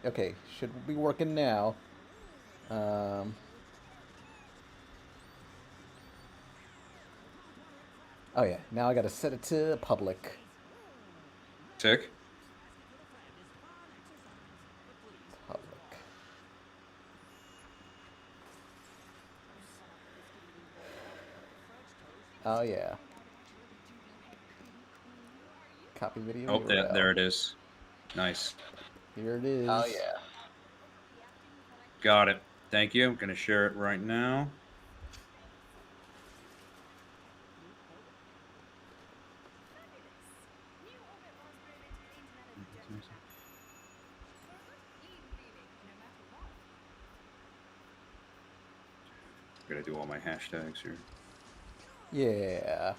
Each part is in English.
Okay, should be working now. Um, oh yeah, now I gotta set it to public. Sick. Public. Oh yeah. Copy video Oh, URL. there it is. Nice. Here it is. Oh yeah. Got it. Thank you. I'm going to share it right now. I'm going to do all my hashtags here. Yeah.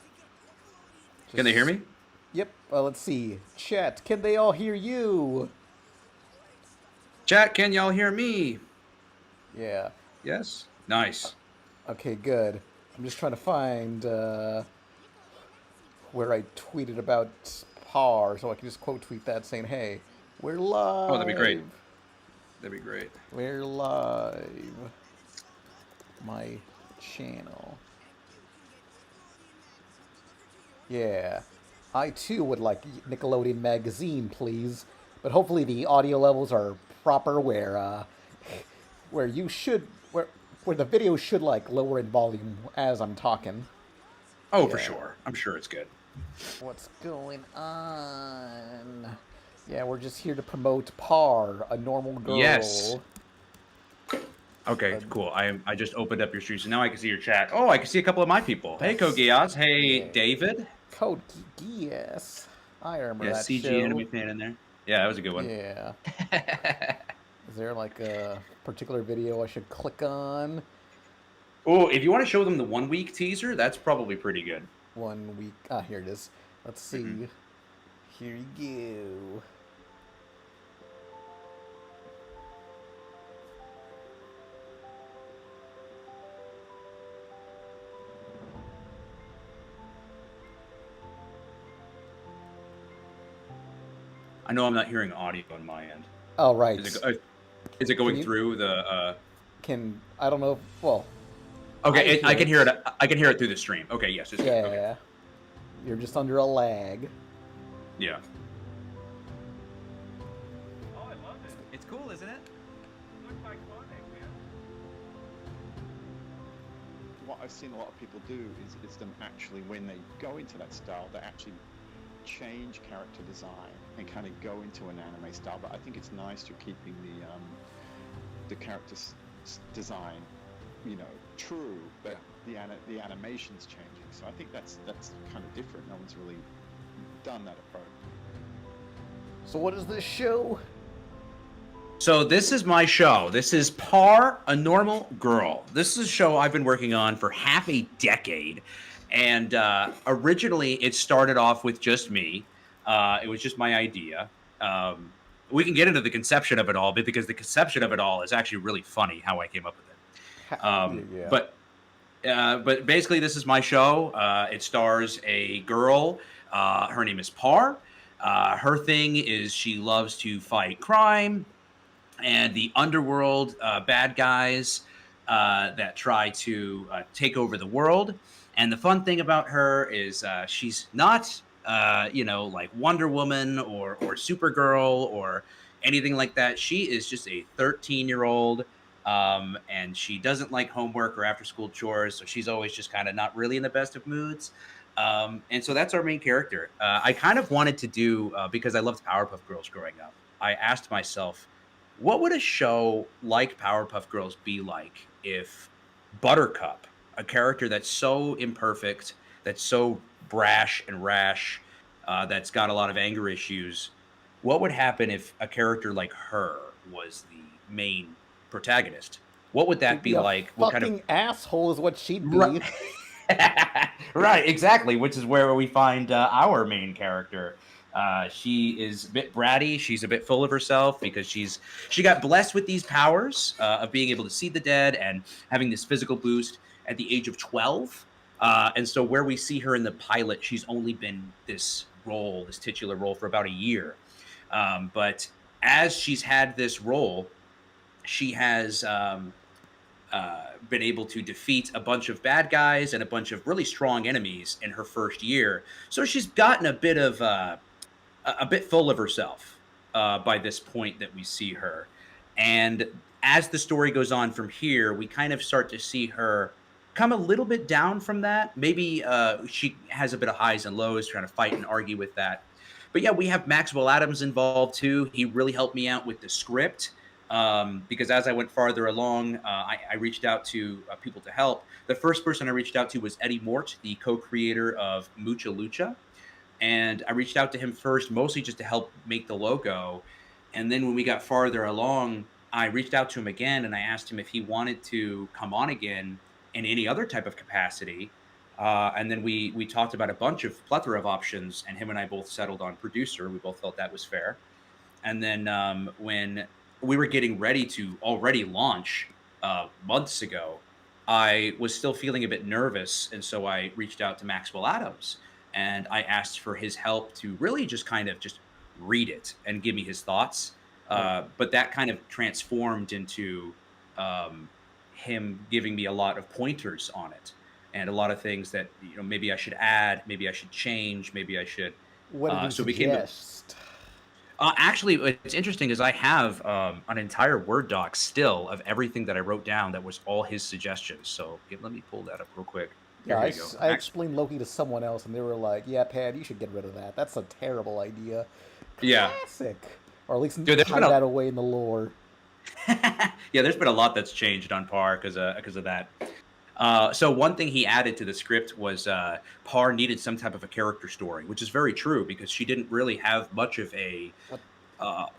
Can they hear me? Yep. Well, let's see. Chat. Can they all hear you? Chat, can y'all hear me? Yeah. Yes. Nice. Okay, good. I'm just trying to find where I tweeted about PAR, so I can just quote tweet that saying, "Hey, we're live." Oh, that'd be great. That'd be great. We're live. My channel. Yeah. I too would like Nickelodeon magazine, please. But hopefully the audio levels are proper where you should where the video should like lower in volume as I'm talking. Oh, for Yeah. sure. I'm sure it's good. What's going on? Yeah, we're just here to promote Par, a normal girl. Yes. Okay, cool. I just opened up your stream, so now I can see your chat. Oh, I can see a couple of my people. Hey, Kogias. Hey, Yeah. David. Code Geass. I remember Yeah, that CG show. anime fan in there. Yeah, that was a good one. Yeah. Is there like a particular video I should click on? Oh, if you want to show them the 1 week teaser, that's probably pretty good. 1 week. Ah, here it is. Let's see. Mm-hmm. Here you go. I know I'm not hearing audio on my end. Oh, right. Is it going through the? I don't know. Well. Okay, I can hear it. I can hear it through the stream. Okay, yes. It's yeah. good. Okay. You're just under a lag. Yeah. Oh, I love it. It's cool, isn't it? It looks iconic, man. What I've seen a lot of people do is them actually, when they go into that style, they actually change character design and kind of go into an anime style. But I think it's nice you're keeping the character design, true, but the animation's changing. So I think that's kind of different. No one's really done that approach. So what is this show? So this is my show. This is Par, a Normal Girl. This is a show I've been working on for half a decade. And originally it started off with just me. It was just my idea. We can get into the conception of it all, because the conception of it all is actually really funny how I came up with it. Yeah. But basically this is my show. It stars a girl. Her name is Par. Her thing is she loves to fight crime and the underworld bad guys that try to take over the world. And the fun thing about her is she's not, like Wonder Woman or Supergirl or anything like that. She is just a 13-year-old, and she doesn't like homework or after-school chores, so she's always just kind of not really in the best of moods. And so that's our main character. I kind of wanted to do, because I loved Powerpuff Girls growing up, I asked myself, what would a show like Powerpuff Girls be like if Buttercup, a character that's so imperfect, that's so brash and rash, that's got a lot of anger issues, what would happen if a character like her was the main protagonist? What would that be like? What kind of asshole is what she'd be? Right. Right, exactly, which is where we find our main character. She is a bit bratty. She's a bit full of herself because she got blessed with these powers of being able to see the dead and having this physical boost at the age of 12. And so where we see her in the pilot, she's only been this titular role for about a year. But as she's had this role, she has been able to defeat a bunch of bad guys and a bunch of really strong enemies in her first year. So she's gotten a bit of a bit full of herself by this point that we see her. And as the story goes on from here, we kind of start to see her come a little bit down from that. Maybe she has a bit of highs and lows, trying to fight and argue with that. But yeah, we have Maxwell Adams involved too. He really helped me out with the script because as I went farther along, I reached out to people to help. The first person I reached out to was Eddie Mort, the co-creator of Mucha Lucha, and I reached out to him first, mostly just to help make the logo. And then when we got farther along, I reached out to him again and I asked him if he wanted to come on again in any other type of capacity. And then we talked about a bunch of plethora of options, and him and I both settled on producer. We both felt that was fair. And then when we were getting ready to already launch months ago, I was still feeling a bit nervous. And so I reached out to Maxwell Adams and I asked for his help to really just kind of just read it and give me his thoughts. But that kind of transformed into um, him giving me a lot of pointers on it and a lot of things that maybe I should add, maybe I should change, maybe I should. What did he So it became suggest? actually, what's interesting is I have an entire Word doc still of everything that I wrote down that was all his suggestions. So let me pull that up real quick. Yeah, Here you go. I explained Loki to someone else, and they were like, "Yeah, Pad, you should get rid of that. That's a terrible idea." Yeah, Classic, or at least dude, there's hide been that away in the lore. yeah, there's been a lot that's changed on Par because of that. So one thing he added to the script was Par needed some type of a character story, which is very true because she didn't really have much of a What?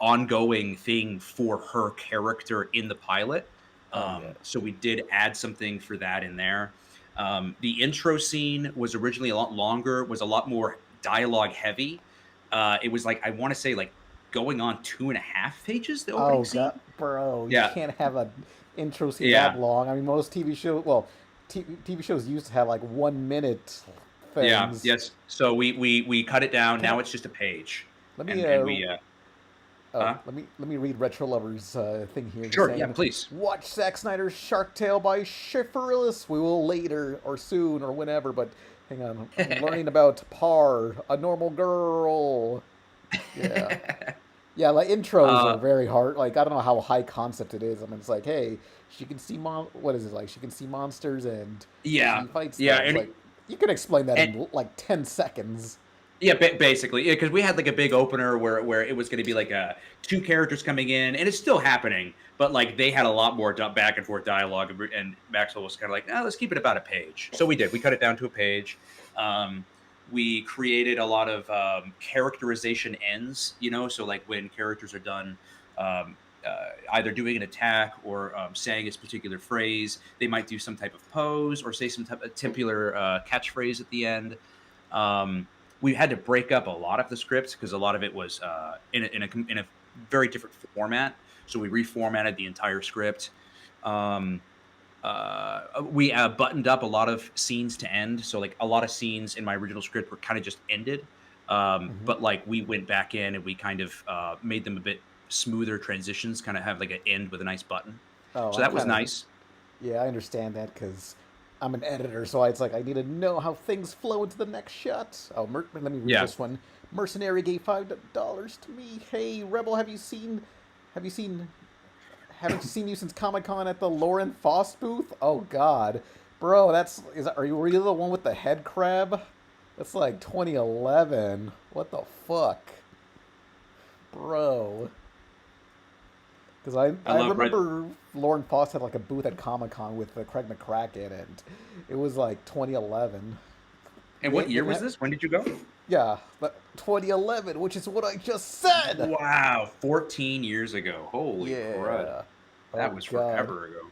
ongoing thing for her character in the pilot. Oh yeah. So we did add something for that in there. The intro scene was originally a lot longer, was a lot more dialogue heavy. It was like I want to say like going on 2.5 pages. The opening Oh scene. god, bro, you Yeah, can't have an intro scene that yeah. long. I mean, most TV shows, well, TV shows used to have like 1 minute Yeah, things. yes. So we cut it down. Can I, Now it's just a page, let me and we oh, huh? let me read Retro Lovers' thing here, just Sure, yeah, saying, please. watch Zack Snyder's Shark Tale by Schifferillis. We will later or soon or whenever, but hang on, I'm learning about Par, a normal girl. Yeah. Yeah, like intros are uh, very hard. Like I don't know how high concept it is. I mean, it's like, hey, she can see what is it like? She can see monsters and yeah, she fights yeah, them. It's like you can explain that and in like 10 seconds. yeah, basically, yeah, because we had like a big opener where it was going to be like two characters coming in, and it's still happening, but like they had a lot more back and forth dialogue, and Maxwell was kind of like, no, let's keep it about a page. So we did. We cut it down to a page. Um, we created a lot of characterization ends, so like when characters are done. Either doing an attack or saying a particular phrase, they might do some type of pose or say some type of particular catchphrase at the end. Um, we had to break up a lot of the scripts because a lot of it was in a very different format. So we reformatted the entire script. Um, we buttoned up a lot of scenes to end. So like a lot of scenes in my original script were kind of just ended. Hmm. But like we went back in and we kind of made them a bit smoother transitions, kind of have like an end with a nice button. Oh, So I'm that was kind of nice. yeah, I understand that because I'm an editor, so it's like I need to know how things flow into the next shot. Oh, let me read Yeah. this one. Mercenary gave $5 to me. Hey, Rebel, have you seen? Have you seen? Haven't seen you since Comic Con at the Lauren Foss booth? Oh God, bro, are you really the one with the head crab? That's like 2011. What the fuck, bro? Because I I love Red. remember Lauren Foss had like a booth at Comic Con with Craig McCracken, and it was like 2011. And They what year didn't was have, this? When did you go? yeah, but 2011, which is what I just said. Wow, 14 years ago. Holy crud. Yeah. That Oh was God. forever ago.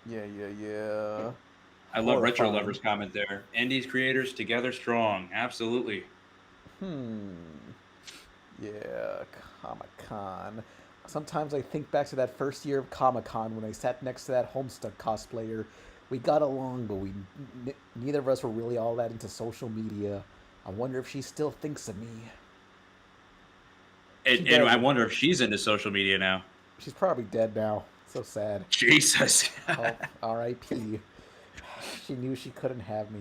Yeah, yeah, yeah. I love Retro Horrifying. Lovers comment there. Indies creators together strong. Absolutely. Hmm. Yeah, Comic Con. Sometimes I think back to that first year of Comic Con when I sat next to that Homestuck cosplayer. We got along, but neither of us were really all that into social media. I wonder if she still thinks of me. And I wonder if she's into social media now. She's probably dead now. So sad. Jesus. Oh, R.I.P. She knew she couldn't have me.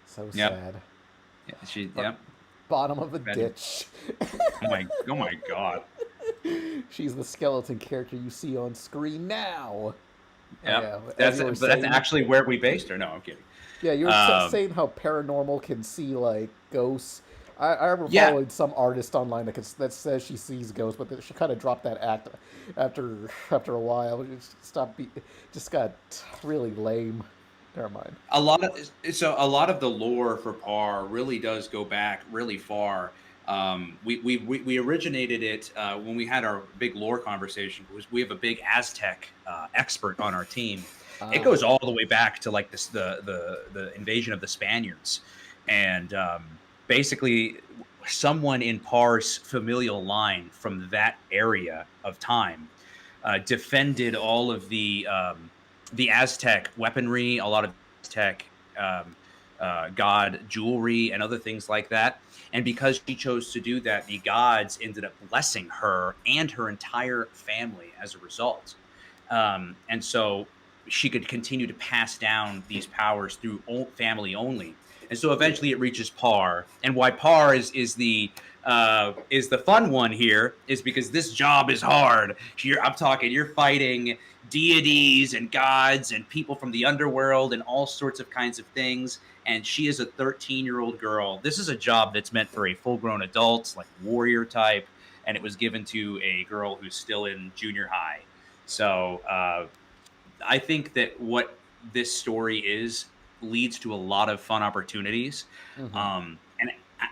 So Yep. sad. Yep. Bottom of the Bad. ditch. Oh my God. She's the skeleton character you see on screen now. Yeah, as that's saying, actually where we based her. No, I'm kidding. Yeah, you were saying how paranormal can see like ghosts. I remember Yeah. following some artist online that says she sees ghosts, but she kind of dropped that act after a while. It just got really lame. Never mind. A lot of the lore for Par really does go back really far. We originated it when we had our big lore conversation. Because we have a big Aztec expert on our team. It goes all the way back to like the invasion of the Spaniards, and basically someone in Par's familial line from that area of time defended all of the Aztec weaponry, a lot of Aztec god jewelry, and other things like that. And because she chose to do that, the gods ended up blessing her and her entire family as a result. And so she could continue to pass down these powers through family only. And so eventually it reaches Par. And why Par is the fun one here is because this job is hard. You're fighting deities and gods and people from the underworld and all sorts of kinds of things. And she is a 13-year-old girl. This is a job that's meant for a full-grown adult, like warrior type. And it was given to a girl who's still in junior high. So I think that what this story leads to a lot of fun opportunities. Mm-hmm.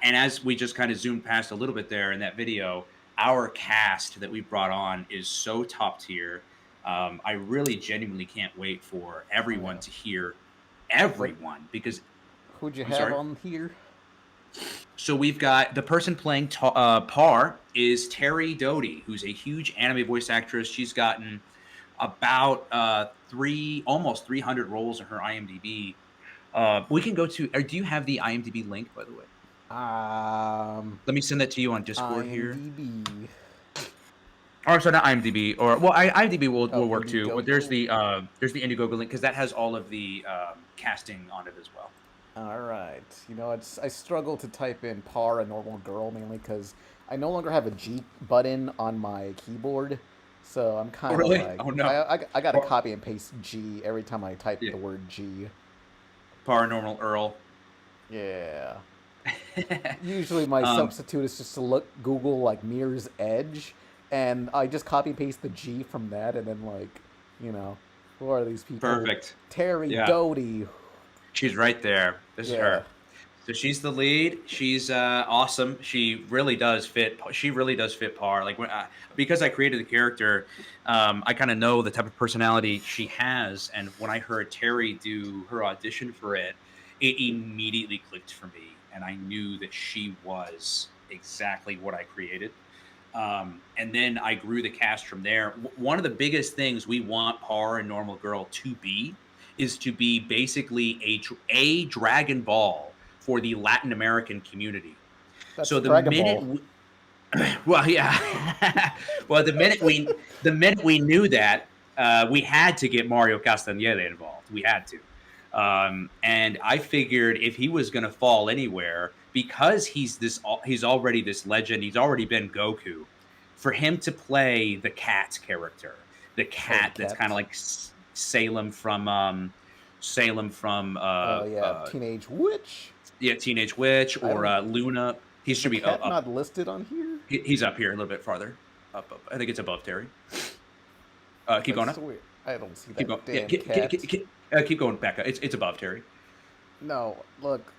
And as we just kind of zoomed past a little bit there in that video, our cast that we brought on is so top tier. I really genuinely can't wait for everyone to hear everyone, because who'd you have on here? So we've got the person playing Par is Terry Doty, who's a huge anime voice actress. She's gotten about almost 300 roles in her IMDb. We can go to. Do you have the IMDb link, by the way? Let me send that to you on Discord here. Or sorry, not IMDb. IMDb will work too. But there's the Indiegogo link, because that has all of the casting on it as well. All right. I struggle to type in Par, a normal girl, mainly because I no longer have a G button on my keyboard. So I'm kind of like, oh no, I got to copy and paste G every time I type the word G. Paranormal Earl. Yeah. Usually my substitute is just to Google like Mirror's Edge, and I just copy and paste the G from that, and then who are these people? Perfect. Terry Doty. She's right there. This is her. So she's the lead. She's awesome. She really does fit. She really does fit Par. Like because I created the character, I kind of know the type of personality she has. And when I heard Terry do her audition for it, it immediately clicked for me, and I knew that she was exactly what I created. And then I grew the cast from there. One of the biggest things we want Par and Normal Girl to be is to be basically a Dragon Ball for the Latin American community. That's so the Dragon minute, well, yeah, well, the minute we knew that, we had to get Mario Castañeda involved. We had to, and I figured if he was going to fall anywhere, because he's already this legend. He's already been Goku. For him to play the cat character, the cat that's kind of like Salem from Teenage Witch. Yeah, Teenage Witch or Luna. He should be up. Not listed on here. He's up here a little bit farther. Up. I think it's above Terry. Keep going up. Weird. I don't see that. Keep going. Damn cat. Keep going back up. It's above Terry. No, look.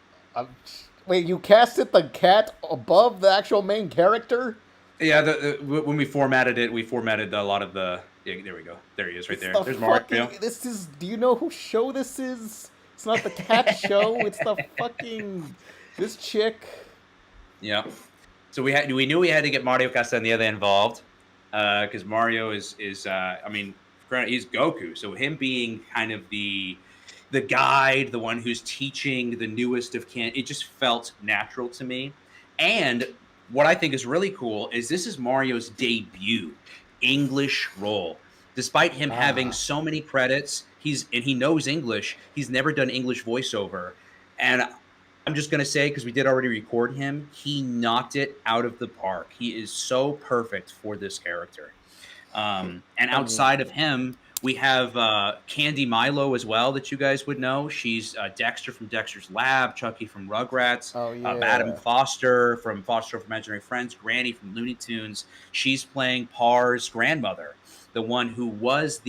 Wait, you casted the cat above the actual main character? Yeah, when we formatted it, we formatted a lot of the. Yeah, there we go. There he is, right there. There's Mario. This is. Do you know whose show this is? It's not the cat show. It's the fucking this chick. Yeah. So we knew we had to get Mario Castañeda involved, because Mario is I mean, granted, he's Goku, so him being kind of the guide, the one who's teaching the newest of kin, it just felt natural to me. And what I think is really cool is this is Mario's debut English role. Despite him having Ah, so many credits, he knows English. He's never done English voiceover, and I'm just gonna say because we did already record him, he knocked it out of the park. He is so perfect for this character. And I outside of mean, him, we have Candy Milo as well that you guys would know. She's Dexter from Dexter's Lab, Chucky from Rugrats, oh Madam yeah, Foster from Foster from Imaginary Friends, Granny from Looney Tunes. She's playing Par's grandmother, the one who was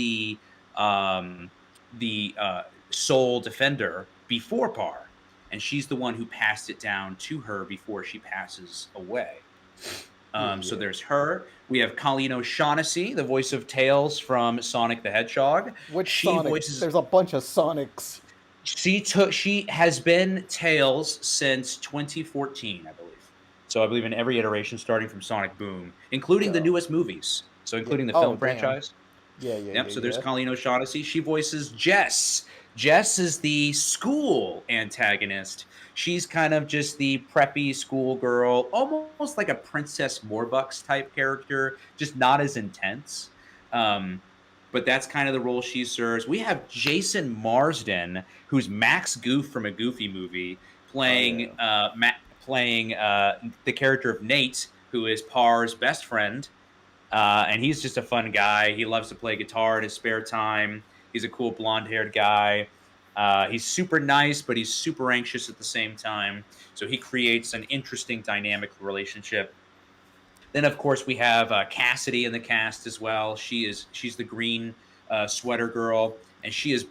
um, the sole defender before Par, and she's the one who passed it down to her before she passes away. yeah, So yeah. there's her. We have Colleen O'Shaughnessy, the voice of Tails from Sonic the Hedgehog. Which She Sonic? voices. There's a bunch of Sonics. She has been Tails since 2014, I believe. So I believe in every iteration, starting from Sonic Boom, including the Yeah, newest movies. So yeah. including the Oh film damn. franchise. Yeah, yeah, Yep. yeah, So there's yeah. Colleen O'Shaughnessy. She voices Jess. Jess is the school antagonist. She's kind of just the preppy schoolgirl, almost like a Princess Morbucks type character, just not as intense. Um, but that's kind of the role she serves. We have Jason Marsden, who's Max Goof from a Goofy movie, Oh yeah. playing the character of Nate, who is Par's best friend. And he's just a fun guy. He loves to play guitar in his spare time. He's a cool blonde haired guy. He's super nice, but he's super anxious at the same time. So he creates an interesting dynamic relationship. Then, of course, we have Cassidy in the cast as well. She's the green sweater girl, and she is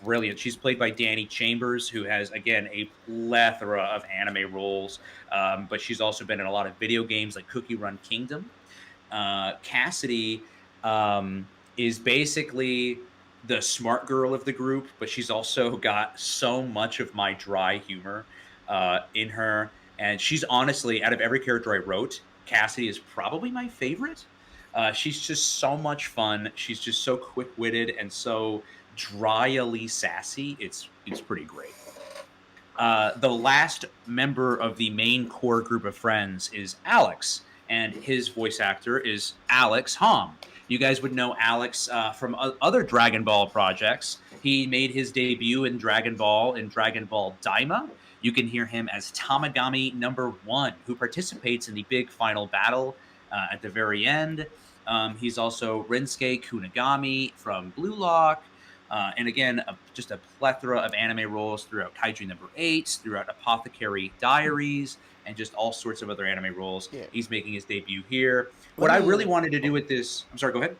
brilliant. She's played by Danny Chambers, who has again a plethora of anime roles, but she's also been in a lot of video games like Cookie Run Kingdom. Cassidy is basically the smart girl of the group, but she's also got so much of my dry humor in her. And she's honestly, out of every character I wrote, Cassidy is probably my favorite. She's just so much fun. She's just so quick witted and so dryly sassy. It's pretty great. The last member of the main core group of friends is Alex, and his voice actor is Alex Hom. You guys would know Alex from other Dragon Ball projects. He made his debut in Dragon Ball Daima. You can hear him as Tamagami number 1, who participates in the big final battle at the very end. He's also Rensuke Kunigami from Blue Lock. And again, just a plethora of anime roles throughout Kaiju number 8, throughout Apothecary Diaries, and just all sorts of other anime roles. Yeah. He's making his debut here. What Let I me. really wanted to do with this, I'm sorry, go ahead.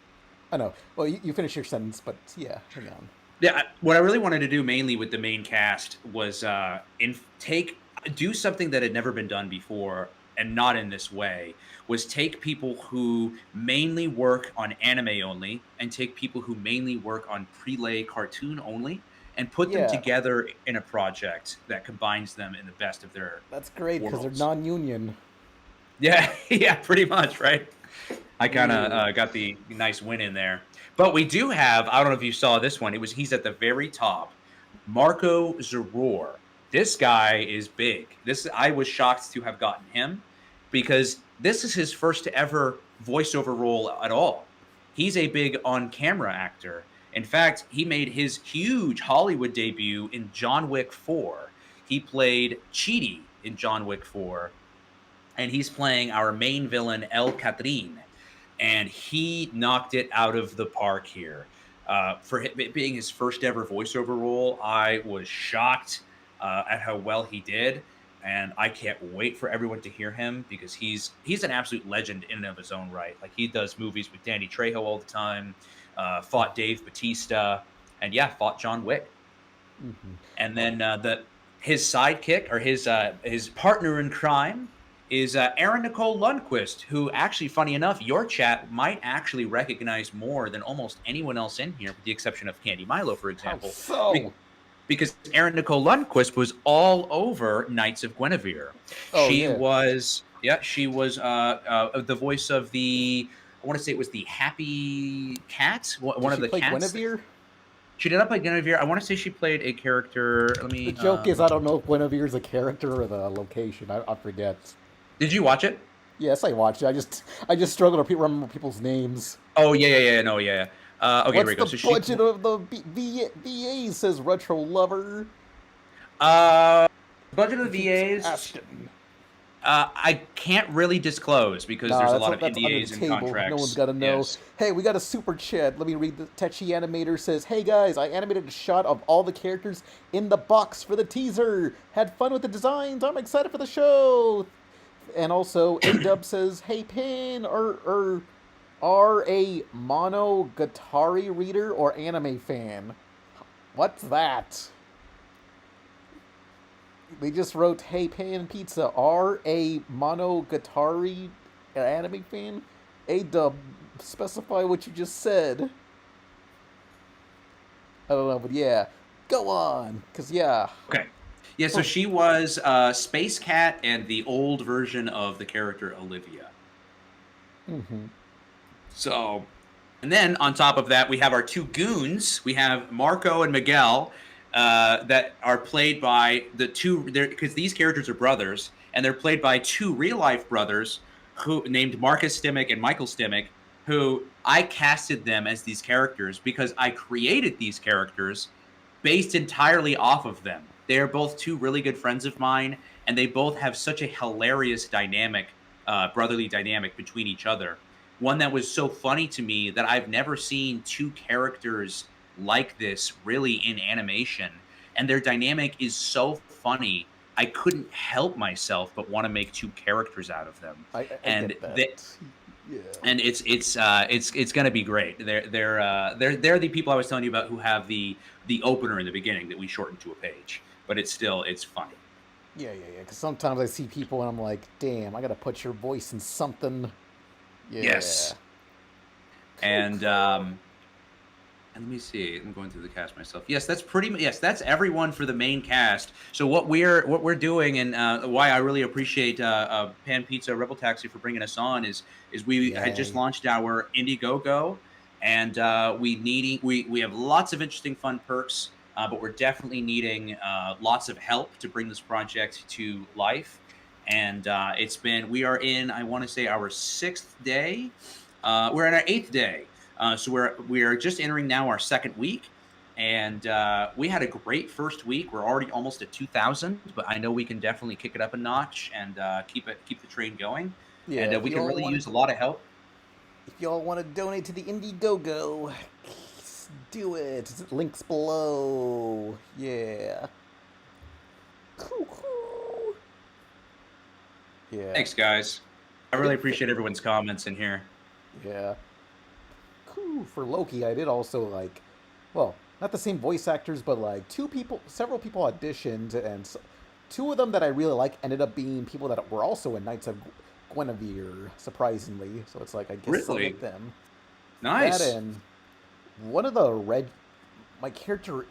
I know. Well, you finish your sentence, but yeah, hang on. Yeah, what I really wanted to do mainly with the main cast was do something that had never been done before, and not in this way. Was take people who mainly work on anime only, and take people who mainly work on prelay cartoon only, and put them Yeah, together in a project that combines them in the best of their that's great because they're worlds. non-union. Yeah, yeah, pretty much, right? I kind of Yeah. got the nice win in there. But we do have, I don't know if you saw this one, he's at the very top. Marco Zaror. This guy is big. I was shocked to have gotten him because this is his first ever voiceover role at all. He's a big on-camera actor. In fact, he made his huge Hollywood debut in John Wick 4. He played Chidi in John Wick 4, and he's playing our main villain, El Catrin, and he knocked it out of the park here. For it being his first ever voiceover role, I was shocked at how well he did, and I can't wait for everyone to hear him because he's an absolute legend in and of his own right. Like he does movies with Danny Trejo all the time, fought Dave Bautista, and yeah, fought John Wick. Hmm. And then his sidekick or his partner in crime is Aaron Nicole Lundquist, who actually, funny enough, your chat might actually recognize more than almost anyone else in here, with the exception of Candy Milo, for How example. so? Because Aaron Nicole Lundquist was all over Knights of Guinevere. Oh She yeah. was, she was the voice of I want to say it was the Happy Cat, one Did of she the play cats. Guinevere? She did not play Guinevere. I want to say she played a character. Let The me. joke is I don't know if Guinevere's a character or the location. I forget. Did you watch it? Yes, I watched it. I just struggle to remember people's names. Oh yeah. No, yeah. Okay, here What's we go. the So she, budget of the VA? Says Retro Lover. uh, budget of the Keeps VAs. asking. I can't really disclose because there's Nah, a lot of that's under the NDAs and table. No one's contracts. got to know. Yes. Hey, we got a super chat. Let me read. The Tetchy Animator says, "Hey guys, I animated a shot of all the characters in the box for the teaser. Had fun with the designs. I'm excited for the show." And also, A-Dub says, "Hey Pin, are a monogatari reader or anime fan? What's that?" They just wrote, "Hey Pan Pizza, are a monogatari anime fan?" A-Dub, specify what you just said. I don't know, but yeah. Go on, because yeah. Okay. Yeah, so she was Space Cat and the old version of the character Olivia. Mm-hmm. So, and then on top of that, we have our two goons. We have Marco and Miguel that are played by the two, because these characters are brothers, and they're played by two real life brothers who named Marcus Stimmick and Michael Stimmick, who I casted them as these characters because I created these characters based entirely off of them. They are both two really good friends of mine, and they both have such a hilarious dynamic, brotherly dynamic between each other. One that was so funny to me that I've never seen two characters like this really in animation, and their dynamic is so funny. I couldn't help myself but want to make two characters out of them, I and get that. Yeah. and it's gonna be great. They're the people I was telling you about who have the opener in the beginning that we shortened to a page, but it's funny. Yeah. Because sometimes I see people and I'm like, damn, I gotta put your voice in something. Yeah. Yes. Cool, And cool. and let me see. I'm going through the cast myself. Yes, that's pretty much. Yes, that's everyone for the main cast. So what we're doing, and why I really appreciate Pan Pizza Rebel Taxi for bringing us on is we had just Yay. launched our Indiegogo, and we have lots of interesting fun perks, but we're definitely needing lots of help to bring this project to life. And we are in, I want to say, our 6th day. We're in our 8th day. So we're just entering now our 2nd week, and we had a great first week. We're already almost at 2,000, but I know we can definitely kick it up a notch and keep the train going. Yeah, And if we can y'all really wanna- use a lot of help. If y'all want to donate to the Indiegogo, do it. Links below. Yeah. Cool. Yeah. Thanks, guys. I really appreciate everyone's comments in here. Yeah. Cool. For Loki, I did also like, well, not the same voice actors, but like several people auditioned, and two of them that I really like ended up being people that were also in Knights of Guinevere, surprisingly. So it's like, I guess I'll Really? get them. Nice. That and one of the my character,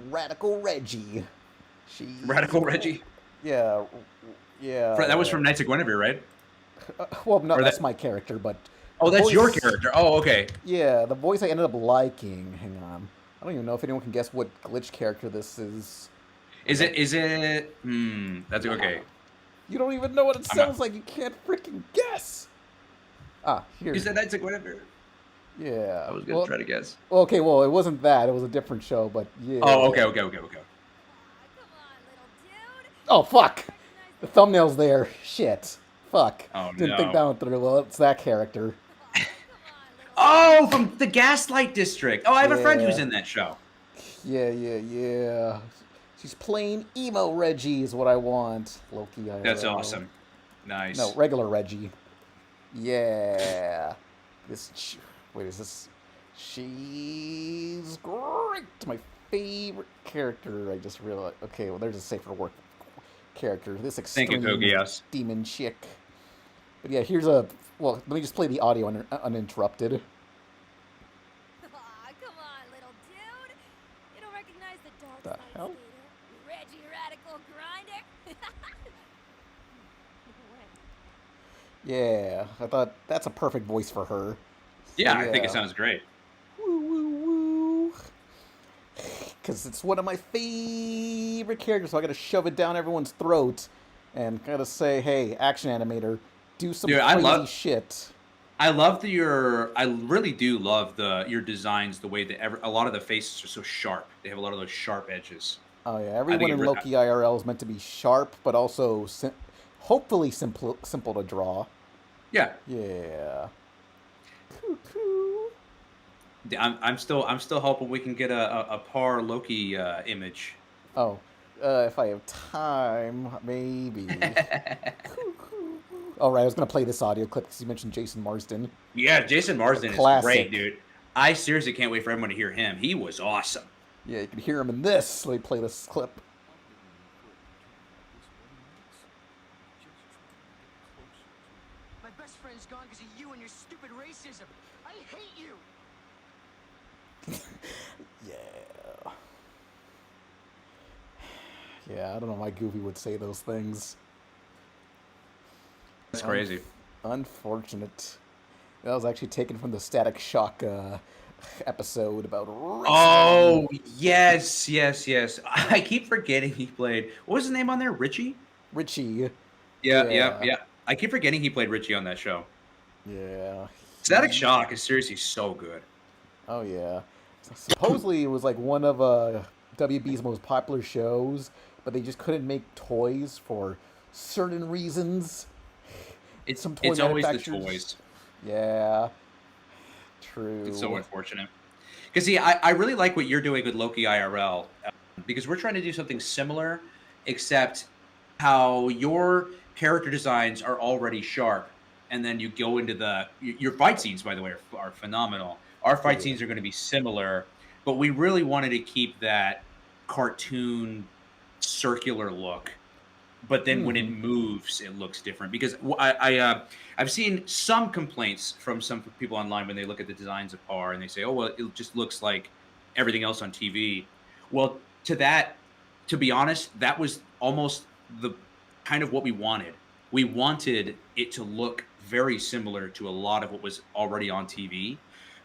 Radical Reggie. Radical Reggie. Yeah, yeah. That was from Knights of Guinevere, right? Well, no, Or that's that- my character, but Oh, the that's your voice- character. Oh, okay. Yeah, the voice I ended up liking. Hang on, I don't even know if anyone can guess what glitch character this is. Is it? That's okay. You don't even know what it I'm not- sounds like. You can't freaking guess. Ah, here. You said Knights of Guinevere. Yeah. I was gonna try to guess. Well, okay, well, it wasn't that. It was a different show, but yeah. Oh, okay. Come on, little dude. Oh, fuck. The thumbnail's there. Shit. Fuck. Oh, Didn't no. think that one through. Well, it's that character. Oh, from the Gaslight District. Oh, I have a friend who's Yeah. in that show. Yeah. She's playing emo Reggie is what I want. Loki. That's IRL. awesome. Nice. No, regular Reggie. Yeah. Wait, is this? She's great. My favorite character. I just realized. Okay, well, there's a safer work character. This Thank you, extreme Kogi, yes. demon chick. But yeah, here's a. Well, let me just play the audio uninterrupted. Aw, come on, little dude. You don't recognize the dark The side hell? skater? Reggie Radical Grinder? Yeah, I thought that's a perfect voice for her. Yeah, I think it sounds great. Woo. Because it's one of my favorite characters, so I gotta shove it down everyone's throat and gotta say, hey, action animator, do some Dude, crazy shit. I really do love your designs, the way that a lot of the faces are so sharp. They have a lot of those sharp edges. Oh yeah, I think everyone it, in re- Loki IRL is meant to be sharp, but also hopefully simple to draw. yeah. Yeah. Cuckoo. I'm still hoping we can get a par Loki image. Oh, if I have time, maybe. Cuckoo. All right, I was gonna play this audio clip because you mentioned Jason Marsden. Yeah, Jason The Marsden is great, classic. dude. I seriously can't wait for everyone to hear him. He was awesome. Yeah, you can hear him in this. Let me play this clip. My best friend's gone because of you and your stupid racism. I hate you. Yeah. Yeah, I don't know why Goofy would say those things. That's crazy. Unfortunate. That was actually taken from the Static Shock episode about racism. Oh, yes, yes, yes. I keep forgetting he played. What was his name on there? Richie? Richie. Yeah. I keep forgetting he played Richie on that show. Yeah. Static Shock is seriously so good. Oh, yeah. Supposedly, it was like one of WB's most popular shows, but they just couldn't make toys for certain reasons. It's Some toy it's always the manufacturers. toys. Yeah. True. It's so unfortunate. Because see, I really like what you're doing with Loki IRL because we're trying to do something similar, except how your character designs are already sharp, and then you go into your fight scenes. By the way, are phenomenal. Our fight Yeah. scenes are going to be similar, but we really wanted to keep that cartoon circular look. But then when it moves, it looks different because I've seen some complaints from some people online when they look at the designs of Par and they say, "Oh well, it just looks like everything else on TV." Well, to be honest, that was almost the kind of what we wanted. We wanted it to look very similar to a lot of what was already on TV,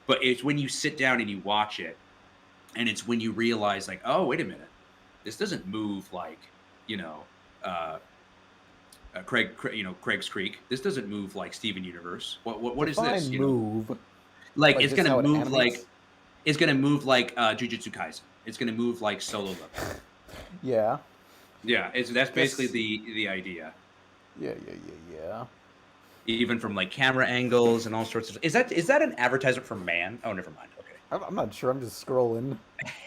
but it's when you sit down and you watch it, and it's when you realize like, oh, wait a minute, this doesn't move like you know. Uh, Craig's Creek. This doesn't move like Steven Universe. What is this? Define move. Like Like it's just gonna how it move animates? like Jujutsu Kaisen. It's gonna move like Solo Leveling. Yeah. Yeah, that's basically the idea. Yeah. Even from like camera angles and all sorts of. Is that an advertisement for Man? Oh, never mind. I'm not sure. I'm just scrolling.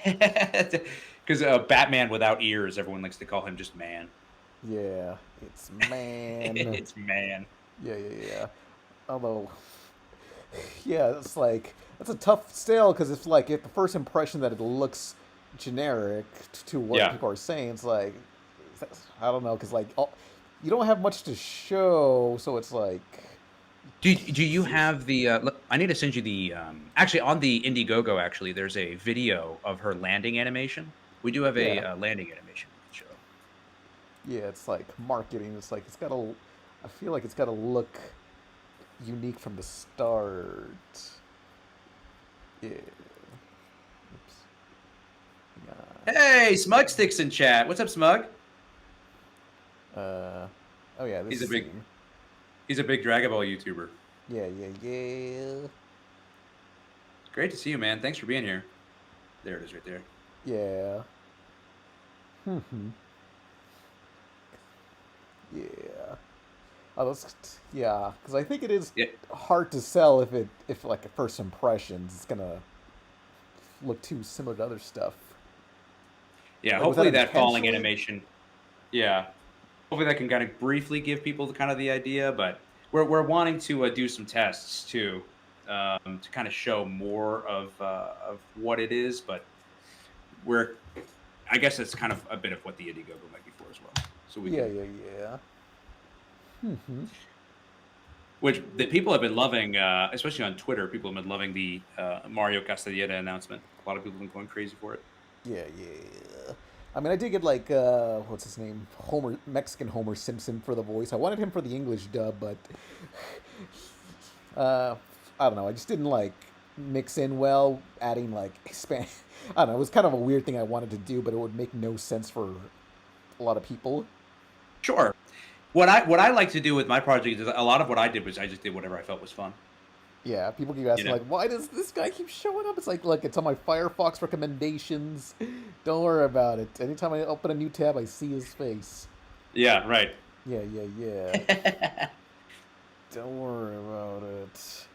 Okay. Because Batman without ears, everyone likes to call him just Man. Yeah. It's man. It's Man. Yeah. Although, yeah, it's like that's a tough sell because it's like if the first impression that it looks generic to what Yeah. people are saying, it's like I don't know because like you don't have much to show, so it's like Do you have the? I need to send you the. Actually, on the Indiegogo, actually, there's a video of her landing animation. We do have a Yeah. landing animation we can show. yeah, it's like marketing. It's like it's gotta. I feel like it's gotta look unique from the start. Yeah. Oops. Hang on. Hey, Smug Sticks in chat. What's up, Smug? Oh yeah, this He's a is big- scene. He's a big Dragon Ball YouTuber. Yeah. It's great to see you, man. Thanks for being here. There it is, right there. Yeah. Yeah. Oh, yeah, because I think it is Yeah. hard to sell if like at first impressions it's gonna look too similar to other stuff. Yeah, Like, was that hopefully that falling intentionally? animation. Yeah, hopefully that can kind of briefly give people the idea, but we're wanting to do some tests too, to kind of show more of what it is, but I guess that's kind of a bit of what the Indiegogo might be for as well. So we can, Yeah. which the people have been loving, especially on Twitter. People have been loving the Mario Castellaneta announcement. A lot of people have been going crazy for it. Yeah. I mean, I did get like what's his name, Mexican Homer Simpson for the voice. I wanted him for the English dub, but I don't know. I just didn't like mix in well, adding like Spanish. I don't know. It was kind of a weird thing I wanted to do, but it would make no sense for a lot of people. Sure. What I like to do with my project is a lot of what I did was I just did whatever I felt was fun. Yeah, people keep You asking know? like, why does this guy keep showing up? It's like, look, it's on my Firefox recommendations. Don't worry about it. Anytime I open a new tab, I see his face. Yeah, right. Yeah, yeah, yeah. Don't worry about it.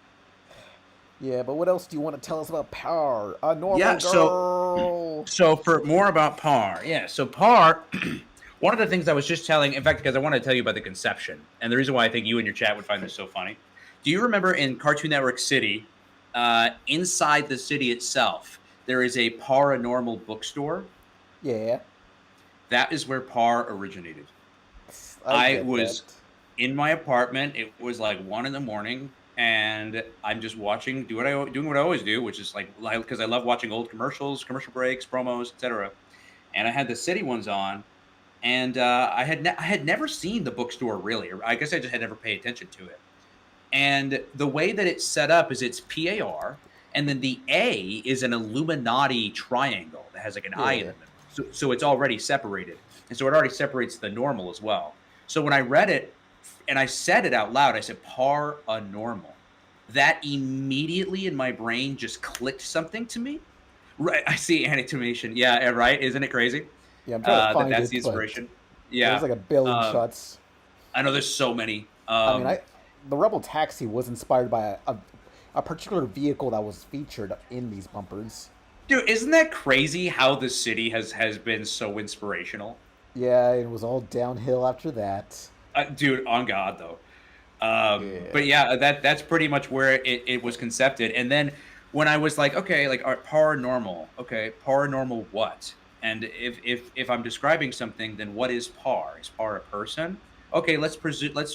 Yeah, but what else do you want to tell us about Power? A normal Yeah, so girl. so for more about Par, yeah. So Par, one of the things I was just telling, in fact, because I want to tell you about the conception, and the reason why I think you and your chat would find this so funny. Do you remember in Cartoon Network City, inside the city itself, there is a paranormal bookstore? Yeah, That is where Par originated. I I get that. was in my apartment. It was like 1 in the morning, and I'm just watching, doing what I always do, which is like because I love watching old commercials, commercial breaks, promos, etc. And I had the city ones on, and I had never seen the bookstore really. Or I guess I just had never paid attention to it. And the way that it's set up is it's PAR, and then the A is an Illuminati triangle that has like an eye in Yeah. the middle. So it's already separated. And so it already separates the normal as well. So when I read it and I said it out loud, I said paranormal. That immediately in my brain just clicked something to me. Right. I see animation. Yeah, right. Isn't it crazy? Yeah, I'm trying to find That's it, the but inspiration. there's Yeah. like a billion Uh, shots. I know there's so many. I mean, the Rebel Taxi was inspired by a particular vehicle that was featured in these bumpers. Dude, isn't that crazy how the city has been so inspirational? Yeah, it was all downhill after that. Dude, on God though. Yeah. But yeah, that's pretty much where it was concepted. And then when I was like, okay, like paranormal, okay, paranormal what? And if I'm describing something, then what is par? Is par a person? Okay, let's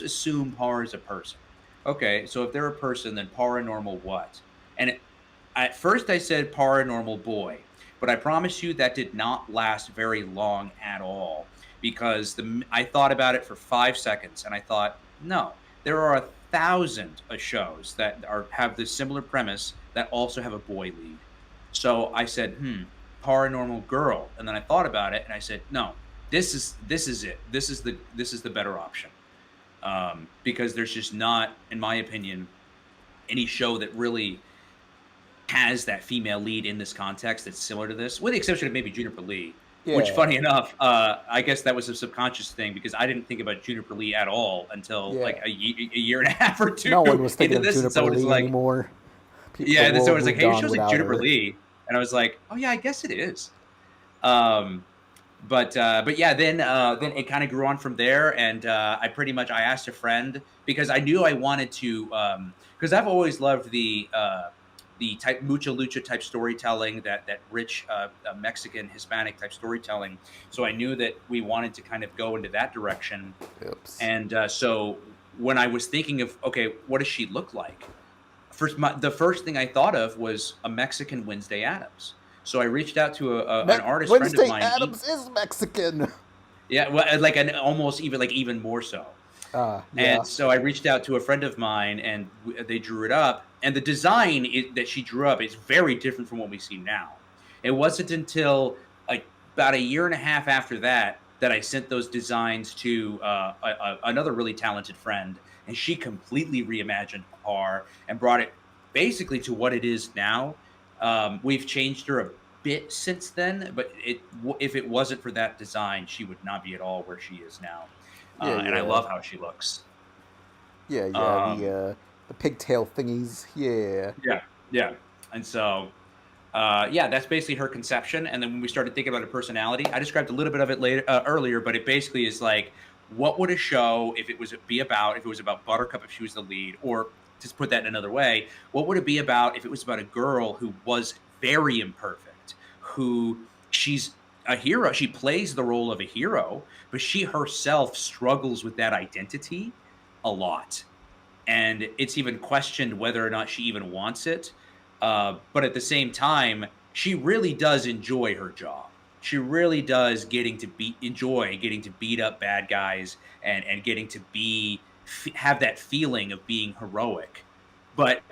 assume par is a person. Okay, so if they're a person, then paranormal what? And at first I said paranormal boy, but I promise you that did not last very long at all because I thought about it for 5 seconds and I thought, no, there are 1,000 shows that have this similar premise that also have a boy lead. So I said, paranormal girl, and then I thought about it and I said, no, this is it. This is the better option because there's just not, in my opinion, any show that really has that female lead in this context that's similar to this, with the exception of maybe Juniper Lee. Which, Yeah. funny enough, I guess that was a subconscious thing because I didn't think about Juniper Lee at all until Yeah. like a year and a half or two No one was thinking into of this. And Juniper someone was Lee like, anymore. yeah, The and then world someone was like, moved hey, on show's like without Juniper her. Lee. And I was like, oh, yeah, I guess it is. But yeah, then it kind of grew on from there, and I asked a friend because I knew I wanted to because I've always loved the type mucha lucha type storytelling, that rich Mexican Hispanic type storytelling. So I knew that we wanted to kind of go into that direction, Oops. and so when I was thinking of okay, what does she look like? The first thing I thought of was a Mexican Wednesday Addams. So I reached out to an artist friend of Wednesday mine. Addams is Mexican. Yeah, well, like an almost even more so. Yeah. And so I reached out to a friend of mine, and they drew it up. And the design that she drew up is very different from what we see now. It wasn't until like about a year and a half after that that I sent those designs to another really talented friend, and she completely reimagined Par and brought it basically to what it is now. We've changed her a bit since then, but if it wasn't for that design, she would not be at all where she is now. Yeah, And I yeah. love how she looks. Yeah, yeah. Um, The pigtail thingies. Yeah. yeah, yeah. And so, yeah, that's basically her conception. And then when we started thinking about her personality, I described a little bit of it earlier, but it basically is like, what would a show if it was about Buttercup if she was the lead, or just put that in another way, what would it be about if it was about a girl who was very imperfect, who she's a hero, she plays the role of a hero, but she herself struggles with that identity a lot, and it's even questioned whether or not she even wants it. But at the same time, she really does enjoy her job. She really does enjoy getting to beat up bad guys and getting to have that feeling of being heroic. But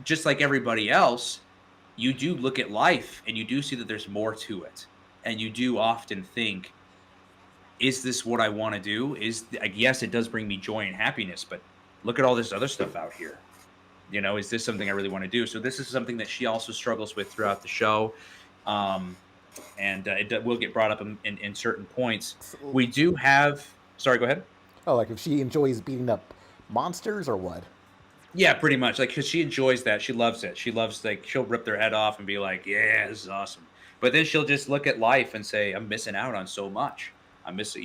just like everybody else, you do look at life and you do see that there's more to it, and you do often think, is this what I want to do? Yes, it does bring me joy and happiness, but look at all this other stuff out here. Is this something I really want to do? So this is something that she also struggles with throughout the show. And it will get brought up in certain points. So- We do have. Sorry, go ahead. Oh, like if she enjoys beating up monsters or what? Yeah, pretty much. Like, because she enjoys that. She loves it. She loves, like, she'll rip their head off and be like, yeah, this is awesome. But then she'll just look at life and say, I'm missing out on so much. I'm missing,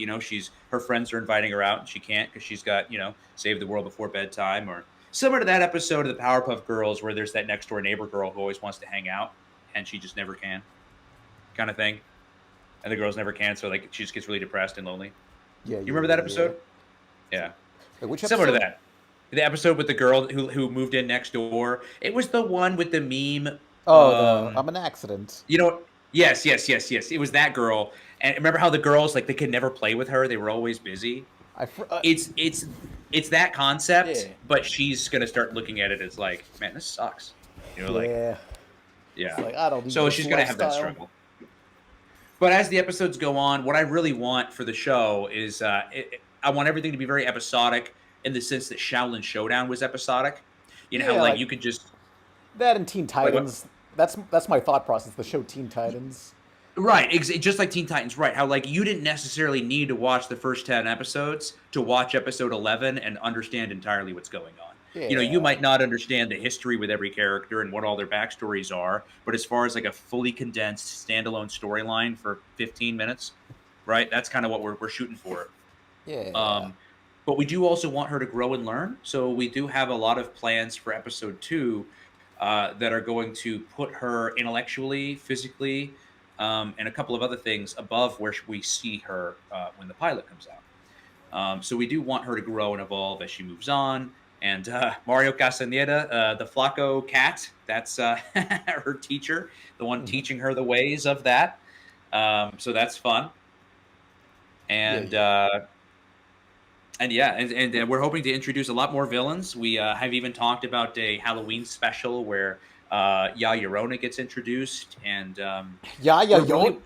her friends are inviting her out and she can't because she's got, Save the World Before Bedtime, or similar to that episode of the Powerpuff Girls where there's that next door neighbor girl who always wants to hang out and she just never can, kind of thing. And the girls never can. So, like, she just gets really depressed and lonely. Yeah. You remember that episode? Yeah. Wait, which Similar to episode? that. The episode with the girl who moved in next door. It was the one with the meme. Oh, I'm an accident. Yes. It was that girl. And remember how the girls, like, they could never play with her. They were always busy. It's that concept, Yeah. but she's gonna start looking at it as like, man, this sucks. Like, Yeah. yeah. It's like, I don't need So this she's gonna have that lifestyle. struggle. But as the episodes go on, what I really want for the show is I want everything to be very episodic in the sense that Shaolin Showdown was episodic. How Yeah, like like- you could just That and Teen what? Titans. That's my thought process. The show Teen Titans. right, just like Teen Titans, right? How like you didn't necessarily need to watch the first 10 episodes to watch episode 11 and understand entirely what's going on. You Yeah. might not understand the history with every character and what all their backstories are, but as far as like a fully condensed standalone storyline for 15 minutes, right? That's kind of what we're shooting for. Yeah. But we do also want her to grow and learn. So we do have a lot of plans for episode 2 that are going to put her intellectually, physically, and a couple of other things above where we see her when the pilot comes out. So we do want her to grow and evolve as she moves on. And Mario Castaneda, the Flaco cat, that's her teacher, the one teaching her the ways of that. So that's fun. And and we're hoping to introduce a lot more villains. We have even talked about a Halloween special where Ya Llorona gets introduced, and Yeah, we're really- yo.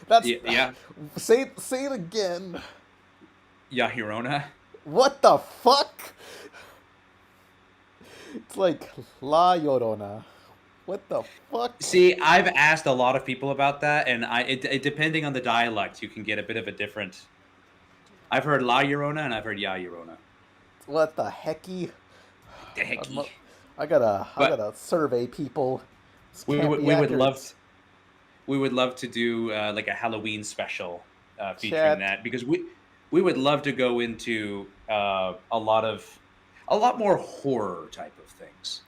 That's yeah, Say it again. Ya Llorona. What the fuck? It's like La Llorona. What the fuck? See, I've asked a lot of people about that, and it depending on the dialect, you can get a bit of a different. I've heard La Llorona and I've heard Ya Llorona. What the hecky? The hecky. I gotta But- survey people. This We can't would be we would accurate. love we would love to do like a Halloween special featuring Chat. that, because we would love to go into a lot more horror type of things,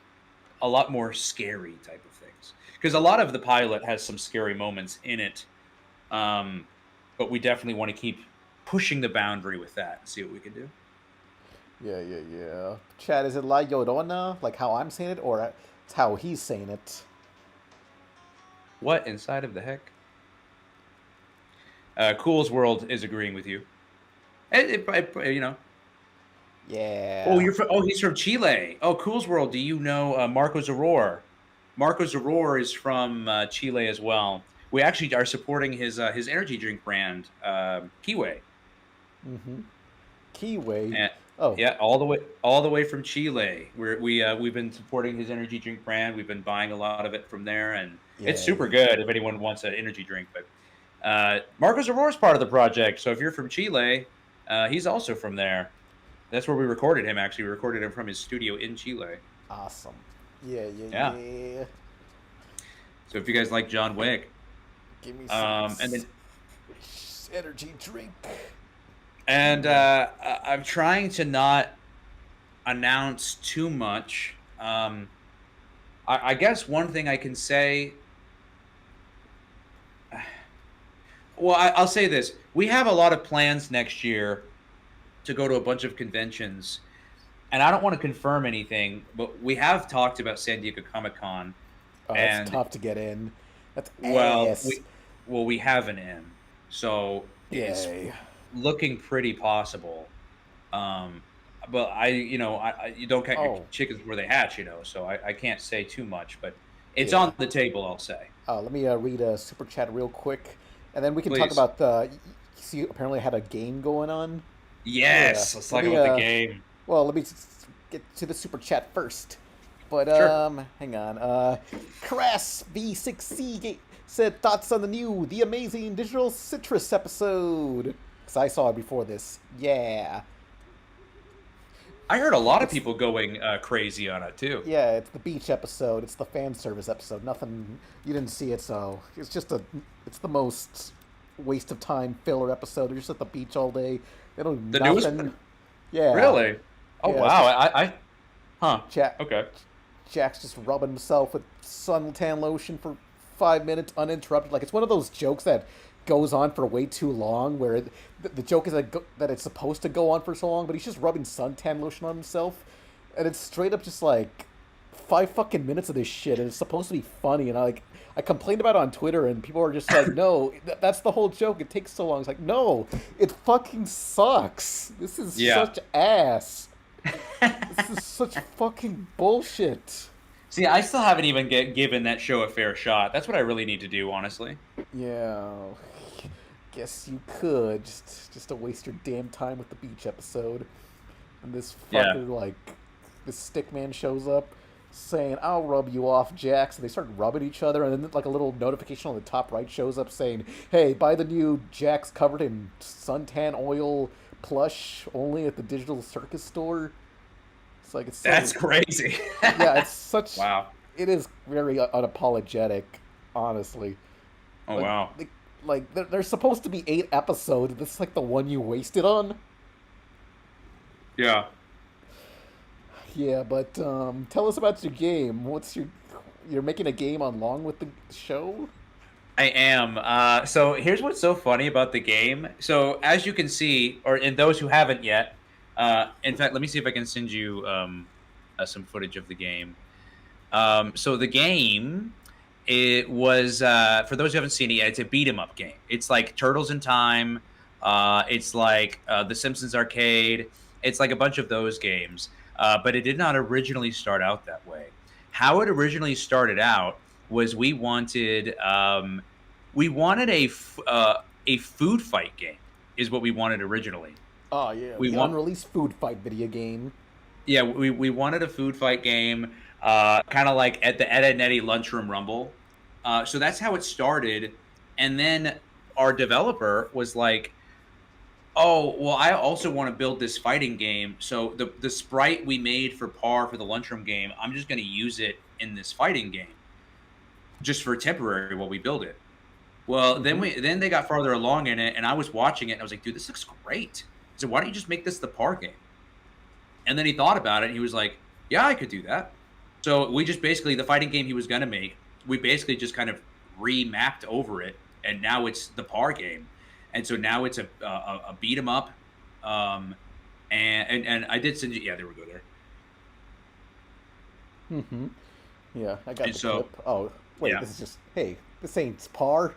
a lot more scary type of things, because a lot of the pilot has some scary moments in it, but we definitely want to keep pushing the boundary with that and see what we can do. Yeah. Chad, is it La Llorona, like how I'm saying it, or it's how he's saying it? What inside of the heck? Cool's World is agreeing with you. Yeah. Oh, he's from Chile. Oh, Cool's World. Do you know Marco Zaror? Marco Zaror is from Chile as well. We actually are supporting his energy drink brand, Kiwi. Mm-hmm. Kiwi. And, Oh. yeah, all the way from Chile. We've been supporting his energy drink brand. We've been buying a lot of it from there, and it's Yeah. super good if anyone wants an energy drink. But Marco Zaror is part of the project, so if you're from Chile, he's also from there. That's where we recorded him. Actually, we recorded him from his studio in Chile. Awesome. Yeah. Yeah. So if you guys like John Wick, Give me some and then energy drink. and I'm trying to not announce too much. I guess one thing I can say. Well, I'll say this: we have a lot of plans next year to go to a bunch of conventions, and I don't want to confirm anything, but we have talked about San Diego Comic-Con. Oh, And- it's tough to get in. That's Well, ass. we have an in, so it's Yay. looking pretty possible. But you don't count your Oh. chickens before they hatch, so I can't say too much, but it's Yeah. on the table, I'll say. Let me read a super chat real quick, and then we can talk Please. about the. see apparently had a game going on. Yeah. Yes, let's Let talk me about the game. well, let me get to the super chat first. But Sure. hang on. Crass V6C said thoughts on the amazing digital citrus episode. Cause I saw it before this. Yeah. I heard a lot of It's people going crazy on it too. Yeah, it's the beach episode. It's the fan service episode. Nothing you didn't see it, so it's the most waste of time filler episode. They're just at the beach all day. They don't do The newest nothing. one? Yeah. Really? Oh Yeah, wow. it's Huh. Jack Okay. Jack's just rubbing himself with suntan lotion for 5 minutes uninterrupted. Like it's one of those jokes that goes on for way too long. Where the joke is that it's supposed to go on for so long, but he's just rubbing suntan lotion on himself, and it's straight up just like 5 fucking minutes of this shit, and it's supposed to be funny. And I complained about it on Twitter, and people are just like, "No, that's the whole joke. It takes so long." It's like, no, it fucking sucks. This is Yeah. such ass. This is such fucking bullshit. See, I still haven't even given that show a fair shot. That's what I really need to do, honestly. Yeah, guess you could just to waste your damn time with the beach episode. And this Yeah. fucker this stick man shows up saying, "I'll rub you off, Jack." So they start rubbing each other, and then like a little notification on the top right shows up saying, "Hey, buy the new Jack's covered in suntan oil plush only at the Digital Circus store." It's like it's so, That's crazy. yeah, it's such Wow. it is very unapologetic, honestly. Oh Like, wow. there's supposed to be 8 episodes. This is like the one you wasted on. Yeah. Yeah, but tell us about your game. You're making a game along with the show? I am. So here's what's so funny about the game. So as you can see, or in those who haven't yet, in fact, let me see if I can send you some footage of the game. So the game, it was for those who haven't seen it yet, it's a beat 'em up game. It's like Turtles in Time. It's like The Simpsons Arcade. It's like a bunch of those games. But it did not originally start out that way. How it originally started out was we wanted a food fight game is what we wanted originally. Oh yeah, We the want unreleased food fight video game. Yeah, we wanted a food fight game, kind of like at the Ed, Edd n Eddy Lunchroom Rumble. So that's how it started, and then our developer was like, "Oh, well, I also want to build this fighting game. So the sprite we made for Par for the Lunchroom game, I'm just going to use it in this fighting game, just for temporary while we build it." Well, then they got farther along in it, and I was watching it, and I was like, "Dude, this looks great." I said, "Why don't you just make this the Par game?" And then he thought about it, and he was like, "Yeah, I could do that." So we just basically, the fighting game he was going to make, we basically just kind of remapped over it, and now it's the Par game. And so now it's a beat 'em up, and I did send you. Yeah, there we go there. Mm-hmm. Yeah, I got And the so- clip. Oh wait, yeah. this is just this ain't Par.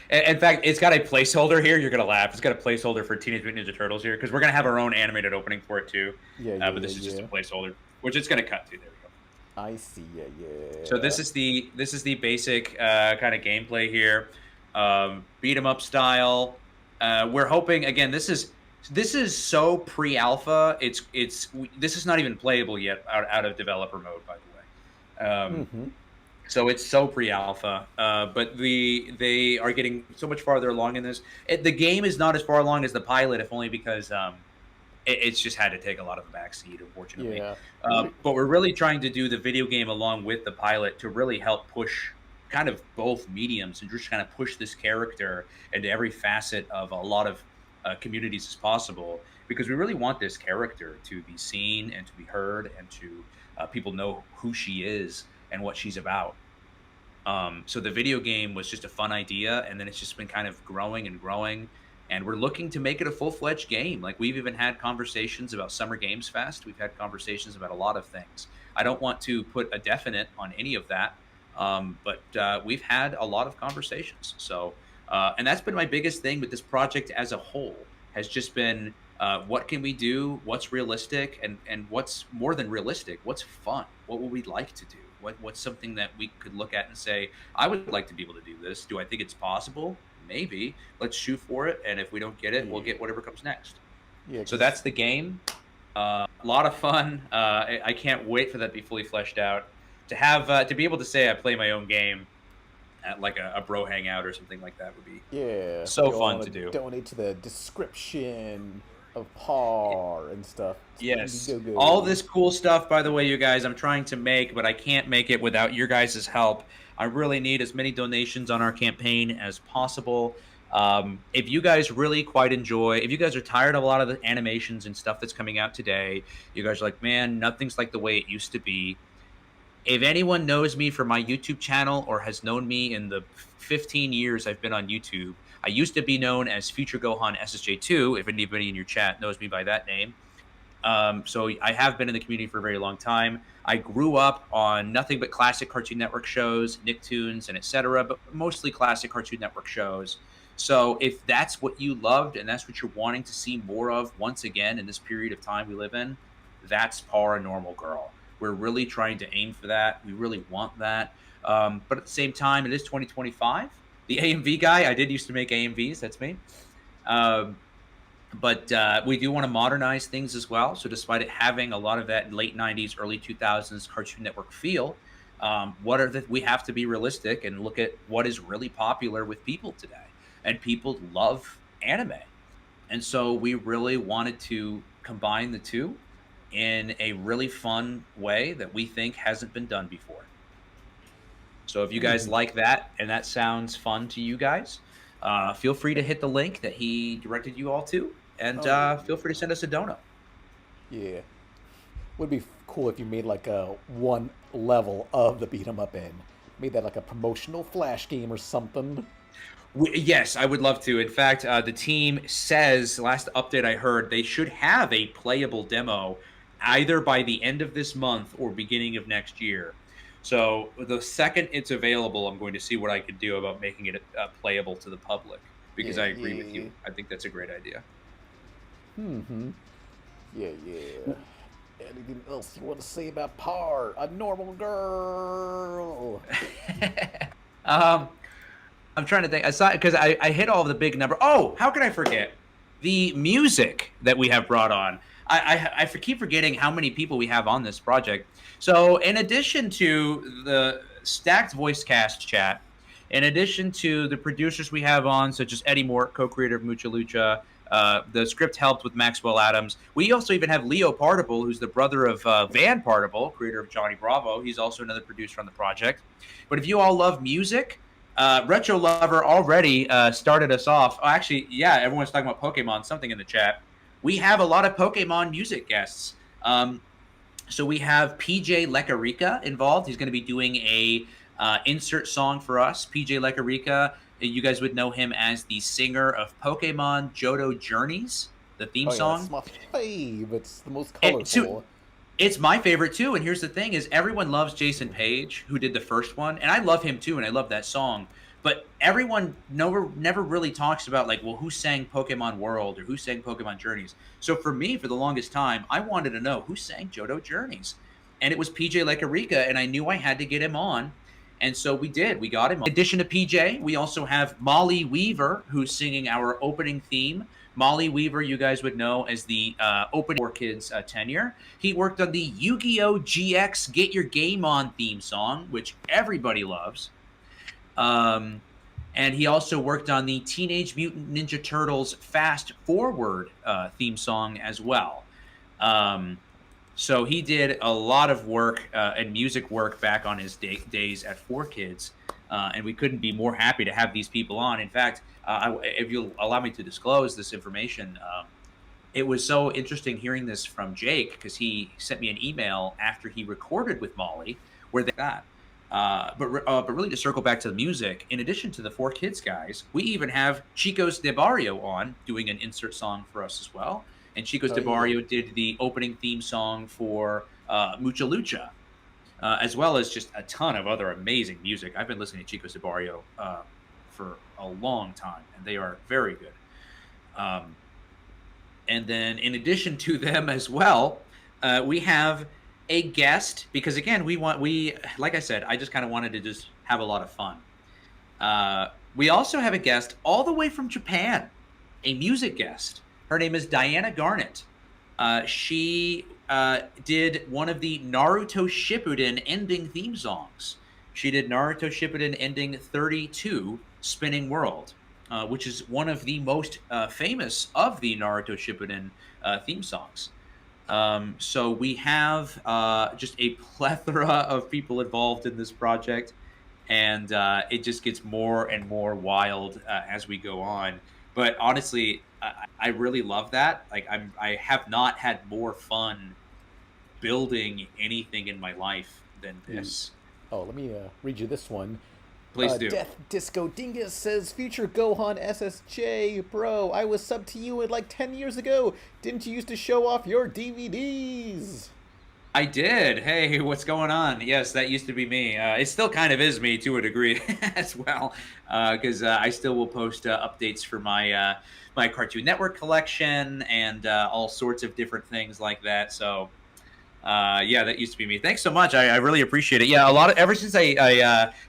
In fact, it's got a placeholder here. You're gonna laugh. It's got a placeholder for Teenage Mutant Ninja Turtles here because we're gonna have our own animated opening for it too. Yeah, But this is just a placeholder, which it's gonna cut to. There we go. I see. Yeah. So this is the basic kind of gameplay here, beat 'em up style. We're hoping again. This is so pre-alpha. This is not even playable yet out of developer mode, by the way. So it's so pre-alpha, but they are getting so much farther along in this. The game is not as far along as the pilot, if only because it's just had to take a lot of a backseat, unfortunately. Yeah. But we're really trying to do the video game along with the pilot to really help push kind of both mediums and just kind of push this character into every facet of a lot of communities as possible, because we really want this character to be seen and to be heard and to people know who she is and what she's about. So the video game was just a fun idea, and then it's just been kind of growing and growing, and we're looking to make it a full-fledged game. Like, we've even had conversations about Summer Games Fest. We've had conversations about a lot of things. I don't want to put a definite on any of that, but we've had a lot of conversations. So, and that's been my biggest thing with this project as a whole, has just been what can we do, what's realistic, and what's more than realistic, what's fun, what would we like to do, what's something that we could look at and say, I would like to be able to do this. Do I think it's possible? maybe. Let's shoot for it, and if we don't get it, we'll get whatever comes next. Yeah. So that's the game. A lot of fun. I can't wait for that to be fully fleshed out. To have to be able to say I play my own game at like a bro hangout or something like that would be so You'll fun wanna to do. Donate to the description of par and stuff. Yes. Go, go. All this cool stuff, by the way, you guys, I'm trying to make, but I can't make it without your guys' help. I really need as many donations on our campaign as possible. If you guys really quite enjoy, if you guys are tired of a lot of the animations and stuff that's coming out today, you guys are like, man, nothing's like the way it used to be. If anyone knows me from my YouTube channel or has known me in the 15 years I've been on YouTube, I used to be known as Future Gohan SSJ2, if anybody in your chat knows me by that name. So I have been in the community for a very long time. I grew up on nothing but classic Cartoon Network shows, Nicktoons, and etc., but mostly classic Cartoon Network shows. So if that's what you loved and that's what you're wanting to see more of once again in this period of time we live in, that's Par a Normal Girl. We're really trying to aim for that. We really want that. But at the same time, it is 2025. The AMV guy, I did used to make AMVs. That's me. But we do want to modernize things as well. So despite it having a lot of that late 90s, early 2000s Cartoon Network feel, we have to be realistic and look at what is really popular with people today. And people love anime. And so we really wanted to combine the two in a really fun way that we think hasn't been done before. So if you guys like that and that sounds fun to you guys, feel free to hit the link that he directed you all to, and feel free to send us a dono. Yeah. Would be cool if you made like a one level of the beat 'em up in. Made that like a promotional flash game or something. Yes, I would love to. In fact, the team says, last update I heard, they should have a playable demo either by the end of this month or beginning of next year. So the second it's available, I'm going to see what I could do about making it playable to the public, because I agree with you. I think that's a great idea. Yeah. Anything else you want to say about Par, a normal girl? I'm trying to think. I saw because I hit all of the big number. Oh, how could I forget the music that we have brought on? I keep forgetting how many people we have on this project. So in addition to the stacked voice cast chat, in addition to the producers we have on, such as Eddie Mort, co-creator of Mucha Lucha, the script helped with Maxwell Adams. We also even have Leo Partible, who's the brother of Van Partible, creator of Johnny Bravo. He's also another producer on the project. But if you all love music, Retro Lover already started us off. Oh, actually, yeah, everyone's talking about Pokemon, something in the chat. We have a lot of Pokemon music guests. So we have PJ Lekarika involved. He's going to be doing a insert song for us. PJ Lekarika, you guys would know him as the singer of Pokemon Johto Journeys, the theme song. It's my fave. It's the most colorful. It's my favorite too. And here's the thing: is everyone loves Jason Page, who did the first one, and I love him too, and I love that song. But everyone never really talks about, like, well, who sang Pokemon World or who sang Pokemon Journeys. So for me, for the longest time, I wanted to know who sang Johto Journeys. And it was PJ Lekarika, and I knew I had to get him on. And so we did. We got him on. In addition to PJ, we also have Molly Weaver, who's singing our opening theme. Molly Weaver, you guys would know as the opening for Kids tenure. He worked on the Yu-Gi-Oh! GX Get Your Game On theme song, which everybody loves. And he also worked on the Teenage Mutant Ninja Turtles Fast Forward theme song as well. So he did a lot of work and music work back on his days at 4Kids. And we couldn't be more happy to have these people on. In fact, if you'll allow me to disclose this information, it was so interesting hearing this from Jake, because he sent me an email after he recorded with Molly where they got. But really, to circle back to the music, in addition to the 4Kids guys, we even have Chicos de Barrio on doing an insert song for us as well. And Chicos de Barrio did the opening theme song for Mucha Lucha, as well as just a ton of other amazing music. I've been listening to Chicos de Barrio for a long time, and they are very good. And then in addition to them as well, we have a guest, because again, like I said, I just kind of wanted to just have a lot of fun. We also have a guest all the way from Japan, a music guest. Her name is Diana Garnett. She did one of the Naruto Shippuden ending theme songs. She did Naruto Shippuden ending 32, Spinning World, which is one of the most famous of the Naruto Shippuden theme songs. So we have just a plethora of people involved in this project, and it just gets more and more wild as we go on. But honestly, I really love that. Like I have not had more fun building anything in my life than this. Oh, let me read you this one. Please do. Death Disco Dingus says, Future Gohan SSJ, bro, I was subbed to you like 10 years ago. Didn't you used to show off your DVDs? I did. Hey, what's going on? Yes, that used to be me. It still kind of is me to a degree as well, because I still will post updates for my my Cartoon Network collection and all sorts of different things like that. So, yeah, that used to be me. Thanks so much. I really appreciate it. Yeah, ever since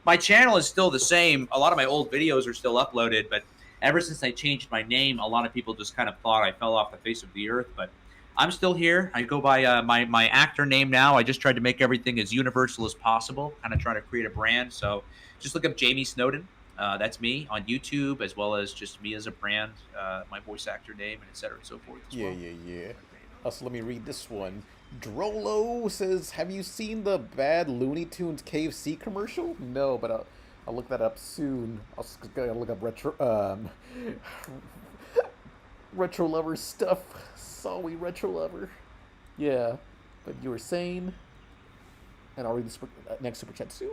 my channel is still the same. A lot of my old videos are still uploaded, but ever since I changed my name, a lot of people just kind of thought I fell off the face of the earth, but I'm still here. I go by my actor name now. I just tried to make everything as universal as possible, kind of trying to create a brand. So just look up Jamie Snowden. That's me on YouTube, as well as just me as a brand, my voice actor name, and et cetera and so forth. Yeah. Also, let me read this one. Drolo says, have you seen the bad Looney Tunes KFC commercial? No, but I'll look that up soon. I'll just gotta look up retro lover stuff. Sorry, retro lover. Yeah, but you were saying, and I'll read the next super chat soon.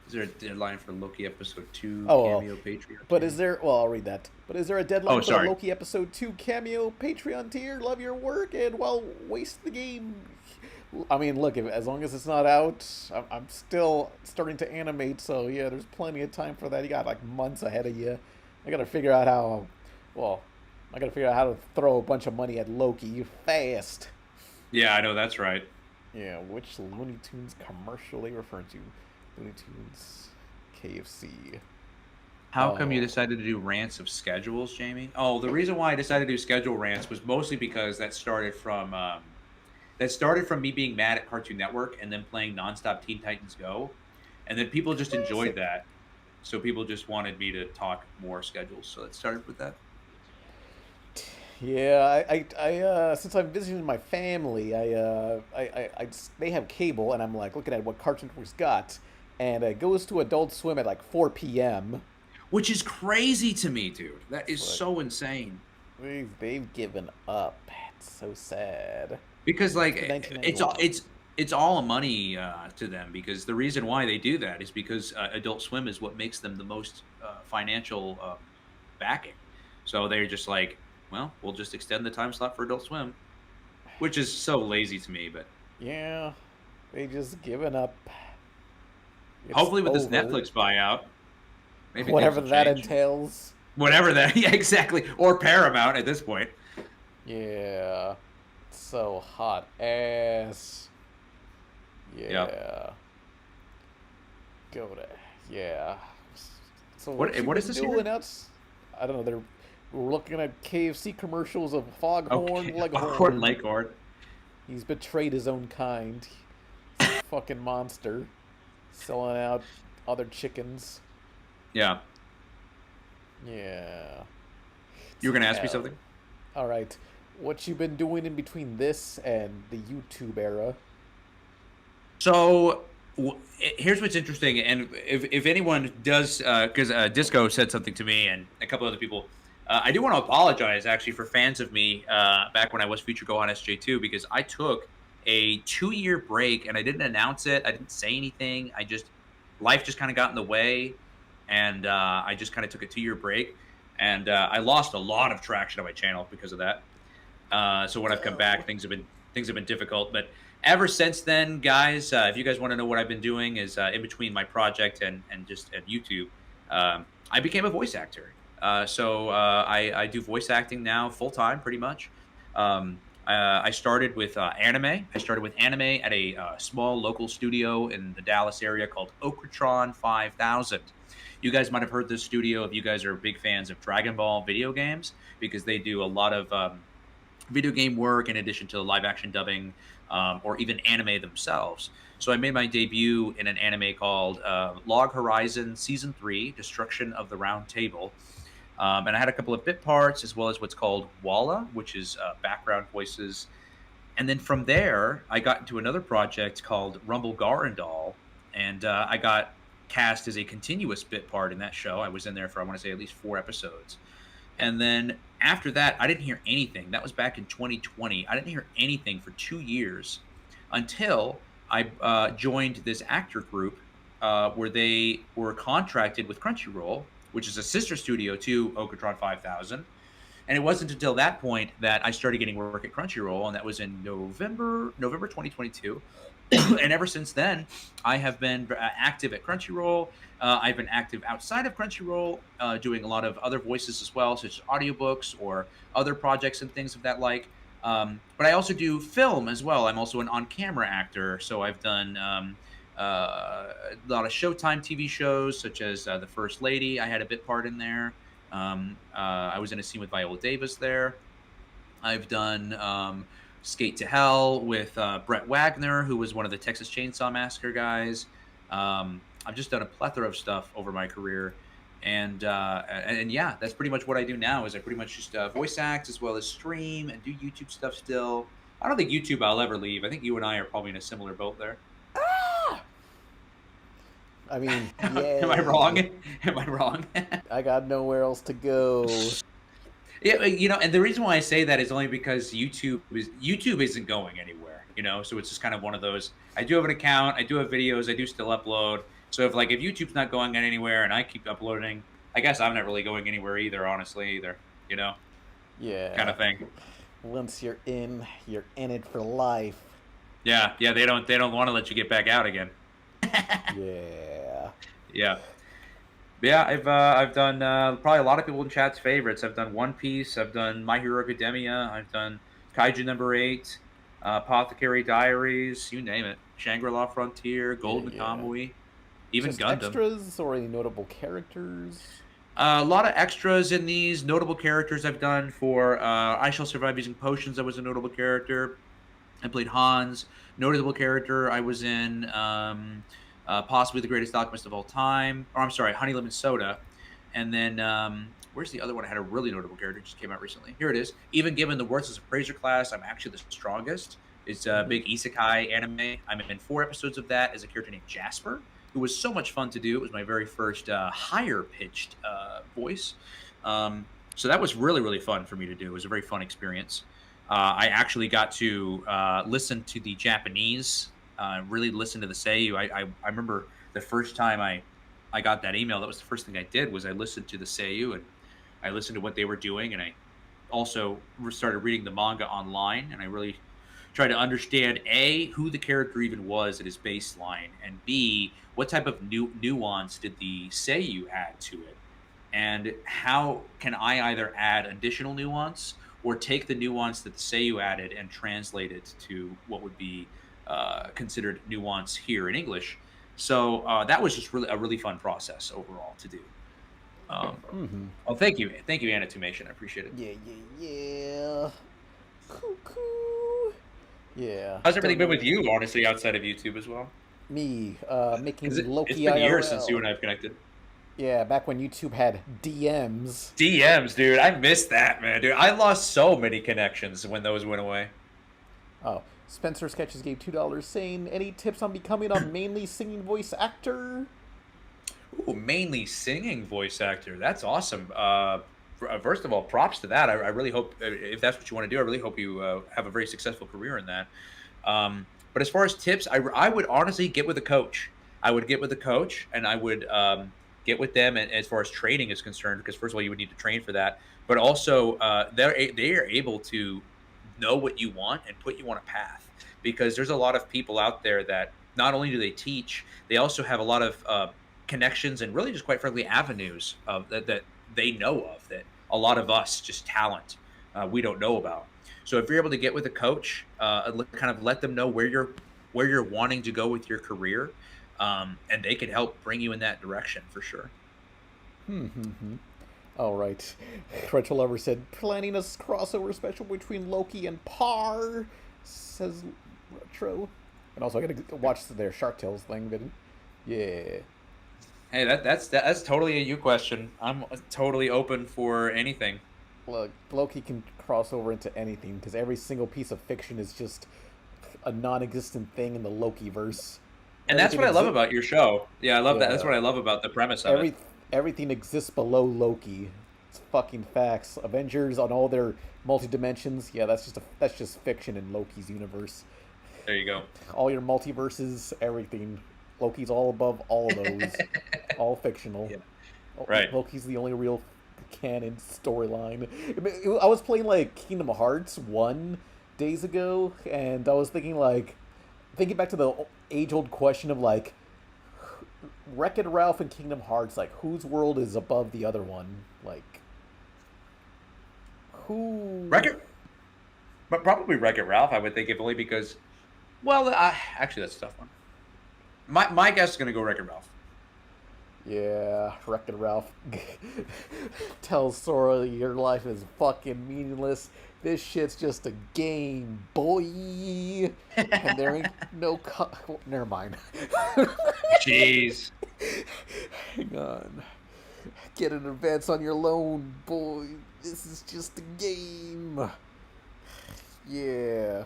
Is there a deadline for Loki episode 2 Oh, cameo Patreon? But is there? Well, I'll read that. But is there a deadline for sorry. the Loki episode 2 cameo Patreon tier? Love your work and waste the game. I mean, look, as long as it's not out, I'm still starting to animate. So yeah, there's plenty of time for that. You got like months ahead of you. I gotta figure out how. Well, I gotta figure out how to throw a bunch of money at Loki fast. Yeah, I know that's right. Yeah, which Looney Tunes commercial are you referring to? Looney Tunes KFC. How come you decided to do rants of schedules, Jamie? Oh, the reason why I decided to do schedule rants was mostly because that started from me being mad at Cartoon Network and then playing nonstop Teen Titans Go, and then people just enjoyed that, so people just wanted me to talk more schedules. So it started with that. Yeah, I since I'm visiting my family, they have cable, and I'm like looking at what Cartoon Network's got, and it goes to Adult Swim at like 4 p.m. Which is crazy to me, dude. That is so insane. They've given up. It's so sad. Because like it's all money to them, because the reason why they do that is because Adult Swim is what makes them the most financial backing. So they're just like, well, we'll just extend the time slot for Adult Swim, which is so lazy to me. But yeah, they just given up. Hopefully with this Netflix buyout, maybe whatever that change. entails. Whatever that, yeah, exactly. Or Paramount at this point. Yeah, so hot ass. Yeah. Yep. Go to So what is this here? I don't know. We're looking at KFC commercials of Foghorn Leghorn. Foghorn Leghorn. He's betrayed his own kind. He's a fucking monster. Selling out other chickens. Yeah. Yeah. You were going to ask me something? All right. What you been doing in between this and the YouTube era? So here's what's interesting, and if anyone does, because Disco said something to me and a couple other people, I do want to apologize actually for fans of me back when I was Future Gohan SJ2, because I took a 2-year break and I didn't announce it. I didn't say anything. Life just kind of got in the way, and I just kind of took a 2-year break, and I lost a lot of traction on my channel because of that. So when I've come back, things have been difficult, but ever since then, guys, if you guys want to know what I've been doing is in between my project and just at YouTube, I became a voice actor. So I do voice acting now full time, pretty much. I started with anime. I started with anime at a small local studio in the Dallas area called Okratron 5000. You guys might have heard this studio if you guys are big fans of Dragon Ball video games, because they do a lot of video game work in addition to live action dubbing, or even anime themselves. So I made my debut in an anime called Log Horizon Season 3 Destruction of the Round Table. And I had a couple of bit parts as well as what's called Walla, which is background voices. And then from there, I got into another project called Rumble Garandal, and I got cast as a continuous bit part in that show. I was in there for, I want to say, at least 4 episodes. And then after that, I didn't hear anything. That was back in 2020. I didn't hear anything for 2 years until I joined this actor group where they were contracted with Crunchyroll, which is a sister studio to Okatron 5000. And it wasn't until that point that I started getting work at Crunchyroll, and that was in November 2022. And ever since then, I have been active at Crunchyroll. I've been active outside of Crunchyroll, doing a lot of other voices as well, such as audiobooks or other projects and things of that like. But I also do film as well. I'm also an on-camera actor, so I've done a lot of Showtime TV shows, such as The First Lady. I had a bit part in there. I was in a scene with Viola Davis there. I've done Skate to Hell with Brett Wagner, who was one of the Texas Chainsaw Massacre guys. I've just done a plethora of stuff over my career. And yeah, that's pretty much what I do now. Is I pretty much just voice act as well as stream and do YouTube stuff still. I don't think YouTube I'll ever leave. I think you and I are probably in a similar boat there. I mean, yeah. Am I wrong? Am I wrong? I got nowhere else to go. Yeah, you know, and the reason why I say that is only because YouTube isn't going anywhere, you know. So it's just kind of one of those. I do have an account. I do have videos. I do still upload. So if YouTube's not going anywhere and I keep uploading, I guess I'm not really going anywhere either, honestly, you know. Yeah. Kind of thing. Once you're in it for life. Yeah. They don't want to let you get back out again. Yeah. Yeah. Yeah, I've done probably a lot of people in chat's favorites. I've done One Piece. I've done My Hero Academia. I've done Kaiju number 8, Apothecary Diaries. You name it. Shangri-La Frontier, Golden Kamuy, even Just Gundam. Extras or any notable characters? A lot of extras in these. Notable characters I've done for I Shall Survive Using Potions. I was a notable character. I played Hans. Notable character I was in. Possibly the Greatest Alchemist of all time. Or I'm sorry, Honey Lemon Soda. And then, where's the other one? I had a really notable character just came out recently. Here it is. Even given the Worthless Appraiser class, I'm actually the strongest. It's a big isekai anime. I'm in 4 episodes of that as a character named Jasper, who was so much fun to do. It was my very first higher-pitched voice. So that was really, really fun for me to do. It was a very fun experience. I actually got to listen to the Japanese, really listen to the seiyuu. I remember the first time I got that email, that was the first thing I did, was I listened to the seiyuu, and I listened to what they were doing, and I also started reading the manga online, and I really tried to understand, A, who the character even was at his baseline, and B, what type of nuance did the seiyuu add to it, and how can I either add additional nuance or take the nuance that the seiyuu added and translate it to what would be considered nuance here in English. So that was just really a really fun process overall to do. Well, thank you, Animation. I appreciate it. Yeah. Cool. Yeah. How's everything been with you, honestly, outside of YouTube as well? Me, making It's Loki been years IRL. since you and I have connected. Yeah, back when YouTube had DMs. DMs, dude. I missed that, man, dude. I lost so many connections when those went away. Oh, Spencer Sketches gave $2 saying, any tips on becoming a mainly singing voice actor? Ooh, mainly singing voice actor. That's awesome. First of all, props to that. I really hope, if that's what you want to do, I really hope you have a very successful career in that. But as far as tips, I would honestly get with a coach. I would get with a coach, and I would get with them as far as training is concerned, because first of all, you would need to train for that. But also, they are able to know what you want and put you on a path, because there's a lot of people out there that not only do they teach, they also have a lot of connections and really just, quite frankly, avenues that they know of that a lot of us, just talent, we don't know about. So if you're able to get with a coach, kind of let them know where you're wanting to go with your career, and they can help bring you in that direction for sure. All right. Retro Lover said, planning a crossover special between Loki and Par, says Retro. And also, I gotta watch their Shark Tales thing, but yeah. Hey, that's totally a you question. I'm totally open for anything. Look, Loki can cross over into anything because every single piece of fiction is just a non-existent thing in the Loki verse. And that's what I love about your show. Yeah, I love that. That's what I love about the premise of it. Everything exists below Loki. It's fucking facts. Avengers on all their multi-dimensions. Yeah, that's just fiction in Loki's universe. There you go. All your multiverses, everything. Loki's all above all of those. All fictional. Yeah. Right. Loki's the only real canon storyline. I was playing like Kingdom Hearts 1 days ago, and I was thinking back to the age-old question of like Wreck-It Ralph and Kingdom Hearts, like whose world is above the other one? Like who? But probably Wreck-It Ralph, I would think, if only because, well, actually that's a tough one. My guess is gonna go Wreck-It Ralph. Yeah, Wreck-It Ralph tells Sora your life is fucking meaningless. This shit's just a game, boy. And there ain't no never mind. Jeez. Hang on. Get an advance on your loan, boy. This is just a game. Yeah.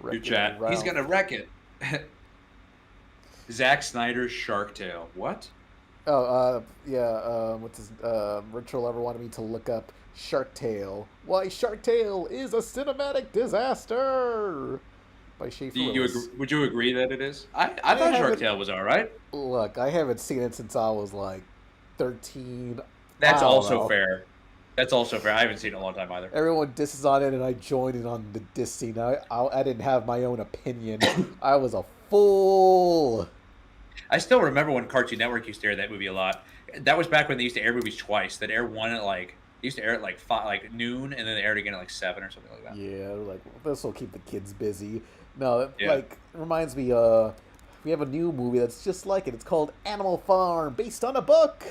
Your chat. He's gonna wreck it. Zack Snyder's Shark Tale. What? Oh, yeah, what's his, Ritual Lover wanted me to look up Shark Tale. Why Shark Tale is a cinematic disaster! By Schaefer Willis. Would you agree that it is? I thought Shark Tale was alright. Look, I haven't seen it since I was like 13. That's also fair. That's also fair. I haven't seen it in a long time either. Everyone disses on it, and I joined in on the dissing. I didn't have my own opinion. I was a fool. I still remember when Cartoon Network used to air that movie a lot. That was back when they used to air movies twice. They'd air one at they used to air it like noon, and then they aired it again at 7 or something like that. Yeah, like this will keep the kids busy. No, Yeah. like reminds me. We have a new movie that's just like it. It's called Animal Farm, based on a book.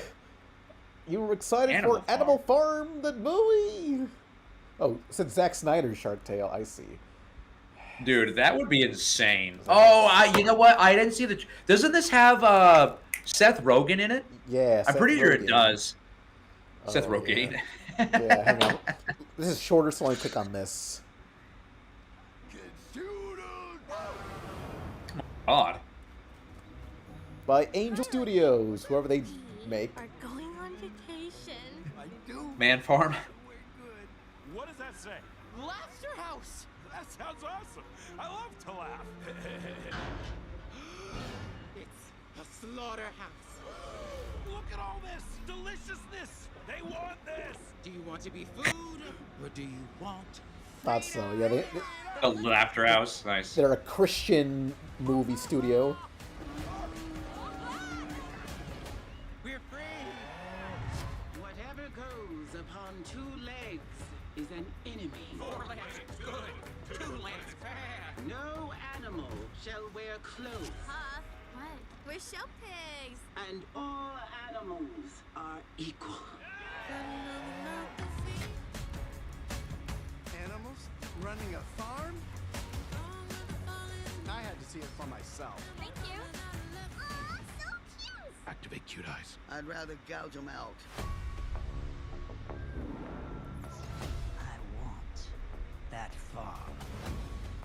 You were excited Animal for Animal Farm, the movie? Oh, since Zack Snyder's Shark Tale, I see. Dude, that would be insane. Oh, you know what? I didn't see the. Doesn't this have Seth Rogen in it? Yeah, I'm pretty sure it Rogen. does. Oh, Seth Rogen. Yeah. Yeah, hang on. This is shorter, so I click on this. Odd. By Angel Studios, whoever they make. Are going on vacation. Man Farm. What does that say? Laughter House! That sounds awesome. I love to laugh. It's a slaughterhouse. Look at all this deliciousness. They want this. Do you want to be food, or do you want... Thought so. Yeah, The Laughter House. Nice. they're a Christian movie studio. We're free! Whatever goes upon 2 legs is an enemy. 4 legs, good. 2 legs, fair. No animal shall wear clothes, Huh? What? We're show pigs. and all animals are equal. Animals running a farm? I had to see it for myself. Thank you. Aw, so cute. Activate cute eyes. I'd rather gouge them out. I want that farm.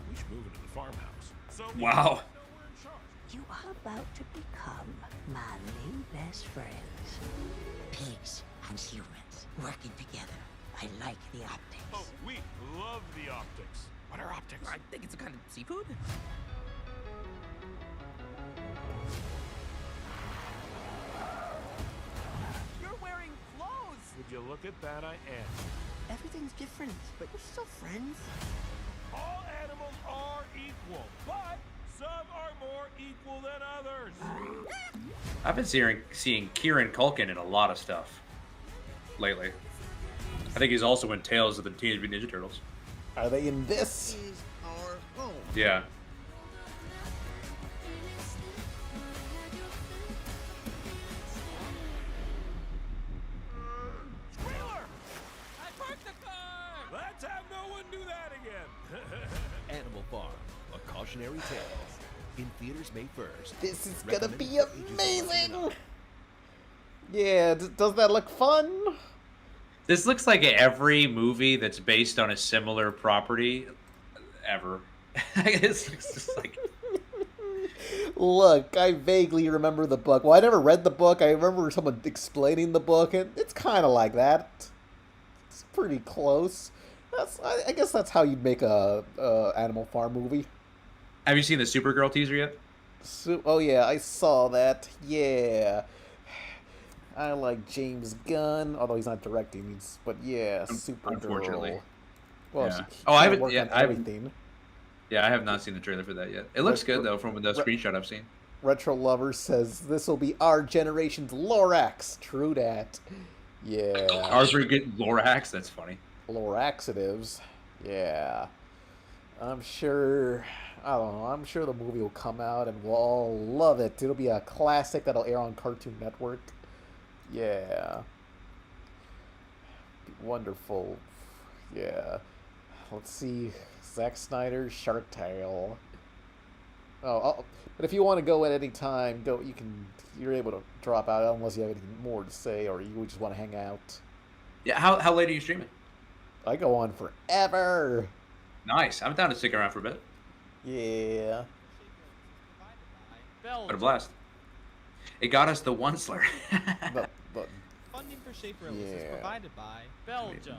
We should move into the farmhouse. So Wow. know we're in charge. You are about to become my new best friends. Pigs and humans working together. I like the optics. Oh, we love the optics. What are optics? I think it's a kind of seafood. You're wearing clothes! Would you look at that? I am. Everything's different, but we're still friends. All animals are equal, but some are more equal than others. I've been seeing Kieran Culkin in a lot of stuff lately. I think he's also in Tales of the Teenage Mutant Ninja Turtles. Are they in this? Is our home. Yeah. Squealer! I parked the car! Let's have no one do that again. Animal Farm, a cautionary tale. In theaters May 1st. This is gonna Recommended be for ages 11 and amazing! up. Yeah, does that look fun? This looks like every movie that's based on a similar property ever. It's just like Look, I vaguely remember the book. Well, I never read the book. I remember someone explaining the book, and it's kind of like that. It's pretty close. I guess that's how you'd make a Animal Farm movie. Have you seen the Supergirl teaser yet? Oh yeah, I saw that. Yeah, I like James Gunn, although he's not directing. But yeah, Supergirl. Unfortunately. Well, Yeah. she Oh, I can't haven't- work yeah, on I haven't- everything. Yeah, I have not seen the trailer for that yet. It looks good though from the screenshot I've seen. Retro Lover says this will be our generation's Lorax. True that. Yeah. Ours were good Lorax. That's funny. Loraxatives. Yeah. I'm sure. I don't know. I'm sure the movie will come out and we'll all love it. It'll be a classic that'll air on Cartoon Network. Yeah. Be wonderful. Yeah. Let's see. Zack Snyder's Shark Tale. Oh, but if you want to go at any time, go. You're able to drop out unless you have anything more to say, or you just want to hang out. Yeah, how late are you streaming? I go on forever. Nice. I'm down to stick around for a bit. Yeah. What a blast. It got us the one slur. But Funding for Shape Release is Yeah. provided by Belgium.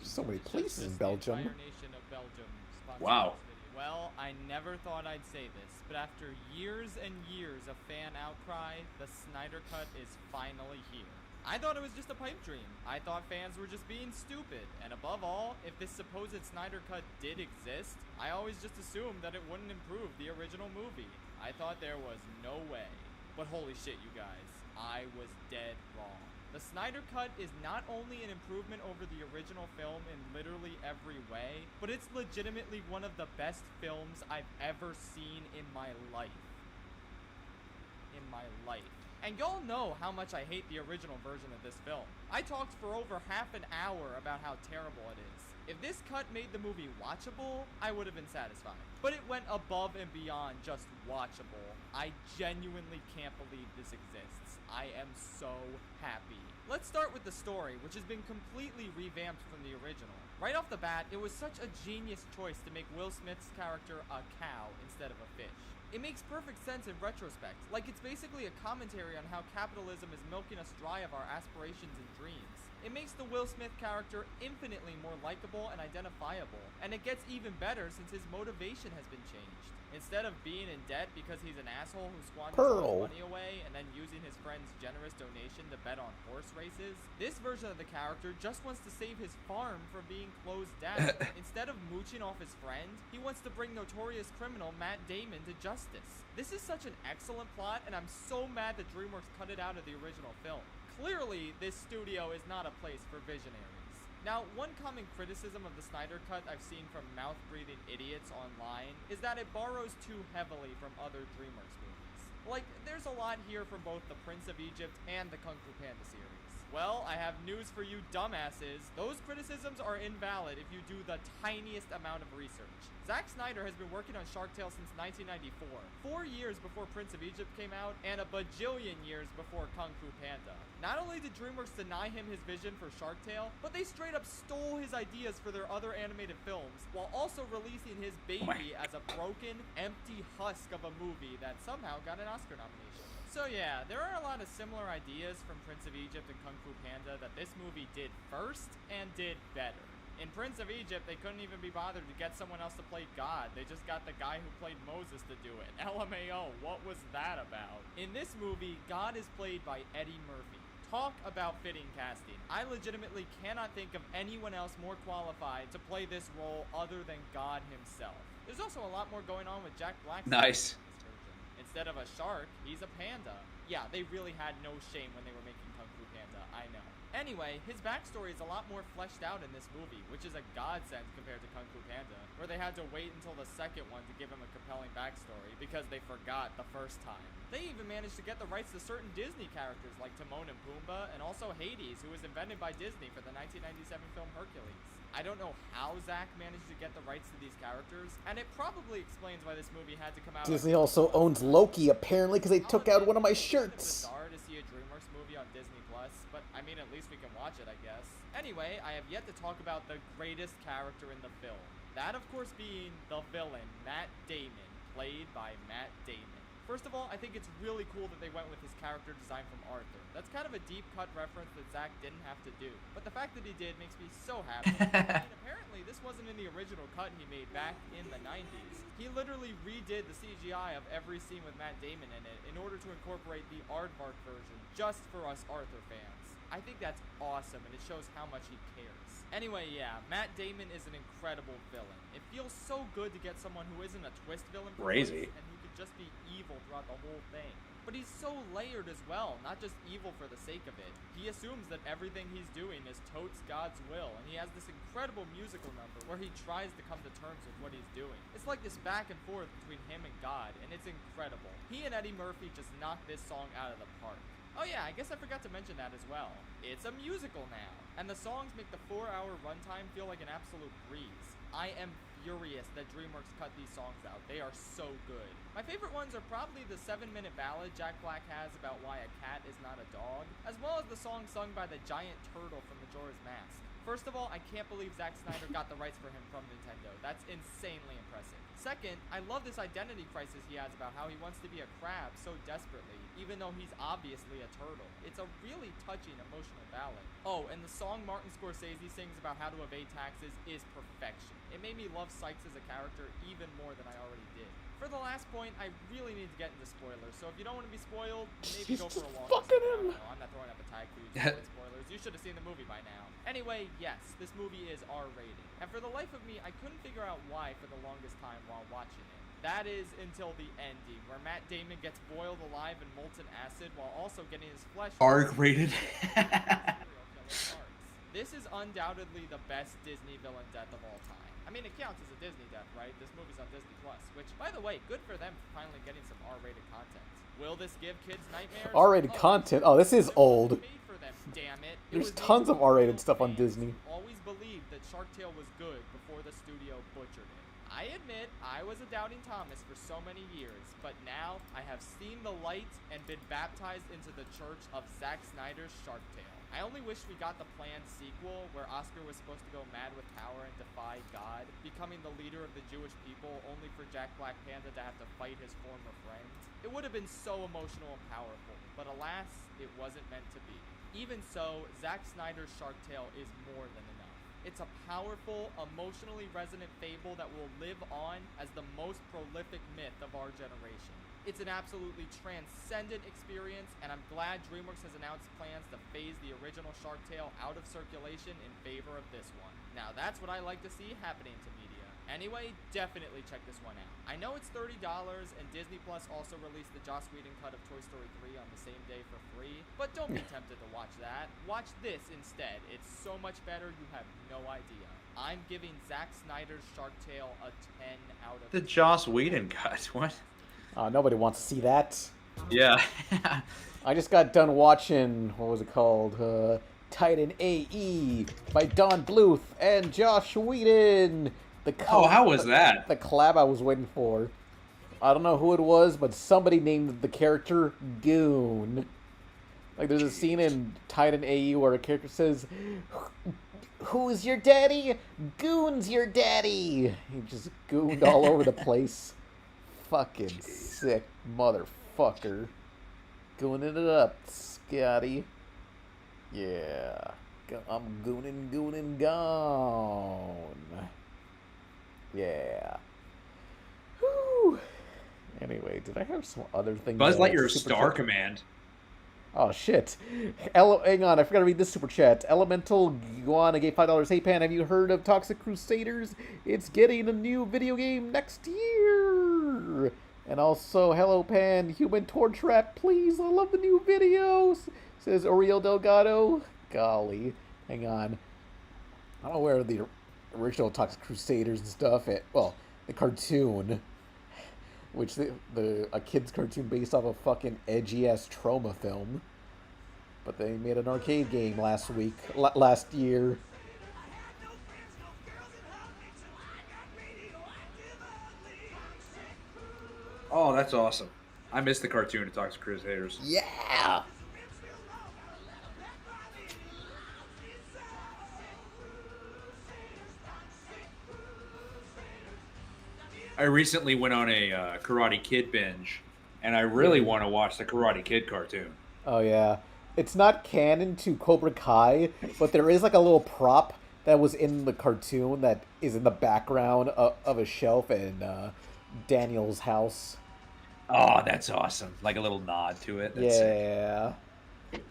so many places in Belgium. Entire nation of Belgium sponsors Wow. this video. Well, I never thought I'd say this, but after years and years of fan outcry, the Snyder Cut is finally here. I thought it was just a pipe dream. I thought fans were just being stupid. And above all, if this supposed Snyder Cut did exist, I always just assumed that it wouldn't improve the original movie. I thought there was no way. But holy shit, you guys, I was dead wrong. The Snyder Cut is not only an improvement over the original film in literally every way, but it's legitimately one of the best films I've ever seen in my life. And y'all know how much I hate the original version of this film. I talked for over half an hour about how terrible it is. If this cut made the movie watchable, I would have been satisfied. But it went above and beyond just watchable. I genuinely can't believe this exists. I am so happy. Let's start with the story, which has been completely revamped from the original. Right off the bat, it was such a genius choice to make Will Smith's character a cow instead of a fish. It makes perfect sense in retrospect, like it's basically a commentary on how capitalism is milking us dry of our aspirations and dreams. It makes the Will Smith character infinitely more likable and identifiable, and it gets even better since his motivation has been changed. Instead of being in debt because he's an asshole who squanders all his money away and then using his friend's generous donation to bet on horse races, this version of the character just wants to save his farm from being closed down. Instead of mooching off his friend, he wants to bring notorious criminal Matt Damon to justice. This is such an excellent plot, and I'm so mad that DreamWorks cut it out of the original film. Clearly, this studio is not a place for visionaries. Now, one common criticism of the Snyder Cut I've seen from mouth-breathing idiots online is that it borrows too heavily from other DreamWorks movies. Like, there's a lot here from both The Prince of Egypt and the Kung Fu Panda series. Well, I have news for you dumbasses. Those criticisms are invalid if you do the tiniest amount of research. Zack Snyder has been working on Shark Tale since 1994, 4 years before Prince of Egypt came out, and a bajillion years before Kung Fu Panda. Not only did DreamWorks deny him his vision for Shark Tale, but they straight up stole his ideas for their other animated films, while also releasing his baby as a broken, empty husk of a movie that somehow got an Oscar nomination. So yeah, there are a lot of similar ideas from Prince of Egypt and Kung Fu Panda that this movie did first and did better. In Prince of Egypt, they couldn't even be bothered to get someone else to play God. They just got the guy who played Moses to do it. LMAO, what was that about? In this movie, God is played by Eddie Murphy. Talk about fitting casting. I legitimately cannot think of anyone else more qualified to play this role other than God himself. There's also a lot more going on with Jack Black's Nice. in this version. Instead of a shark, he's a panda. Yeah, they really had no shame when they were making Kung Fu Panda, I know. Anyway, his backstory is a lot more fleshed out in this movie, which is a godsend compared to Kung Fu Panda, where they had to wait until the second one to give him a compelling backstory because they forgot the first time. They even managed to get the rights to certain Disney characters like Timon and Pumbaa, and also Hades, who was invented by Disney for the 1997 film Hercules. I don't know how Zack managed to get the rights to these characters, and it probably explains why this movie had to come out. Disney also owns Loki, apparently, because they took out one of my shirts. It's bizarre to see a DreamWorks movie on Disney Plus, but I mean, at least we can watch it, I guess. Anyway, I have yet to talk about the greatest character in the film. That, of course, being the villain, Matt Damon, played by Matt Damon. First of all, I think it's really cool that they went with his character design from Arthur. That's kind of a deep cut reference that Zack didn't have to do. But the fact that he did makes me so happy. I mean, apparently, this wasn't in the original cut he made back in the 90s. He literally redid the CGI of every scene with Matt Damon in it in order to incorporate the aardvark version just for us Arthur fans. I think that's awesome, and it shows how much he cares. Anyway, yeah, Matt Damon is an incredible villain. It feels so good to get someone who isn't a twist villain for once, and who could just be evil throughout the whole thing. But he's so layered as well, not just evil for the sake of it. He assumes that everything he's doing is totes God's will, and he has this incredible musical number where he tries to come to terms with what he's doing. It's like this back and forth between him and God, and it's incredible. He and Eddie Murphy just knocked this song out of the park. Oh yeah, I guess I forgot to mention that as well. It's a musical now, and the songs make the 4-hour runtime feel like an absolute breeze. I am furious that DreamWorks cut these songs out. They are so good. My favorite ones are probably the 7-minute ballad Jack Black has about why a cat is not a dog, as well as the song sung by the giant turtle from Majora's Mask. First of all, I can't believe Zack Snyder got the rights for him from Nintendo. That's insanely impressive. Second, I love this identity crisis he has about how he wants to be a crab so desperately, even though he's obviously a turtle. It's a really touching emotional ballad. Oh, and the song Martin Scorsese sings about how to evade taxes is perfection. It made me love Sykes as a character even more than I already did. For the last point, I really need to get into spoilers, so if you don't want to be spoiled, maybe go for a walk. I'm not throwing up a tag for you to spoilers. You should have seen the movie by now. Anyway, yes, this movie is R-rated. And for the life of me, I couldn't figure out why for the longest time while watching it. That is until the ending, where Matt Damon gets boiled alive in molten acid while also getting his flesh... R-rated. This is undoubtedly the best Disney villain death of all time. I mean, it counts as a Disney death, right? This movie's on Disney Plus, which, by the way, good for them for finally getting some R-rated content. Will this give kids nightmares? R-rated content? Oh, this is old. Made for them, damn it. There's tons of R-rated stuff on Disney. Always believed that Shark Tale was good before the studio butchered it. I admit, I was a doubting Thomas for so many years, but now I have seen the light and been baptized into the church of Zack Snyder's Shark Tale. I only wish we got the planned sequel where Oscar was supposed to go mad with power and defy God, becoming the leader of the Jewish people only for Jack Black Panther to have to fight his former friends. It would have been so emotional and powerful, but alas, it wasn't meant to be. Even so, Zack Snyder's Shark Tale is more than enough. It's a powerful, emotionally resonant fable that will live on as the most prolific myth of our generation. It's an absolutely transcendent experience, and I'm glad DreamWorks has announced plans to phase the original Shark Tale out of circulation in favor of this one. Now that's what I like to see happening to media. Anyway, definitely check this one out. I know it's $30, and Disney Plus also released the Joss Whedon cut of Toy Story 3 on the same day for free, but don't be tempted to watch that. Watch this instead. It's so much better, you have no idea. I'm giving Zack Snyder's Shark Tale a 10 out of 10. The Joss Whedon cut, what? Nobody wants to see that. Yeah. I just got done watching, what was it called? Titan AE by Don Bluth and Josh Whedon. How was that? The collab I was waiting for. I don't know who it was, but somebody named the character Goon. Like, there's a scene in Titan AE where a character says, "Who's your daddy? Goon's your daddy." He just gooned all over the place. Fucking sick motherfucker. Gooning it up, Scotty. Yeah. I'm gooning gone. Yeah. Whew. Anyway, did I have some other thing? Buzz Lightyear Star Command. Oh, shit. Hang on, I forgot to read this super chat. Elemental Guana gave $5. Hey, Pan, have you heard of Toxic Crusaders? It's getting a new video game next year. And also, hello, Pan, Human Torch Rap, please. I love the new videos. Says Oriel Delgado. Golly. Hang on. I don't know where the original Toxic Crusaders and stuff. The cartoon, which a kid's cartoon based off a fucking edgy ass trauma film. But they made an arcade game last year. Oh, that's awesome. I missed the cartoon of Toxic Crusaders. Yeah. I recently went on a Karate Kid binge, and I really want to watch the Karate Kid cartoon. Oh yeah, it's not canon to Cobra Kai, but there is like a little prop that was in the cartoon that is in the background of a shelf in Daniel's house. Oh, that's awesome! Like a little nod to it. That's yeah. Sick.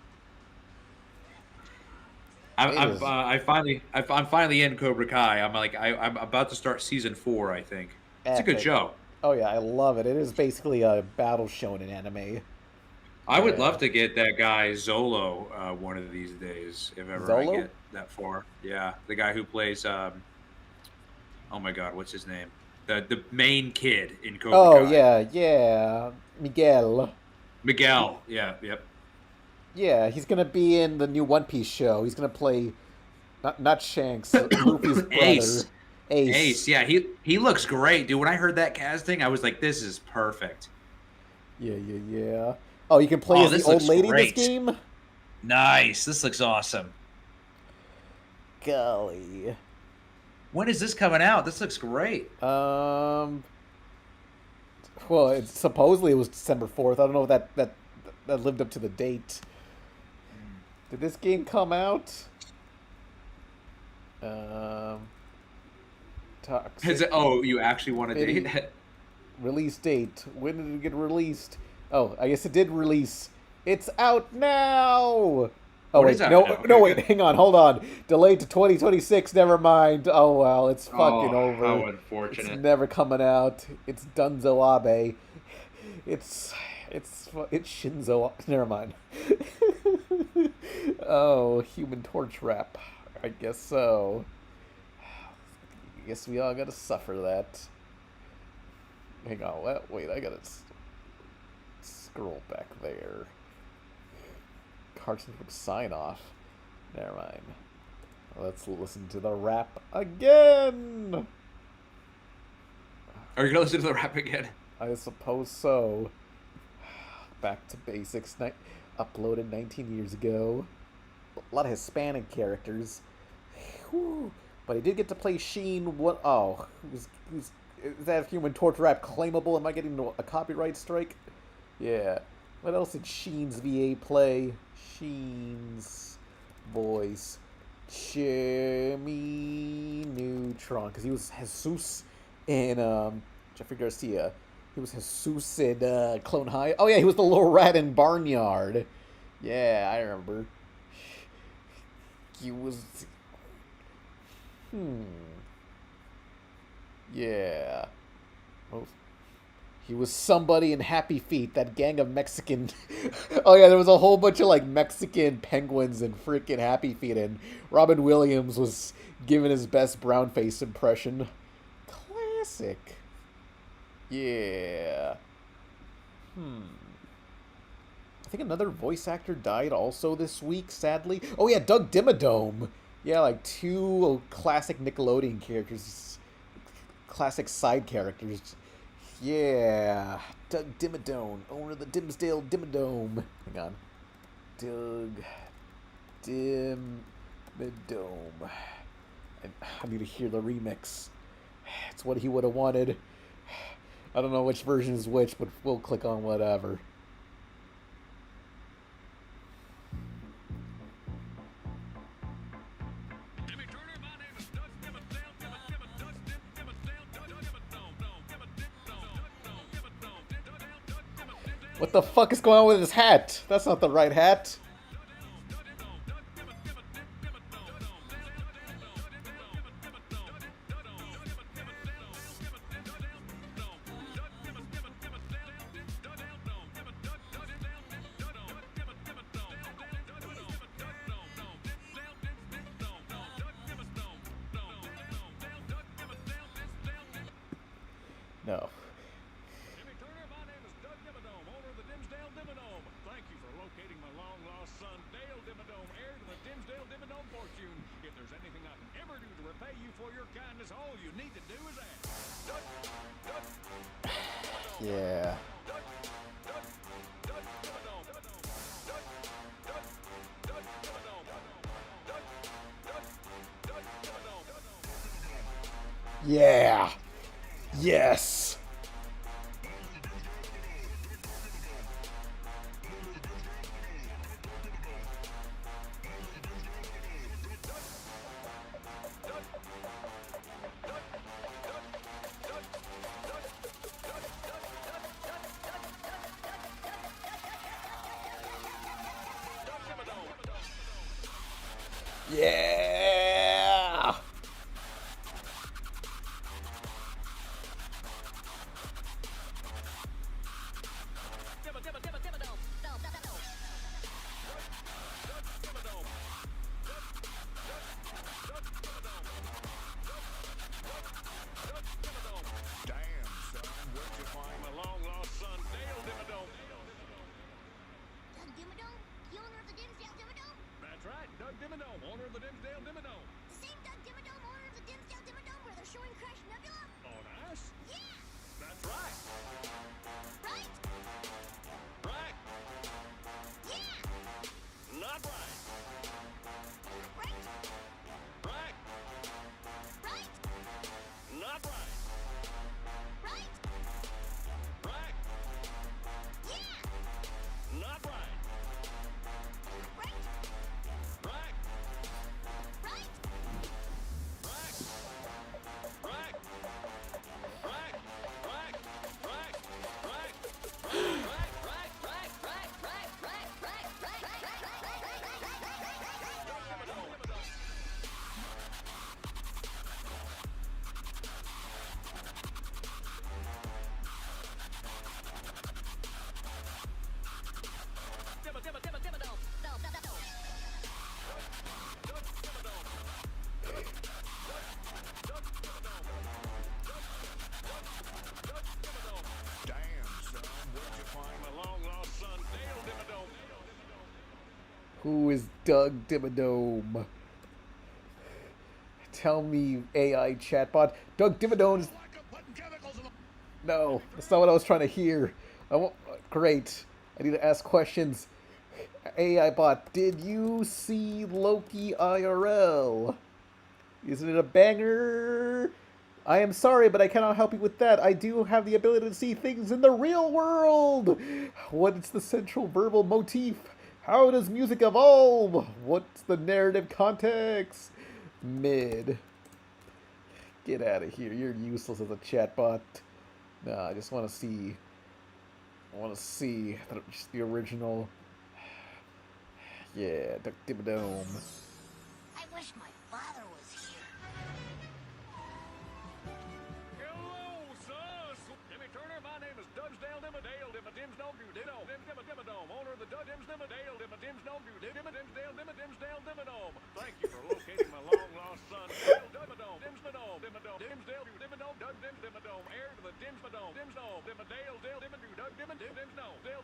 I'm finally in Cobra Kai. I'm about to start season 4. I think it's a good show. Oh yeah, I love it. It is basically a battle shonen anime. I would love to get that guy Zolo one of these days, if ever I get that far. Yeah, the guy who plays oh my god, what's his name? The main kid in Cobra Kai. Oh yeah, Miguel. Yeah, yep. Yeah, he's gonna be in the new One Piece show. He's gonna play not Shanks, Luffy's brother. Ace. Yeah, he looks great, dude. When I heard that casting, I was like, this is perfect. Yeah. Oh, you can play as the old lady great. in this game? Nice. This looks awesome. Golly. When is this coming out? This looks great. Well, supposedly it was December 4th. I don't know if that lived up to the date. Did this game come out? You actually want to date it? Release date. When did it get released? Oh, I guess it did release. It's out now! Oh, wait, wait, hang on, hold on. Delayed to 2026, never mind. Oh, well, it's fucking over. How unfortunate. It's never coming out. It's Dunzo Abe. It's Shinzo. Never mind. Oh, Human Torch rap. I guess so. I guess we all gotta suffer that. Hang on, wait, I gotta scroll back there. Carson from Sign Off. Never mind. Let's listen to the rap again! Are you gonna listen to the rap again? I suppose so. Back to basics. Uploaded 19 years ago. A lot of Hispanic characters. Whew. But I did get to play Sheen. Is that Human Torch rap claimable? Am I getting a copyright strike? Yeah. What else did Sheen's VA play? Sheen's voice. Jimmy Neutron. Because he was Jesus in Jeffrey Garcia. He was Jesus in Clone High. Oh yeah, he was the little rat in Barnyard. Yeah, I remember. He was... Yeah. Oh. He was somebody in Happy Feet, that gang of Mexican... Oh yeah, there was a whole bunch of like Mexican penguins and freaking Happy Feet, and Robin Williams was giving his best brown face impression. Classic. Yeah. I think another voice actor died also this week, sadly. Oh yeah, Doug Dimmadome. Yeah, like 2 classic Nickelodeon characters. Classic side characters. Yeah. Doug Dimmadome, owner of the Dimsdale Dimmadome. Hang on. Doug Dimmadome. I need to hear the remix. It's what he would have wanted. I don't know which version is which, but we'll click on whatever. What the fuck is going on with his hat? That's not the right hat. No. Jimmy Turner, my name is Doug Dimmadome, owner of the Dimsdale Dimmadome. Thank you for locating my long-lost son, Dale Dimmadome, heir to the Dimsdale Dimmadome fortune. If there's anything I can ever do to repay you for your kindness, all you need to do is ask. Doug, Doug, Dimmadome. Yeah. Doug, Doug, Doug Dimmadome. Doug, Doug, Doug, Doug Dimmadome. Doug, Doug, Doug Dimmadome. Yeah. Yes. Yeah. Damn, son, where'd you find my long-lost son, Dale Dimmadome? Doug Dimmadome, the owner of the Dimsdale Dimmadome? That's right, Doug Dimmadome, owner of the Dimsdale Dimmadome. The same Doug Dimmadome, owner of the Dimsdale Dimmadome where they're showing Crash Nebula? On us? Yeah! That's right. Right? Right. Yeah! Not right. Right? Right. Right? Not right. Right? Right. Yeah! Not right. Right? Right. Right? Right. Right. Right. Right. Right. Right. Damn, son, where'd you find my long-lost son, Dale Dimmadome? Who is Doug Dimmadome? Tell me, AI chatbot. Doug Dimmadome is... No, that's not what I was trying to hear. Great. I need to ask questions. AI bot, did you see Loki IRL? Isn't it a banger? I am sorry, but I cannot help you with that. I do have the ability to see things in the real world. What is the central verbal motif? How does music evolve? What's the narrative context? Mid. Get out of here. You're useless as a chatbot. Nah, I just want to see. I want to see just the original. Yeah, Duck Dimmadome. I wish my father was here. Hello, son. Jimmy Turner, my name is Dimsdale Dimmadale, Dimmadimsdale Dimmadome, owner of the Dimsdale Dimsdale Dimmadome. Thank you for locating my long-lost son, Dale Dimmadome, Dimsdale Dimmadome, Doug Dimmadome, heir to the Dimsdale Dale Dimmadome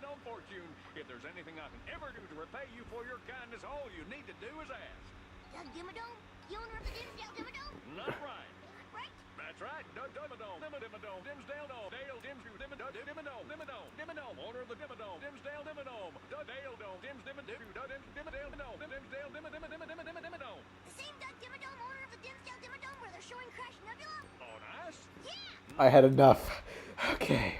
Dome fortune. If there's anything I can ever do to repay you for your kindness, all you need to do is ask. Doug Dimmadome, the owner of the Dimsdale Dimmadome? Not right. Right? That's right, Doug Dimmadome, Dimsdale Dome, Dale Dimmadome, owner of the Dimmadome, Dimsdale Dimmadome, Dale Dome, Dimsdale Dimmadome. The same Doug Dimmadome, owner of the Dimsdale Dimmadome where they're showing Crash Nebula? On us? Yeah! I had enough. Okay.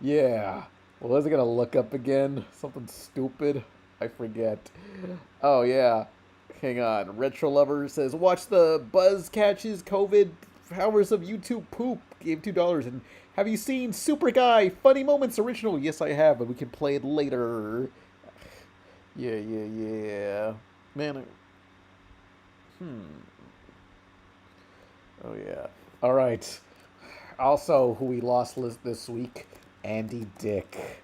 Yeah. What was I gonna look up again? Something stupid? I forget. Oh, yeah. Hang on. Retro Lover says, watch the Buzz Catches COVID hours of YouTube poop. Gave $2. And have you seen Super Guy Funny Moments Original? Yes, I have, but we can play it later. Yeah. Man, Oh, yeah. All right. Also, who we lost this week, Andy Dick.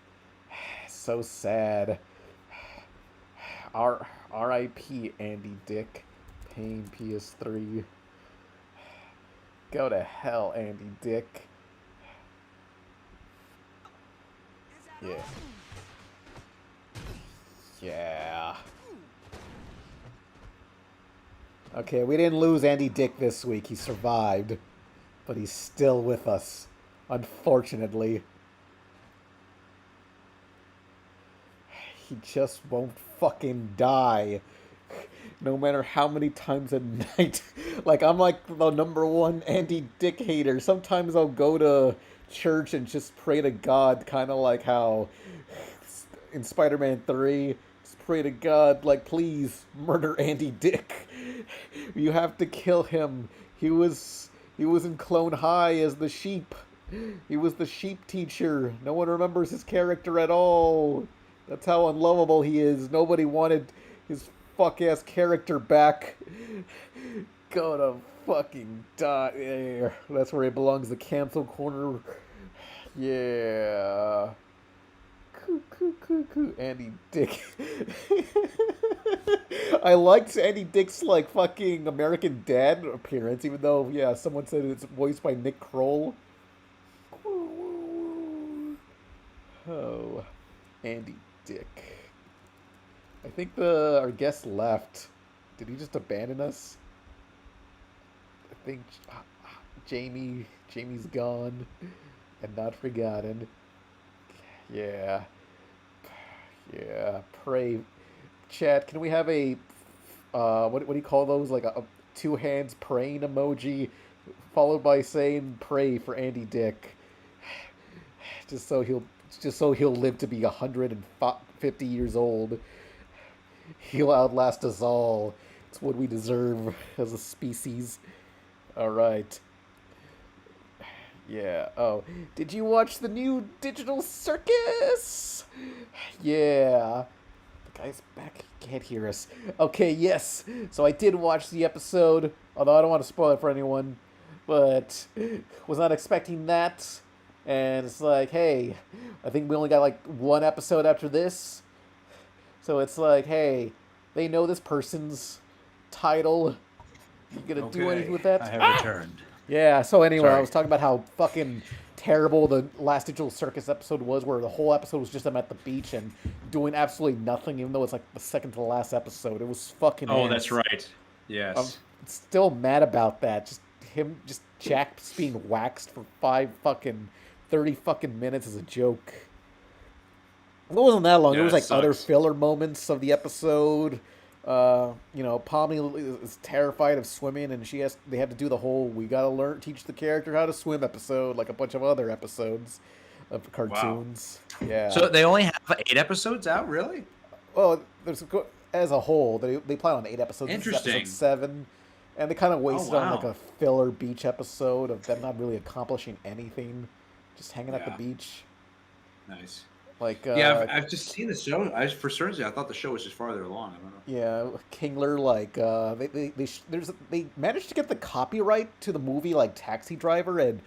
So sad. R.I.P. Andy Dick. Pain PS3. Go to hell, Andy Dick. Yeah. Yeah. Okay, we didn't lose Andy Dick this week. He survived. But he's still with us. Unfortunately. He just won't fucking die. No matter how many times a night. Like, I'm like the #1 Andy Dick hater. Sometimes I'll go to church and just pray to God, kind of like how in Spider-Man 3, just pray to God, like, please murder Andy Dick. You have to kill him. He was in Clone High as the sheep. He was the sheep teacher. No one remembers his character at all. That's how unlovable he is. Nobody wanted his fuck-ass character back. Gonna fucking die. Yeah, that's where he belongs, the cancel corner. Yeah. Coo. Andy Dick. I liked Andy Dick's, like, fucking American Dad appearance, even though, yeah, someone said it's voiced by Nick Kroll. Oh, Andy Dick. I think our guest left. Did he just abandon us? I think Jamie's gone and not forgotten. Yeah. Pray. Chat, can we have a what do you call those? Like a two hands praying emoji followed by saying pray for Andy Dick. Just so he'll live to be 150 years old. He'll outlast us all. It's what we deserve as a species. All right. Yeah. Oh, did you watch the new Digital Circus? Yeah. The guy's back. He can't hear us. Okay, yes. So I did watch the episode, although I don't want to spoil it for anyone, but was not expecting that. And it's like, hey, I think we only got like one episode after this. So it's like, hey, they know this person's title. You gonna do anything with that? I have returned. Yeah, so anyway, Sorry. I was talking about how fucking terrible the last Digital Circus episode was, where the whole episode was just them at the beach and doing absolutely nothing, even though it's like the second to the last episode. It was fucking Oh, ass. that's right. Yes. I'm still mad about that. Just Jack being waxed for 30 fucking minutes is a joke. It wasn't that long. Yeah, There was like it other sucks. filler moments of the episode. Pomni is terrified of swimming, and they have to do the whole "we gotta teach the character how to swim" episode, like a bunch of other episodes of cartoons. Yeah. So they only have 8 episodes out, really? Well, as a whole, they plan on 8 episodes. This is Interesting. episode 7, and they kind of wasted on wow. like a filler beach episode of them not really accomplishing anything, just hanging at the Yeah. beach. Nice. Like Yeah, I've just seen the show. For certain, I thought the show was just farther along. I don't know. yeah, Kingler, like they managed to get the copyright to the movie like Taxi Driver, and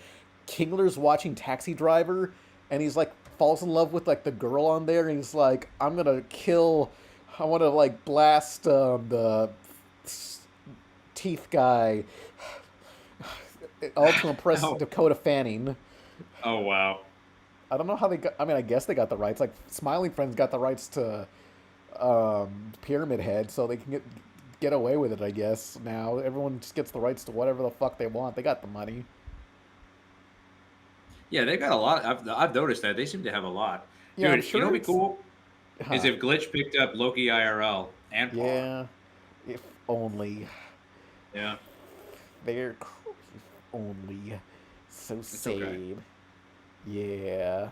Kingler's watching Taxi Driver, and he's like falls in love with like the girl on there, and he's like, I want to like blast the teeth guy, all to impress Oh. Dakota Fanning. Oh wow. I don't know how they got. I mean, I guess they got the rights. Like Smiling Friends got the rights to Pyramid Head, so they can get away with it. I guess now everyone just gets the rights to whatever the fuck they want. They got the money. Yeah, they got a lot. I've noticed that they seem to have a lot. Yeah, I'm Dude, sure you know what'd be cool? Is Huh. if Glitch picked up Loki IRL and Paul. Yeah, if only Yeah. they're if only so sad. okay. Yeah.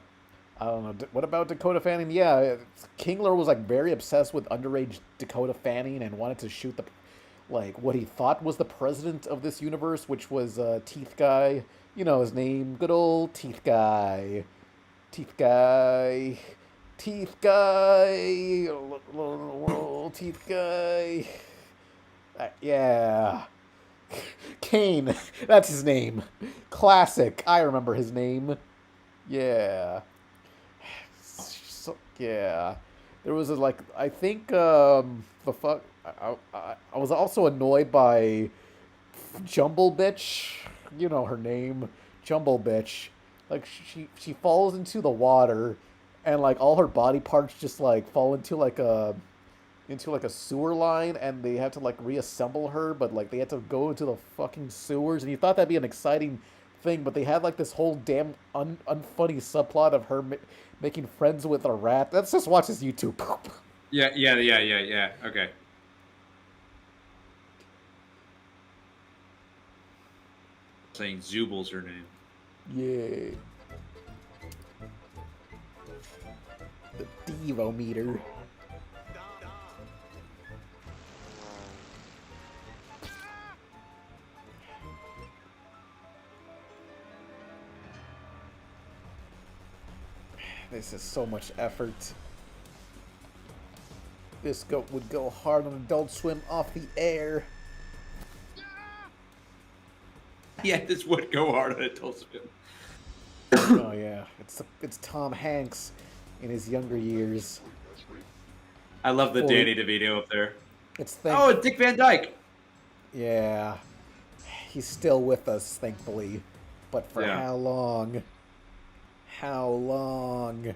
I don't know. What about Dakota Fanning? Yeah, Kingler was like very obsessed with underage Dakota Fanning and wanted to shoot what he thought was the president of this universe, which was Teeth Guy. You know his name, good old Teeth Guy. Teeth Guy. Teeth Guy. Teeth Guy. Yeah. Kane. That's his name. Classic. I remember his name. Yeah. So, yeah. There was I think I was also annoyed by Jumble Bitch, you know her name, Jumble Bitch. Like she falls into the water, and like all her body parts just like fall into like a sewer line, and they have to like reassemble her, but like they had to go into the fucking sewers, and you thought that'd be an exciting thing, but they had like this whole damn unfunny subplot of her making friends with a rat. Let's just watch this YouTube poop. Yeah. Okay. Saying Zubal's her name. Yeah. The Devo meter. This is so much effort. This goat would go hard on Adult Swim off the air. Yeah, this would go hard on Adult Swim. Oh yeah, it's Tom Hanks in his younger years. I love the Danny DeVito up there. It's Dick Van Dyke. Yeah, he's still with us, thankfully. But for how long? How long?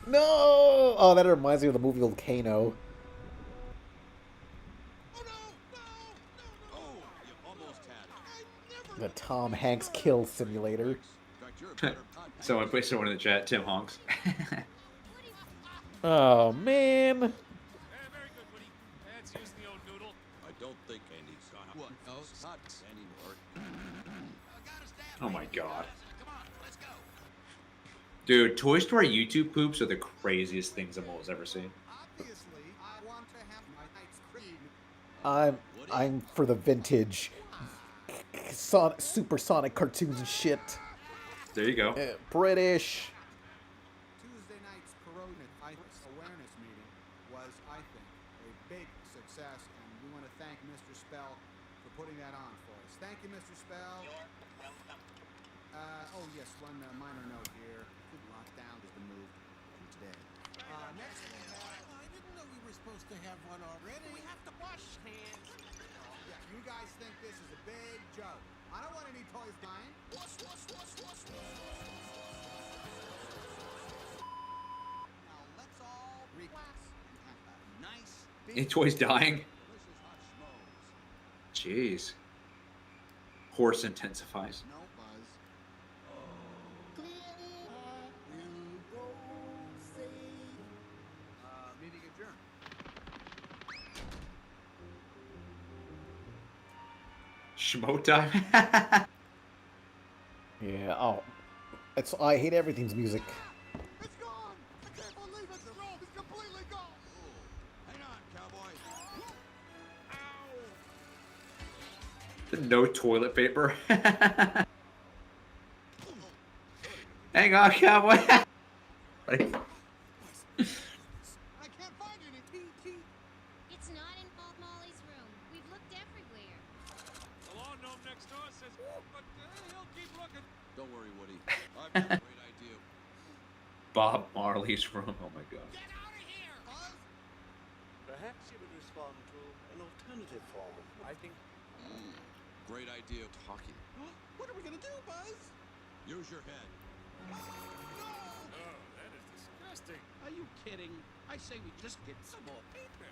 No! Oh, that reminds me of the movie Volcano. The Tom Hanks kill simulator. Someone in the chat, Tim Honks. Oh, man. Very good, Woody. That's using the old noodle. I don't think Andy's gonna. What? No, not anymore. Oh my god. Come on, let's go. Dude, Toy Story YouTube poops are the craziest things I've almost ever seen. Obviously, I want to have my night's cream. I'm for the vintage supersonic cartoons and shit. There you go. British. Tuesday night's Corona awareness meeting was, I think, a big success, and we want to thank Mr. Spell for putting that on for us. Thank you, Mr. Spell. Oh yes, one minor note here. Food lockdown has been moved to today. Next we have. I didn't know we were supposed to have one already. We have to wash hands. Yeah, you guys think this is a big joke. I don't want any toys dying. Now let's all relax and have a nice. Any toys dying? Jeez. Horse intensifies. No buzz. Meeting adjourned. Schmo time? Yeah, oh. I hate everything's music. It's gone! I can't believe it's gone! It's completely gone! Hang on, cowboy. No toilet paper. Hang on, cowboy. I can't find any PT. It's not in Bob Molly's room. We've looked everywhere. The lawn gnome next door says, but he'll keep looking. Don't worry, Woody. I've got a great idea. Bob Marley's room. Oh my god. Get out of here! Buzz! Perhaps you would respond to an alternative form of writing. Great idea. Talking. What are we gonna do, Buzz? Use your head. Oh, that is disgusting. Are you kidding? I say we just get some more paper.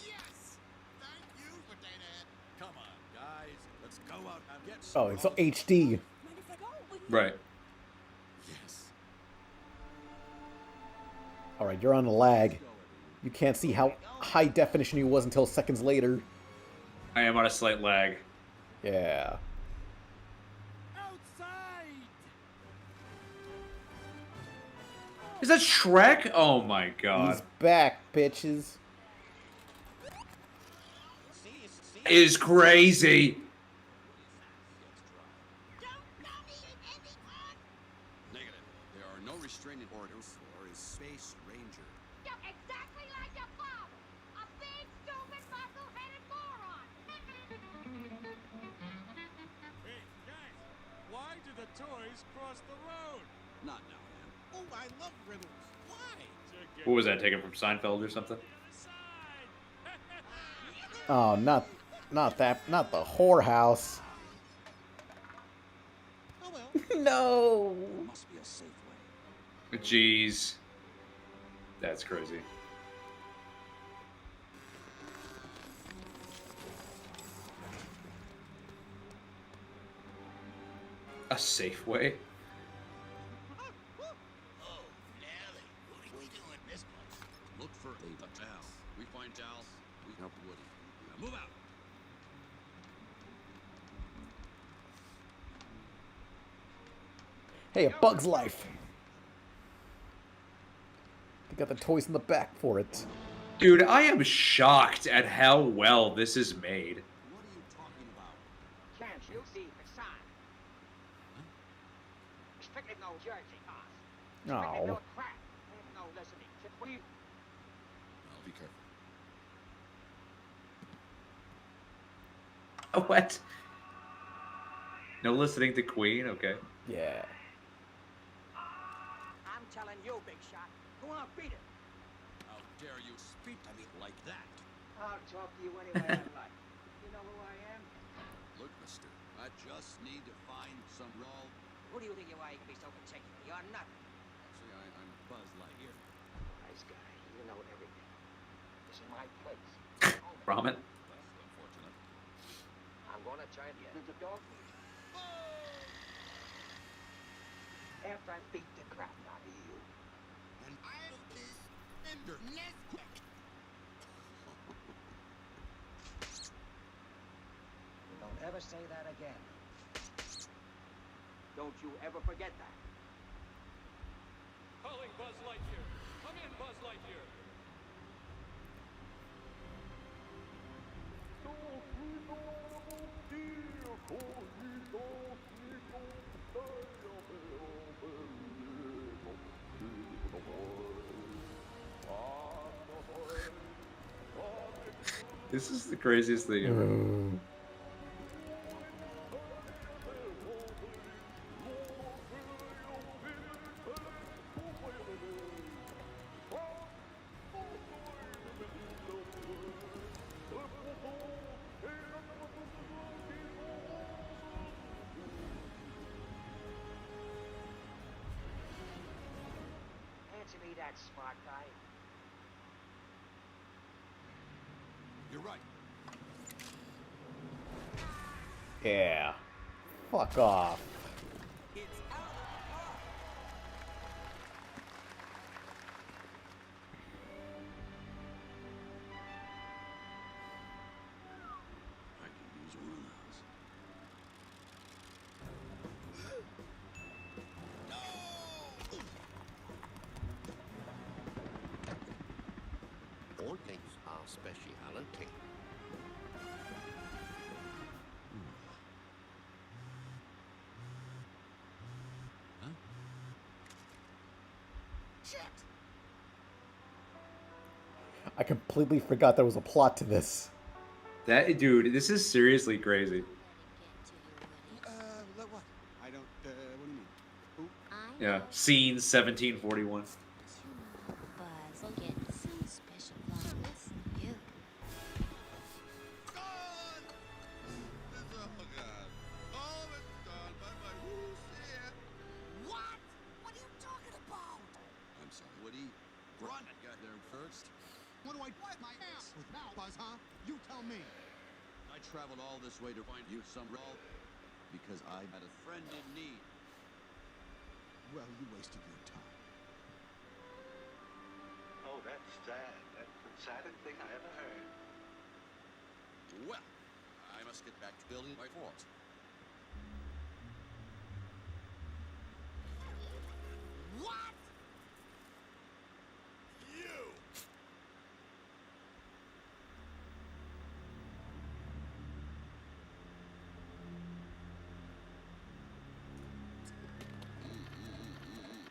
Yes! Thank you for Data. Come on, guys. Let's go out and get some. Oh, it's HD. Right. Yes. Alright, you're on a lag. You can't see how high definition he was until seconds later. I am on a slight lag. Yeah. Outside! Is that Shrek? Oh my god. He's back, bitches. It is crazy. Negative. There are no restraining orders for his space ranger. You're exactly like your father. A big, stupid, muscle-headed moron. Hey, guys, why do the toys cross the road? Not now, man. Oh, I love riddles. Why? To get What was that, taken from Seinfeld or something? inside. Oh, not the whorehouse. No. Must be a safe way. Jeez. That's crazy. A safe way? Look for a Al. We find Al. We help Woody. Now move out. Hey, A Bug's Life. They got the toys in the back for it. Dude, I am shocked at how well this is made. What are you talking about? Can't you see the sign? Strictly no Jersey cars. Strictly no Oh. crap. And no listening to Queen. I'll be careful. What? No listening to Queen? Okay. Yeah. I'm telling you, big shot. Go on, beat it. How dare you speak to me like that? I'll talk to you any way I like. You know who I am? Look, mister, I just need to find some role. Who do you think you are? You can be so particular. You're nothing. Actually, I'm Buzz Lightyear. Nice guy. You know everything. This is my place. Ramen? That's unfortunate. I'm gonna turn you into dog meat. After I beat the crap out of you. And I'll be Ender Nesquik. Don't ever say that again. Don't you ever forget that. Calling Buzz Lightyear. Come in, Buzz Lightyear. This is the craziest thing ever. Answer me that, smart guy. You're right. Yeah. Fuck off. I can use one of those. All things are speciality. Huh? Shit! I completely forgot there was a plot to this. That dude, this is seriously crazy. Let what? I don't, what do you mean? Who? Yeah. Scene 1741. Buzz will get some special bonus. You. Gone! Oh, God. All of it's gone, but my who's here? What? What are you talking about? I'm sorry, Woody. Grunt got there first. What do I wipe my ass with now, Buzz, huh? You tell me. I traveled all this way to find you some role because I had a friend in need. Well, you wasted your time. Oh, that's sad. That's the saddest thing I ever heard. Well, I must get back to building my fort. What? You!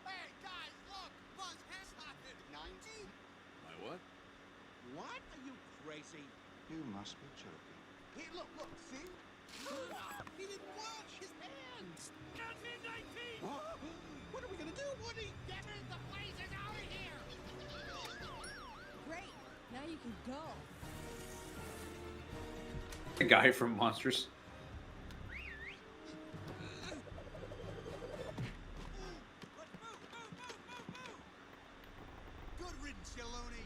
Hey, guys, look! Buzz has happened! 90? My what? What? Are you crazy? You must be joking. Here, look, see? He didn't wash his hands! Not mid-19! What are we gonna do, Woody? Get the blazes out of here! Great. Now you can go. The guy from Monsters. riddance, you loony.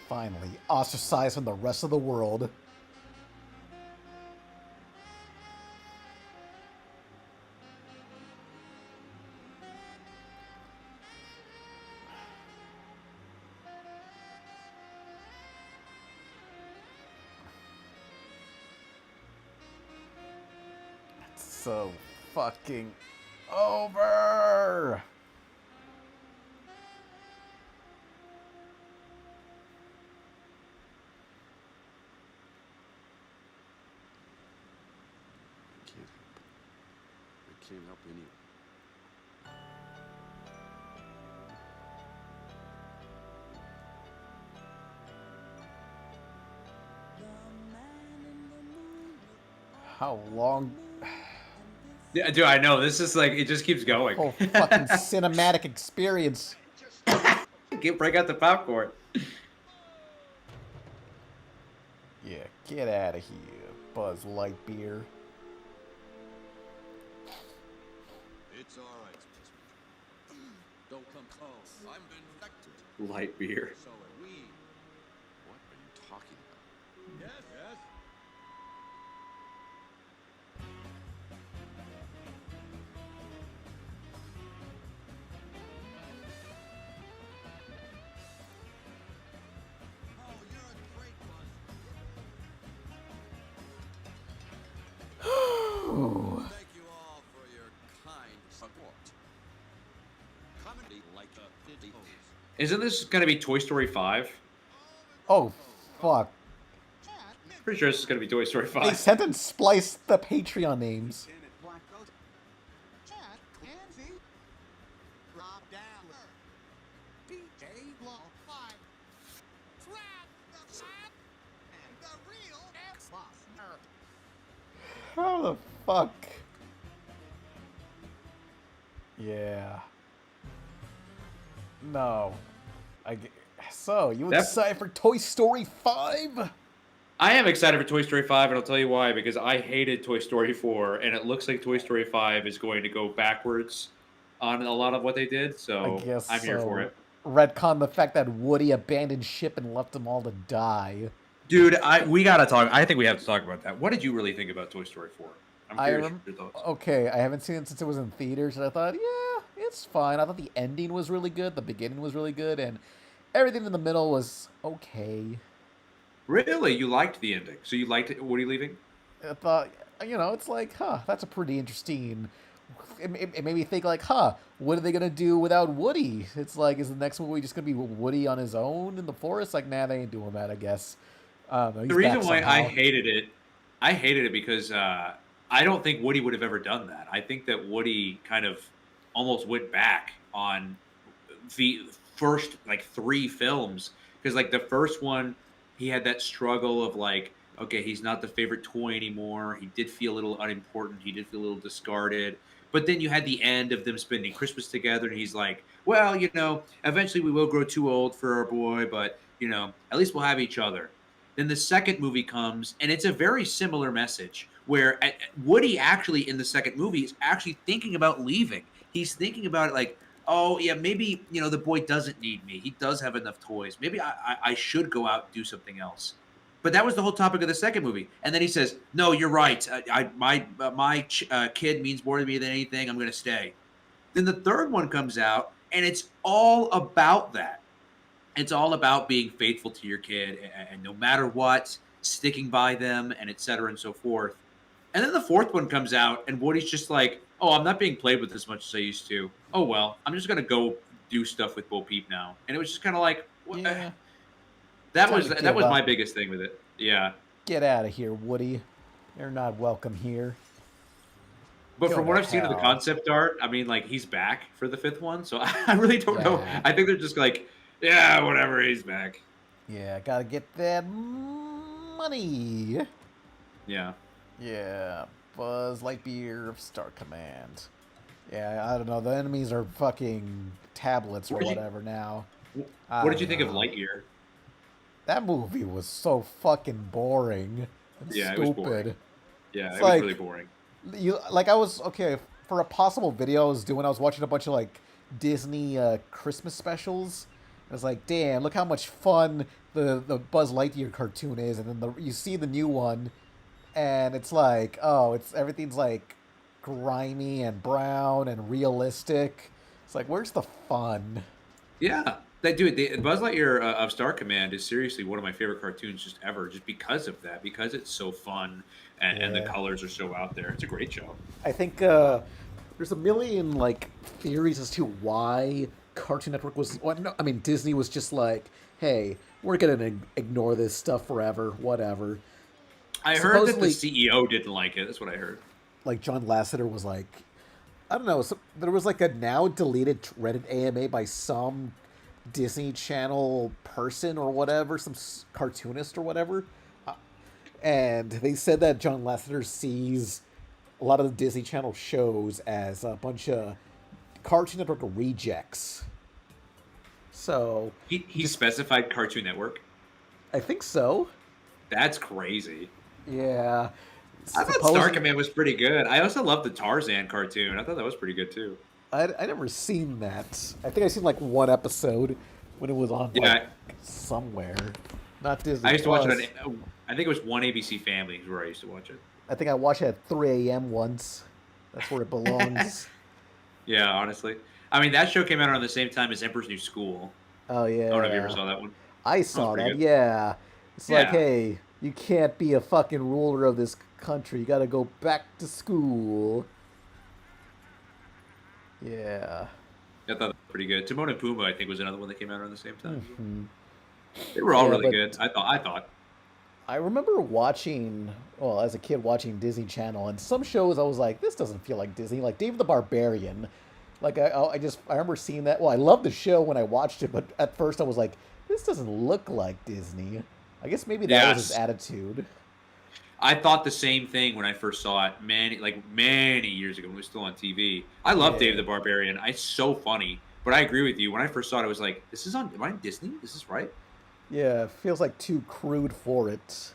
Finally, ostracized from the rest of the world. It's so fucking over. I can't help any. How long? Yeah, dude, I know. This is like, it just keeps going. Whole fucking cinematic experience. Break out the popcorn. Yeah, get out of here, Buzz Lightyear. It's all right. Don't come close. I'm infected. Light beer. So are we. What are you talking about? Yes, yes. Thank you all for your kind support. Comedy like a videos. Isn't this going to be Toy Story 5? Oh, fuck. Pretty sure this is going to be Toy Story 5. They sent and spliced the Patreon names. How the fuck? Yeah. No. So, you excited for Toy Story 5? I am excited for Toy Story 5, and I'll tell you why. Because I hated Toy Story 4, and it looks like Toy Story 5 is going to go backwards on a lot of what they did. So I guess I'm here for it. Retcon the fact that Woody abandoned ship and left them all to die. Dude, we gotta talk. I think we have to talk about that. What did you really think about Toy Story 4? I'm curious your thoughts. Okay, I haven't seen it since it was in theaters, and I thought, yeah, it's fine. I thought the ending was really good, the beginning was really good, and everything in the middle was okay. Really? You liked the ending? So you liked Woody leaving? I thought, it's like, that's a pretty interesting... It made me think, like, what are they going to do without Woody? It's like, is the next movie just going to be Woody on his own in the forest? Like, nah, they ain't doing that, I guess. The reason why I hated it because I don't think Woody would have ever done that. I think that Woody kind of almost went back on the first, 3 films. Because, the first one, he had that struggle of, okay, he's not the favorite toy anymore. He did feel a little unimportant. He did feel a little discarded. But then you had the end of them spending Christmas together, and he's like, well, eventually we will grow too old for our boy, but, at least we'll have each other. Then the second movie comes, and it's a very similar message, where Woody actually, in the second movie, is actually thinking about leaving. He's thinking about it like, oh, yeah, maybe, the boy doesn't need me. He does have enough toys. Maybe I should go out and do something else. But that was the whole topic of the second movie. And then he says, no, you're right. My kid means more to me than anything. I'm going to stay. Then the third one comes out, and it's all about that. It's all about being faithful to your kid and no matter what, sticking by them and et cetera and so forth. And then the fourth one comes out, and Woody's just like, oh, I'm not being played with as much as I used to. Oh, well, I'm just going to go do stuff with Bo Peep now. And it was just kind of like, what? Yeah. That was my biggest thing with it. Yeah. Get out of here, Woody. You're not welcome here. But from what I've seen of the concept art, I mean, he's back for the fifth one. So I really don't know. I think they're just like, yeah, whatever, he's back. Yeah, gotta get that money. Yeah. Yeah, Buzz Lightyear of Star Command. Yeah, I don't know. The enemies are fucking tablets or whatever now. What did you think of Lightyear? That movie was so fucking boring and stupid. It was boring. Yeah, it was really boring. for a possible video I was doing, I was watching a bunch of like Disney Christmas specials. I was like, damn, look how much fun the Buzz Lightyear cartoon is, and then you see the new one, and it's like, oh, it's everything's like grimy and brown and realistic. It's like, where's the fun? Yeah, that dude, Buzz Lightyear of Star Command is seriously one of my favorite cartoons just ever, just because of that, because it's so fun and the Yeah. colors are so out there. It's a great show. I think there's a million like theories as to why Cartoon Network was. Well, no, I mean Disney was just like, hey, we're gonna ignore this stuff forever, whatever. I heard that the Supposedly, CEO didn't like it. That's what I heard. like John Lasseter was like, I don't know. So there was like a now deleted Reddit AMA by some Disney Channel person or whatever, some cartoonist or whatever, and they said that John Lasseter sees a lot of the Disney Channel shows as a bunch of Cartoon Network rejects. So He specified Cartoon Network. I think so. That's crazy. Yeah. I thought Star Command was pretty good. I also loved the Tarzan cartoon. I thought that was pretty good too. I never seen that. I think I seen like one episode when it was on like, somewhere. Not Disney. I used to watch Plus. it on, I think it was One ABC Family is where I used to watch it. I think I watched it at 3 a.m. once. That's where it belongs. Yeah, honestly. I mean, that show came out around the same time as Emperor's New School. Oh, yeah. I don't know if you ever saw that one. I saw pretty that, good. yeah. It's like, Yeah. hey, you can't be a fucking ruler of this country. You gotta go back to school. Yeah. I thought that was pretty good. Timon and Pumbaa, I think, was another one that came out around the same time. Mhm. They were all Yeah, really but- good. I thought. I remember watching, well, as a kid, watching Disney Channel, and some shows I was like, this doesn't feel like Disney. Like Dave the Barbarian. Like, I remember seeing that. Well, I loved the show when I watched it, but at first I was like, this doesn't look like Disney. I guess maybe that was his Yes. attitude. I thought the same thing when I first saw it many years ago when it was still on TV. I love Yeah. Dave the Barbarian. It's so funny. But I agree with you. When I first saw it, I was like, am I on Disney? This is right? Yeah, it feels like too crude for it.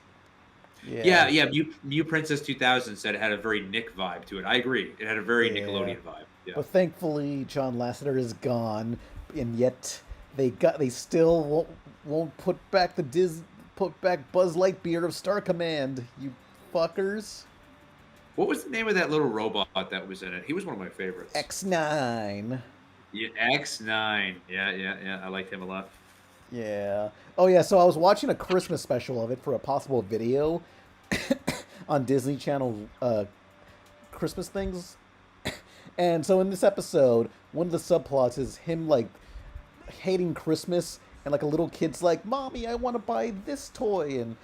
Yeah. Mew Princess 2000 said it had a very Nick vibe to it. I agree. It had a very Yeah. Nickelodeon vibe. Yeah. But thankfully, John Lasseter is gone, and yet they still won't put back Buzz Lightyear of Star Command. You fuckers. What was the name of that little robot that was in it? He was one of my favorites. X9. Yeah, X9. Yeah. I liked him a lot. Yeah. Oh yeah. So I was watching a Christmas special of it for a possible video on Disney Channel Christmas things. And so in this episode, one of the subplots is him like hating Christmas, and like a little kid's like, "Mommy, I want to buy this toy," and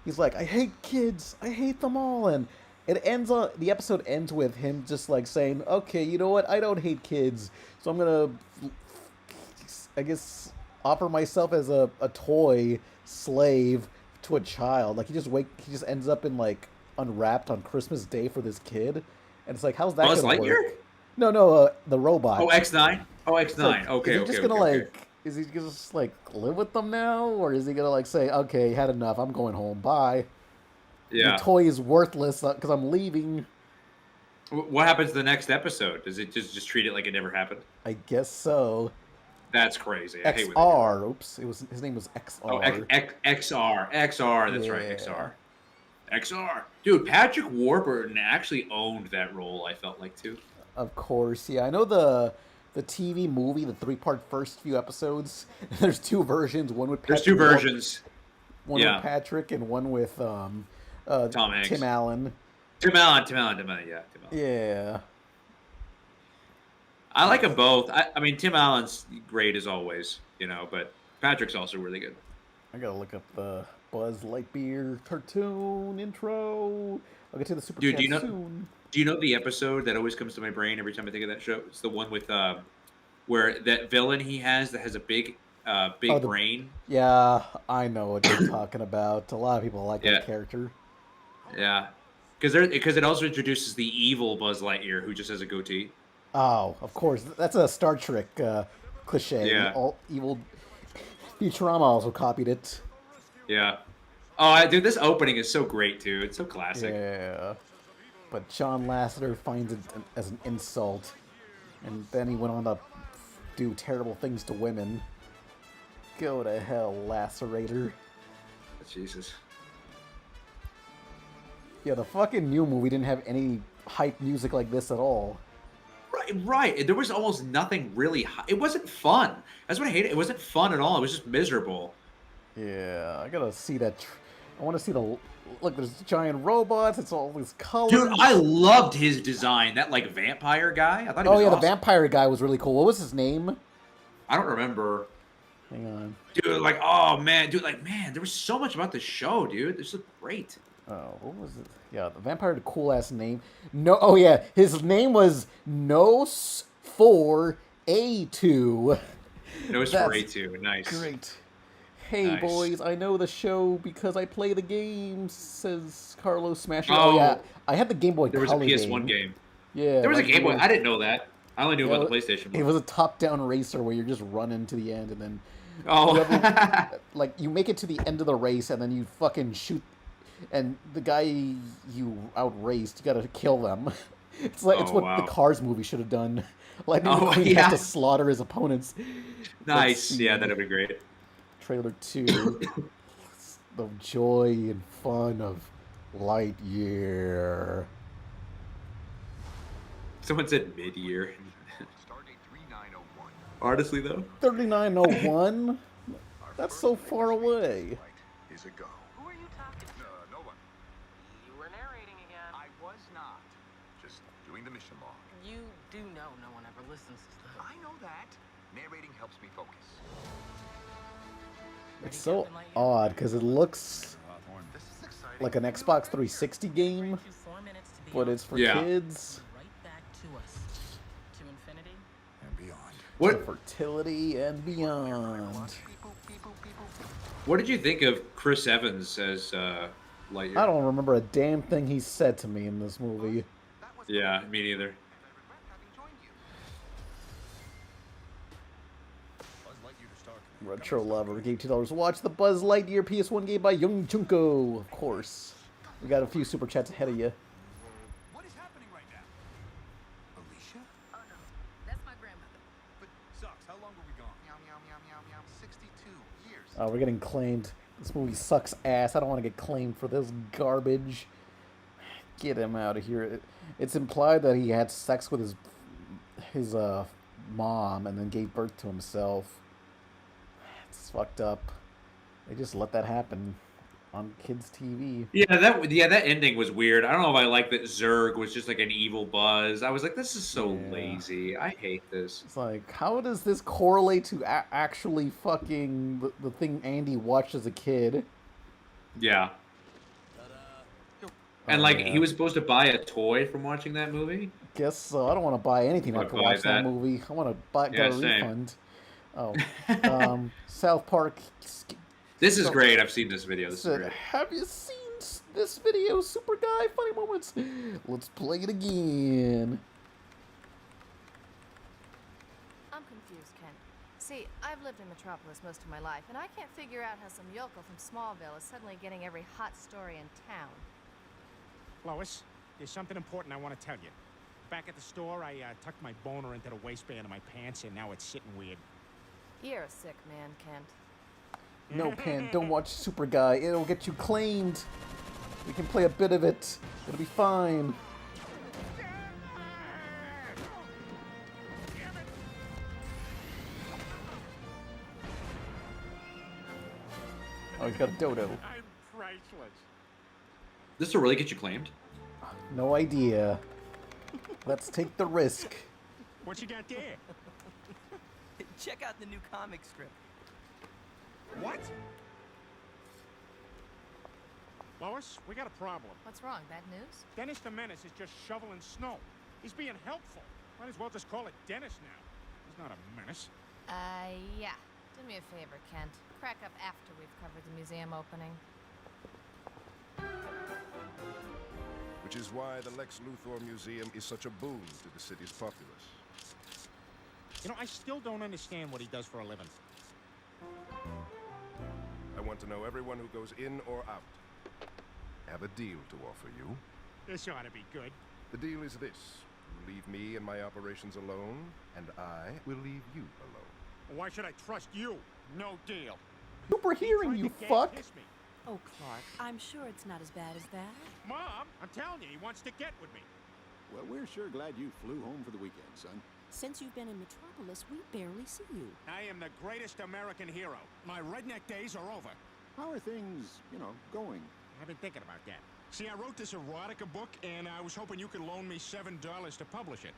he's like, "I hate kids. I hate them all." And the episode ends with him just like saying, "Okay, you know what? I don't hate kids, so I'm gonna, I guess, offer myself as a toy slave to a child." Like he just ends up in like unwrapped on Christmas Day for this kid, and it's like, how's that Buzz gonna Lightyear? work? No, the robot. Oh, X9? Oh, X9. It's like, Okay, is he just gonna okay. is he just like live with them now, or is he gonna like say, "Okay, had enough. I'm going home. Bye. Yeah. The toy is worthless because I'm leaving." What happens the next episode? Does it just treat it like it never happened? I guess so. That's crazy. I hate when they do that. XR. Oops, his name was XR. Oh, XR. That's right, Yeah. XR. Dude, Patrick Warburton actually owned that role, I felt like, too. Of course, yeah. I know the TV movie, the 3-part first few episodes. There's two versions. One with There's Patrick two versions. One Yeah. with Patrick and one with Tom Hanks. Tim Allen. Tim Allen, yeah. Tim Allen. Yeah. I like them both. I mean, Tim Allen's great as always, but Patrick's also really good. I gotta look up the Buzz Lightyear cartoon intro. I'll get to the super Dude, chat soon. do you know the episode that always comes to my brain every time I think of that show? It's the one with where that villain he has that has a big brain. Yeah, I know what you're talking about. A lot of people like that character. Yeah, because it also introduces the evil Buzz Lightyear who just has a goatee. Oh, of course. That's a Star Trek cliche. Yeah. All evil. Futurama also copied it. Yeah. Oh, dude, this opening is so great too. It's so classic. Yeah. But John Lasseter finds it as an insult. And then he went on to do terrible things to women. Go to hell, Lacerator. Jesus. Yeah, the fucking new movie didn't have any hype music like this at all. Right. There was almost nothing really. It wasn't fun. That's what I hate. It wasn't fun at all. It was just miserable. Yeah, I gotta see that. I want to see the look. There's giant robots. It's all these colors. Dude, I loved his design. That like vampire guy. I thought he was yeah, awesome. the vampire guy was really cool. What was his name? I don't remember. Hang on. Dude, like, oh man, there was so much about this show, dude. This looked great. Oh, what was it? Yeah, the vampire had a cool ass name. No, oh yeah, his name was Nos for A2. Nos for A2, nice. Great. Hey Nice. boys, I know the show because I play the games, says Carlos Smasher. Oh, yeah, I had the Game Boy There was a Color PS1 game. Yeah, There was a like Game Boy. the- I didn't know that. I only knew Yeah, about the PlayStation one. It was a top-down racer where you're just running to the end and then Oh. like you make it to the end of the race and then you fucking shoot, and the guy you outraced, you gotta kill them. It's like it's Oh, what wow. the Cars movie should have done. Lightning Oh, McQueen yeah. has to slaughter his opponents. Let's Nice. see. Yeah, that'd be great. Trailer 2. The joy and fun of Lightyear. Someone said mid-year. Honestly, though. 3901? That's so far away. Is a go. Who are you talking to? No one. You were narrating again. I was not. Just doing the mission log. You do know no one ever listens to them. I know that. Narrating helps me focus. It's so odd because it looks like an Xbox 360 game, but it's for Yeah. kids. Right back to us. To infinity and beyond. What? To fertility and beyond. What did you think of Chris Evans as Lightyear? I don't remember a damn thing he said to me in this movie. Yeah, me neither. Retro Lover gave $2 to watch the Buzz Lightyear PS1 game by Young Junko, of course. We got a few super chats ahead of you. What is happening right now? Alicia? Oh no, that's my grandmother. But sucks. How long were we gone? Meow, meow, meow, meow, meow. 62 years. Oh, we're getting claimed. This movie sucks ass. I don't want to get claimed for this garbage. Get him out of here. It's implied that he had sex with his mom and then gave birth to himself. It's fucked up. They just let that happen on kids' TV. Yeah, that ending was weird. I don't know if I like that Zurg was just like an evil Buzz. I was like, this is so lazy. I hate this. It's like, how does this correlate to actually fucking the thing Andy watched as a kid? Yeah. And Oh, like, yeah. he was supposed to buy a toy from watching that movie. Guess so. I don't want to buy anything Wanna after buy watching that that? movie. I want to get Yeah, a same. refund. Oh, South Park. This is So- great. I've seen this video. This is said, great. have you seen this video, Super Guy? Funny moments. Let's play it again. I'm confused, Ken. See, I've lived in Metropolis most of my life, and I can't figure out how some yokel from Smallville is suddenly getting every hot story in town. Lois, there's something important I want to tell you. Back at the store, I tucked my boner into the waistband of my pants, and now it's sitting weird. You're a sick man, Kent. No, Ken, don't watch Super Guy. It'll get you claimed. We can play a bit of it. It'll be fine. Oh, he's got a dodo. I'm priceless. This will really get you claimed. No idea. Let's take the risk. What you got there? Check out the new comic strip. What? Lois, we got a problem. What's wrong? Bad news? Dennis the Menace is just shoveling snow. He's being helpful. Might as well just call it Dennis now. He's not a menace. Yeah. Do me a favor, Kent. Crack up after we've covered the museum opening. Which is why the Lex Luthor Museum is such a boon to the city's populace. You know, I still don't understand what he does for a living. I want to know everyone who goes in or out. I have a deal to offer you. This ought to be good. The deal is this. You leave me and my operations alone, and I will leave you alone. Why should I trust you? No deal. Super hearing, you fuck. Oh, Clark, I'm sure it's not as bad as that. Mom, I'm telling you, he wants to get with me. Well, we're sure glad you flew home for the weekend, son. Since you've been in Metropolis, we barely see you. I am the greatest American hero. My redneck days are over. How are things, going? I've been thinking about that. See, I wrote this erotica book, and I was hoping you could loan me $7 to publish it.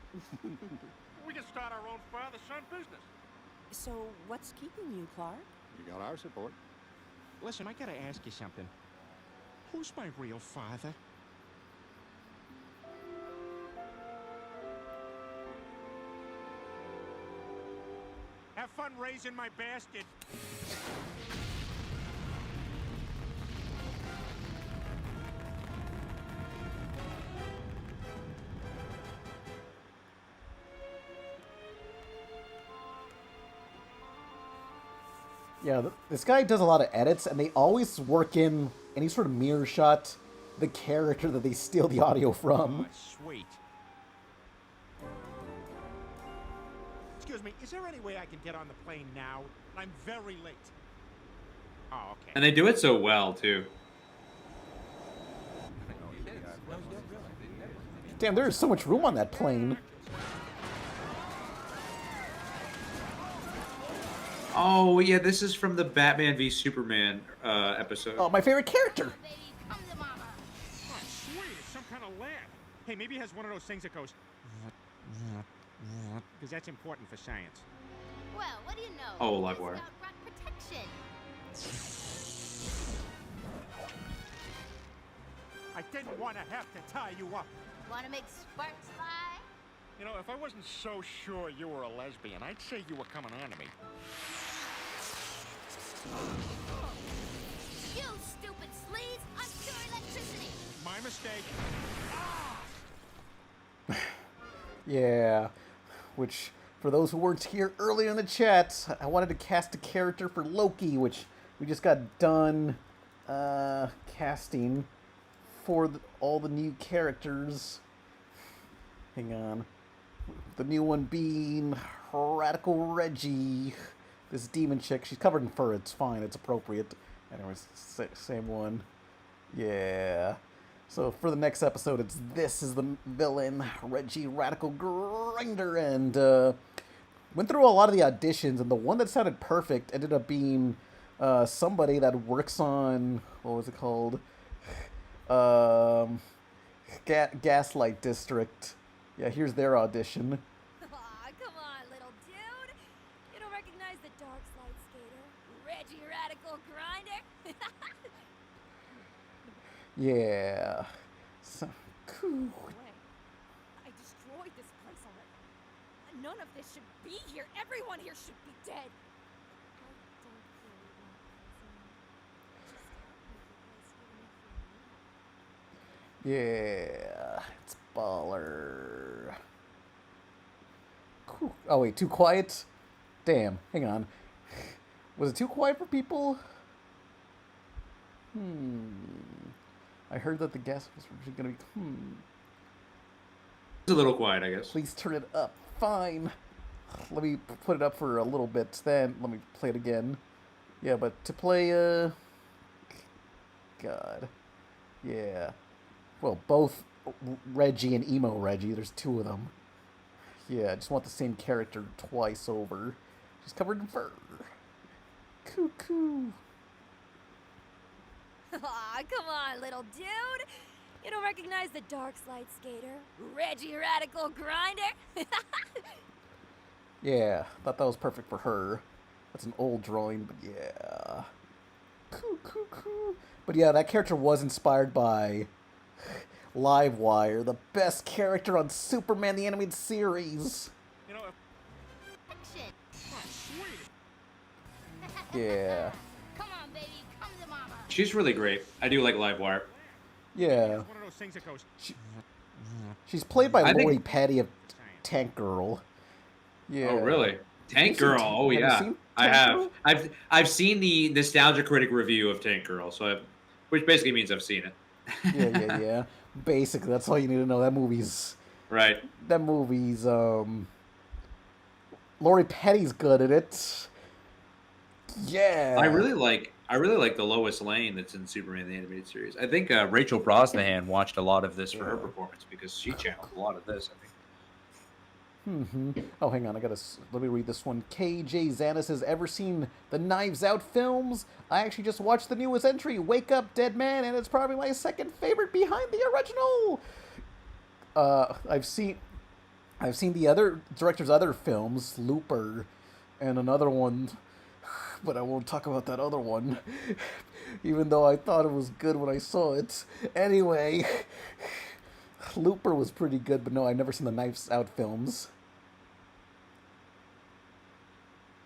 We can start our own father-son business. So, what's keeping you, Clark? You got our support. Listen, I gotta ask you something. Who's my real father? Have fun raising my bastard. Yeah, this guy does a lot of edits, and they always work in any sort of mirror shot the character that they steal the audio from. Sweet. Excuse me, is there any way I can get on the plane now? I'm very late. Oh, okay. And they do it so well, too. Damn, there is so much room on that plane. Oh, yeah, this is from the Batman v Superman episode. Oh, my favorite character. Oh, sweet, it's some kind of lab. Hey, maybe it has one of those things that goes... Because that's important for science. Well, what do you know? Oh, live wire. Rock protection. I didn't want to have to tie you up. Want to make sparks fly? You know, if I wasn't so sure you were a lesbian, I'd say you were coming on to me. You stupid sleaze! I'm pure electricity. My mistake. Yeah, which, for those who weren't here earlier in the chat, I wanted to cast a character for Loki, which we just got done casting for all the new characters. Hang on. The new one being Radical Reggie. This demon chick. She's covered in fur. It's fine. It's appropriate. Anyways, same one. Yeah. So for the next episode, this is the villain, Reggie Radical Grinder, and went through a lot of the auditions, and the one that sounded perfect ended up being somebody that works on, what was it called? Gaslight District. Yeah, here's their audition. Aw, come on, little dude. You don't recognize the dark slide skater, Reggie Radical Grinder? Yeah. So cool. I destroyed this place already. None of this should be here. Everyone here should be dead. Yeah, it's baller. Cool. Oh wait, too quiet? Damn, hang on. Was it too quiet for people? I heard that the guest was gonna be. It's a little quiet, I guess. Please turn it up. Fine. Let me put it up for a little bit, then let me play it again. Yeah, but to play, God. Yeah. Well, both Reggie and Emo Reggie, there's two of them. Yeah, I just want the same character twice over. She's covered in fur. Cuckoo. Aw, come on, little dude. You don't recognize the dark slide skater, Reggie Radical Grinder? Yeah, thought that was perfect for her. That's an old drawing, but yeah. Cuckoo. But yeah, that character was inspired by Livewire, the best character on Superman the Animated Series. You know, Action. Yeah. Come on, baby. Come to mama. She's really great. I do like Livewire. Yeah. one of those things that goes... She's played by I think- Lori Petty of Tank Girl. Yeah. Oh, really? Tank Have you seen Girl. Oh, have you yeah. seen I Tank have. Girl? I've seen the Nostalgia Critic review of Tank Girl, which basically means I've seen it. Yeah. Basically, that's all you need to know. That movie's Right. Lori Petty's good at it. Yeah. I really like the Lois Lane that's in Superman the Animated Series. I think Rachel Brosnahan watched a lot of this for her performance because she channeled a lot of this, I think. Oh, hang on. Let me read this one. KJ Zana says, ever seen the Knives Out films? I actually just watched the newest entry, Wake Up, Dead Man, and it's probably my second favorite behind the original. I've seen the other director's other films, Looper, and another one, but I won't talk about that other one, even though I thought it was good when I saw it. Anyway, Looper was pretty good, but no, I've never seen the Knives Out films.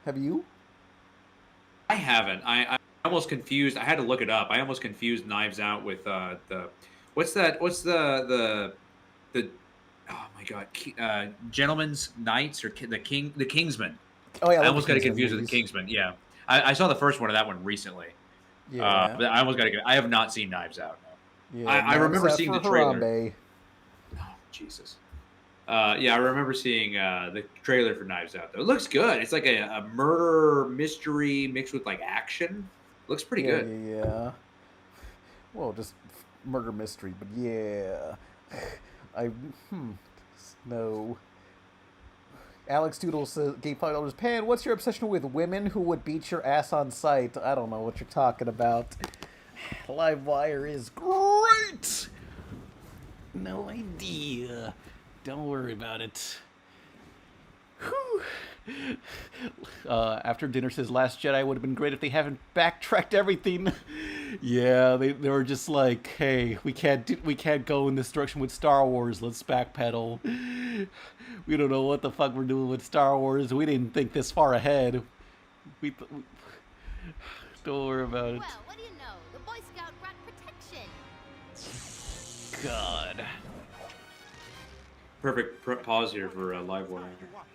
Have you? I haven't. I almost confused. I had to look it up. I almost confused Knives Out with what's the oh my god, Gentleman's Knights or the Kingsman. Oh yeah, I almost got it Kingsman confused with the movies. Kingsman. Yeah, I saw the first one of that one recently. Yeah. But I almost got it. I have not seen Knives Out. No. Yeah, I remember Knives Out seeing the for trailer. Harambe. Oh Jesus. Yeah, I remember seeing the trailer for Knives Out. Though it looks good. It's like a murder mystery mixed with like action. Looks pretty good. Yeah. Well, just murder mystery, but yeah. No. Alex Doodle says, gave $5. Pan, what's your obsession with women who would beat your ass on sight? I don't know what you're talking about. Livewire is great! No idea. Don't worry about it. Whew. After dinner says, Last Jedi would have been great if they haven't backtracked everything. Yeah, they were just like, hey, we can't go in this direction with Star Wars. Let's backpedal. We don't know what the fuck we're doing with Star Wars. We didn't think this far ahead. We don't worry about it. Well, what do you know? The Boy Scout brought protection. God. Perfect pause here for Livewire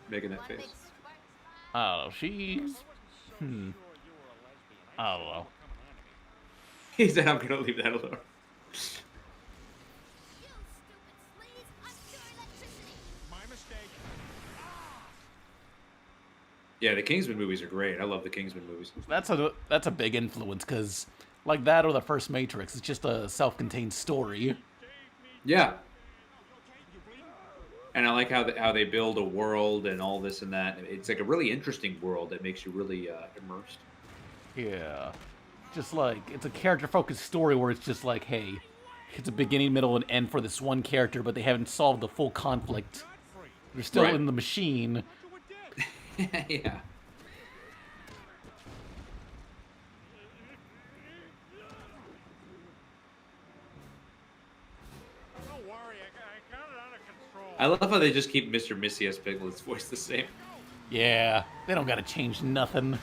making that face. Oh, she's... I don't know. He said, I'm going to leave that alone. My mistake. Yeah, the Kingsman movies are great. I love the Kingsman movies. That's a big influence, because like that or the first Matrix, it's just a self-contained story. Yeah. And I like how they build a world and all this and that. It's like a really interesting world that makes you really immersed. Yeah. Just like, it's a character-focused story where it's just like, hey, it's a beginning, middle, and end for this one character, but they haven't solved the full conflict. They're still Right. in the machine. Yeah. Don't worry, I got it under control. I love how they just keep Mr. Missy S. Piglet's voice the same. Yeah, they don't gotta change nothing.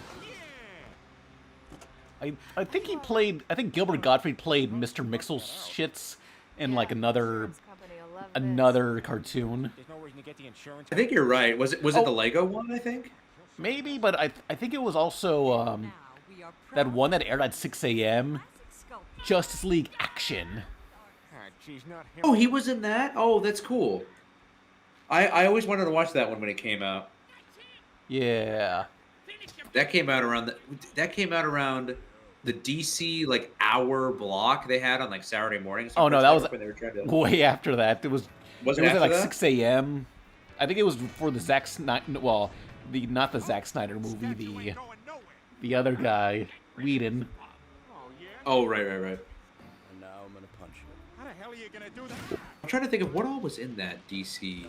I think Gilbert Gottfried played Mr. Mixel's shits in like another cartoon. There's no reason to get the insurance. I think you're right. Was it the Lego one, I think? Maybe, but I think it was also that one that aired at 6 a.m. Justice League Action. Geez, not him. Oh, he was in that? Oh, that's cool. I always wanted to watch that one when it came out. Yeah. That came out around the DC like hour block they had on like Saturday mornings. Oh no, that was when they were trying to... way after that. It was it at after like that? 6 a.m. I think it was for the Zack Snyder. Well, not the Zack Snyder movie. The other guy, Whedon. Oh right. And now I'm gonna punch you. How the hell are you gonna do that? I'm trying to think of what all was in that DC.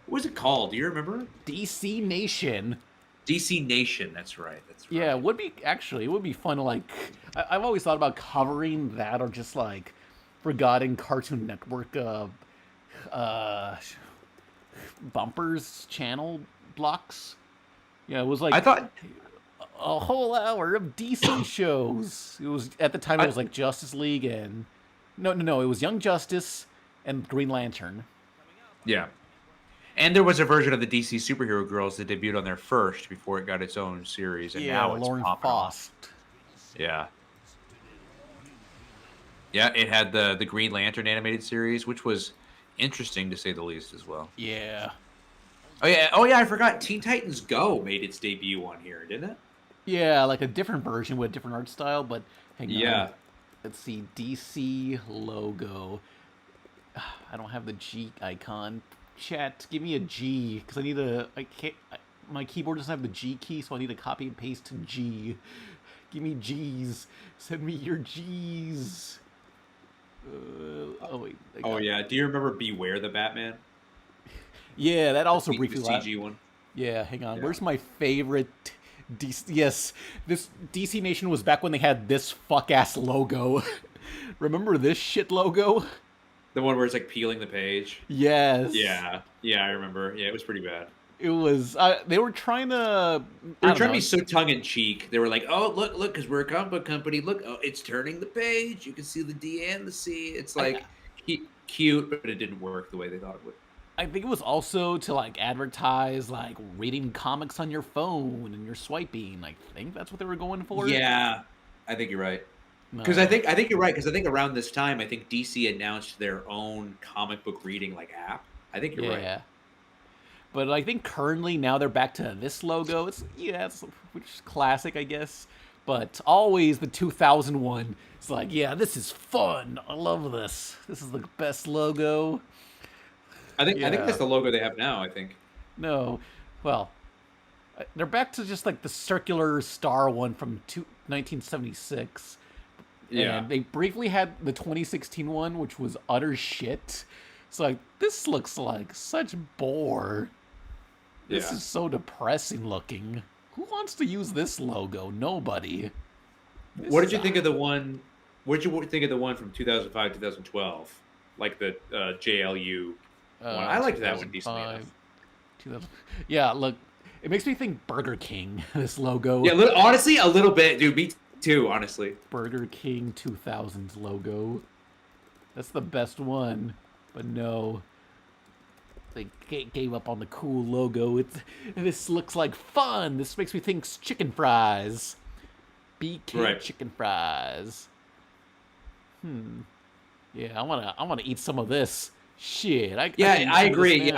What was it called? Do you remember? DC Nation. DC Nation. That's right. Yeah, it would be fun to like. I've always thought about covering that or just like forgotten Cartoon Network bumpers channel blocks. Yeah, it was like I thought a whole hour of DC shows. It was at the time it was like Justice League and no, it was Young Justice and Green Lantern. Yeah. And there was a version of the DC Superhero Girls that debuted on there first before it got its own series, and now it's Lauren popping off. Faust. Yeah. Yeah, it had the Green Lantern animated series, which was interesting to say the least as well. Yeah. Oh yeah, I forgot. Teen Titans Go made its debut on here, didn't it? Yeah, like a different version with a different art style, but hang on. Yeah. Let's see, DC logo. I don't have the G icon. Chat, give me a G, because I need a... I can't... my keyboard doesn't have the G key, so I need to copy and paste to G. Give me G's. Send me your G's. Oh, wait. Oh, yeah. Do you remember Beware the Batman? Yeah, that also The briefly... CG one? Yeah, hang on. Yeah. Where's my favorite... DC... Yes, this DC Nation was back when they had this fuck-ass logo. Remember this shit logo? The one where it's like peeling the page? Yes. Yeah. Yeah, I remember. Yeah, it was pretty bad. It was... they were trying to... They were trying to be so tongue-in-cheek. They were like, oh, look, because we're a comic book company. Look, oh, it's turning the page. You can see the D and the C. It's like cute, but it didn't work the way they thought it would. I think it was also to like advertise like reading comics on your phone and you're swiping. I think that's what they were going for. Yeah, I think you're right. Because I think you're right. Because I think around this time, I think DC announced their own comic book reading like app. I think you're right. But I think currently now they're back to this logo. It's which is classic, I guess. But always the 2001. It's like, yeah, this is fun. I love this. This is the best logo. I think that's the logo they have now. I think. No, well, they're back to just like the circular star one from 1976. Yeah. And they briefly had the 2016 one, which was utter shit. It's like, this looks like such bore. This is so depressing looking. Who wants to use this logo? Nobody. What did you think of the one? What did you think of the one from 2005, 2012? Like the JLU one. I liked that one decently enough. Yeah, look, it makes me think Burger King, this logo. Yeah, honestly, a little bit, dude. Me too, honestly. Burger King 2000s logo. That's the best one. But no, they gave up on the cool logo. This looks like fun. This makes me think chicken fries. BK chicken fries. Yeah, I wanna eat some of this. Shit. I agree.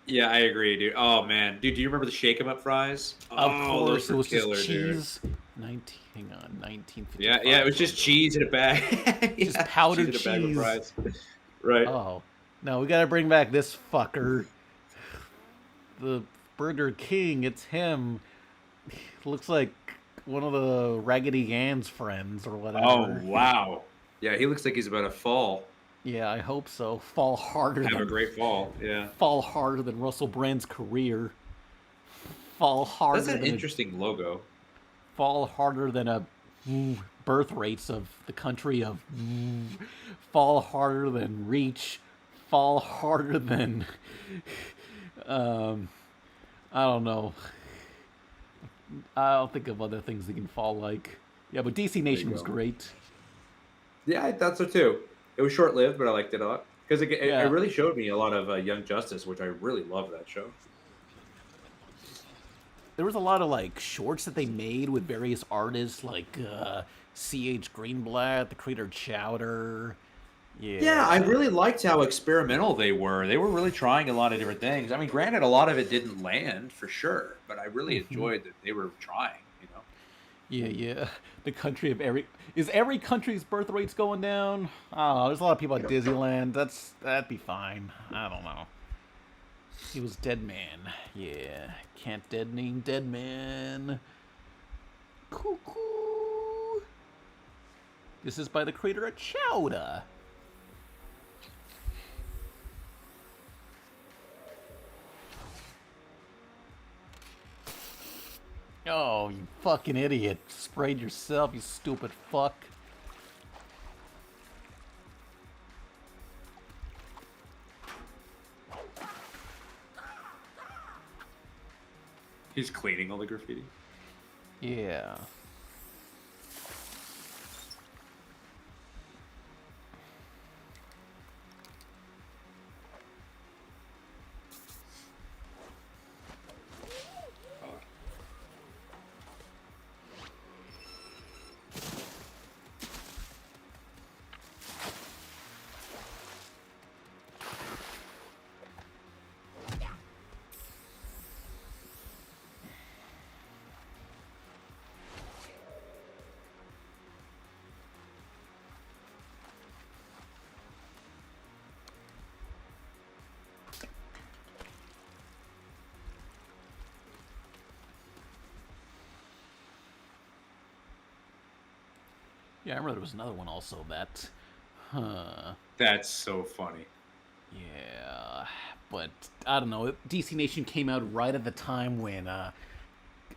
Yeah, I agree, dude. Oh man, dude, do you remember the Shake 'em Up fries? Of course, those were it was killer, just cheese. dude. 1955. Yeah, it was just cheese in a bag. Just powdered cheese. In a bag of fries. Right. Oh, no, we gotta bring back this fucker. The Burger King, it's him. Looks like one of the Raggedy Ann's friends or whatever. Oh, wow. Yeah, he looks like he's about to fall. Yeah, I hope so. Fall harder Have a great fall, yeah. Fall harder than Russell Brand's career. Fall harder That's an interesting logo. Fall harder than a birth rates of the country of fall harder than reach, fall harder than I don't know. I'll think of other things that can fall like. Yeah, but DC Nation was great. Yeah, I thought so too. It was short-lived, but I liked it a lot. Because it really showed me a lot of Young Justice, which I really love that show. There was a lot of like shorts that they made with various artists, like C.H. Greenblatt, the creator Chowder. Yeah, I really liked how experimental they were. They were really trying a lot of different things. I mean, granted, a lot of it didn't land for sure, but I really enjoyed that they were trying. You know. Yeah. The country of every country's birth rates going down? Oh, there's a lot of people at Disneyland. That'd be fine. I don't know. He was Dead Man. Yeah. Can't deadening Dead Man. Cuckoo. This is by the creator of Chowder. Oh, you fucking idiot. Sprayed yourself, you stupid fuck. He's cleaning all the graffiti. Yeah. Yeah, I remember there was another one also that. Huh. That's so funny. Yeah, but I don't know. DC Nation came out right at the time when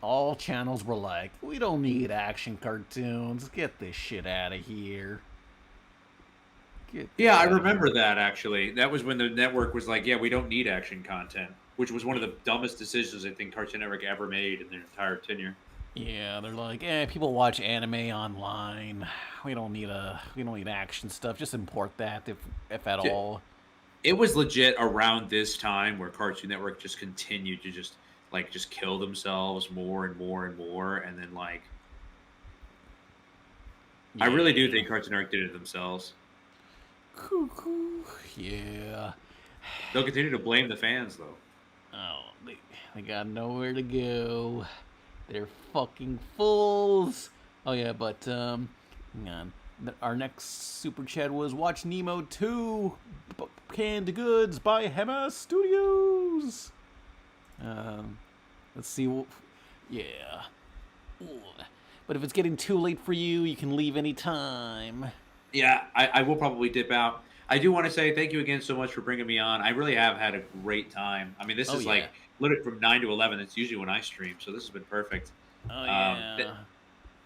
all channels were like, "We don't need action cartoons. Get this shit out of here." Yeah, I remember that actually. That was when the network was like, "Yeah, we don't need action content," which was one of the dumbest decisions I think Cartoon Network ever made in their entire tenure. Yeah, they're like, people watch anime online. We don't need action stuff. Just import that if at Yeah. all. It was legit around this time where Cartoon Network just continued to just kill themselves more and more and more, and then I really do think Cartoon Network did it themselves. Yeah. They'll continue to blame the fans though. Oh, they got nowhere to go. They're fucking fools. Oh yeah, but hang on. Our next super chat was Watch Nemo 2 Canned Goods by Hema Studios. Let's see. Yeah. But if it's getting too late for you, you can leave any time. Yeah, I will probably dip out. I do want to say thank you again so much for bringing me on. I really have had a great time. I mean, this is like literally from 9 to 11. It's usually when I stream, so this has been perfect. Oh yeah.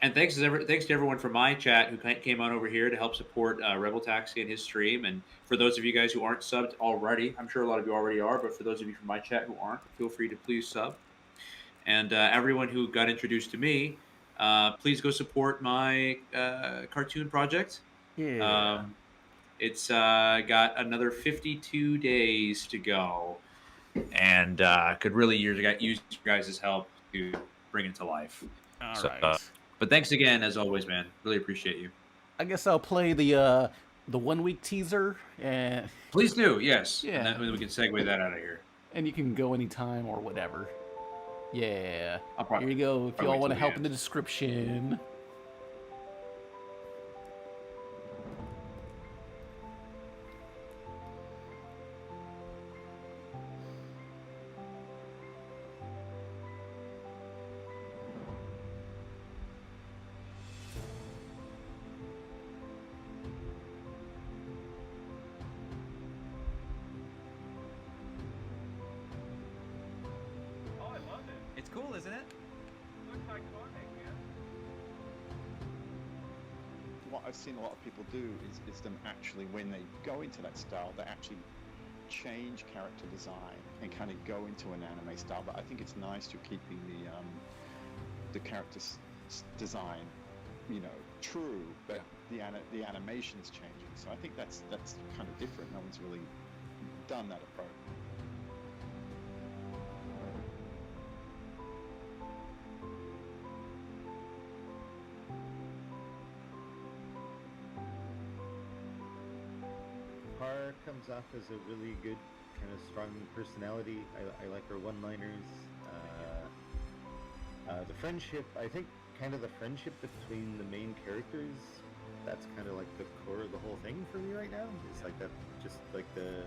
And thanks to everyone from my chat who came on over here to help support Rebel Taxi and his stream. And for those of you guys who aren't subbed already, I'm sure a lot of you already are, but for those of you from my chat who aren't, feel free to please sub. And everyone who got introduced to me, please go support my cartoon project. Yeah. It's got another 52 days to go, and could really use your guys' help to bring it to life. All right. But thanks again, as always, man. Really appreciate you. I guess I'll play the 1 week teaser. Please do, yes. Yeah. And then we can segue that out of here. And you can go anytime or whatever. Yeah. Here you go. If y'all want to help in the description. It's cool, isn't it? Looks iconic, yeah. What I've seen a lot of people do is them actually, when they go into that style, they actually change character design and kind of go into an anime style. But I think it's nice you're keeping the character design, true, but the animation's changing. So I think that's kind of different. No one's really done that approach. Par comes off as a really good, kind of strong personality. I like her one-liners. The friendship, I think kind of the friendship between the main characters, that's kind of like the core of the whole thing for me right now. It's like that, just like the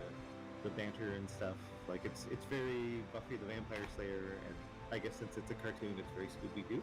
banter and stuff. Like it's very Buffy the Vampire Slayer, and I guess since it's a cartoon, it's very Scooby-Doo.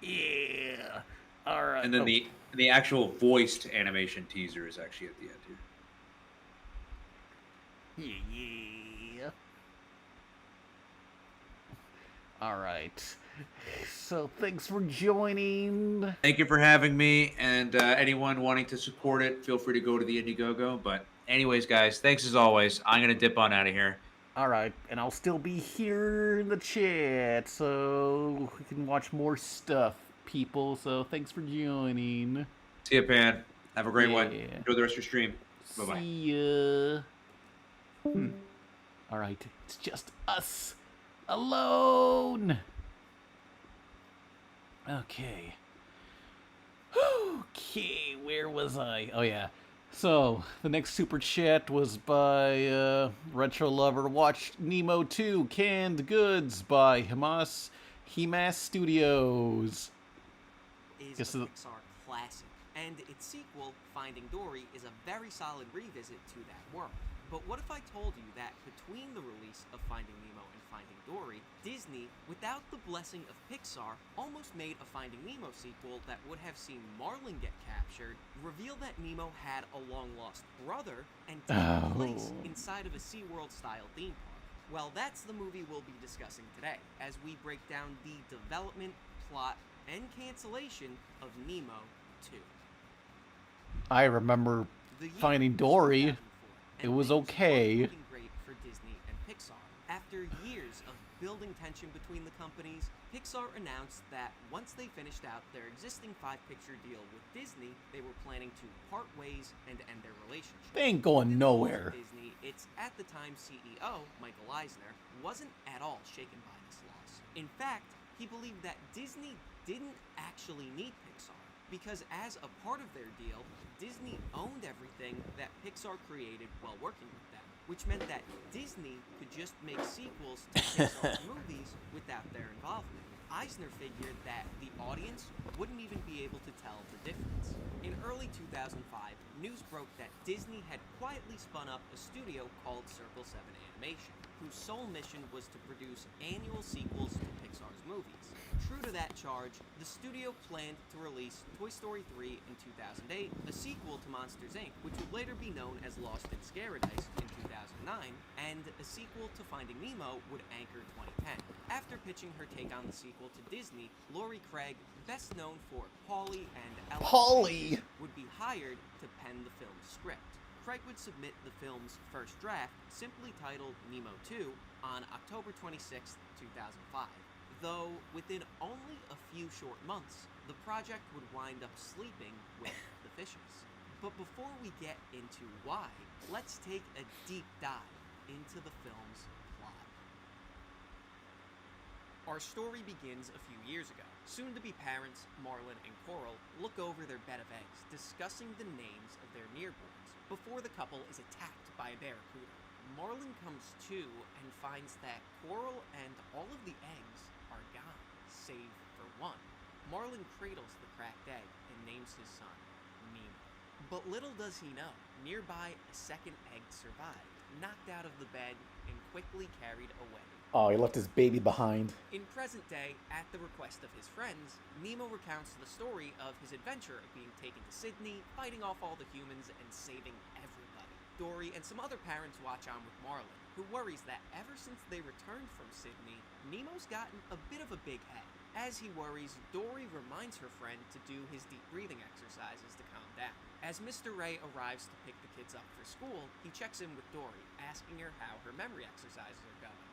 Yeah. All right. And then the actual voiced animation teaser is actually at the end here. Yeah. All right. So thanks for joining. Thank you for having me, and anyone wanting to support it, feel free to go to the Indiegogo. But anyways, guys, thanks as always. I'm going to dip on out of here. Alright, and I'll still be here in the chat, so we can watch more stuff, people. So thanks for joining. See ya, Pan. Have a great one. Yeah. Enjoy the rest of your stream. Bye-bye. See ya. Alright, it's just us. Alone. Okay. Okay, where was I? Oh, yeah. So, the next super chat was by Retro Lover. Watched Nemo 2 Canned Goods by Himas Studios. Is Guess a the- Pixar classic, and its sequel, Finding Dory, is a very solid revisit to that world. But what if I told you that between the release of Finding Nemo and Finding Dory, Disney, without the blessing of Pixar, almost made a Finding Nemo sequel that would have seen Marlin get captured, reveal that Nemo had a long-lost brother, and take place inside of a SeaWorld-style theme park? Well, that's the movie we'll be discussing today, as we break down the development, plot, and cancellation of Nemo 2. I remember Finding Dory. It was okay. Looking great for Disney and Pixar. After years of building tension between the companies, Pixar announced that once they finished out their existing 5-picture deal with Disney, they were planning to part ways and end their relationship. They ain't going nowhere. Disney, its at the time CEO, Michael Eisner, wasn't at all shaken by this loss. In fact, he believed that Disney didn't actually need Pixar, because as a part of their deal, Disney owned everything that Pixar created while working with them, which meant that Disney could just make sequels to Pixar's movies without their involvement. Eisner figured that the audience wouldn't even be able to tell the difference. In early 2005, news broke that Disney had quietly spun up a studio called Circle 7 Animation, whose sole mission was to produce annual sequels to Pixar's movies. True to that charge, the studio planned to release Toy Story 3 in 2008, a sequel to Monsters, Inc., which would later be known as Lost in Scaradise in 2009, and a sequel to Finding Nemo would anchor 2010. After pitching her take on the sequel to Disney, Laurie Craig, best known for Polly and Ella, Polly! would be hired to pen the film's script. Craig would submit the film's first draft, simply titled Nemo 2, on October 26, 2005. Though, within only a few short months, the project would wind up sleeping with the fishes. But before we get into why, let's take a deep dive into the film's plot. Our story begins a few years ago. Soon-to-be parents, Marlin and Coral, look over their bed of eggs, discussing the names of their nearborns, before the couple is attacked by a barracuda. Marlin comes to and finds that Coral and all of the eggs are gone, save for one. Marlin cradles the cracked egg and names his son Nemo. But little does he know, nearby a second egg survived, knocked out of the bed, and quickly carried away. Oh, he left his baby behind. In present day, at the request of his friends, Nemo recounts the story of his adventure of being taken to Sydney, fighting off all the humans, and saving everybody. Dory and some other parents watch on with Marlin, who worries that ever since they returned from Sydney, Nemo's gotten a bit of a big head. As he worries, Dory reminds her friend to do his deep breathing exercises to calm down. As Mr. Ray arrives to pick the kids up for school, he checks in with Dory, asking her how her memory exercises are going.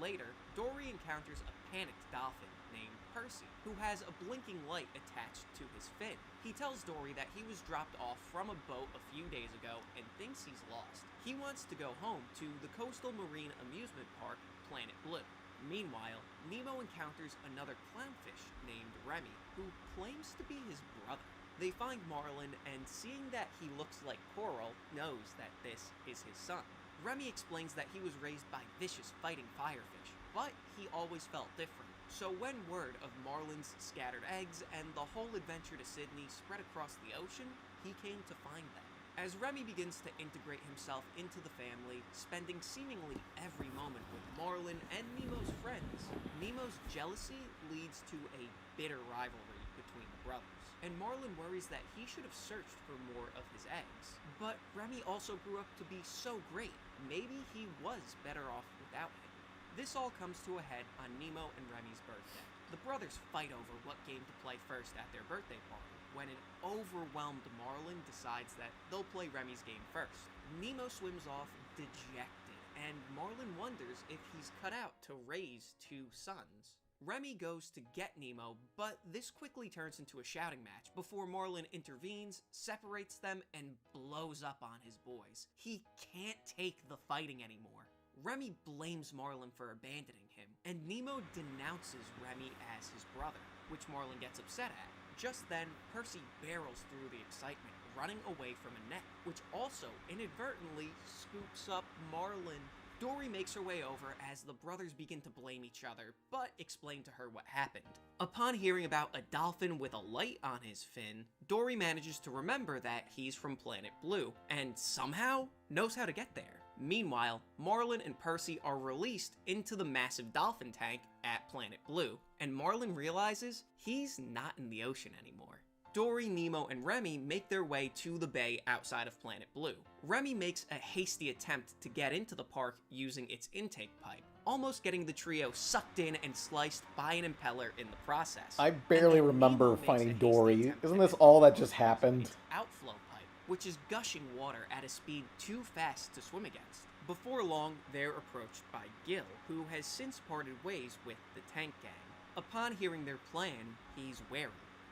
Later, Dory encounters a panicked dolphin named Percy, who has a blinking light attached to his fin. He tells Dory that he was dropped off from a boat a few days ago and thinks he's lost. He wants to go home to the coastal marine amusement park, Planet Blue. Meanwhile, Nemo encounters another clownfish named Remy, who claims to be his brother. They find Marlin, and seeing that he looks like Coral, knows that this is his son. Remy explains that he was raised by vicious fighting firefish, but he always felt different. So when word of Marlin's scattered eggs and the whole adventure to Sydney spread across the ocean, he came to find them. As Remy begins to integrate himself into the family, spending seemingly every moment with Marlin and Nemo's friends, Nemo's jealousy leads to a bitter rivalry between the brothers. And Marlin worries that he should have searched for more of his eggs. But Remy also grew up to be so great, maybe he was better off without him. This all comes to a head on Nemo and Remy's birthday. The brothers fight over what game to play first at their birthday party, when an overwhelmed Marlin decides that they'll play Remy's game first. Nemo swims off dejected and Marlin wonders if he's cut out to raise 2 sons. Remy goes to get Nemo, but this quickly turns into a shouting match before Marlin intervenes, separates them, and blows up on his boys. He can't take the fighting anymore. Remy blames Marlin for abandoning him, and Nemo denounces Remy as his brother, which Marlin gets upset at. Just then, Percy barrels through the excitement, running away from a net, which also inadvertently scoops up Marlin. Dory makes her way over as the brothers begin to blame each other, but explain to her what happened. Upon hearing about a dolphin with a light on his fin, Dory manages to remember that he's from Planet Blue, and somehow knows how to get there. Meanwhile, Marlin and Percy are released into the massive dolphin tank at Planet Blue, and Marlin realizes he's not in the ocean anymore. Dory, Nemo, and Remy make their way to the bay outside of Planet Blue. Remy makes a hasty attempt to get into the park using its intake pipe, almost getting the trio sucked in and sliced by an impeller in the process. I barely remember finding Dory. Isn't this all that just happened? Outflow pipe, which is gushing water at a speed too fast to swim against. Before long, they're approached by Gil, who has since parted ways with the tank gang. Upon hearing their plan, he's wary.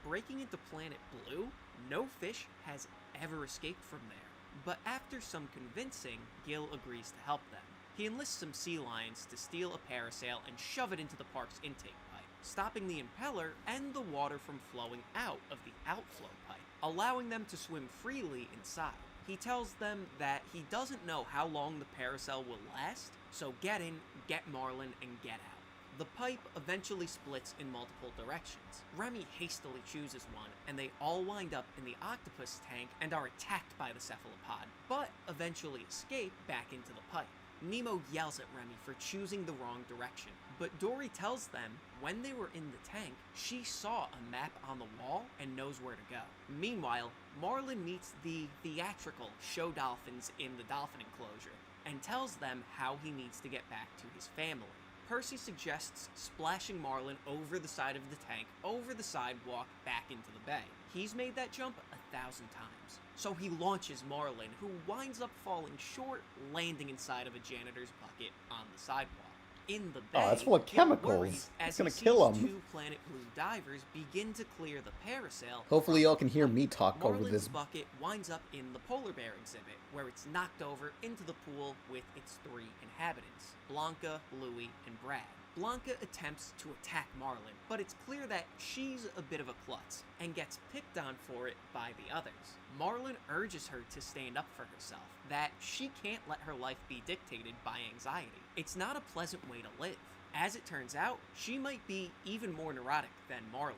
Breaking into Planet Blue, no fish has ever escaped from there. But after some convincing, Gil agrees to help them. He enlists some sea lions to steal a parasail and shove it into the park's intake pipe, stopping the impeller and the water from flowing out of the outflow pipe, allowing them to swim freely inside. He tells them that he doesn't know how long the parasail will last, so get in, get Marlin, and get out. The pipe eventually splits in multiple directions. Remy hastily chooses one, and they all wind up in the octopus tank and are attacked by the cephalopod, but eventually escape back into the pipe. Nemo yells at Remy for choosing the wrong direction, but Dory tells them when they were in the tank, she saw a map on the wall and knows where to go. Meanwhile, Marlin meets the theatrical show dolphins in the dolphin enclosure and tells them how he needs to get back to his family. Percy suggests splashing Marlin over the side of the tank, over the sidewalk, back into the bay. He's made that jump 1,000 times. So he launches Marlin, who winds up falling short, landing inside of a janitor's bucket on the sidewalk. In the bay, Oh, that's full of chemicals. It's gonna kill him. 2 Planet Blue divers begin to clear the parasail. Hopefully y'all can hear me talk over Marlin's this. bucket winds up in the polar bear exhibit, where it's knocked over into the pool with its 3 inhabitants, Blanca, Louie, and Brad. Blanca attempts to attack Marlin, but it's clear that she's a bit of a klutz and gets picked on for it by the others. Marlin urges her to stand up for herself, that she can't let her life be dictated by anxiety. It's not a pleasant way to live. As it turns out, she might be even more neurotic than Marlin.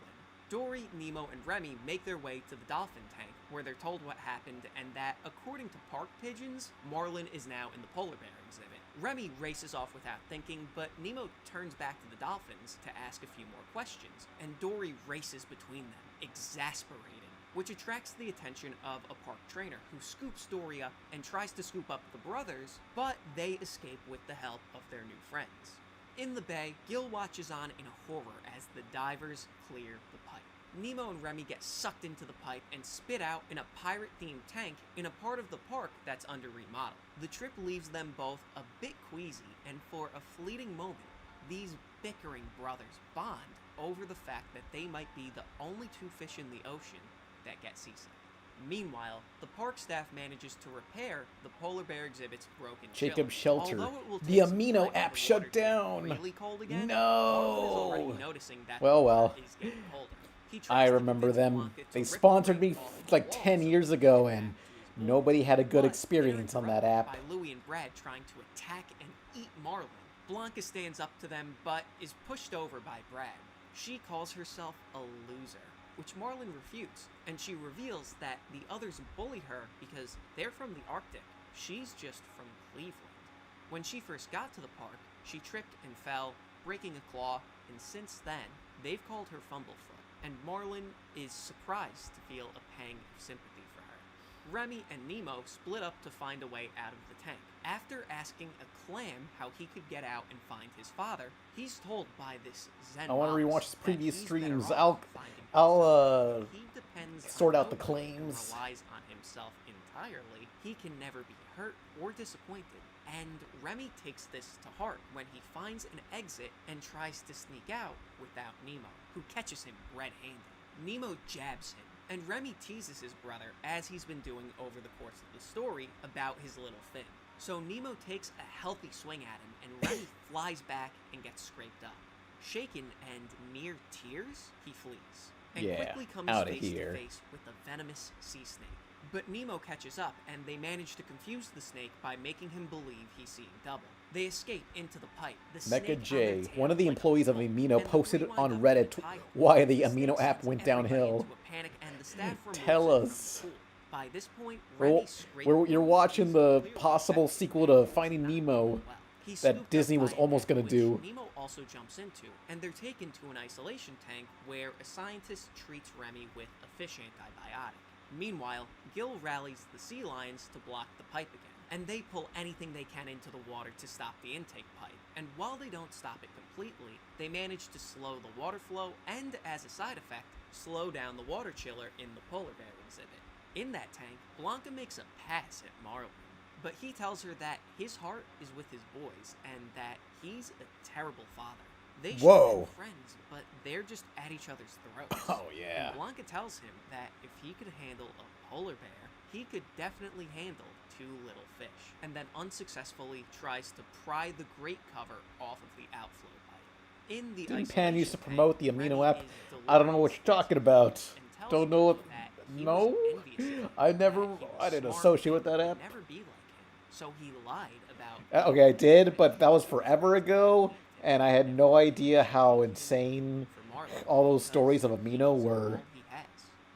Dory, Nemo, and Remy make their way to the dolphin tank, where they're told what happened and that, according to park pigeons, Marlin is now in the polar bear exhibit. Remy races off without thinking, but Nemo turns back to the dolphins to ask a few more questions, and Dory races between them, exasperating, which attracts the attention of a park trainer who scoops Dory up and tries to scoop up the brothers, but they escape with the help of their new friends. In the bay, Gil watches on in horror as the divers clear the pipe. Nemo and Remy get sucked into the pipe and spit out in a pirate-themed tank in a part of the park that's under remodel. The trip leaves them both a bit queasy, and for a fleeting moment, these bickering brothers bond over the fact that they might be the only 2 fish in the ocean that get seasick. Meanwhile, the park staff manages to repair the polar bear exhibit's broken Jacob chiller. Shelter. Although it will The take some amino time app for the shut water to get down. really cold again, Marlin is already No. noticing that Well, the well. water is getting colder. He tries I to remember convince them. Blanca to They rip sponsored the me rain off like the 10 walls years ago, and nobody had a good but experience on that app. by Louie and Brad trying to attack and eat Marlin. Blanca stands up to them, but is pushed over by Brad. She calls herself a loser, which Marlin refutes, and she reveals that the others bully her because they're from the Arctic. She's just from Cleveland. When she first got to the park, she tripped and fell, breaking a claw, and since then, they've called her Fumblefoot, and Marlin is surprised to feel a pang of sympathy for her. Remy and Nemo split up to find a way out of the tank. After asking a clam how he could get out and find his father, he's told by this Zen I want to monk rewatch his previous that he's better streams. off finding I'll he depends sort on out the nobody and claims. relies on himself entirely, he can never be hurt or disappointed. And Remy takes this to heart when he finds an exit and tries to sneak out without Nemo, who catches him red-handed. Nemo jabs him, and Remy teases his brother, as he's been doing over the course of the story, about his little fin. So Nemo takes a healthy swing at him, and Remy flies back and gets scraped up. Shaken and near tears, he flees, and quickly comes outta face here. to face with the venomous sea snake. But Nemo catches up, and they manage to confuse the snake by making him believe he's seeing double. They escape into the pipe. The snake Mecha on J, their tail one of the like a employees of claw, Amino, and the posted three wind on up in Reddit the tide pool. why the The Amino snake app sends went everybody downhill. into a panic, and the staff removes Tell it from us. the pool. By this point, Well, Remy scraped you're watching the possible sequel to Finding Nemo He that scooped Disney up was by almost an gonna egg, do. which Nemo also jumps into, and they're taken to an isolation tank where a scientist treats Remy with a fish antibiotic. Meanwhile, Gil rallies the sea lions to block the pipe again, and they pull anything they can into the water to stop the intake pipe. And while they don't stop it completely, they manage to slow the water flow and, as a side effect, slow down the water chiller in the polar bear exhibit. In that tank, Blanca makes a pass at Marlin, but he tells her that his heart is with his boys and that he's a terrible father. They should have been friends, but they're just at each other's throats. Oh, yeah. And Blanca tells him that if he could handle a polar bear, he could definitely handle two little fish, and then unsuccessfully tries to pry the grate cover off of the outflow pipe. In the Didn't Pan used to isolation promote the tank, Amino Remy app? is I don't know what you're talking about. tells Don't know what. that he No, was envious of him, I never. that he was I didn't smart associate with and that would app. never be like him. So he lied about. Okay, I did, but that was forever ago, and I had no idea how insane all those stories of Amino were. He has.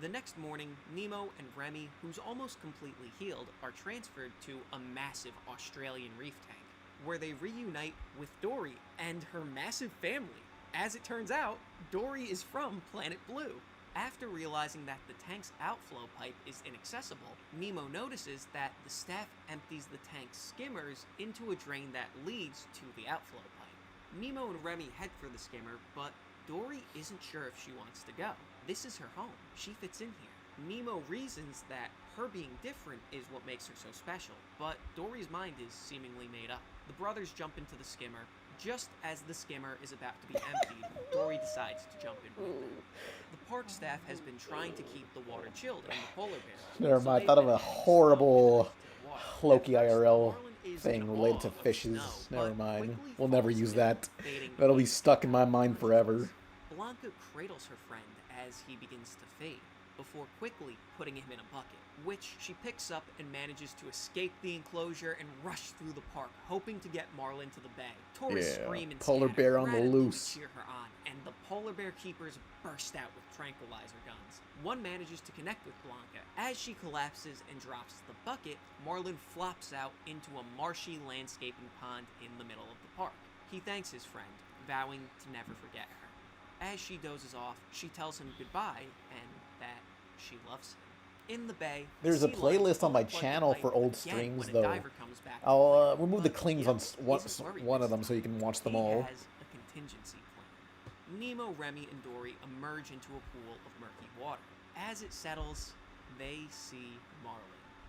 The next morning, Nemo and Remy, who's almost completely healed, are transferred to a massive Australian reef tank, where they reunite with Dory and her massive family. As it turns out, Dory is from Planet Blue. After realizing that the tank's outflow pipe is inaccessible, Nemo notices that the staff empties the tank's skimmers into a drain that leads to the outflow pipe. Nemo and Remy head for the skimmer, but Dory isn't sure if she wants to go. This is her home. She fits in here. Nemo reasons that her being different is what makes her so special, but Dory's mind is seemingly made up. The brothers jump into the skimmer. Just as the skimmer is about to be emptied, Dory decides to jump in with them. The park staff has been trying to keep the water chilled in the polar bear. Never mind. I thought of a horrible Loki IRL thing related to fishes. Never mind. We'll never use that. That'll be stuck in my mind forever. Blanca cradles her friend as he begins to fade, before quickly putting him in a bucket, which she picks up and manages to escape the enclosure and rush through the park, hoping to get Marlin to the bay. Tourists scream and polar scatter, bear on the gratitude loose. cheer her on, and the polar bear keepers burst out with tranquilizer guns. One manages to connect with Blanca. As she collapses and drops the bucket, Marlin flops out into a marshy landscaping pond in the middle of the park. He thanks his friend, vowing to never forget her. As she dozes off, she tells him goodbye and that she loves him. In the bay, There's a sea lions playlist on my plug the channel pipe for old again streams, when a though. diver comes back to I'll the remove the but claims Gil on isn't worried one this of them so you can watch them he all. has a contingency plan. Nemo, Remy, and Dory emerge into a pool of murky water. As it settles, they see Marlin.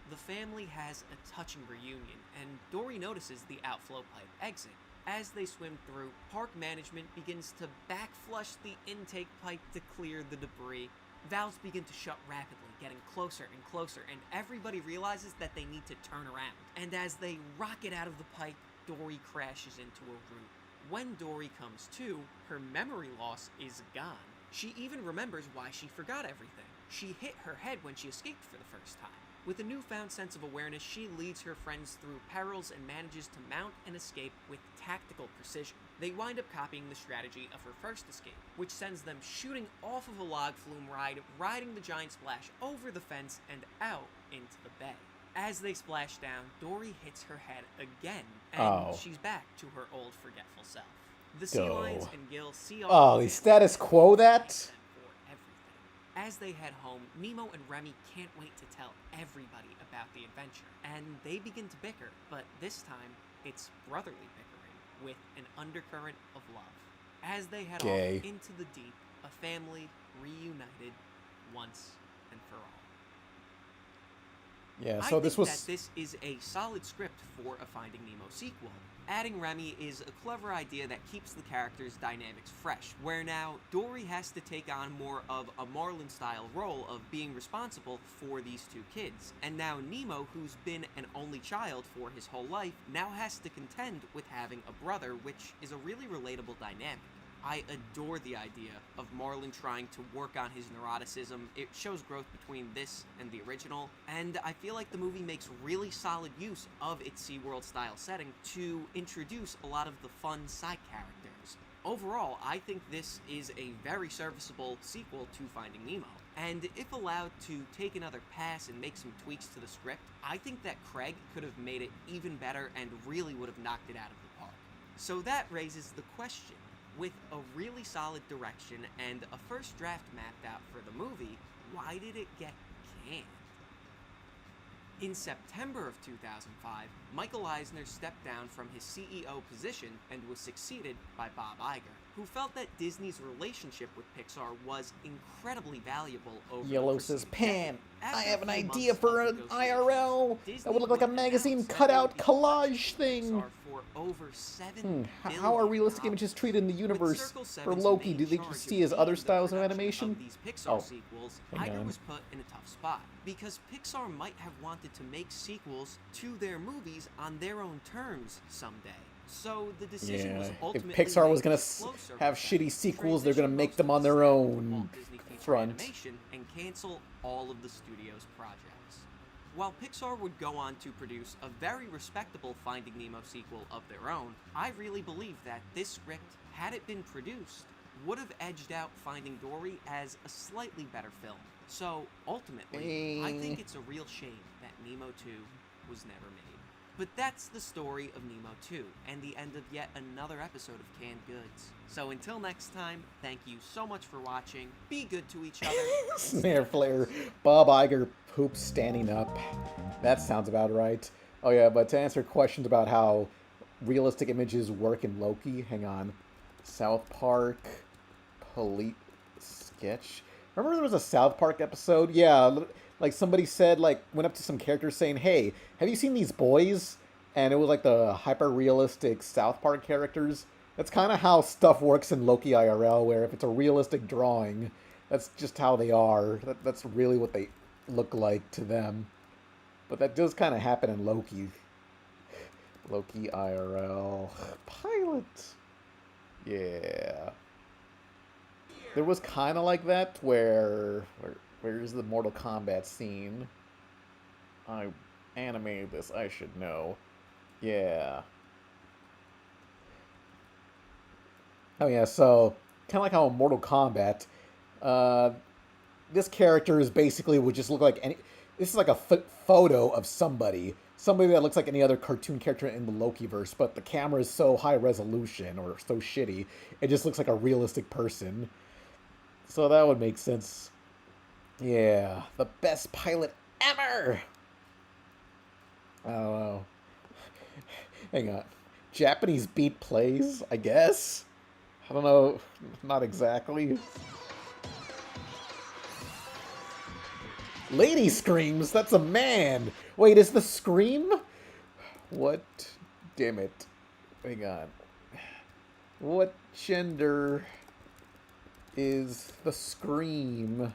The family has a touching reunion, and Dory notices the outflow pipe exit. As they swim through, park management begins to backflush the intake pipe to clear the debris. Valves begin to shut rapidly, getting closer and closer, and everybody realizes that they need to turn around. And as they rocket out of the pipe, Dory crashes into a root. When Dory comes to, her memory loss is gone. She even remembers why she forgot everything. She hit her head when she escaped for the first time. With a newfound sense of awareness, she leads her friends through perils and manages to mount and escape with tactical precision. They wind up copying the strategy of her first escape, which sends them shooting off of a log flume ride, riding the giant splash over the fence and out into the bay. As they splash down, Dory hits her head again, and she's back to her old forgetful self. The sea lions and Gil see all Oh, they status quo that? As they head home, Nemo and Remy can't wait to tell everybody about the adventure, and they begin to bicker, but this time, it's brotherly bickering, with an undercurrent of love. As they head Gay. off into the deep, a family reunited once and for all. Yeah, I so think this was... that this is a solid script for a Finding Nemo sequel. Adding Remy is a clever idea that keeps the characters' dynamics fresh, where now Dory has to take on more of a Marlin-style role of being responsible for these two kids. And now Nemo, who's been an only child for his whole life, now has to contend with having a brother, which is a really relatable dynamic. I adore the idea of Marlin trying to work on his neuroticism. It shows growth between this and the original, and I feel like the movie makes really solid use of its SeaWorld style setting to introduce a lot of the fun side characters. Overall, I think this is a very serviceable sequel to Finding Nemo, and if allowed to take another pass and make some tweaks to the script, I think that Craig could have made it even better and really would have knocked it out of the park. So that raises the question. With a really solid direction and a first draft mapped out for the movie, why did it get canned? In September of 2005, Michael Eisner stepped down from his CEO position and was succeeded by Bob Iger, who felt that Disney's relationship with Pixar was incredibly valuable over Yellow the says, preceding Pan, decade. I After have an a few idea months for of an negotiations, IRL Disney that would look like a would magazine announce that cutout they would be collage thing. Pixar for over $7 How are realistic billion. images treated in the universe Circle for 7's Loki? main Do they charge just of see as leading other the styles of production animation? Of these Pixar sequels, hang Iger on. was put in a tough spot because Pixar might have wanted to make sequels to their movies on their own terms someday. So the decision was Yeah, if ultimately Pixar was made gonna to slow Circle have 7, shitty sequels, they're gonna transition make most them of on the their staff to own Walt Disney Feature front. Animation and cancel all of the studio's projects. While Pixar would go on to produce a very respectable Finding Nemo sequel of their own, I really believe that this script, had it been produced, would have edged out Finding Dory as a slightly better film. So, ultimately, I think it's a real shame that Nemo 2 was never made. But that's the story of Nemo 2, and the end of yet another episode of Canned Goods. So until next time, thank you so much for watching, be good to each other. Snare flare. Bob Iger poops standing up. That sounds about right. Oh yeah, but to answer questions about how realistic images work in Loki, hang on. South Park, Police Sketch. Remember there was a South Park episode? Yeah, like somebody said, like, went up to some characters saying, hey, have you seen these boys? And it was like the hyper-realistic South Park characters. That's kind of how stuff works in Loki IRL, where if it's a realistic drawing, that's just how they are. That's really what they look like to them. But that does kind of happen in Loki. Loki IRL. Pilot. Yeah. There was kind of like that where's the Mortal Kombat scene? I animated this, I should know. Yeah. Oh yeah, so kind of like how in Mortal Kombat, this character is basically would just look like any. This is like a photo of somebody that looks like any other cartoon character in the Lokiverse, but the camera is so high resolution or so shitty, it just looks like a realistic person. So that would make sense. Yeah, the best pilot ever! I don't know. Hang on. Japanese beat plays, I guess? I don't know. Not exactly. Lady screams? That's a man! Wait, is the scream? What? Damn it. Hang on. What gender is the scream?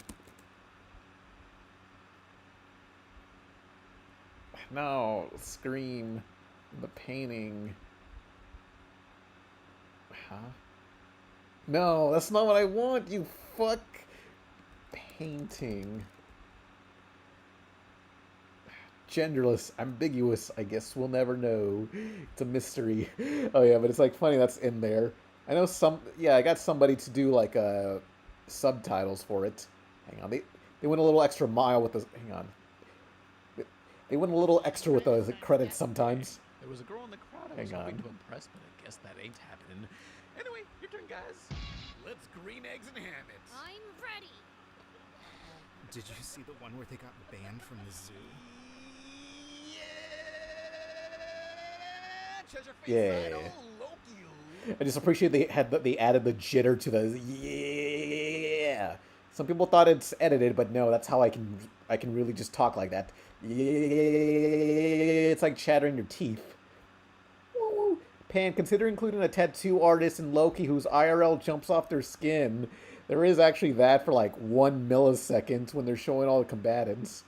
No, scream. The painting. Huh? No, that's not what I want, you fuck. Painting. Genderless, ambiguous, I guess we'll never know. It's a mystery. Oh yeah, but it's like funny that's in there. I know I got somebody to do like subtitles for it. Hang on, they went a little extra mile with the, hang on. They went a little extra with the credits sometimes. There was a girl in the crowd I was Hang hoping on. to impress, but I guess that ain't happening. Anyway, your turn, guys. Let's green eggs and ham it. I'm ready. Did you see the one where they got banned from the zoo? Yeah. I just appreciate they added the jitter to the yeah. Some people thought it's edited, but no, that's how I can really just talk like that. Yeah. It's like chattering your teeth. Woo. Pan, consider including a tattoo artist in Loki whose IRL jumps off their skin. There is actually that for like 1 millisecond when they're showing all the combatants.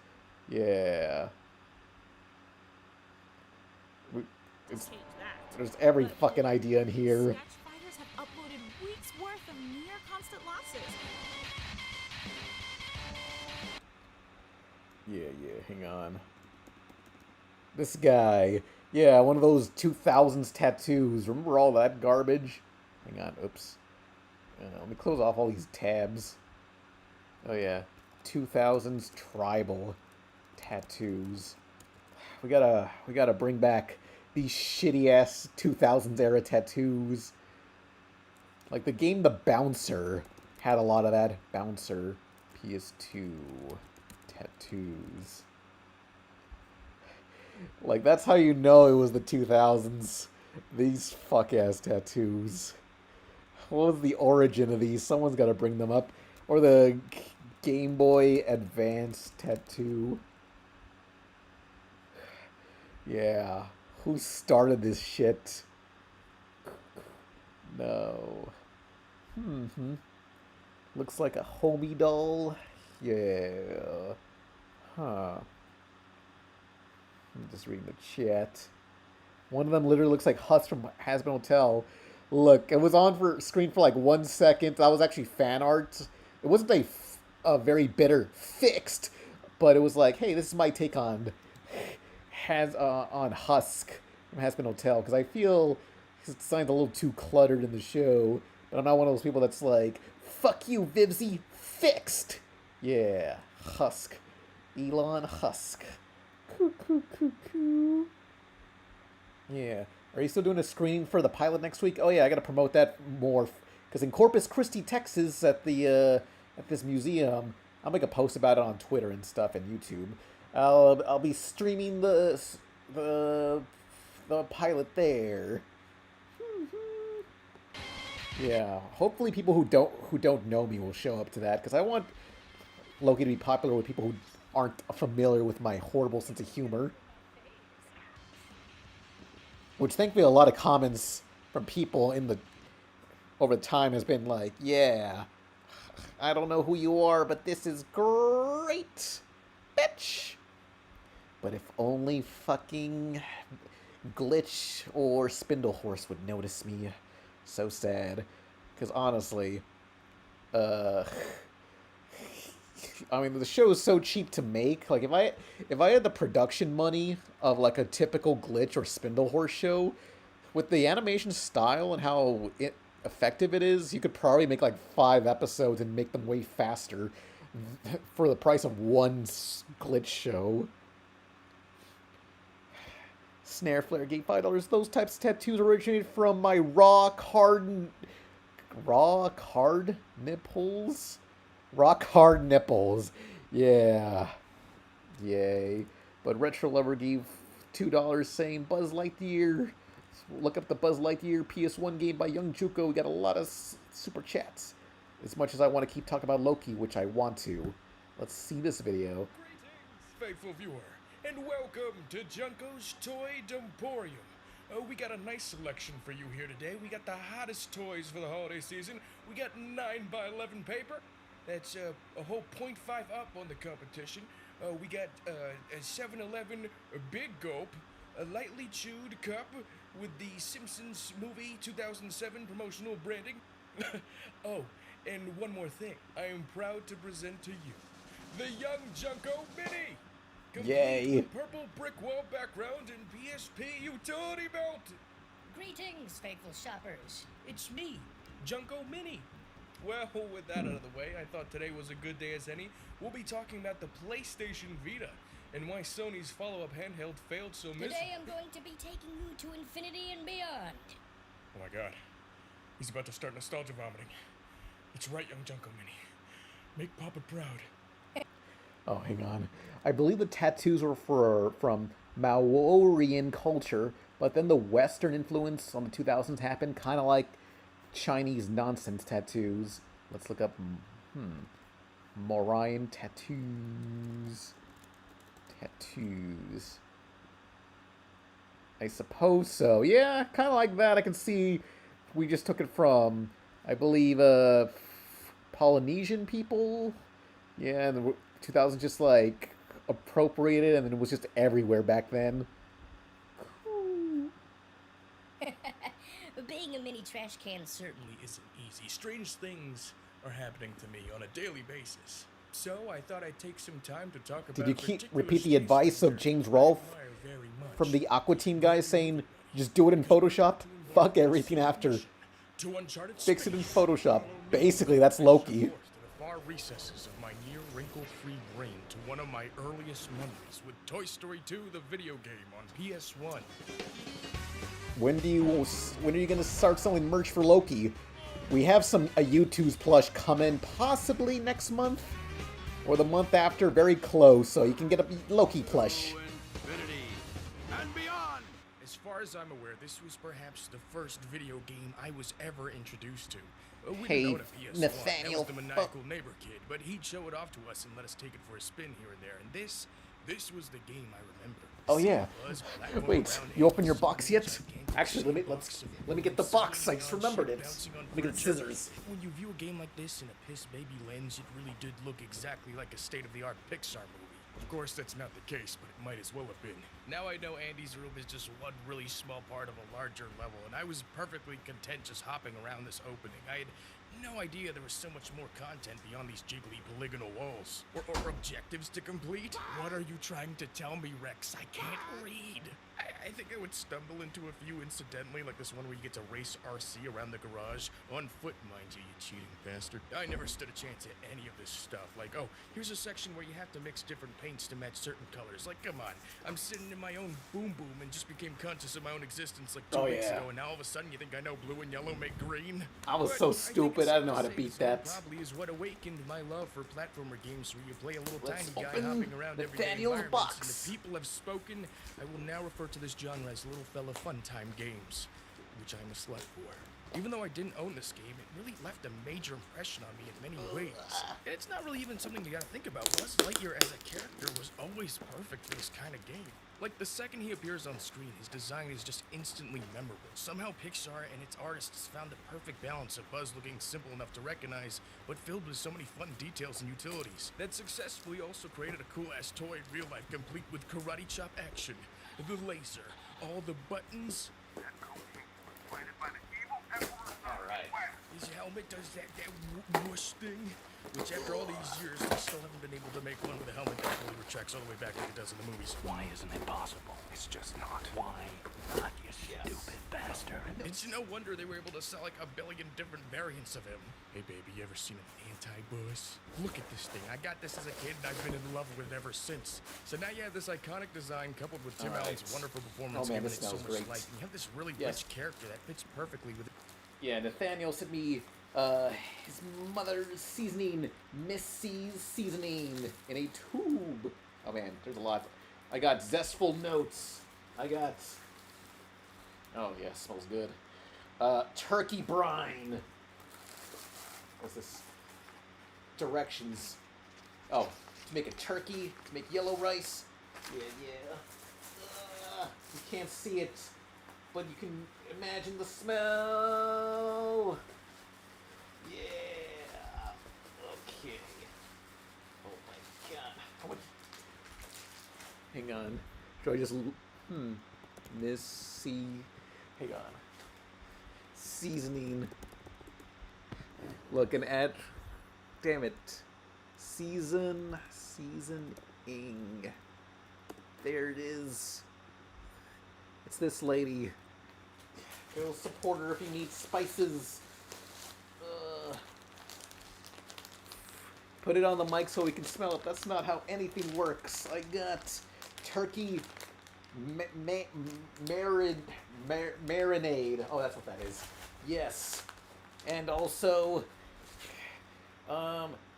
Yeah. There's every fucking idea in here. Sketch fighters have uploaded weeks worth of near constant losses. Yeah, hang on. This guy. Yeah, one of those 2000s tattoos. Remember all that garbage? Hang on, oops. Let me close off all these tabs. Oh yeah. 2000s tribal tattoos. We gotta bring back these shitty-ass 2000s era tattoos. Like the game The Bouncer had a lot of that. Bouncer PS2 tattoos. Like, that's how you know it was the 2000s. These fuck-ass tattoos. What was the origin of these? Someone's got to bring them up. Or the Game Boy Advance tattoo. Yeah. Who started this shit? No. Looks like a homie doll. Yeah. Huh. I'm just reading the chat. One of them literally looks like Huss from Hazbin Hotel. Look, it was on for screen for like 1 second. That was actually fan art. It wasn't a very bitter fixed, but it was like, hey, this is my take on Husk from Hazbin Hotel, because I feel his design's a little too cluttered in the show, but I'm not one of those people that's like, fuck you, Vivsy, fixed. Yeah, Husk. Elon Husk. Coo. Yeah. Are you still doing a screening for the pilot next week? Oh yeah, I gotta promote that more, because in Corpus Christi, Texas, at this museum, I'll make a post about it on Twitter and stuff and YouTube. I'll be streaming the pilot there. Yeah, hopefully people who don't know me will show up to that, because I want Loki to be popular with people who aren't familiar with my horrible sense of humor. Which, thankfully, a lot of comments from people over time has been like, yeah, I don't know who you are, but this is great, bitch. But if only fucking Glitch or Spindlehorse would notice me. So sad. Because honestly, I mean, the show is so cheap to make. Like, if I had the production money of like a typical Glitch or Spindlehorse show, with the animation style and how effective it is, you could probably make like 5 episodes and make them way faster for the price of one Glitch show. Snare Flare Gate $5. Those types of tattoos originated from my rock hard nipples. Rock hard nipples. Yeah. Yay. But Retro Lover gave $2 saying Buzz Lightyear. Look up the Buzz Lightyear PS1 game by Young Juko. We got a lot of super chats. As much as I want to keep talking about Loki, which I want to. Let's see this video. Greetings, faithful viewer, and welcome to Junko's Toy Dumporium. We got a nice selection for you here today. We got the hottest toys for the holiday season. We got 9x11 paper. That's a whole 0.5 up on the competition. We got a 7-Eleven Big Gulp, a lightly chewed cup with the Simpsons movie 2007 promotional branding. Oh, and one more thing. I am proud to present to you the Young Junko Mini. Yay. With purple brick wall background and PSP utility belt. Greetings, faithful shoppers. It's me, Junko Mini. Well, with that out of the way, I thought today was a good day as any. We'll be talking about the PlayStation Vita and why Sony's follow-up handheld failed so miserably. Today I'm going to be taking you to infinity and beyond. Oh my god. He's about to start nostalgia vomiting. It's right, Young Junko Mini. Make Papa proud. Oh, hang on. I believe the tattoos were from Maorian culture, but then the Western influence on the 2000s happened, kind of like Chinese nonsense tattoos. Let's look up. Maorian tattoos. Tattoos. I suppose so. Yeah, kind of like that. I can see we just took it from, I believe, Polynesian people. Yeah, and the 2000s just like appropriated, and then it was just everywhere back then. Being a mini trash can Certainly isn't easy. Strange things are happening to me on a daily basis. So I thought I'd take some time to talk about. Did you repeat the advice of James Rolfe from the Aqua Team guys saying, just do it in Photoshop? Fuck everything after. Fix it in Photoshop. Basically, that's Loki. To the far recesses of my near wrinkle-free brain to one of my earliest memories with Toy Story 2, the video game on PS1. When are you gonna start selling merch for Loki? We have a U2's plush coming possibly next month or the month after, very close, so you can get a Loki plush. As far as I'm aware, this was perhaps the first video game I was ever introduced to. We Hey, didn't own a PS1. Nathaniel, That was the maniacal neighbor kid, but he'd show it off to us and let us take it for a spin here and there. And this was the game I remember. Oh yeah. Wait, you open your box yet? Actually, let me get the box. I just remembered it. Let me get the scissors. When you view a game like this in a piss baby lens, it really did look exactly like a state-of-the-art Pixar movie. Of course, that's not the case, but it might as well have been. Now I know Andy's room is just one really small part of a larger level, and I was perfectly content just hopping around this opening. I had no idea there was so much more content beyond these jiggly polygonal walls. Or objectives to complete? What are you trying to tell me, Rex? I can't read. I think I would stumble into a few incidentally, like this one where you get to race RC around the garage. On foot, mind you, you cheating bastard. I never stood a chance at any of this stuff. Like, oh, here's a section where you have to mix different paints to match certain colors. Like, come on. I'm sitting in my own boom boom and just became conscious of my own existence like 2 weeks ago, and now all of a sudden you think I know blue and yellow make green? I was so stupid, I didn't know how to beat that. Probably is what awakened my love for platformer games where you play a little Let's tiny guy open hopping around everyday Nathaniel's environments. box. And if people have spoken, I will now refer to this genre as Little Fella Fun Time Games, which I'm a slut for. Even though I didn't own this game, it really left a major impression on me in many ways. And it's not really even something you gotta think about. Buzz Lightyear as a character was always perfect for this kind of game. Like, the second he appears on screen, his design is just instantly memorable. Somehow Pixar and its artists found the perfect balance of Buzz looking simple enough to recognize, but filled with so many fun details and utilities, that successfully also created a cool-ass toy in real life, complete with karate chop action, the laser, all the buttons. Alright. His helmet does that whoosh thing, which after all these years, they still haven't been able to make one with a helmet that fully retracts all the way back like it does in the movies. Why isn't it possible? It's just not. Why not, you stupid bastard? It's no wonder they were able to sell like a billion different variants of him. Hey baby, you ever seen an anti-buzz? Look at this thing. I got this as a kid and I've been in love with it ever since. So now you have this iconic design coupled with Tim Allen's wonderful performance, Oh man, giving this it so smells much great. life. And you have this really Yes. rich character that fits perfectly with it. Yeah, Nathaniel sent me his mother's seasoning, Miss C's seasoning in a tube. Oh man, there's a lot. I got zestful notes. I got. Oh yeah, smells good. Turkey brine. What's this? Directions. Oh, to make a turkey, to make yellow rice. Yeah. You can't see it, but you can imagine the smell. Yeah. Okay. Oh my god. How much? Hang on. Should I just? Missy. Hang on. Seasoning. Looking at. Damn it. Seasoning. There it is. It's this lady. Go support her if you need spices. Put it on the mic so we can smell it. That's not how anything works. I got turkey marinade. Oh, that's what that is. Yes. And also,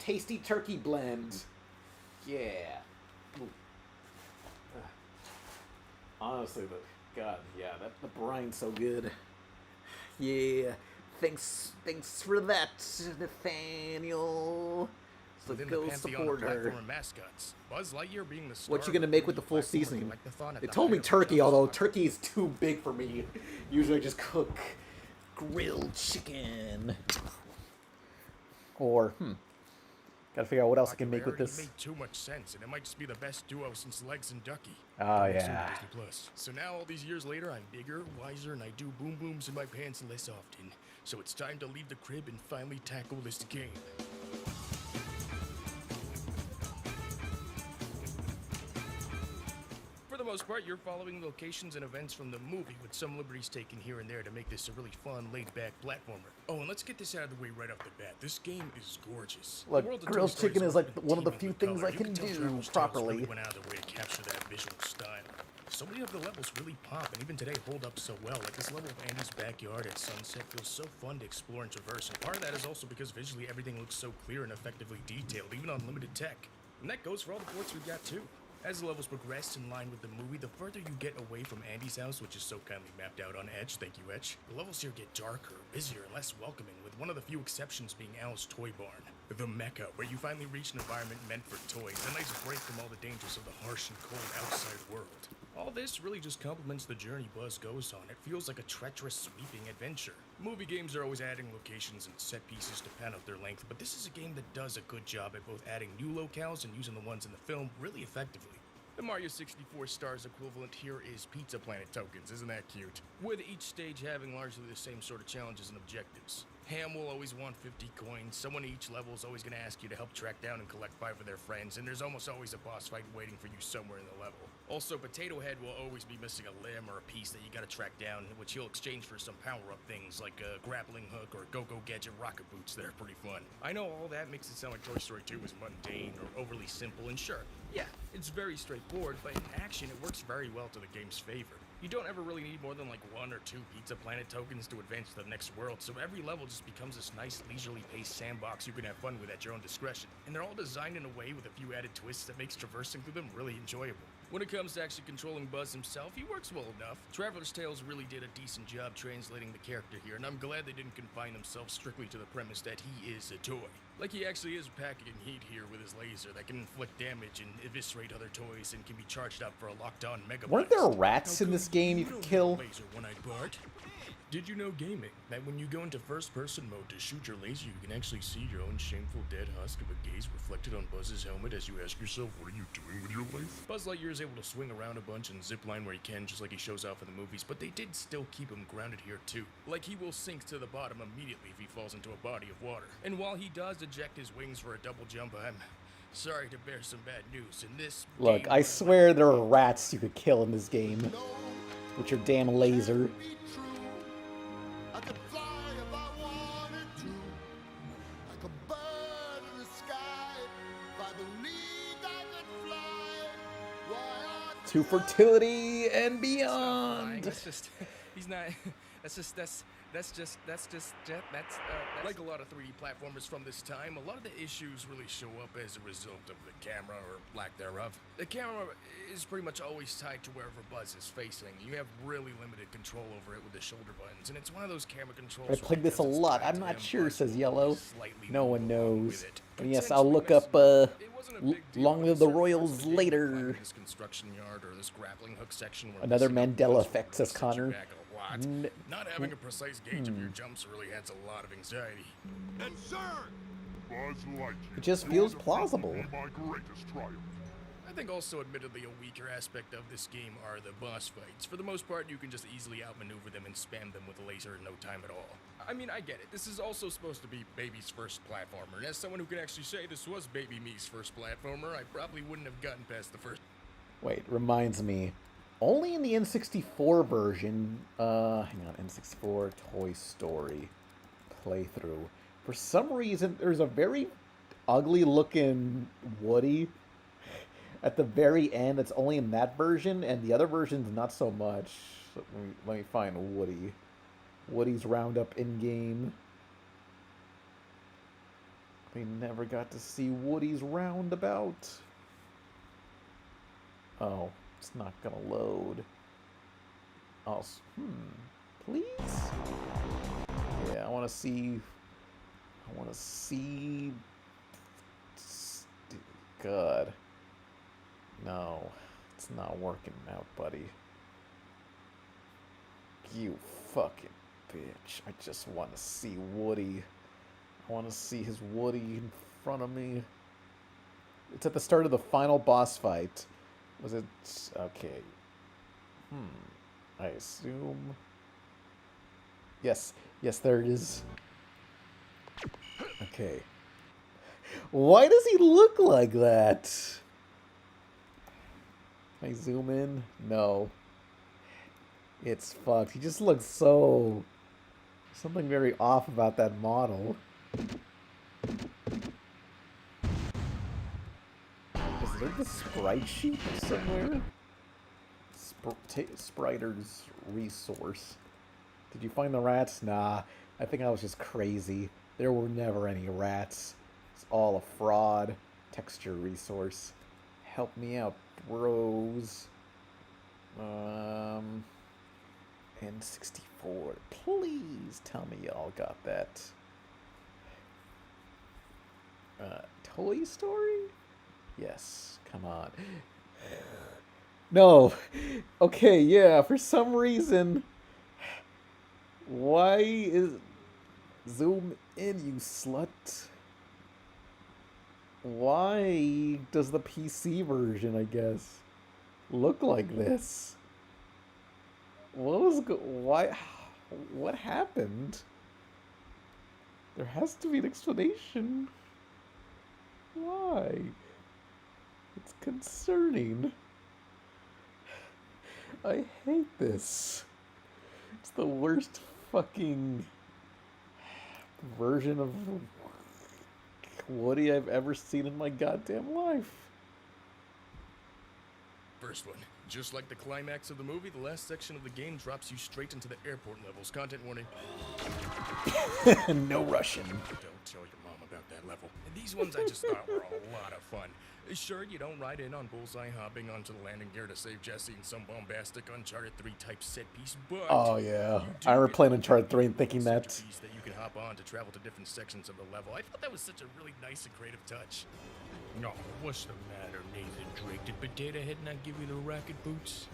tasty turkey blend. Yeah. Honestly, God, yeah, the brine's so good. Yeah. Thanks for that, Nathaniel. So Within the go pantheon support of her. platformer mascots, Buzz Lightyear being the star What you of gonna the make with the 3D full platformer seasoning? collectathon at They the told me height of the turkey, Jungle although Saga. turkey is too big for me. Usually I just cook grilled chicken. Or, gotta figure out what else I can make with He this. made too much sense, and it might just be the best duo since Legs and Ducky. Oh, Coming soon to yeah. Disney Plus. So now, all these years later, I'm bigger, wiser, and I do boom booms in my pants less often. So it's time to leave the crib and finally tackle this game. For the most part, you're following locations and events from the movie, with some liberties taken here and there to make this a really fun, laid-back platformer. Oh, and let's get this out of the way right off the bat. This game is gorgeous. The Look, world of Toy grilled Story chicken has is like always been one of the teeming few with things color. I You can tell do Traveler's Tales properly. really went out of their way to capture that visual style. So many of the levels really pop, and even today hold up so well. Like this level of Andy's backyard at sunset feels so fun to explore and traverse, and part of that is also because visually everything looks so clear and effectively detailed, even on limited tech. And that goes for all the ports we've got too. As the levels progress in line with the movie, the further you get away from Andy's house, which is so kindly mapped out on Edge, thank you Edge, the levels here get darker, busier, and less welcoming, with one of the few exceptions being Al's Toy Barn. The Mecca, where you finally reach an environment meant for toys, a nice break from all the dangers of the harsh and cold outside world. All this really just complements the journey Buzz goes on. It feels like a treacherous, sweeping adventure. Movie games are always adding locations and set pieces to pad out their length, but this is a game that does a good job at both adding new locales and using the ones in the film really effectively. The Mario 64 Stars equivalent here is Pizza Planet tokens, isn't that cute? With each stage having largely the same sort of challenges and objectives. Ham will always want 50 coins, someone at each level is always going to ask you to help track down and collect 5 of their friends, and there's almost always a boss fight waiting for you somewhere in the level. Also, Potato Head will always be missing a limb or a piece that you gotta track down, which he'll exchange for some power-up things like a grappling hook or go-go gadget rocket boots that are pretty fun. I know all that makes it sound like Toy Story 2 is mundane or overly simple, and sure, yeah, it's very straightforward, but in action it works very well to the game's favor. You don't ever really need more than like 1 or 2 Pizza Planet tokens to advance to the next world, so every level just becomes this nice, leisurely paced sandbox you can have fun with at your own discretion. And they're all designed in a way with a few added twists that makes traversing through them really enjoyable. When it comes to actually controlling Buzz himself, he works well enough. Traveler's Tales really did a decent job translating the character here, and I'm glad they didn't confine themselves strictly to the premise that he is a toy. Like he actually is packing heat here with his laser that can inflict damage and eviscerate other toys and can be charged up for a locked-on mega Weren't blast. there rats in this game you could kill? Laser one-eyed Bart. Did you know gaming, that when you go into first-person mode to shoot your laser, you can actually see your own shameful dead husk of a gaze reflected on Buzz's helmet as you ask yourself, what are you doing with your life? Buzz Lightyear is able to swing around a bunch and zipline where he can, just like he shows off in the movies, but they did still keep him grounded here too. Like he will sink to the bottom immediately if he falls into a body of water. And while he does eject his wings for a double jump, I'm sorry to bear some bad news. In this Look, game, I swear there are rats you could kill in this game. With your damn laser. I could fly if I wanted to, like a bird in the sky. If I believed I could fly, why aren't To fertility and beyond. That's just, he's not, like a lot of 3D platformers from this time, a lot of the issues really show up as a result of the camera, or lack thereof. The camera is pretty much always tied to wherever Buzz is facing. You have really limited control over it with the shoulder buttons, and it's one of those camera controls. I played this a lot. I'm not sure, says Yellow. No one knows. But yes, I'll look up Long Live the Royals later. This construction yard or this grappling hook section where Another Mandela effect, says Connor. Not having a precise gauge of your jumps really adds a lot of anxiety. And sir, Buzz Lightyear. It just feels plausible. My greatest triumph. I think also admittedly a weaker aspect of this game are the boss fights. For the most part, you can just easily outmaneuver them and spam them with a laser in no time at all. I mean, I get it. This is also supposed to be Baby's first platformer, and as someone who can actually say this was Baby Me's first platformer, I probably wouldn't have gotten past the first. Wait, reminds me. Only in the N64 version, hang on, N64 Toy Story playthrough. For some reason, there's a very ugly looking Woody at the very end. It's only in that version, and the other versions not so much. Let me find Woody. Woody's Roundup in-game. We never got to see Woody's Roundabout. Oh, it's not gonna load. Oh, please? Yeah, I wanna see... God. No, it's not working out, buddy. You fucking bitch. I just want to see Woody. I want to see his Woody in front of me. It's at the start of the final boss fight. Was it... Okay. I assume... Yes. Yes, there it is. Okay. Why does he look like that? Can I zoom in? No. It's fucked. He just looks so... Something very off about that model. Is there the sprite sheet somewhere? Spriter's resource. Did you find the rats? Nah, I think I was just crazy. There were never any rats. It's all a fraud. Texture resource. Help me out, bros. N64. Please tell me y'all got that. Toy Story? Yes, come on. No. Okay, yeah, for some reason. Why is... Zoom in, you slut. Why does the PC version, I guess, look like this? What was why? What happened? There has to be an explanation. Why? It's concerning. I hate this. It's the worst fucking version of Woody I've ever seen in my goddamn life. First one. Just like the climax of the movie, the last section of the game drops you straight into the airport levels. Content warning. No Russian. Don't tell your mom about that level. And these ones I just thought were a lot of fun. Sure, you don't ride in on Bullseye hopping onto the landing gear to save Jesse in some bombastic Uncharted 3 type set piece, but... Oh yeah, I remember playing Uncharted 3 and thinking that... that you can hop on to travel to different sections of the level. I thought that was such a really nice and creative touch. No, what's the matter, Nathan Drake? Did Potato Head not give you the rocket boots?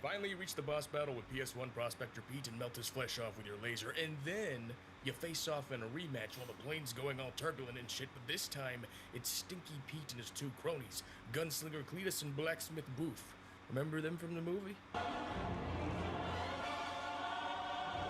Finally, you reach the boss battle with PS1 Prospector Pete and melt his flesh off with your laser, and then you face off in a rematch while the plane's going all turbulent and shit, but this time, it's Stinky Pete and his two cronies, Gunslinger Cletus and Blacksmith Booth. Remember them from the movie?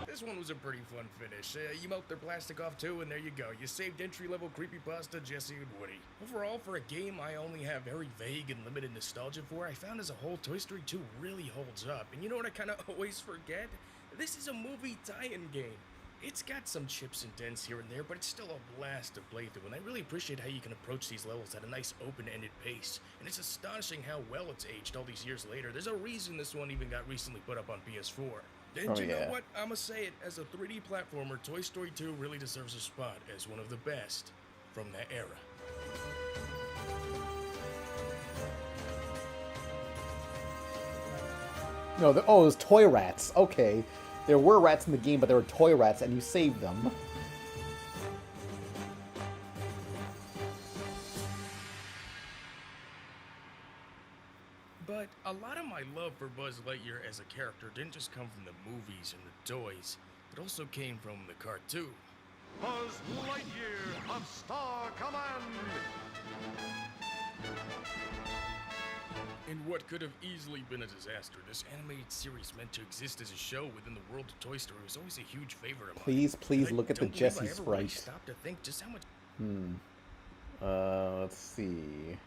This one was a pretty fun finish. You melt their plastic off too, and there you go. You saved entry-level creepypasta Jesse and Woody. Overall, for a game I only have very vague and limited nostalgia for, I found as a whole Toy Story 2 really holds up. And you know what I kind of always forget? This is a movie tie-in game. It's got some chips and dents here and there, but it's still a blast to play through, and I really appreciate how you can approach these levels at a nice open-ended pace. And it's astonishing how well it's aged all these years later. There's a reason this one even got recently put up on PS4. And you know what? I'ma say it, as a 3D platformer, Toy Story 2 really deserves a spot as one of the best from that era. No, it was toy rats. Okay. There were rats in the game, but there were toy rats, and you saved them. But a lot of my love for Buzz Lightyear as a character didn't just come from the movies and the toys. It also came from the cartoon. Buzz Lightyear of Star Command! In what could have easily been a disaster, this animated series meant to exist as a show within the world of Toy Story was always a huge favorite of mine. Please look at the Jessie Really sprite. stop to think just how much. Let's see.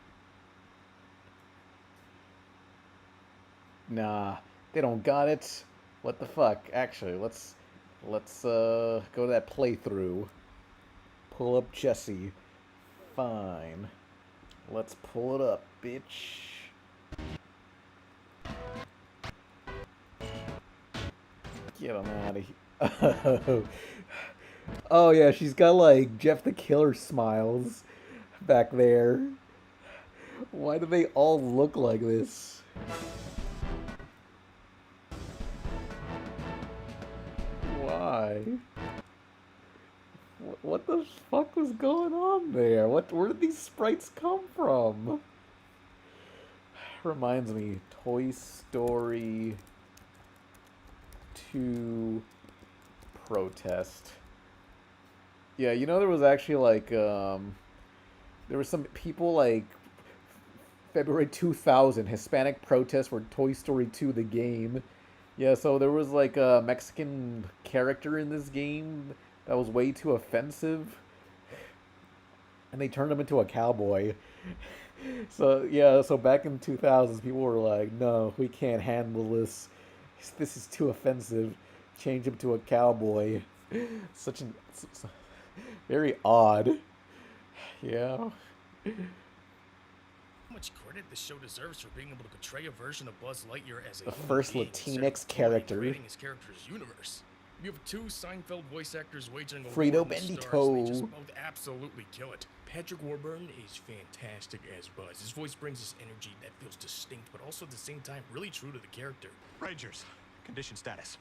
Nah, they don't got it. What the fuck? Actually, let's go to that playthrough. Pull up Jessie. Fine. Let's pull it up, bitch. Get him out of here. Oh yeah, she's got like Jeff the Killer smiles back there. Why do they all look like this? Why? What the fuck was going on there? Where did these sprites come from? Reminds me, Toy Story 2 protest. Yeah, you know there was actually like there were some people like February 2000 Hispanic protest for Toy Story 2 the game. Yeah, so there was like a Mexican character in this game that was way too offensive, and they turned him into a cowboy. So yeah, so back in 2000s, people were like, "No, we can't handle this. This is too offensive. Change him to a cowboy." Such an very odd. Yeah. How much credit the show deserves for being able to portray a version of Buzz Lightyear as a The human first being instead of Latinx character. creating his character's universe. You have two Seinfeld voice actors waging a Fredo war on the stars, and they just Bendito. both absolutely kill it. Patrick Warburton is fantastic as Buzz. His voice brings this energy that feels distinct, but also at the same time really true to the character. Rangers, condition status.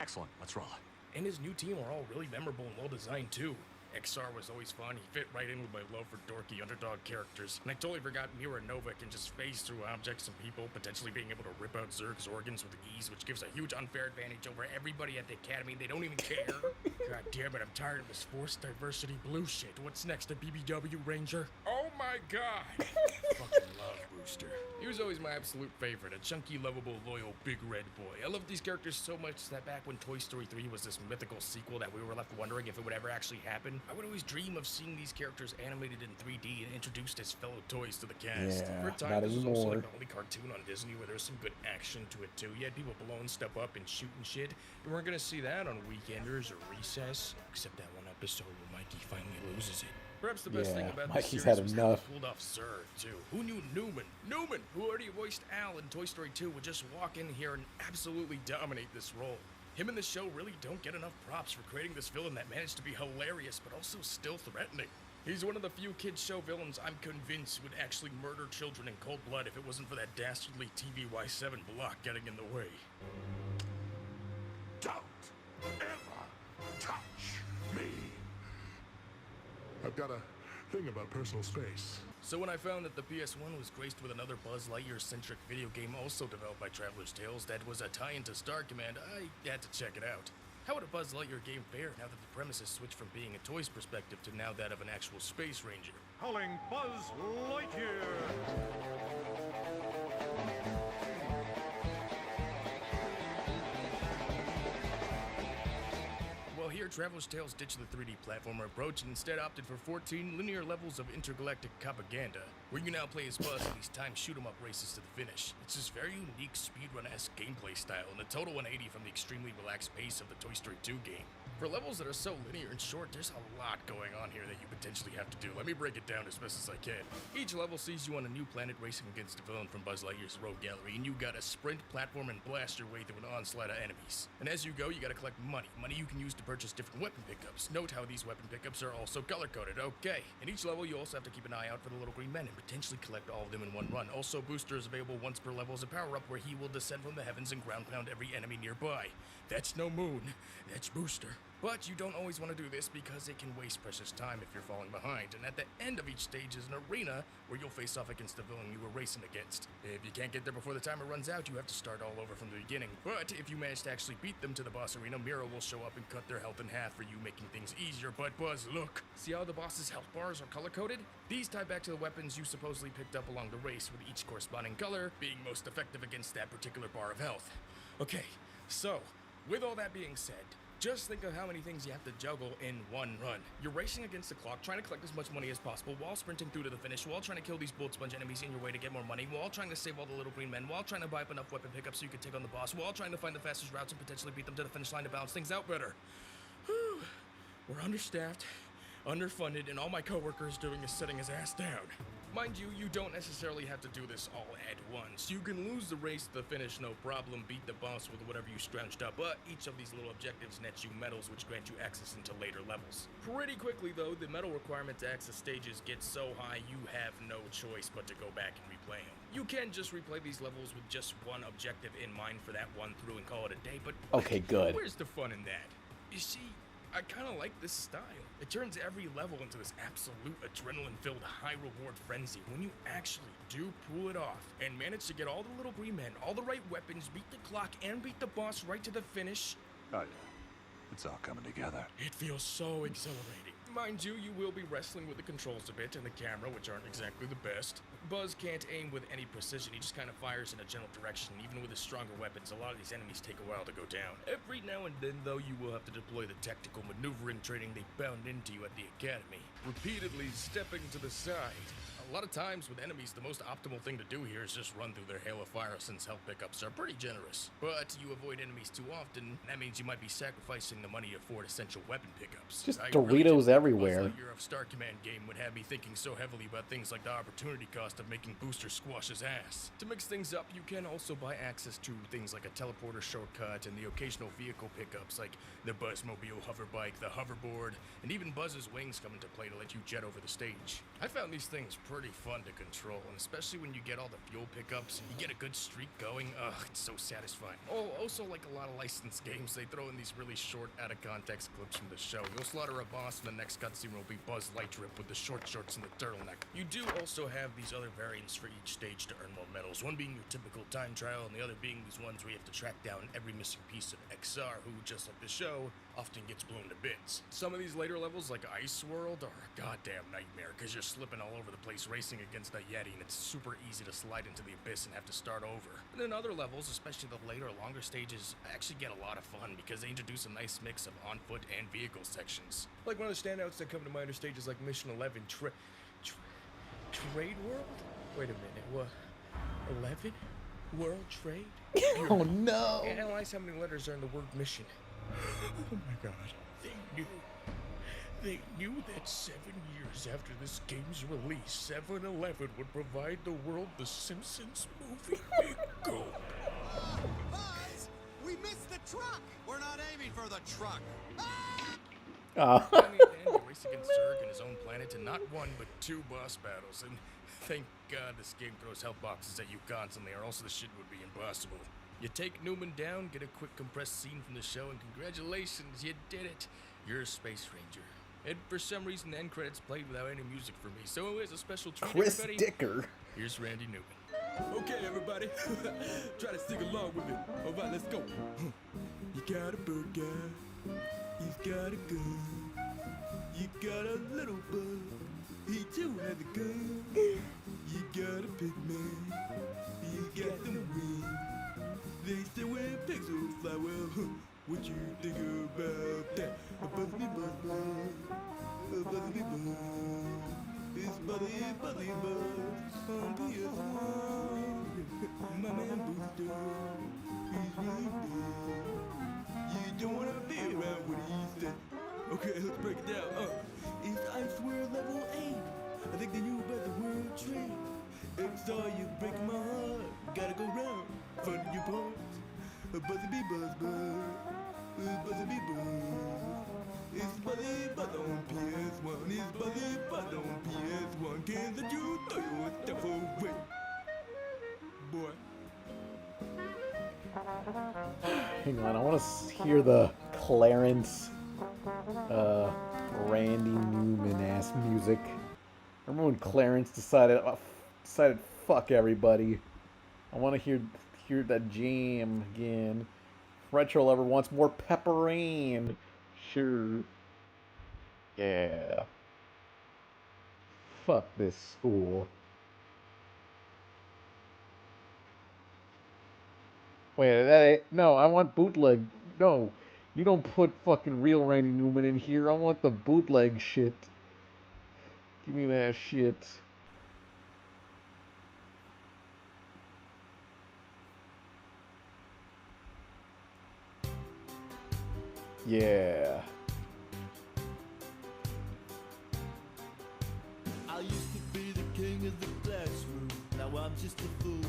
Excellent, let's roll. And his new team are all really memorable and well designed too. XR was always fun. He fit right in with my love for dorky underdog characters. And I totally forgot Mira Nova can just phase through objects and people, potentially being able to rip out Zurg's organs with ease, which gives a huge unfair advantage over everybody at the academy. They don't even care. God damn it, I'm tired of this forced diversity blue shit. What's next, a BBW Ranger? Oh my god! Fucking love Booster. He was always my absolute favorite, a chunky, lovable, loyal, big red boy. I love these characters so much that back when Toy Story 3 was this mythical sequel that we were left wondering if it would ever actually happen, I would always dream of seeing these characters animated in 3D and introduced as fellow toys to the cast. Yeah, For a time, not this was also anymore. like the only cartoon on Disney where there's some good action to it too. You had people blowing stuff up and shooting shit. You weren't gonna see that on Weekenders or Recess, except that one episode where Mikey finally loses it. Perhaps the best thing Yeah, about Mikey's this had series was how enough. they pulled off Zurg, too. Who knew Newman, who already voiced Al in Toy Story 2, would just walk in here and absolutely dominate this role? Him and the show really don't get enough props for creating this villain that managed to be hilarious but also still threatening. He's one of the few kids show villains I'm convinced would actually murder children in cold blood if it wasn't for that dastardly TVY7 block getting in the way. Don't ever touch me. I've got a thing about personal space. So when I found that the PS1 was graced with another Buzz Lightyear-centric video game also developed by Traveler's Tales that was a tie-in to Star Command, I had to check it out. How would a Buzz Lightyear game fare now that the premise has switched from being a toy's perspective to now that of an actual space ranger? Calling Buzz Lightyear. Well, here Traveler's Tales ditched the 3D platformer approach and instead opted for 14 linear levels of intergalactic propaganda, where you now play as Buzz in these time shoot-'em-up races to the finish. It's this very unique speedrun-esque gameplay style and a total 180 from the extremely relaxed pace of the Toy Story 2 game. For levels that are so linear and short, there's a lot going on here that you potentially have to do. Let me break it down as best as I can. Each level sees you on a new planet racing against a villain from Buzz Lightyear's Rogue Gallery, and you gotta sprint, platform, and blast your way through an onslaught of enemies. And as you go, you gotta collect money. Money you can use to purchase different weapon pickups. Note how these weapon pickups are also color-coded. Okay. In each level, you also have to keep an eye out for the little green men and potentially collect all of them in one run. Also, Booster is available once per level as a power-up where he will descend from the heavens and ground pound every enemy nearby. That's no Moon. That's Booster. But you don't always want to do this because it can waste precious time if you're falling behind, and at the end of each stage is an arena where you'll face off against the villain you were racing against. If you can't get there before the timer runs out, you have to start all over from the beginning. But if you manage to actually beat them to the boss arena, Mira will show up and cut their health in half for you, making things easier. But Buzz, look! See how the boss's health bars are color-coded? These tie back to the weapons you supposedly picked up along the race, with each corresponding color being most effective against that particular bar of health. Okay, so, with all that being said, just think of how many things you have to juggle in one run. You're racing against the clock, trying to collect as much money as possible while sprinting through to the finish, while trying to kill these bullet sponge enemies in your way to get more money, while trying to save all the little green men, while trying to buy up enough weapon pickups so you can take on the boss, while trying to find the fastest routes and potentially beat them to the finish line to balance things out better. Whew. We're understaffed, underfunded, and all my coworkers doing is setting his ass down. Mind you, you don't necessarily have to do this all at once. You can lose the race to the finish, no problem, beat the boss with whatever you scrounged up, but each of these little objectives nets you medals which grant you access into later levels. Pretty quickly though, the medal requirement to access stages gets so high you have no choice but to go back and replay them. You can just replay these levels with just one objective in mind for that one through and call it a day, but Okay, good. where's the fun in that? You see, I kind of like this style. It turns every level into this absolute adrenaline-filled high-reward frenzy when you actually do pull it off and manage to get all the little green men, all the right weapons, beat the clock, and beat the boss right to the finish. Oh yeah, it's all coming together. It feels so exhilarating. Mind you, you will be wrestling with the controls a bit and the camera, which aren't exactly the best. Buzz can't aim with any precision, he just kind of fires in a general direction. Even with his stronger weapons, a lot of these enemies take a while to go down. Every now and then, though, you will have to deploy the tactical maneuvering training they bound into you at the academy, repeatedly stepping to the side. A lot of times with enemies, the most optimal thing to do here is just run through their hail of fire since health pickups are pretty generous. But you avoid enemies too often, that means you might be sacrificing the money to afford essential weapon pickups. Just I Doritos really didn't think everywhere. Buzz Lightyear of Star Command game would have me thinking so heavily about things like the opportunity cost of making Booster squash his ass. To mix things up, you can also buy access to things like a teleporter shortcut and the occasional vehicle pickups like the Buzzmobile hoverbike, the hoverboard, and even Buzz's wings come into play to let you jet over the stage. I found these things pretty fun to control, and especially when you get all the fuel pickups and you get a good streak going, it's so satisfying. Oh, also like a lot of licensed games, they throw in these really short, out-of-context clips from the show. You'll slaughter a boss, and the next cutscene will be Buzz Lightyear with the short shorts and the turtleneck. You do also have these other variants for each stage to earn more medals, one being your typical time trial, and the other being these ones where you have to track down every missing piece of XR, who, just like the show, often gets blown to bits. Some of these later levels, like Ice World, are a goddamn nightmare, because you're slipping all over the place racing against the Yeti, and it's super easy to slide into the abyss and have to start over. And then other levels, especially the later, longer stages, actually get a lot of fun, because they introduce a nice mix of on-foot and vehicle sections. Like one of the standouts that come to mind are stages like Mission 11, Trade World? Wait a minute, what? 11? World Trade? Oh no! Analyze how many letters are in the word mission. Oh my god. They knew that 7 years after this game's release, 7-Eleven would provide the world the Simpsons movie bingo. Buzz, we missed the truck. We're not aiming for the truck. Danny and Andy race against Zurg and his own planet in not one but 2 boss battles, and thank God this game throws health boxes at you constantly, or else this shit would be impossible. You take Newman down, get a quick compressed scene from the show, and congratulations, you did it. You're a space ranger. And for some reason, the end credits played without any music for me, so as a special treat, Chris everybody, Dicker. here's Randy Newman. Okay, everybody, try to sing along with it. All right, let's go. You got a bird guy, he's got a gun. You got a little bug, he too has a gun. You got a pig man, he's got them wings. They say when pigs will fly well. What you think about that? A buzzy buzz buzz, a buzzy buzz. It's buzzy buzzy buzz on PS1. My man Booster, he's really big. You don't wanna be around what he said. Okay, let's break it down. It's Ice World level 8. I think they knew about the World Trade. If saw you break my heart, gotta go round, find your parts. A buzzy bee buzz buzz, a buzzy bee buzz. It's buzzy buzz on PS1. It's buzzy buzz on PS1. Can't let you throw your stuff away, boy. Hang on, I want to hear the Clarence, Randy Newman ass music. Remember when Clarence decided fuck everybody. I want to hear that jam again. Retro Lover wants more pepperine. Sure. Yeah. Fuck this school. Wait, that ain't, no, I want bootleg. No, you don't put fucking real Randy Newman in here. I want the bootleg shit. Give me that shit. Yeah. I used to be the kid king of the classroom. Now I'm just a fool.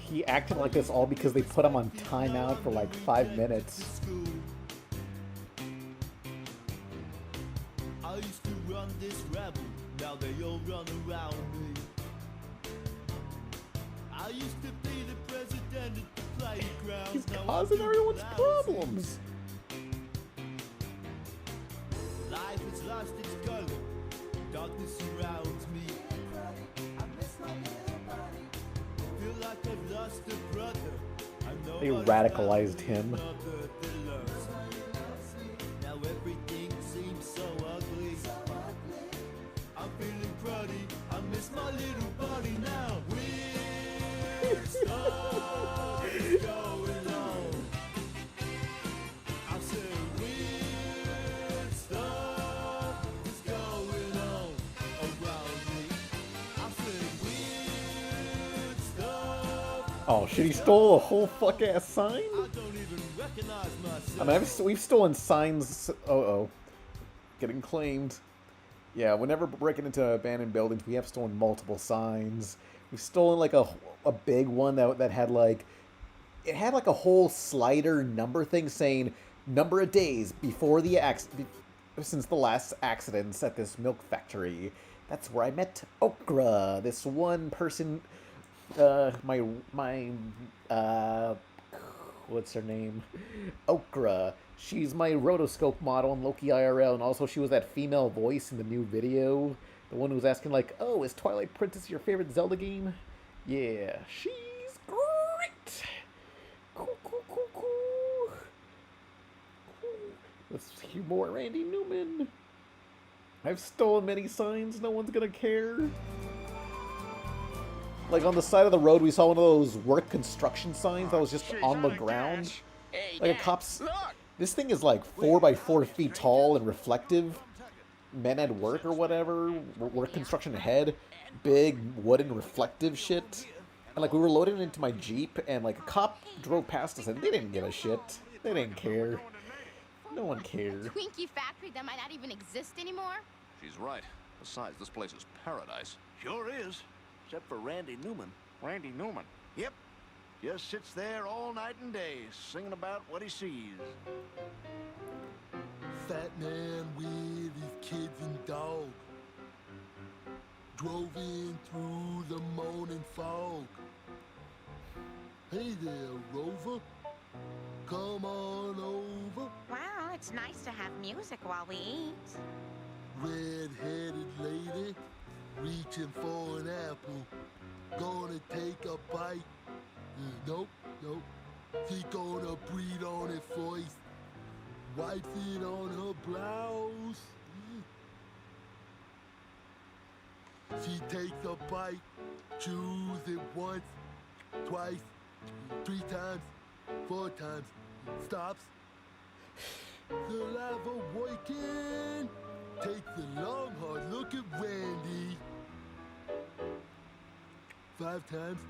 He acted like this all because they put him on timeout for like 5 minutes. I used to run this rebel, now they all run around me. I used to be the president at the playground. He's now causing I'm everyone's lousy. problems. Life has lost its color, darkness surrounds me. Feel like I've lost a brother. I know They I've radicalized found him. another that loves me. Now everything seems so ugly. I'm feeling cruddy. I miss my little buddy now. Weird stuff is going on. I said weird stuff is going on around me. I said weird stuff. Oh shit, he stole a whole fuck ass sign? I don't even recognize myself. I mean, we've stolen signs. Oh, getting claimed. Yeah, whenever breaking into abandoned buildings, we have stolen multiple signs. We've stolen like a big one that had like, it had like a whole slider number thing saying number of days before the since the last accidents at this milk factory. That's where I met Okra, this one person. What's her name? Okra. She's my rotoscope model in Loki IRL, and also she was that female voice in the new video. The one who was asking like, oh, is Twilight Princess your favorite Zelda game? Yeah, she's great! Cool. Let's hear more Randy Newman. I've stolen many signs, no one's gonna care. Like on the side of the road, we saw one of those work construction signs that was just on the ground. Like a cop's... This thing is like 4 by 4 feet tall and reflective. Men at work or whatever. Work construction ahead. Big wooden reflective shit. And like we were loading into my Jeep and like a cop drove past us and they didn't give a shit. They didn't care. No one cared. Twinkie factory that might not even exist anymore? She's right. Besides, this place is paradise. Sure is. Except for Randy Newman. Randy Newman. Yep. Just sits there all night and day, singing about what he sees. Fat man with his kids and dog drove in through the morning fog. Hey there, Rover. Come on over. Well, it's nice to have music while we eat. Red-headed lady reaching for an apple. Gonna take a bite. Nope. She gonna breathe on it first. Wipes it on her blouse. She takes a bite. Chews it once, twice, 3 times, 4 times. Stops. Saliva working. Takes a long hard look at Randy. 5 times.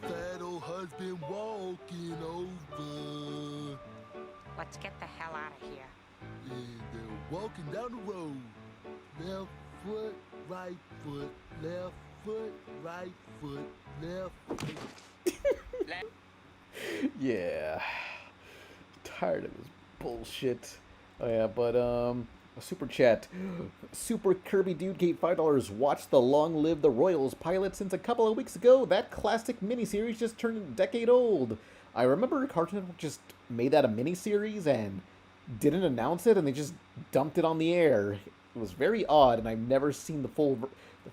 Fat old husband walking over. Let's get the hell out of here. And they're walking down the road. Left foot, right foot, left foot, right foot, left foot. Yeah. Tired of this bullshit. Oh yeah, but a super chat. Super Kirby Dude gave $5. Watched the Long Live the Royals pilot since a couple of weeks ago. That classic miniseries just turned a decade old. I remember Cartoon Network just made that a miniseries and didn't announce it, and they just dumped it on the air. It was very odd, and I've never seen the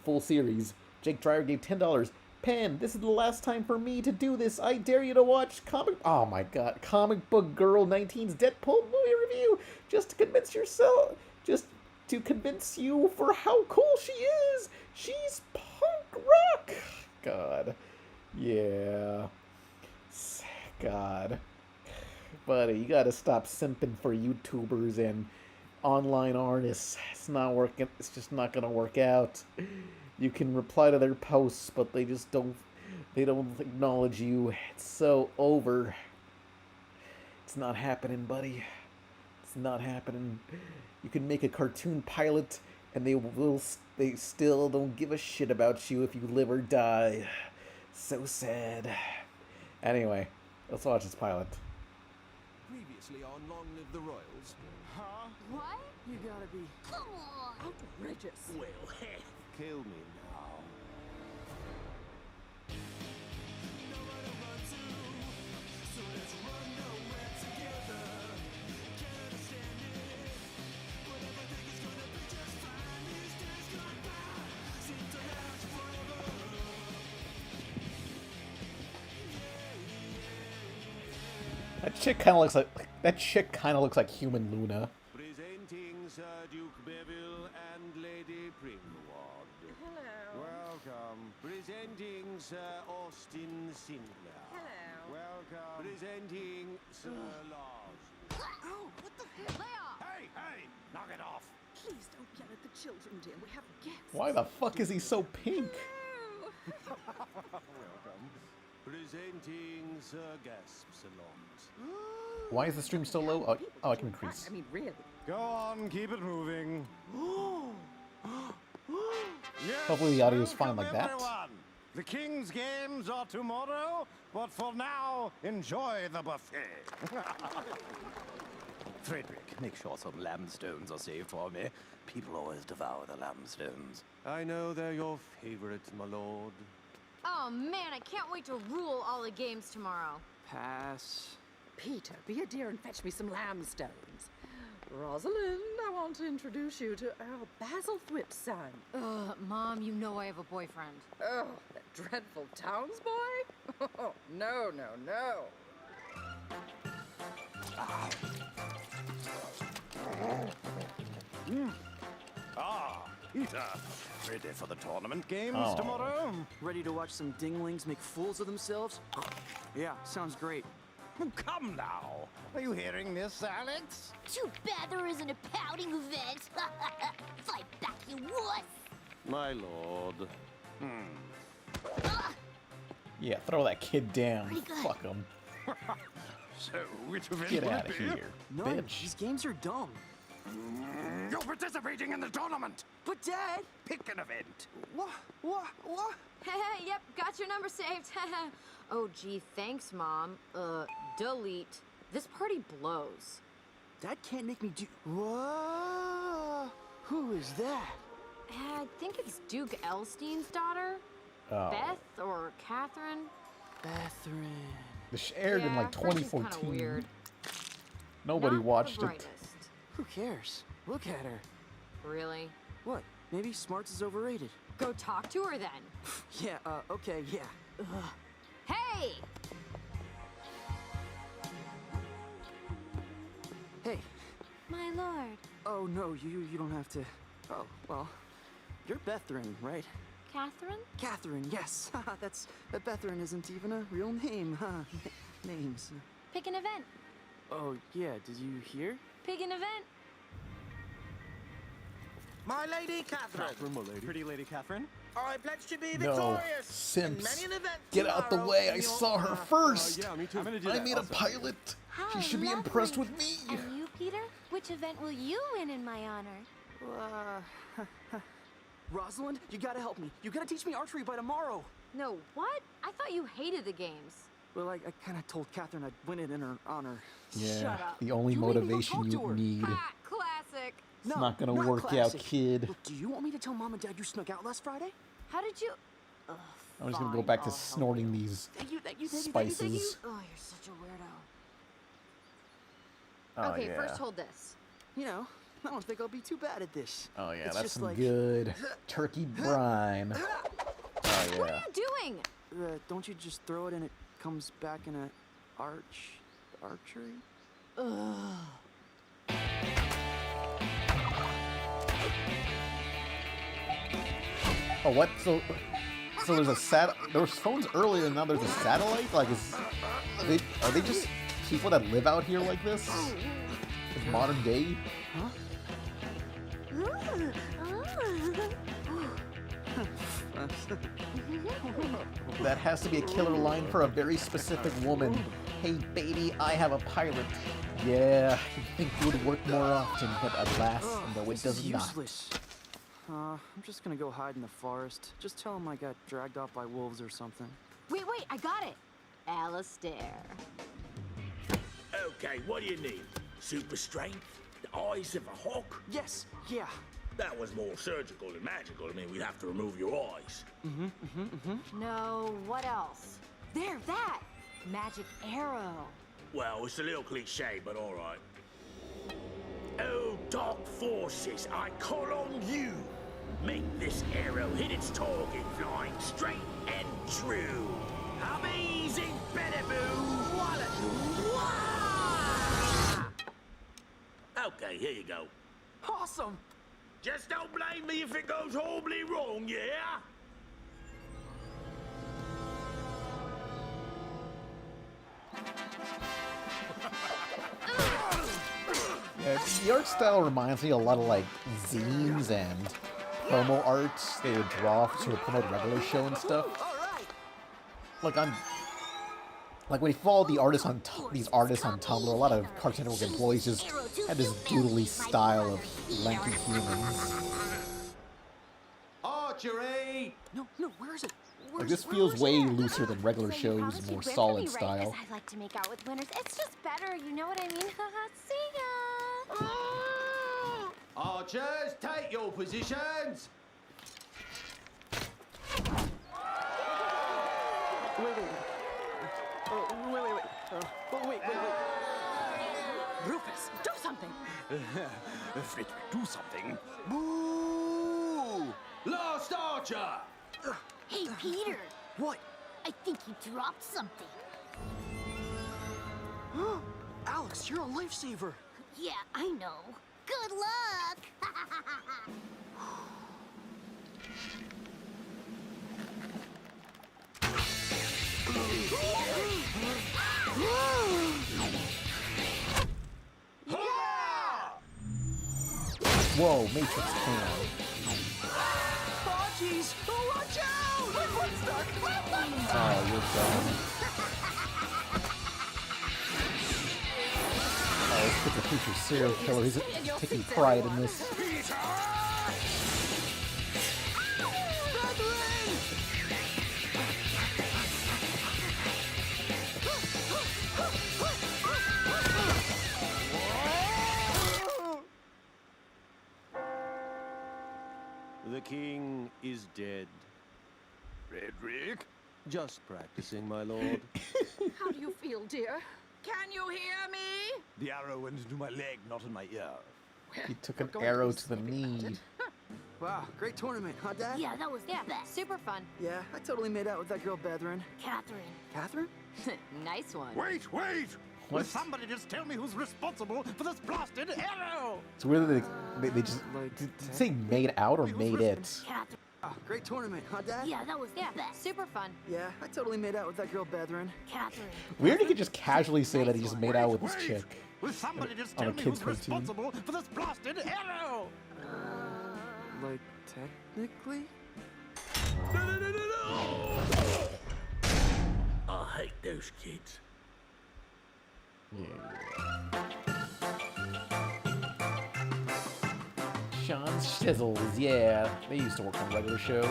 full series. Jake Dreyer gave $10. Pen, this is the last time for me to do this. I dare you to watch oh my god, Comic Book Girl 19's Deadpool movie review, just to convince you for how cool she is. She's punk rock. God. Yeah. God. Buddy, you gotta stop simping for YouTubers and online artists. It's not working. It's just not gonna work out. You can reply to their posts, but they just don't acknowledge you. It's so over. It's not happening, buddy. It's not happening. You can make a cartoon pilot And they still don't give a shit about you if you live or die. So sad. Anyway, let's watch this pilot. Previously on Long Live the Royals. Huh? What? You gotta be Come on! Outrageous. well. Kill me now. That chick kind of looks like human Luna. Presenting Sir Duke Beville and Lady Primrod. Hello. Welcome. Presenting Sir Austin Sindler. Hello. Welcome. Presenting Sir Lars. Oh, what the hell? Lay off! Hey! Knock it off! Please don't yell at the children, dear. We have guests. Why the fuck is he so pink? Welcome. Presenting Sir Gasp Salons. Why is the stream so low? Oh, I can increase. I mean, really. Go on, keep it moving. Yes, Hopefully the audio is fine welcome like that. everyone. The King's Games are tomorrow, but for now, enjoy the buffet. Frederick, make sure some lambstones are saved for me. People always devour the lambstones. I know they're your favorite, my lord. Oh man, I can't wait to rule all the games tomorrow. Pass. Peter, be a dear and fetch me some lambstones. Rosalind, I want to introduce you to Earl Basil Thwip's son. Ugh, Mom, you know I have a boyfriend. Oh, that dreadful townsboy? Oh, no, no, no. Peter, ready for the tournament games Oh. tomorrow? Ready to watch some dinglings make fools of themselves? Yeah, sounds great. Come now. Are you hearing this, Alex? Too bad there isn't a pouting event. Fight back, you wuss. My lord. Yeah, throw that kid down. Pretty good. Fuck him. So, which event Get will out it of be? here, No, bitch. these games are dumb. You're participating in the tournament. But Dad! Pick an event. What? Yep, got your number saved. Oh gee, thanks, Mom. Delete. This party blows. Dad can't make me do. Whoa! Who is that? I think it's Duke Elstein's daughter. Oh. Beth or Catherine. Catherine. This aired in like Yeah, her name's kinda 2014. weird. Nobody Not the watched it. brightest. Who cares? Look at her. Really? What? Maybe smarts is overrated. Go talk to her then. Yeah, okay, yeah. Ugh. Hey! Hey. My lord. Oh, no, you don't have to. Oh, well. You're Bethren, right? Catherine? Catherine, yes. Bethren isn't even a real name, huh? Names. Pick an event. Oh, yeah, did you hear? Pick an event. My Lady Catherine. Catherine, my lady. Pretty Lady Catherine. I pledge to be No, victorious. simps. In many an event Get out the tomorrow way. I in your saw her honor. first. Yeah, me too. I'm gonna do I that made a also. pilot. How She should be lovely. impressed with me. And you, Peter? Which event will you win in my honor? Rosalind, you gotta help me. You gotta teach me archery by tomorrow. No, what? I thought you hated the games. Well, I kinda told Catherine I'd win it in her honor. Yeah, Shut up. the only You made me go motivation talk to you her. need. Ha! Classic. It's No, not gonna not work out, classic. kid. Look, do you want me to tell Mom and Dad you snuck out last Friday? How did you? Ugh, I'm just gonna go fine, back to I'll help snorting you. these Thank you. spices. Oh, you're such a weirdo. Oh, Okay, yeah. first hold this. You know, I don't think I'll be too bad at this. Oh yeah, It's that's just some like- good turkey brine. Oh What yeah. are you doing? Don't you just throw it and it comes back in a archery? Ugh. Oh what? So there's a there was phones earlier and now there's a satellite? Like are they just people that live out here like this? It's modern day? Huh? That has to be a killer line for a very specific woman. Hey baby, I have a pilot. Yeah, you'd think it would work more often, but alas, no it This is does not. useless. I'm just gonna go hide in the forest. Just tell him I got dragged off by wolves or something. Wait, I got it. Alistair. Okay, what do you need? Super strength? The eyes of a hawk? Yes, yeah. That was more surgical than magical. I mean, we'd have to remove your eyes. No, what else? There, that! Magic arrow. Well, it's a little cliche, but all right. Oh, dark forces, I call on you. Make this arrow hit its target, flying straight and true. Amazing Benaboo! Okay, here you go. Awesome! Just don't blame me if it goes horribly wrong, yeah? Yeah, the art style reminds me a lot of like zines and promo arts they would draw to promote regular show and stuff. Like when you follow the artists on these artists on Tumblr, a lot of Cartoon Network employees just had this doodly style of lanky humans. Archery! No, where is it? Like this feels way looser than regular shows, more solid style. I like to make out with winners. It's just better, you know what I mean? See ya! Archers, take your positions! Wait. Rufus, do something! Fritz, do something. Boo! Lost Archer! Hey, Peter. What? I think you dropped something. Alex, you're a lifesaver. Yeah, I know. Good luck. Whoa, Matrix Cam. Oh, jeez! Watch out! My foot's stuck! Oh, you're done. Oh, this kid's a future serial killer. He's taking pride in this. The king is dead. Frederick? Just practicing, my lord. How do you feel, dear? Can you hear me? The arrow went into my leg, not in my ear. He took an arrow to the knee. Wow, great tournament, huh, Dad? Yeah, that was the best. Super fun. Yeah, I totally made out with that girl, Bethrin. Catherine. Catherine? Nice one. Wait! What? Will somebody just tell me who's responsible for this blasted arrow? It's weird that they just did it say made out or made it. Catherine. Great tournament, huh, Dad? Yeah, that was the best. Super fun. Yeah, I totally made out with that girl, Bethrin. Catherine. Weird he could just casually say that he just made out with this chick. Will somebody just On a tell me kid's who's cartoon. responsible for this blasted arrow? Like, technically? I hate those kids. Sean's Shizzles, yeah. They used to work on a regular show.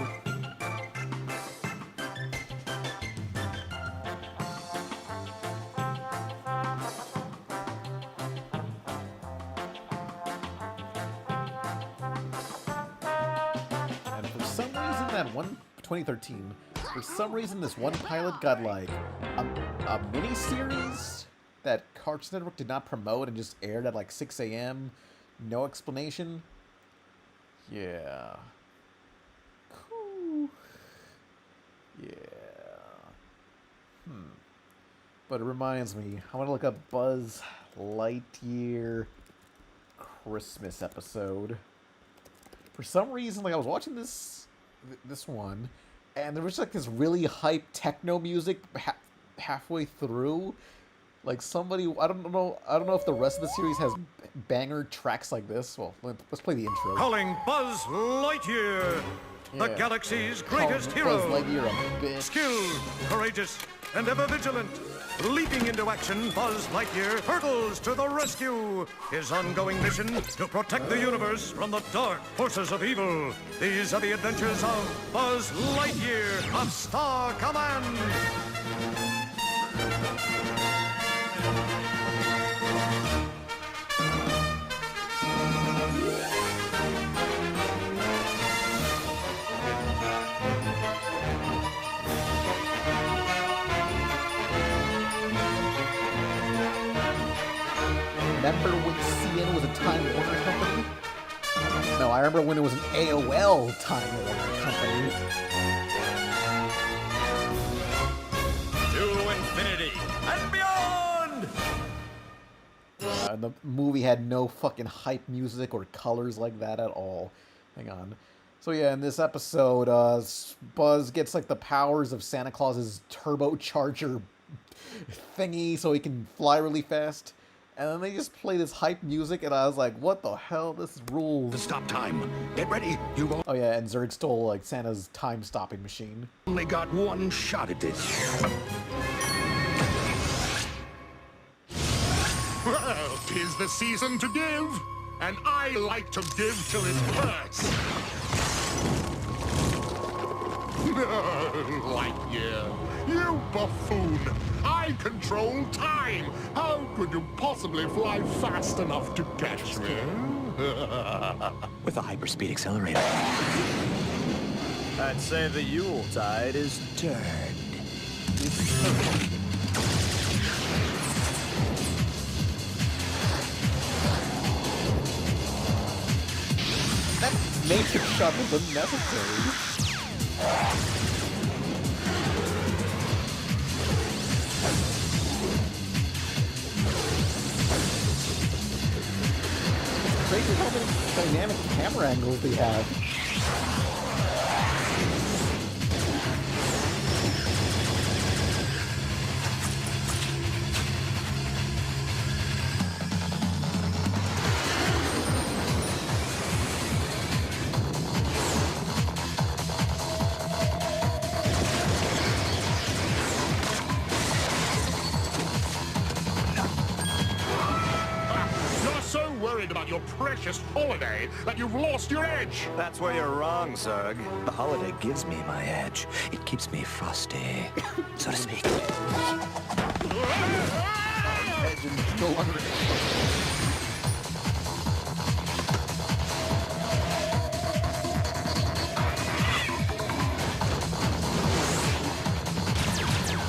And for some reason, that one 2013, for some reason, this one pilot got like a mini series that Cartoon Network did not promote and just aired at like 6 a.m. No explanation. Yeah. Cool. Yeah. But it reminds me, I want to look up Buzz Lightyear Christmas episode. For some reason, like I was watching this one, and there was like this really hype techno music halfway through. Like somebody, I don't know if the rest of the series has banger tracks like this. Well, let's play the intro. Calling Buzz Lightyear, the Yeah. galaxy's Calling greatest Buzz hero. Lightyear a bitch. Skilled, courageous, and ever vigilant. Leaping into action, Buzz Lightyear hurtles to the rescue. His ongoing mission to protect the universe from the dark forces of evil. These are the adventures of Buzz Lightyear of Star Command. Remember when CN was a Time Warner company? No, I remember when it was an AOL Time Warner company. To infinity and beyond! And the movie had no fucking hype music or colors like that at all. Hang on. So yeah, in this episode, Buzz gets like the powers of Santa Claus's turbocharger thingy so he can fly really fast. And then they just play this hype music, and I was like, what the hell? This rules. To stop time. Get ready. You've Oh yeah, and Zurg stole like Santa's time-stopping machine. only got one shot at this. Well, 'tis the season to give, and I like to give till it hurts. Lightyear, you buffoon! I control time! How could you possibly fly fast enough to catch me? With a hyperspeed accelerator. I'd say the Yule tide is turned. That matrix shot was unnecessary. Crazy how many dynamic camera angles they have. You're so worried about your precious holiday that you've lost your edge. That's where you're wrong, Zurg. The holiday gives me my edge. It keeps me frosty, so to speak. No longer.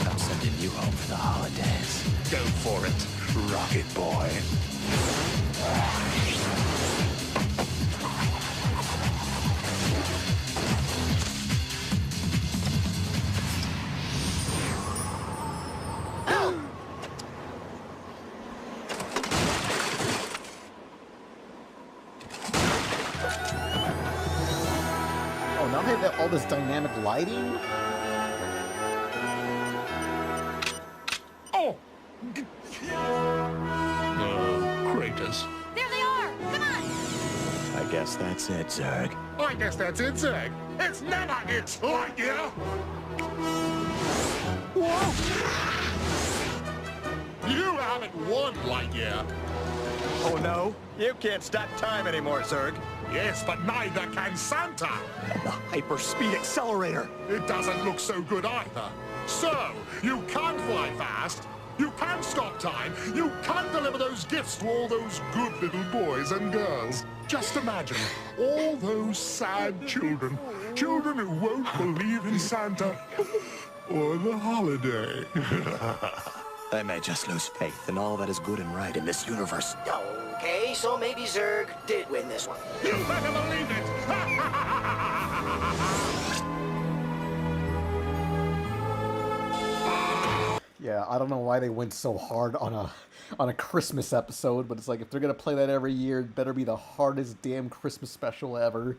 I'm sending you home for the holidays. Go for it, Rocket Boy. Oh, now they have all this dynamic lighting? Oh! Kratos. There they are! Come on! I guess that's it, Zurg. I guess that's it, Zurg. It's never it, Lightyear! Whoa! You haven't won, Lightyear. Oh no, you can't stop time anymore, Zurg. Yes, but neither can Santa. The hyperspeed accelerator. It doesn't look so good either. So, you can fly fast, you can stop time, you can deliver those gifts to all those good little boys and girls. Just imagine, all those sad children, children who won't believe in Santa or the holiday. They may just lose faith in all that is good and right in this universe. Okay, so maybe Zurg did win this one. You better believe it! Yeah, I don't know why they went so hard on a Christmas episode, but it's like if they're gonna play that every year, it better be the hardest damn Christmas special ever.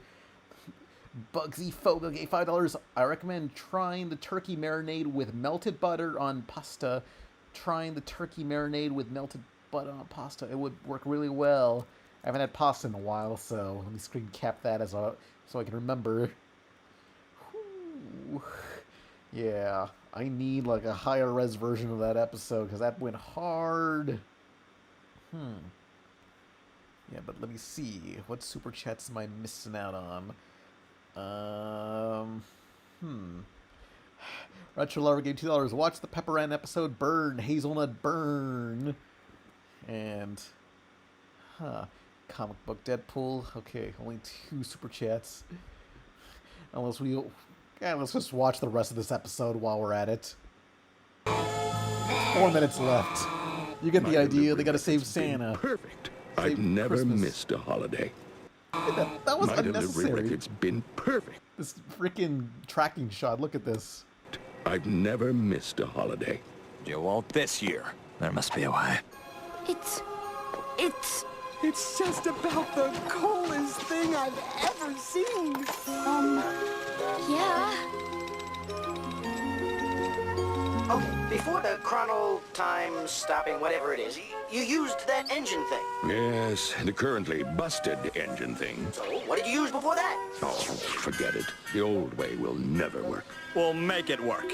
Bugsy Fogo gave $5. I recommend trying the turkey marinade with melted butter on pasta. Trying the turkey marinade with melted butter on pasta. It would work really well. I haven't had pasta in a while, so let me screen cap that so I can remember. Whew. Yeah, I need like a higher res version of that episode because that went hard. Yeah, but let me see. What super chats am I missing out on? Retro Lover gave $2. Watch the Pepper Ann episode Burn, Hazelnut Burn. And, comic book Deadpool. Okay, only 2 super chats. Let's just watch the rest of this episode while we're at it. 4 minutes left. You get the idea. They gotta save Santa. Perfect. Save I've never Christmas. missed a holiday. That was My delivery unnecessary. record's been perfect. This freaking tracking shot. Look at this. I've never missed a holiday. You won't this year. There must be a way. It's just about the coolest thing I've ever seen. Yeah. Okay, before the chrono time stopping, whatever it is, you used that engine thing. Yes, the currently busted engine thing. So, what did you use before that? Oh, forget it. The old way will never work. We'll make it work.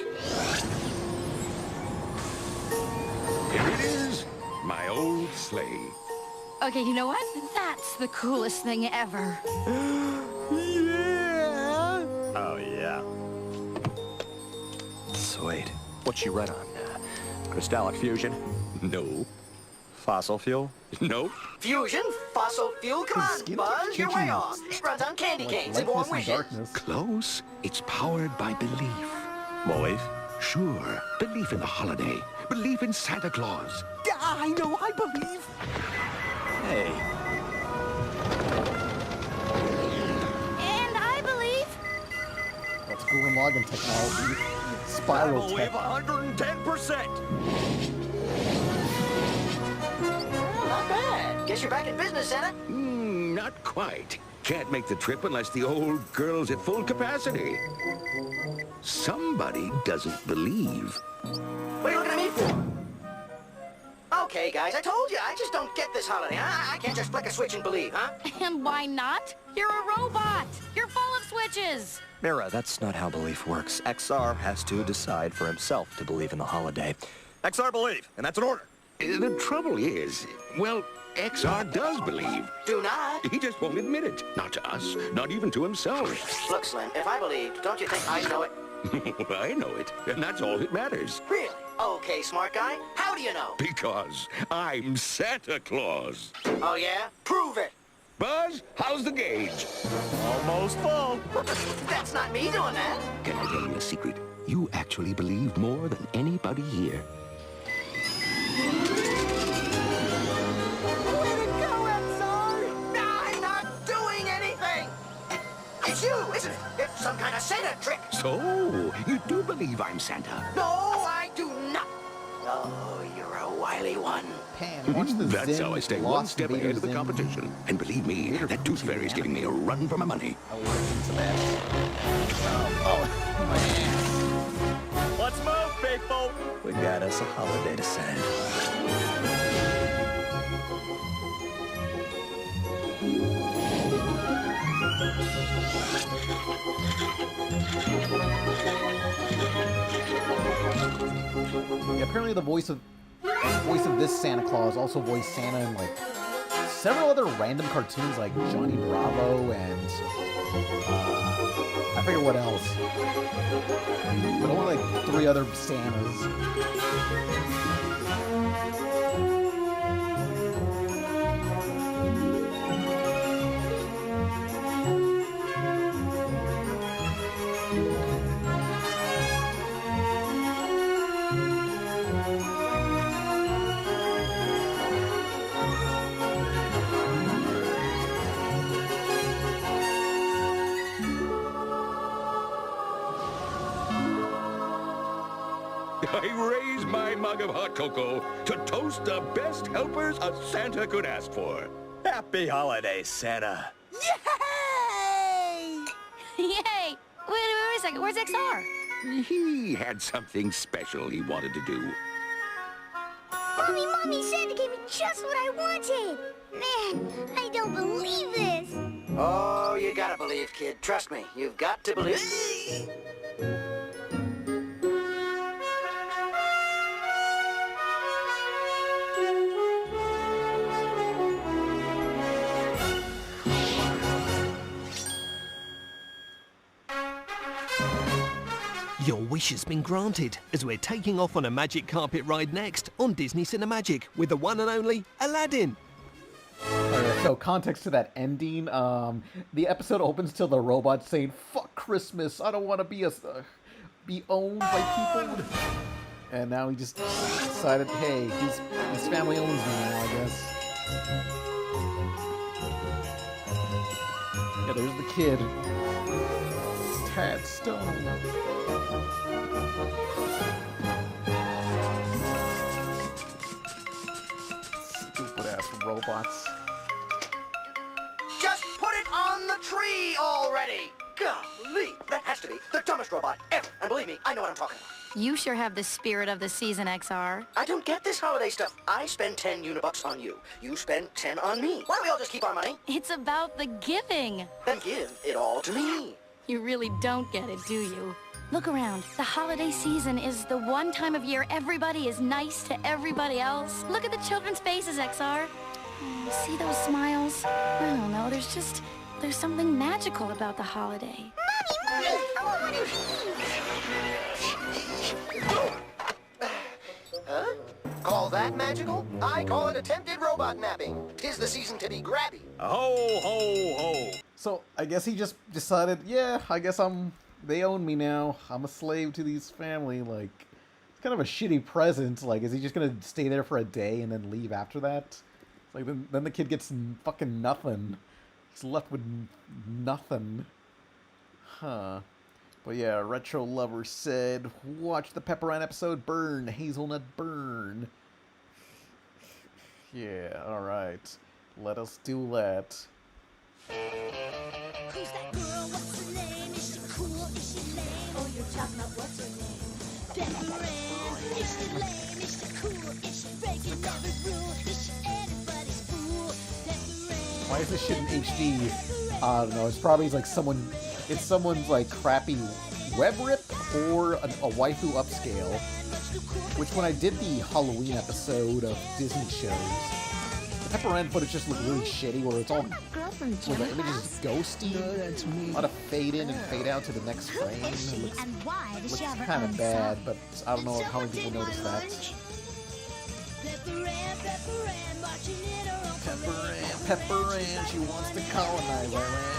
Here it is, my old sleigh. Okay, you know what? That's the coolest thing ever. Yeah! Oh, yeah. Sweet. What you run on? Crystallic fusion? No. Fossil fuel? No. Fusion, fossil fuel, come on, Buzz, you're way off. It runs on candy canes and warm wishes. Close. It's powered by belief. Belief? Sure. Belief in the holiday. Belief in Santa Claus. I know, I believe. Hey. And I believe. That's Gurren Lagann technology. Spiral tech. 110%. Not bad. Guess you're back in business, Santa. Not quite. Can't make the trip unless the old girl's at full capacity. Somebody doesn't believe. What are you looking at me for? Okay, guys, I told you, I just don't get this holiday. I can't just flick a switch and believe, huh? And why not? You're a robot. You're full of switches. Mira, that's not how belief works. XR has to decide for himself to believe in the holiday. XR believe, and that's an order. The trouble is, well, XR does believe. Do not. He just won't admit it. Not to us, not even to himself. Look, Slim, if I believed, don't you think I know it? I know it, and that's all that matters. Really? Okay, smart guy. How do you know? Because I'm Santa Claus. Oh, yeah? Prove it. Buzz, how's the gauge? Almost full. That's not me doing that. Can I tell you a secret? You actually believe more than anybody here. Way to go, XR! I'm not doing anything! It's you, isn't it? It's some kind of Santa trick. So, you do believe I'm Santa? No, I do not. Oh, you're a wily one. Pan, watch the That's Zen how I stay one Lost step Vader ahead of the Zen competition. And believe me, that tooth fairy's giving me a run for my money. Let's move, people. We got us a holiday to send. Yeah, apparently the voice of this Santa Claus also voiced Santa in like several other random cartoons like Johnny Bravo and I forget what else. But only like 3 other Santas. I raise my mug of hot cocoa to toast the best helpers a Santa could ask for. Happy holidays, Santa. Yay! Wait a second. Where's XR? He had something special he wanted to do. Mommy, Santa gave me just what I wanted. Man, I don't believe this. Oh, you gotta believe, kid. Trust me, you've got to believe. Your wish has been granted, as we're taking off on a magic carpet ride next on Disney Cinemagic with the one and only Aladdin. Alright, so context to that ending, the episode opens till the robot saying, "Fuck Christmas, I don't want to be owned by people." And now he just decided, hey, his family owns me now, I guess. Yeah, there's the kid. Tad Stone. Stupid ass robots. Just put it on the tree already! Golly, that has to be the dumbest robot ever. And believe me, I know what I'm talking about. You sure have the spirit of the season, XR. I don't get this holiday stuff. I spend 10 unibucks on you. You spend 10 on me. Why don't we all just keep our money? It's about the giving. Then give it all to me. You really don't get it, do you? Look around. The holiday season is the one time of year everybody is nice to everybody else. Look at the children's faces, XR. See those smiles? I don't know, there's something magical about the holiday. Huh? Call that magical? I call it attempted robot napping. 'Tis the season to be grabby. Ho, ho, ho. So, I guess he just decided, yeah, I guess they own me now. I'm a slave to these family. Like, it's kind of a shitty present. Like, is he just gonna stay there for a day and then leave after that? It's like, then the kid gets fucking nothing. He's left with nothing. Huh. But yeah, Retro Lover said, watch the Pepper Ann episode Burn, Hazelnut Burn. Yeah, alright. Let us do that. Who's that girl? What's her name? Is she cool? Is she lame? Oh, you're talking about what's her name? Pepper Ann. Is she lame? Is she cool? Is she breaking every rule? Is she anybody's fool? Pepper Ann. Why is this shit in HD? I don't know, it's probably like someone's like crappy web rip or a waifu upscale. Which when I did the Halloween episode of Disney shows, the Pepper Ann footage just looked really shitty where it's all where the image is ghosty. A lot of fade in and fade out to the next frame. It looks kind of bad, but I don't know how many people notice that. Pepper Ann, she wants to colonize Iran.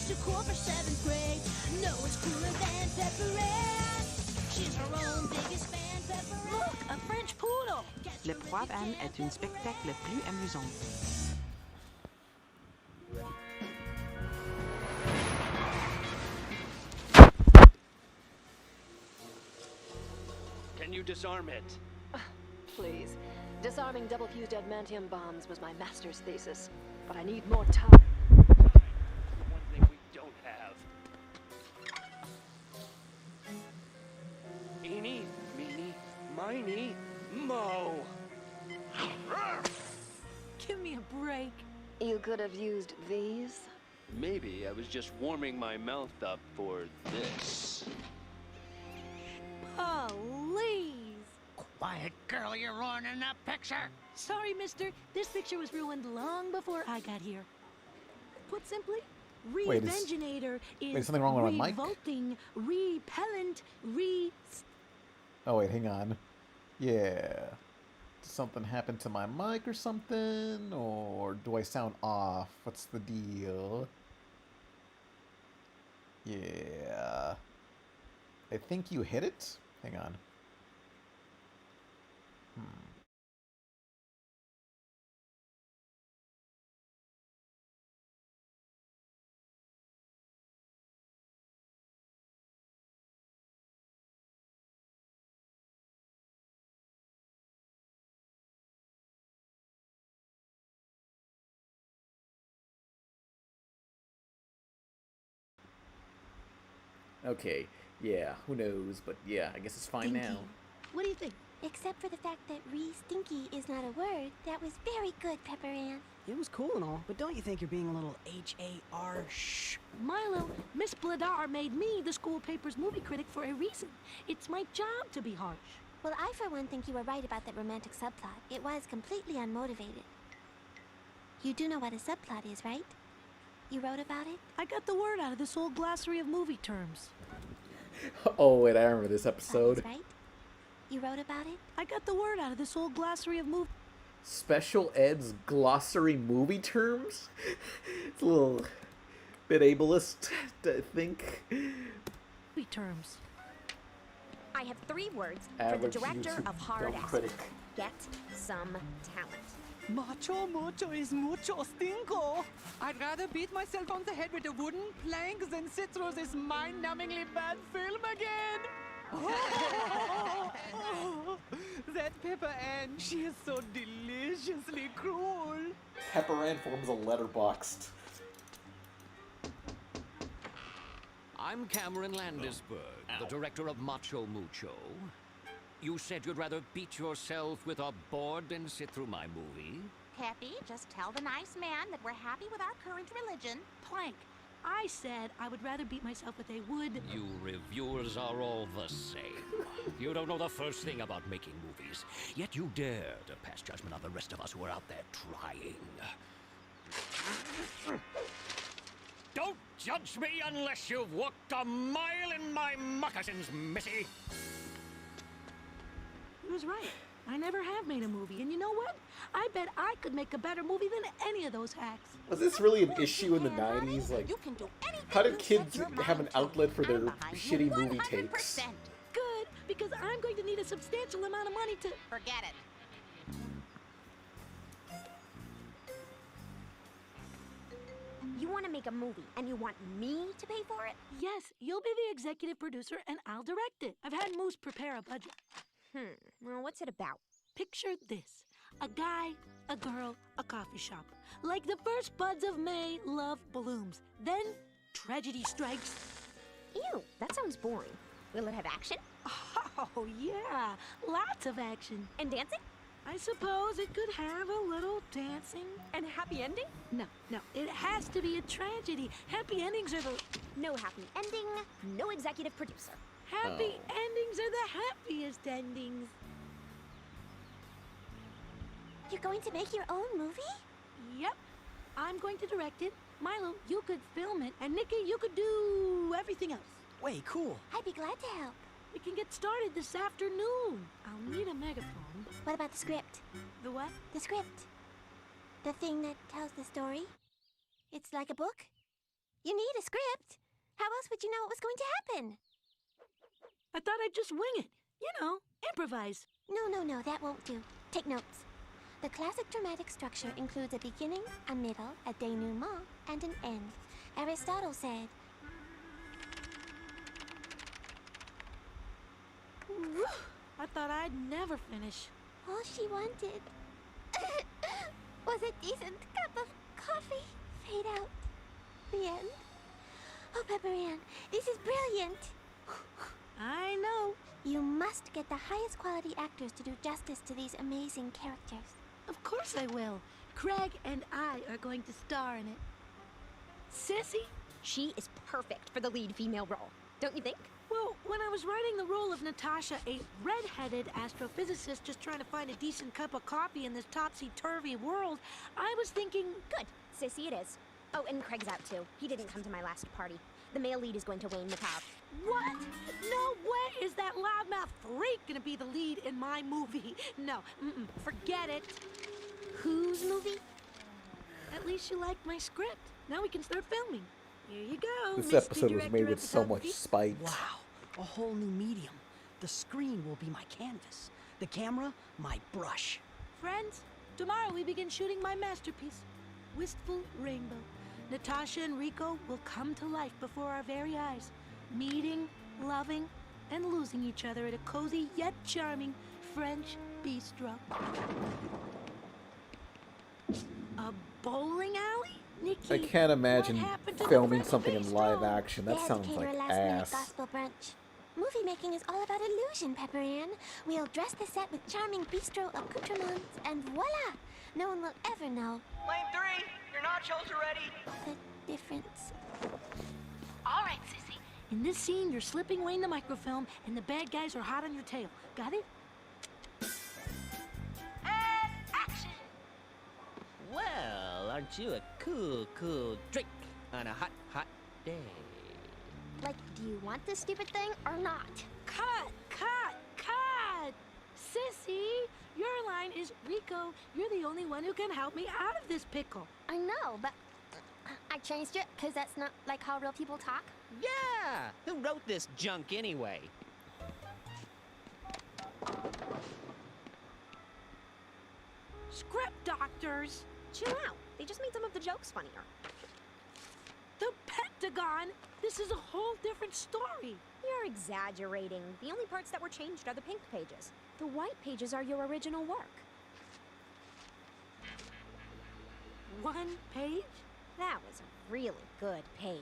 Too cool for 7th grade. No, it's cooler than Pepper Ann. She's her own biggest fan, Pepper Ann. Look, a French poodle. Le Poivre Anne est un spectacle plus amusant. Can you disarm it? Please. Disarming double-fused adamantium bombs was my master's thesis, but I need more time. One thing we don't have. Eeny, meeny, miny, mo. Give me a break. You could have used these. Maybe I was just warming my mouth up for this. Please. Quiet, girl, you're ruining the picture. Sorry, mister. This picture was ruined long before I got here. Put simply, Wait, Revengenator is something wrong with my mic? revolting, repellent, Oh wait, hang on. Yeah. Did something happen to my mic or something? Or do I sound off? What's the deal? Yeah. I think you hit it? Hang on. Okay, yeah, who knows, but yeah, I guess it's fine now. What do you think? Except for the fact that re-stinky is not a word, that was very good, Pepper Ann. It was cool and all, but don't you think you're being a little H-A-R-shh? Milo, Miss Bladar made me the school paper's movie critic for a reason. It's my job to be harsh. Well, I for one think you were right about that romantic subplot. It was completely unmotivated. You do know what a subplot is, right? You wrote about it? I got the word out of this old glossary of movie terms. Oh, wait, I remember this episode. Right? You wrote about it? I got the word out of this old glossary of movies. Special Ed's glossary movie terms? It's a little bit ableist, I think. Movie terms. I have 3 words Average for the director YouTube of Hard film Ass. critic. Get some talent. Mucho, mucho is mucho stinko. I'd rather beat myself on the head with a wooden plank than sit through this mind-numbingly bad film again. That Pepper Ann, she is so deliciously cruel. Pepper Ann forms a letterboxd. I'm Cameron Landisberg, the director of Macho Mucho. You said you'd rather beat yourself with a board than sit through my movie? Peppy, just tell the nice man that we're happy with our current religion. Plank. I said I would rather beat myself with a wood. You reviewers are all the same. You don't know the first thing about making movies, yet you dare to pass judgment on the rest of us who are out there trying. Don't judge me unless you've walked a mile in my moccasins, missy. He was right. I never have made a movie, and you know what? I bet I could make a better movie than any of those hacks. Was this really an issue in the 90s? Like, how did kids have an outlet for their shitty movie takes? Good, because I'm going to need a substantial amount of money to... Forget it. You want to make a movie, and you want me to pay for it? Yes, you'll be the executive producer, and I'll direct it. I've had Moose prepare a budget. Well, what's it about? Picture this. A guy, a girl, a coffee shop. Like the first buds of May, love blooms. Then, tragedy strikes. Ew, that sounds boring. Will it have action? Oh, yeah. Lots of action. And dancing? I suppose it could have a little dancing. And a happy ending? No. It has to be a tragedy. Happy endings are the... No happy ending, no executive producer. Happy endings are the happiest endings. You're going to make your own movie? Yep. I'm going to direct it. Milo, you could film it. And Nikki, you could do everything else. Way cool. I'd be glad to help. We can get started this afternoon. I'll need a megaphone. What about the script? The what? The script. The thing that tells the story. It's like a book. You need a script. How else would you know what was going to happen? I thought I'd just wing it. You know, improvise. No, that won't do. Take notes. The classic dramatic structure includes a beginning, a middle, a denouement, and an end. Aristotle said... I thought I'd never finish. All she wanted was a decent cup of coffee. Fade out. The end. Oh, Pepper Ann, this is brilliant. I know. You must get the highest quality actors to do justice to these amazing characters. Of course I will. Craig and I are going to star in it. Sissy? She is perfect for the lead female role, don't you think? Well, when I was writing the role of Natasha, a red-headed astrophysicist just trying to find a decent cup of coffee in this topsy-turvy world, I was thinking... Good. Sissy it is. Oh, and Craig's out too. He didn't come to my last party. The male lead is going to Wayne McCobb. What? No way is that loudmouth freak gonna be the lead in my movie. No, forget it. Whose movie? At least you liked my script. Now we can start filming. Here you go. This Mr. episode was Director made of with so much spite. Wow, a whole new medium. The screen will be my canvas. The camera, my brush. Friends, tomorrow we begin shooting my masterpiece, Wistful Rainbow. Natasha and Rico will come to life before our very eyes, meeting, loving, and losing each other at a cozy yet charming French bistro. A bowling alley? Nikki, I can't imagine what happened to the filming French something in bistro? live action. They That had sounds to like cater last minute ass. gospel brunch. Movie making is all about illusion, Pepper Ann. We'll dress the set with charming bistro accoutrements, and voila! No one will ever know Lane 3, your nachos are ready. the difference. All right, Sissy. In this scene, you're slipping Wayne the microfilm, and the bad guys are hot on your tail. Got it? And action! Well, aren't you a cool drink on a hot day? Like, do you want this stupid thing or not? Cut! Sissy, your line is, Rico, you're the only one who can help me out of this pickle. I know, but I changed it because that's not like how real people talk. Yeah! Who wrote this junk anyway? Script doctors! Chill out. They just made some of the jokes funnier. The Pentagon! This is a whole different story. You're exaggerating. The only parts that were changed are the pink pages. The white pages are your original work. One page? That was a really good page.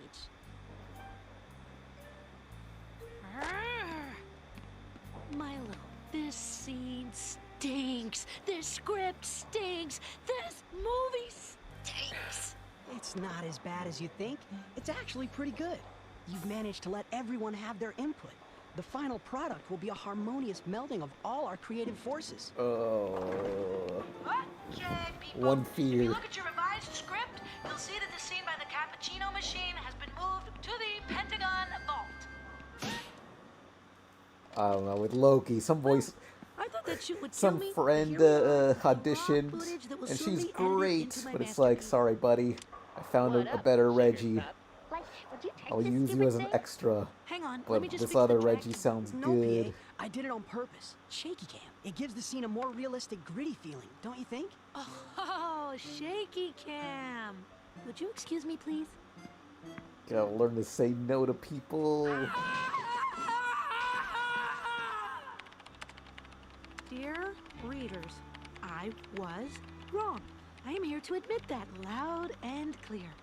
Milo, this scene stinks. This script stinks. This movie stinks. It's not as bad as you think. It's actually pretty good. You've managed to let everyone have their input. The final product will be a harmonious melding of all our creative forces. Okay, people. One If you fear. look at your revised script, you'll see that the scene by the cappuccino machine has been moved to the Pentagon vault. I don't know, with Loki, some voice, I thought that shoot would kill some me. friend Here we are, auditioned, footage that will and soon she's be edited great, into my but it's like, sorry, buddy, I found a better Reggie. Like, would you take I'll this use you stupid as an thing? extra. Hang on, But let me just this fix the other track. Reggie sounds No, good. PA. I did it on purpose. Shaky cam. It gives the scene a more realistic, gritty feeling, don't you think? Oh, shaky cam. Would you excuse me, please? Gotta learn to say no to people. Dear readers, I was wrong. I am here to admit that loud and clear.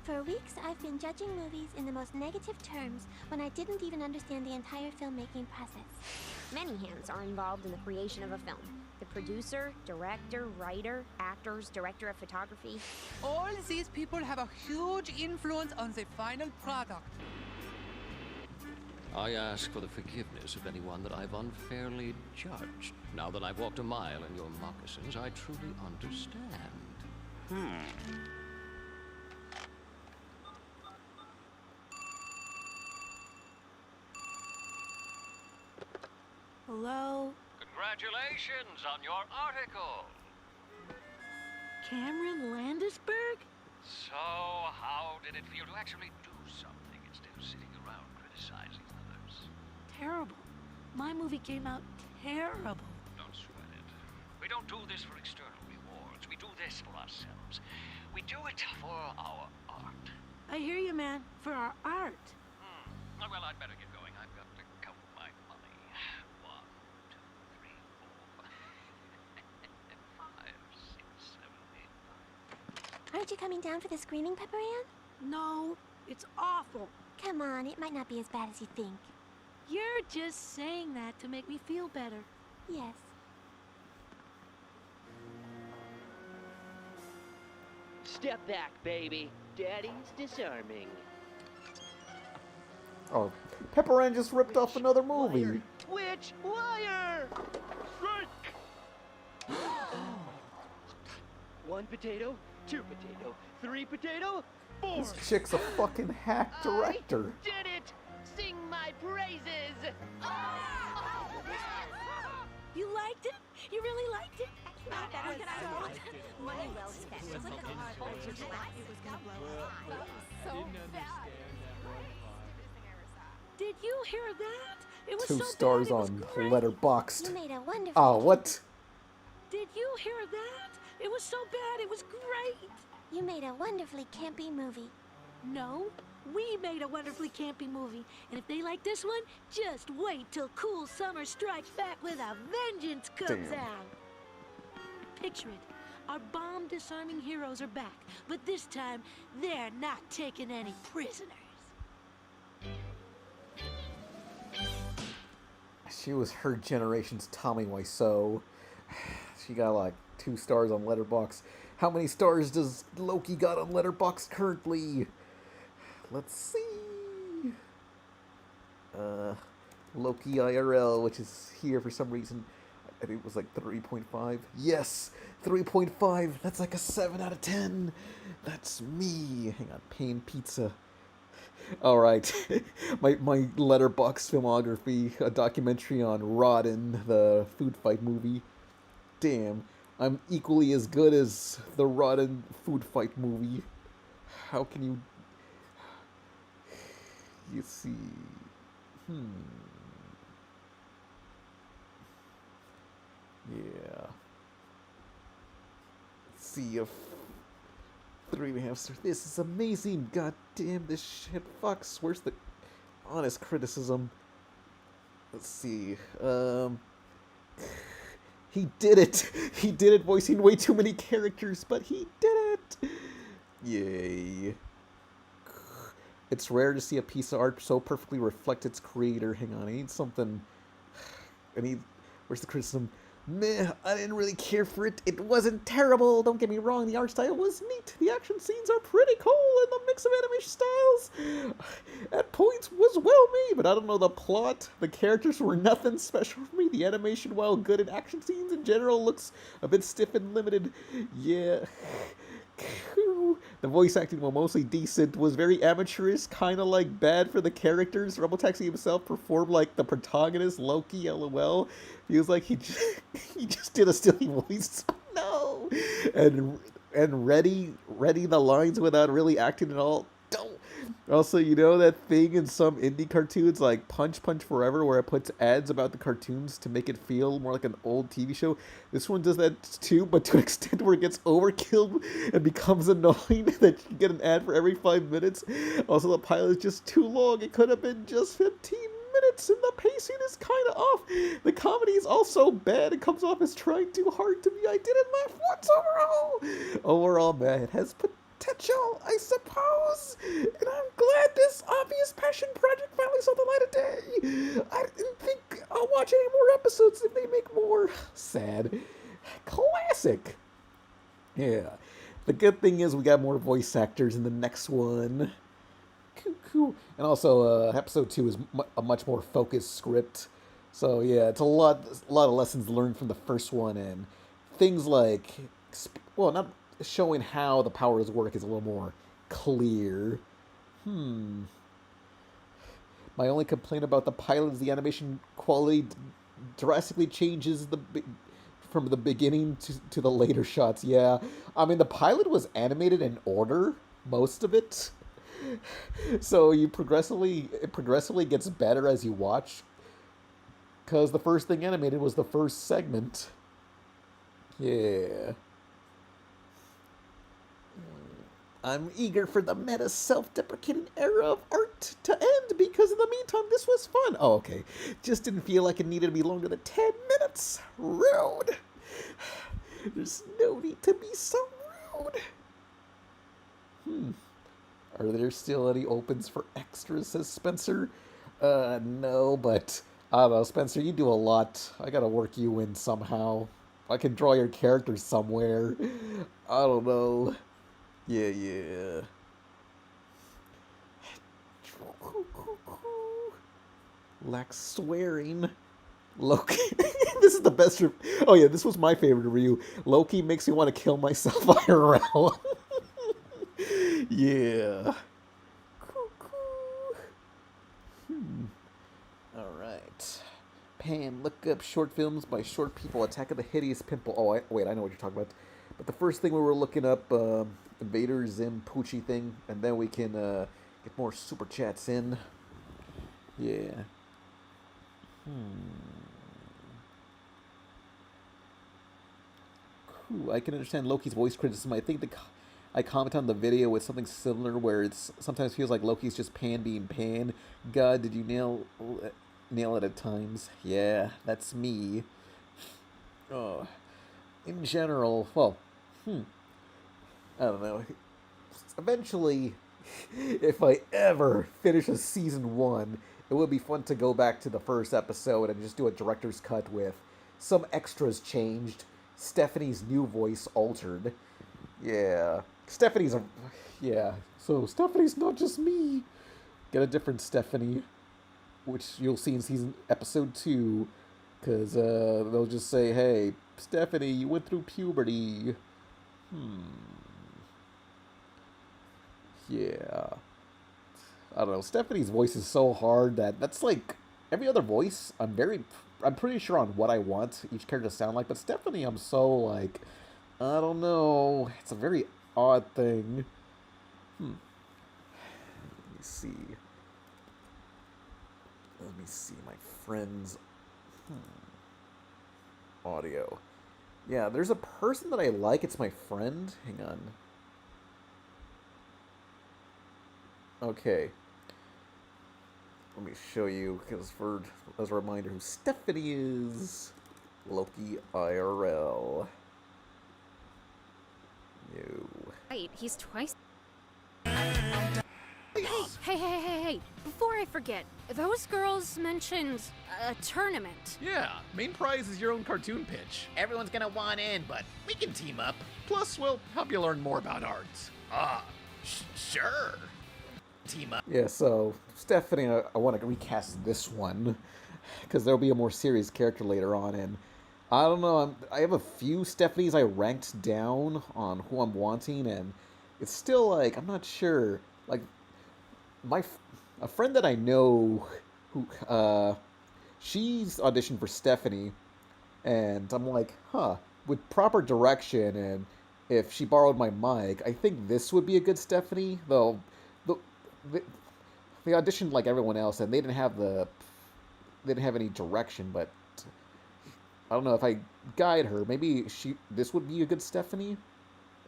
For weeks, I've been judging movies in the most negative terms when I didn't even understand the entire filmmaking process. Many hands are involved in the creation of a film. The producer, director, writer, actors, director of photography. All these people have a huge influence on the final product. I ask for the forgiveness of anyone that I've unfairly judged. Now that I've walked a mile in your moccasins, I truly understand. Hello? Congratulations on your article. Cameron Landisberg? So, how did it feel to actually do something instead of sitting around criticizing others? Terrible. My movie came out terrible. Don't sweat it. We don't do this for external rewards. We do this for ourselves. We do it for our art. I hear you, man. For our art. Well, I'd better get going. I've got to count my money. 1, 2, 3, 4, 5, 6, 7, 8. Aren't you coming down for the screening, Pepper Ann? No, it's awful. Come on, it might not be as bad as you think. You're just saying that to make me feel better. Yes. Step back, baby. Daddy's disarming. Oh, Pepper Ann just ripped off another movie. Twitch wire! Strike! 1 potato, 2 potato, 3 potato, 4! This chick's a fucking hack director. Did it! Sing my praises! You liked it? You really liked it? Not better than I thought. Money well spent. Look at the hard work you did. So bad. Did you hear that? It was 2 so stars bad, it was on great. Letterboxd. You made a wonderful. Oh, what? Did you hear that? It was so bad, it was great. You made a wonderfully campy movie. No, we made a wonderfully campy movie. And if they like this one, just wait till Cool Summer Strikes Back with a vengeance comes Damn. out. Picture it. Our bomb disarming heroes are back, but this time they're not taking any prisoners. She was her generation's Tommy Wiseau. She got like 2 stars on Letterboxd. How many stars does Loki got on Letterboxd currently? Let's see. Loki IRL, which is here for some reason. I think it was like 3.5. Yes, 3.5. That's like a 7 out of 10. That's me. Hang on, Pain Pizza. All right, my letterbox filmography, a documentary on Rotten, the food fight movie. Damn, I'm equally as good as the Rotten food fight movie. How can you? You see, hmm, yeah. Let's see if 3.5 stars. This is amazing. God damn this shit. Fucks. Where's the honest criticism? Let's see. He did it. He did it, voicing way too many characters, but he did it. Yay. It's rare to see a piece of art so perfectly reflect its creator. Hang on, I need something. I need. Where's the criticism? Meh, I didn't really care for it. It wasn't terrible. Don't get me wrong, the art style was neat. The action scenes are pretty cool, and the mix of animation styles at points was well made, but I don't know the plot. The characters were nothing special for me. The animation, while good in action scenes in general, looks a bit stiff and limited. Yeah. The voice acting, while mostly decent, was very amateurish, kind of like bad for the characters. Robotaxi himself performed like the protagonist, Loki, lol. Feels like he just did a silly voice. No! And ready the lines without really acting at all. Don't. Also, you know that thing in some indie cartoons like Punch Forever where it puts ads about the cartoons to make it feel more like an old TV show? This one does that too, but to an extent where it gets overkill and becomes annoying that you get an ad for every 5 minutes. Also, the pilot is just too long. It could have been just 15 minutes, and the pacing is kind of off. The comedy is also bad. It comes off as trying too hard to be. I didn't laugh once overall. Overall, man, it has potential, I suppose. And I'm glad this obvious passion project finally saw the light of day. I didn't think I'll watch any more episodes if they make more. Sad. Classic. Yeah. The good thing is we got more voice actors in the next one. Cool. And also, episode 2 is a much more focused script. So yeah, it's a lot of lessons learned from the first one, and things like, well, not showing how the powers work is a little more clear. My only complaint about the pilot is the animation quality drastically changes from the beginning to the later shots. Yeah, I mean the pilot was animated in order, most of it. So it progressively gets better as you watch, because the first thing animated was the first segment. Yeah. I'm eager for the meta self-deprecating era of art to end, because in the meantime this was fun. Oh, okay. Just didn't feel like it needed to be longer than 10 minutes. Rude. There's no need to be so rude. Are there still any opens for extras, says Spencer? No, but I don't know, Spencer, you do a lot. I gotta work you in somehow. I can draw your characters somewhere. I don't know. Yeah. Lack swearing. Loki. This is the best. Oh yeah, this was my favorite review. Loki makes me want to kill myself IRL. Yeah. Alright. Pan, look up short films by short people. Attack of the Hideous Pimple. Oh, wait, I know what you're talking about. But the first thing we were looking up, Invader Zim Poochie thing, and then we can get more super chats in. Yeah. Cool. I can understand Loki's voice criticism. I think I comment on the video with something similar, where it's sometimes feels like Loki's just Pan being Pan. God, did you nail it at times? Yeah, that's me. Oh, in general, well, I don't know. Eventually, if I ever finish a season 1, it would be fun to go back to the first episode and just do a director's cut with some extras changed, Stephanie's new voice altered. Yeah. So Stephanie's not just me. Get a different Stephanie, which you'll see in episode 2, because they'll just say, hey, Stephanie, you went through puberty. Yeah. I don't know. Stephanie's voice is so hard that's like every other voice. I'm pretty sure on what I want each character to sound like, but Stephanie, I'm so like, I don't know. It's a very odd thing. Let me see. Let me see my friends. Audio. Yeah, there's a person that I like. It's my friend. Hang on. Okay. Let me show you, because as a reminder who Stephanie is. Loki IRL. No. Right, he's twice. Hey, before I forget, those girls mentioned a tournament. Yeah, main prize is your own cartoon pitch. Everyone's gonna want in, but we can team up. Plus, we'll help you learn more about art. Sure. Team up. Yeah, so Stephanie, I want to recast this one because there'll be a more serious character later on, and I don't know. I have a few Stephanies I ranked down on who I'm wanting, and it's still like I'm not sure. Like a friend that I know who she's auditioned for Stephanie, and I'm like, with proper direction and if she borrowed my mic, I think this would be a good Stephanie. Though they auditioned like everyone else, and they didn't have any direction. But I don't know if I guide her. Maybe this would be a good Stephanie.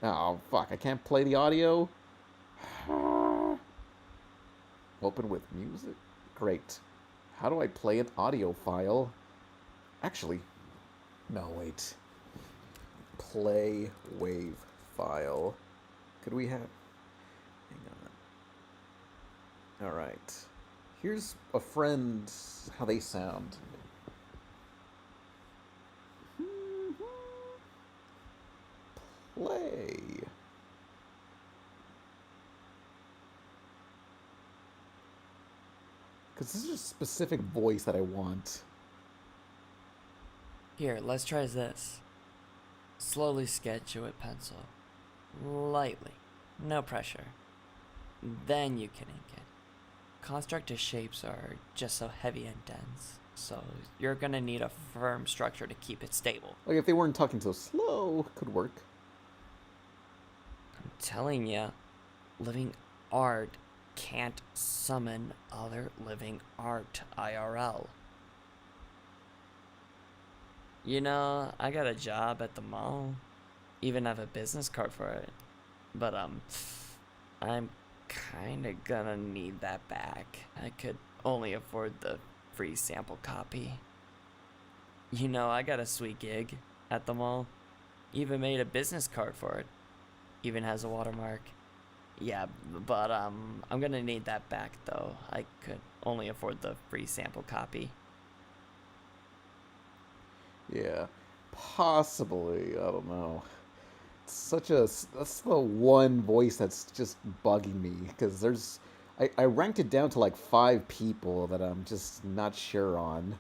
Oh fuck! I can't play the audio. Open with music. Great. How do I play an audio file? Actually, no, wait. Play wave file. Could we have... Hang on. Alright. Here's a friend, how they sound. Play. Because this is a specific voice that I want. Here, let's try this. Slowly sketch it with pencil. Lightly. No pressure. Then you can ink it. Constructed shapes are just so heavy and dense, so you're gonna need a firm structure to keep it stable. Like if they weren't talking so slow, could work. I'm telling ya, living art can't summon other living art IRL. You know, I got a job at the mall. Even have a business card for it. But, I'm kinda gonna need that back. I could only afford the free sample copy. You know, I got a sweet gig at the mall. Even made a business card for it. Even has a watermark. Yeah, but, I'm gonna need that back, though. I could only afford the free sample copy. Yeah, possibly. I don't know. That's the one voice that's just bugging me, because I ranked it down to like 5 people that I'm just not sure on.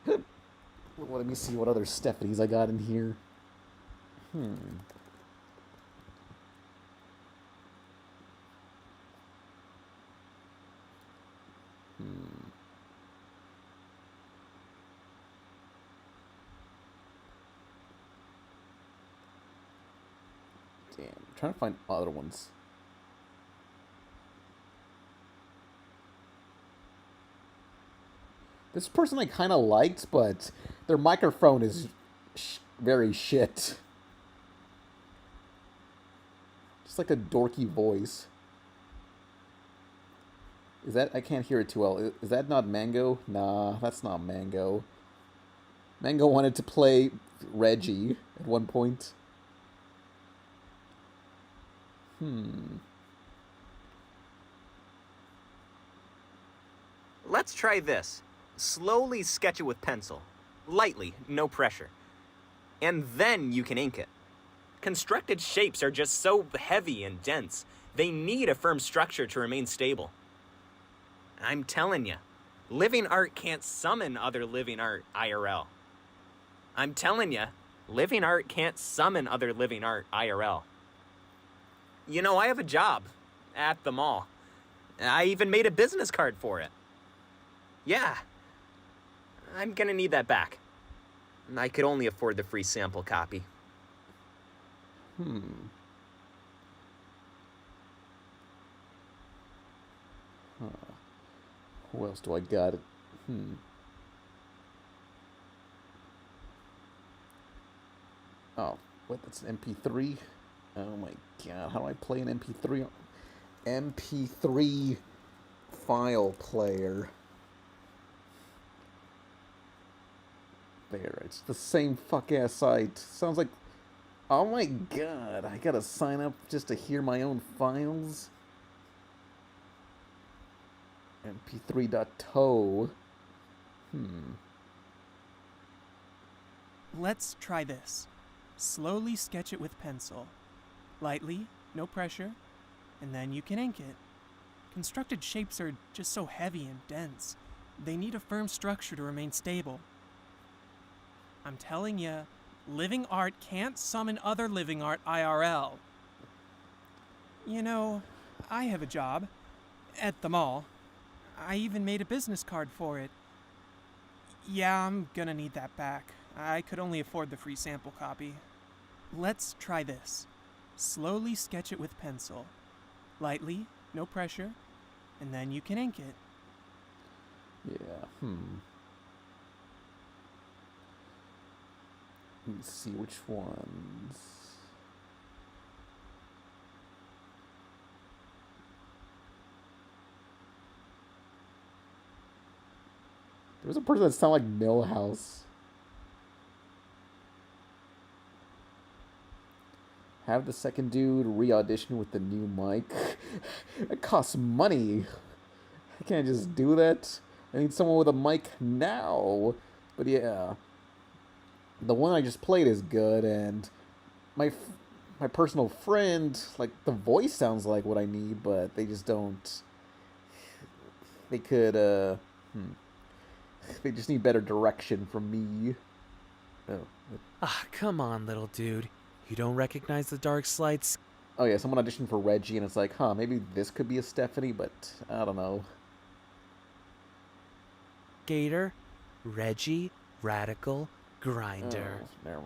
Let me see what other Stephanies I got in here. Damn, I'm trying to find other ones. This person I kind of liked, but their microphone is very shit. Just like a dorky voice. Is that... I can't hear it too well. Is that not Mango? Nah, that's not Mango. Mango wanted to play Reggie at one point. Let's try this. Slowly sketch it with pencil. Lightly, no pressure. And then you can ink it. Constructed shapes are just so heavy and dense. They need a firm structure to remain stable. I'm telling you, living art can't summon other living art IRL. I'm telling you, living art can't summon other living art IRL. You know, I have a job at the mall. I even made a business card for it. Yeah. I'm gonna need that back. I could only afford the free sample copy. Who else do I got? Oh, what? That's an MP3? Oh my god, how do I play an MP3? MP3 file player. There, it's the same fuck-ass site. Sounds like... Oh my god, I gotta sign up just to hear my own files? MP3.to. Let's try this. Slowly sketch it with pencil. Lightly, no pressure, and then you can ink it. Constructed shapes are just so heavy and dense. They need a firm structure to remain stable. I'm telling ya, living art can't summon other living art IRL. You know, I have a job. At the mall. I even made a business card for it. Yeah, I'm gonna need that back. I could only afford the free sample copy. Let's try this. Slowly sketch it with pencil. Lightly, no pressure, and then you can ink it. Yeah, Let me see which ones. There was a person that sounded like Millhouse. Have the second dude re-audition with the new mic. It costs money. I can't just do that. I need someone with a mic now. But yeah, the one I just played is good, and my personal friend, like, the voice sounds like what I need, but they just don't. They could they just need better direction from me. Ah, come on, little dude. You don't recognize the dark slides? Oh yeah, someone auditioned for Reggie, and it's like, huh, maybe this could be a Stephanie, but I don't know. Gator, Reggie, Radical, Grinder. Oh, never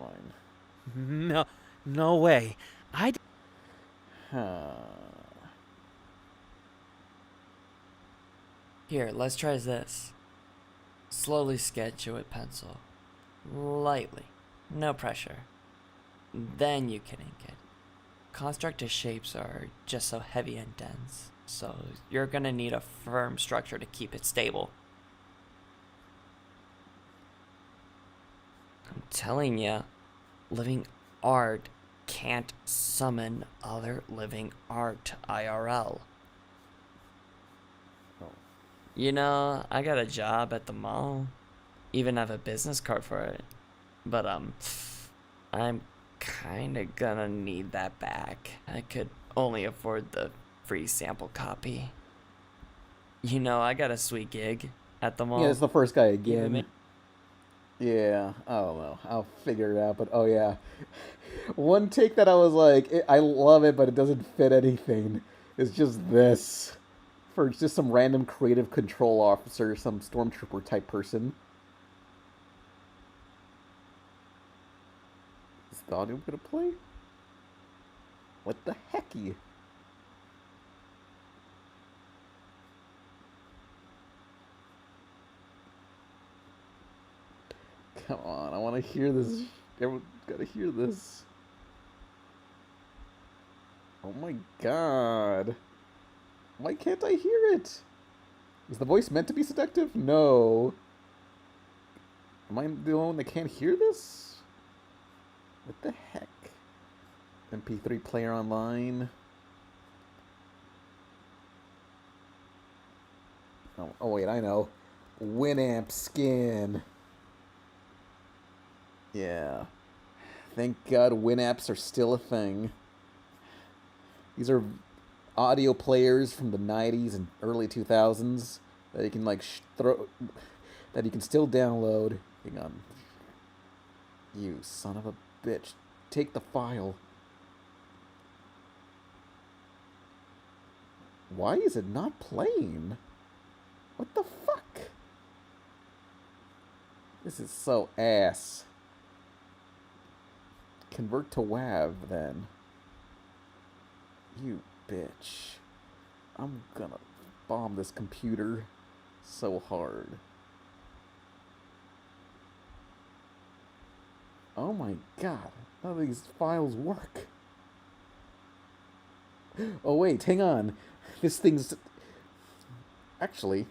mind. No way. Here, let's try this. Slowly sketch it with pencil. Lightly. No pressure. Then you can ink it. Constructed shapes are just so heavy and dense, so you're gonna need a firm structure to keep it stable. I'm telling ya, living art can't summon other living art IRL. You know, I got a job at the mall. Even have a business card for it. But, I'm kinda gonna need that back. I could only afford the free sample copy. You know, I got a sweet gig at the mall. Yeah, it's the first guy again. Even Yeah, I don't know. I'll figure it out, but oh yeah. One take that I was like, I love it, but it doesn't fit anything. It's just this. For just some random creative control officer, some stormtrooper type person. Is the audio gonna play? What the hecky? Come on, I want to hear this. Everyone's gotta hear this. Oh my god. Why can't I hear it? Is the voice meant to be seductive? No. Am I the only one that can't hear this? What the heck? MP3 player online. Oh wait, I know. Winamp skin. Yeah. Thank God Winamps are still a thing. These are audio players from the 90s and early 2000s that you can like that you can still download. Hang on. You son of a bitch. Take the file. Why is it not playing? What the fuck? This is so ass. Convert to WAV then. You bitch. I'm gonna bomb this computer so hard. Oh my god. None of these files work. Oh wait, hang on. This thing's... Actually,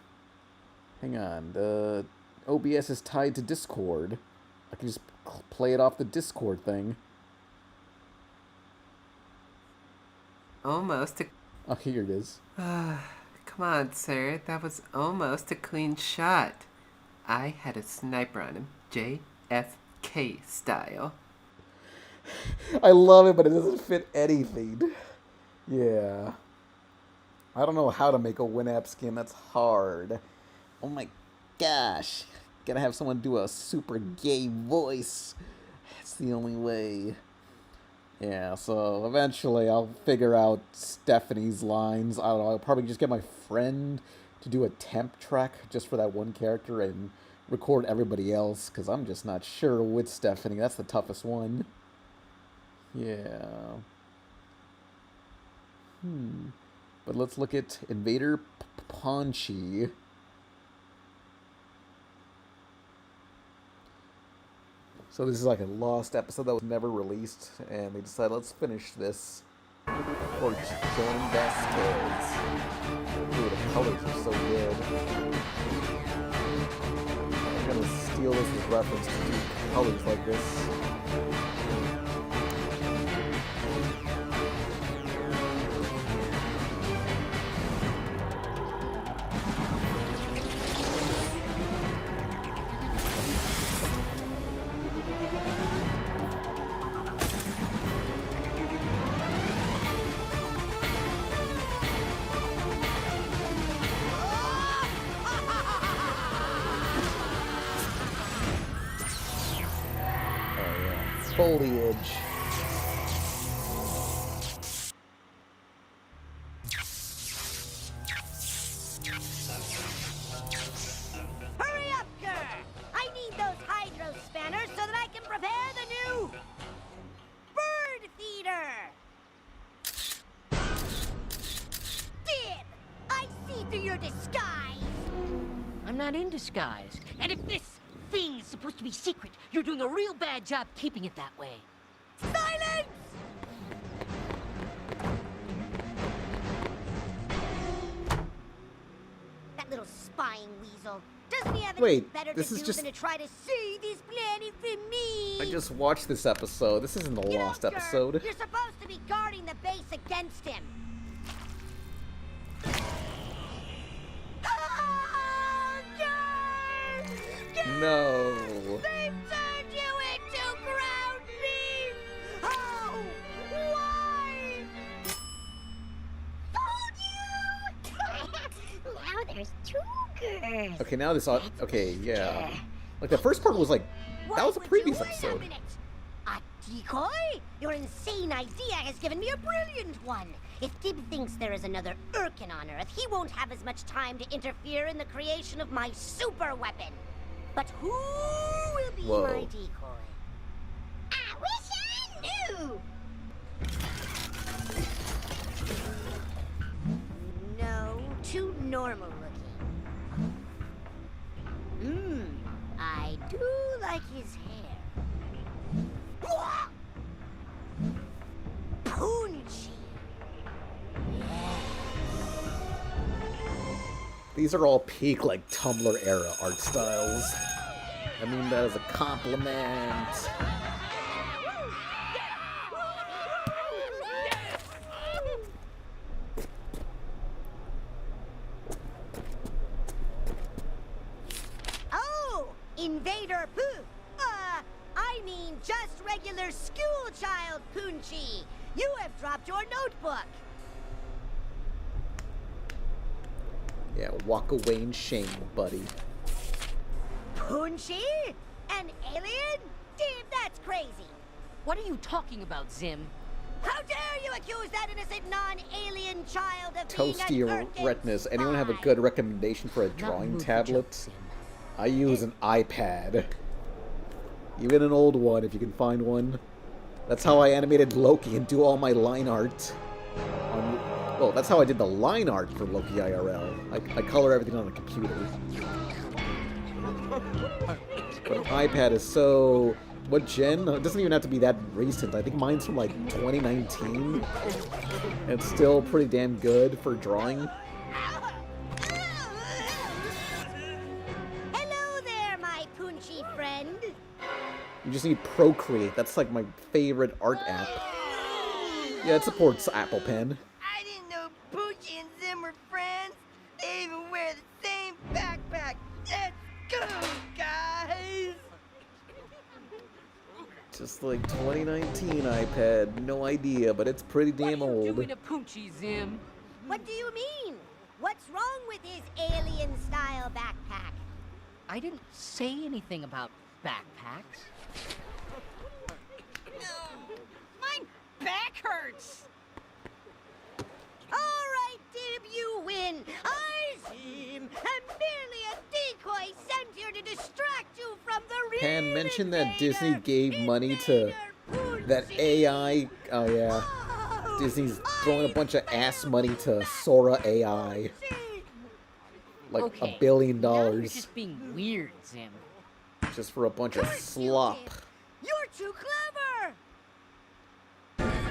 hang on. The OBS is tied to Discord. I can just play it off the Discord thing. Almost a... Oh, here it is. Come on, sir. That was almost a clean shot. I had a sniper on him. JFK style. I love it, but it doesn't fit anything. Yeah. I don't know how to make a Winamp skin. That's hard. Oh my gosh. Gotta have someone do a super gay voice. It's the only way. Yeah, so eventually I'll figure out Stephanie's lines. I don't know, I'll probably just get my friend to do a temp track just for that one character and record everybody else, because I'm just not sure with Stephanie. That's the toughest one. Yeah. But let's look at Invader Ponchi. So this is like a lost episode that was never released, and they decided, let's finish this for Joan Vasquez. Ooh, the colors are so good. I'm gonna steal this as reference to do colors like this. Foliage. Hurry up, Gur! I need those hydro spanners so that I can prepare the new bird feeder! Dib! I see through your disguise! I'm not in disguise. And if this thing's supposed to be secret, you're doing a real bad job keeping it that way. Silence! That little spying weasel. Doesn't he have anything better to do than to try to see this planet from me? I just watched this episode. This isn't the lost episode. You're supposed to be guarding the base against him. No. They've turned you into ground beef! How? Why? Told you! Now there's two girls. Okay, now this... Okay, yeah. Like, the first part was like... That was a previous episode. A decoy? Your insane idea has given me a brilliant one. If Dib thinks there is another Urkin on Earth, he won't have as much time to interfere in the creation of my super weapon. But who will be my decoy? I wish I knew! No, too normal looking. I do like his hair. Punchy! These are all peak, like, Tumblr era art styles. I mean that as a compliment. Oh! Invader Poo! I mean just regular school child Punchy! You have dropped your notebook! Yeah, walk away in shame, buddy. Punchy? An alien? Dib, that's crazy! What are you talking about, Zim? How dare you accuse that innocent non-alien child of Toasty being your an Urkin retinas. Anyone have a good recommendation for a drawing tablet? I use an iPad. Even an old one, if you can find one. That's how I animated Loki and do all my line art. Well, that's how I did the line art for Loki IRL. I color everything on a computer. But an iPad is so... What gen? It doesn't even have to be that recent. I think mine's from like 2019. And it's still pretty damn good for drawing. Hello there, my punchy friend. You just need Procreate. That's like my favorite art app. Yeah, it supports Apple Pen. I didn't know Poochie and Zim were friends. They even wear the same backpack. Let's go, guys! Just like 2019 iPad. No idea, but it's pretty damn old. Doing a Poochie, Zim. What do you mean? What's wrong with his alien-style backpack? I didn't say anything about backpacks. My back hurts. All right, Dib, you win. I, Zim, am merely a decoy sent here to distract you from the real Pan mentioned that Disney gave money to that AI. Oh yeah, Disney's throwing a bunch of ass money to Sora AI. Like Okay, $1 billion. now you're just being weird, Zim. Just for a bunch of slop. You're too clever.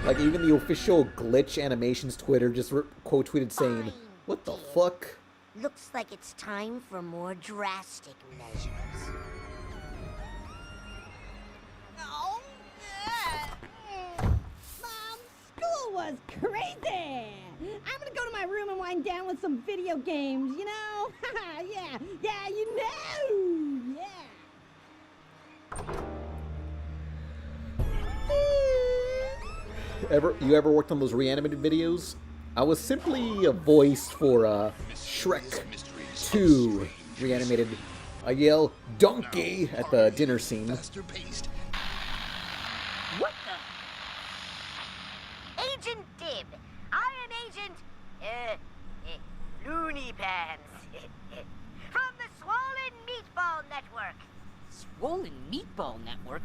Like even the official Glitch Animations Twitter just quote tweeted saying, "What the fuck?" Looks like it's time for more drastic measures. Mom, school was crazy. I'm gonna go to my room and wind down with some video games, you know? yeah, you know! You ever worked on those reanimated videos? I was simply a voice for Shrek 2 reanimated. I yell "donkey" at the dinner scene. What the? Agent Dib. I am Agent, Looney Pants. From the Swollen Meatball Network. Swollen Meatball Network?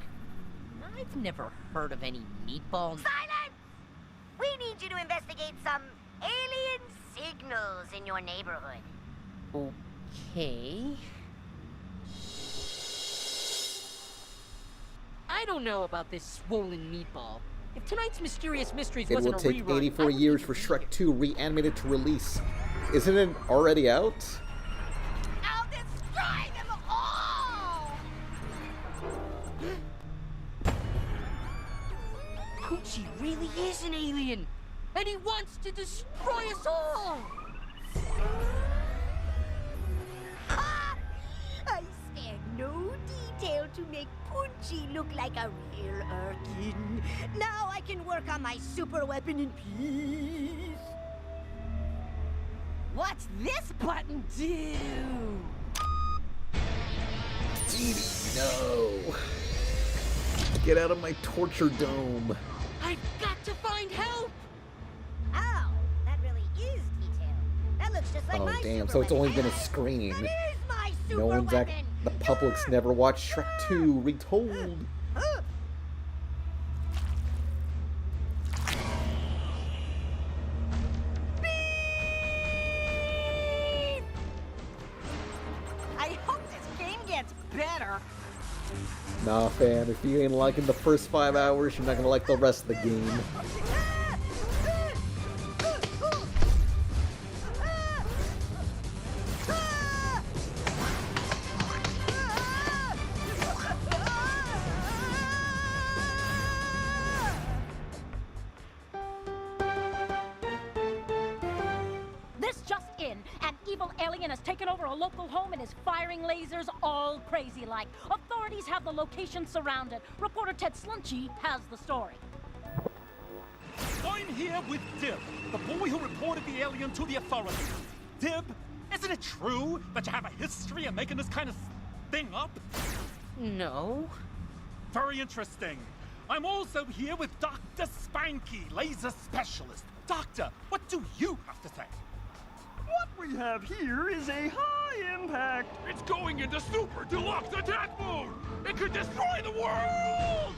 I've never heard of any meatball... Silence! We need you to investigate some alien signals in your neighborhood. Okay... I don't know about this swollen meatball. If tonight's Mysterious Mysteries It wasn't will a take rerun, 84 years for Shrek 2 reanimated to release. Isn't it already out? I'll destroy them all! Poochie really is an alien, and he wants to destroy us all! Ha! I spared no detail to make Poochie look like a real Urkin. Now I can work on my super weapon in peace. What's this button do? Edie, no. Get out of my torture dome. I've got to find help! Oh, that really is detailed. That looks just like Oh my damn, super so it's only weapon. been a screen. That is my super No one's weapon. the public's never watched Shrek 2 retold. I hope this game gets better. Nah fam, if you ain't liking the first 5 hours, you're not gonna like the rest of the game. This just in. An evil alien has taken over a local home and is firing lasers all crazy like. Authorities have the location surrounded. Reporter Ted Slunchy has the story. I'm here with Dib, the boy who reported the alien to the authorities. Dib, isn't it true that you have a history of making this kind of thing up? No. Very interesting. I'm also here with Dr. Spanky, laser specialist. Doctor, what do you have to say? What we have here is a high impact. It's going into super deluxe attack mode! It could destroy the world!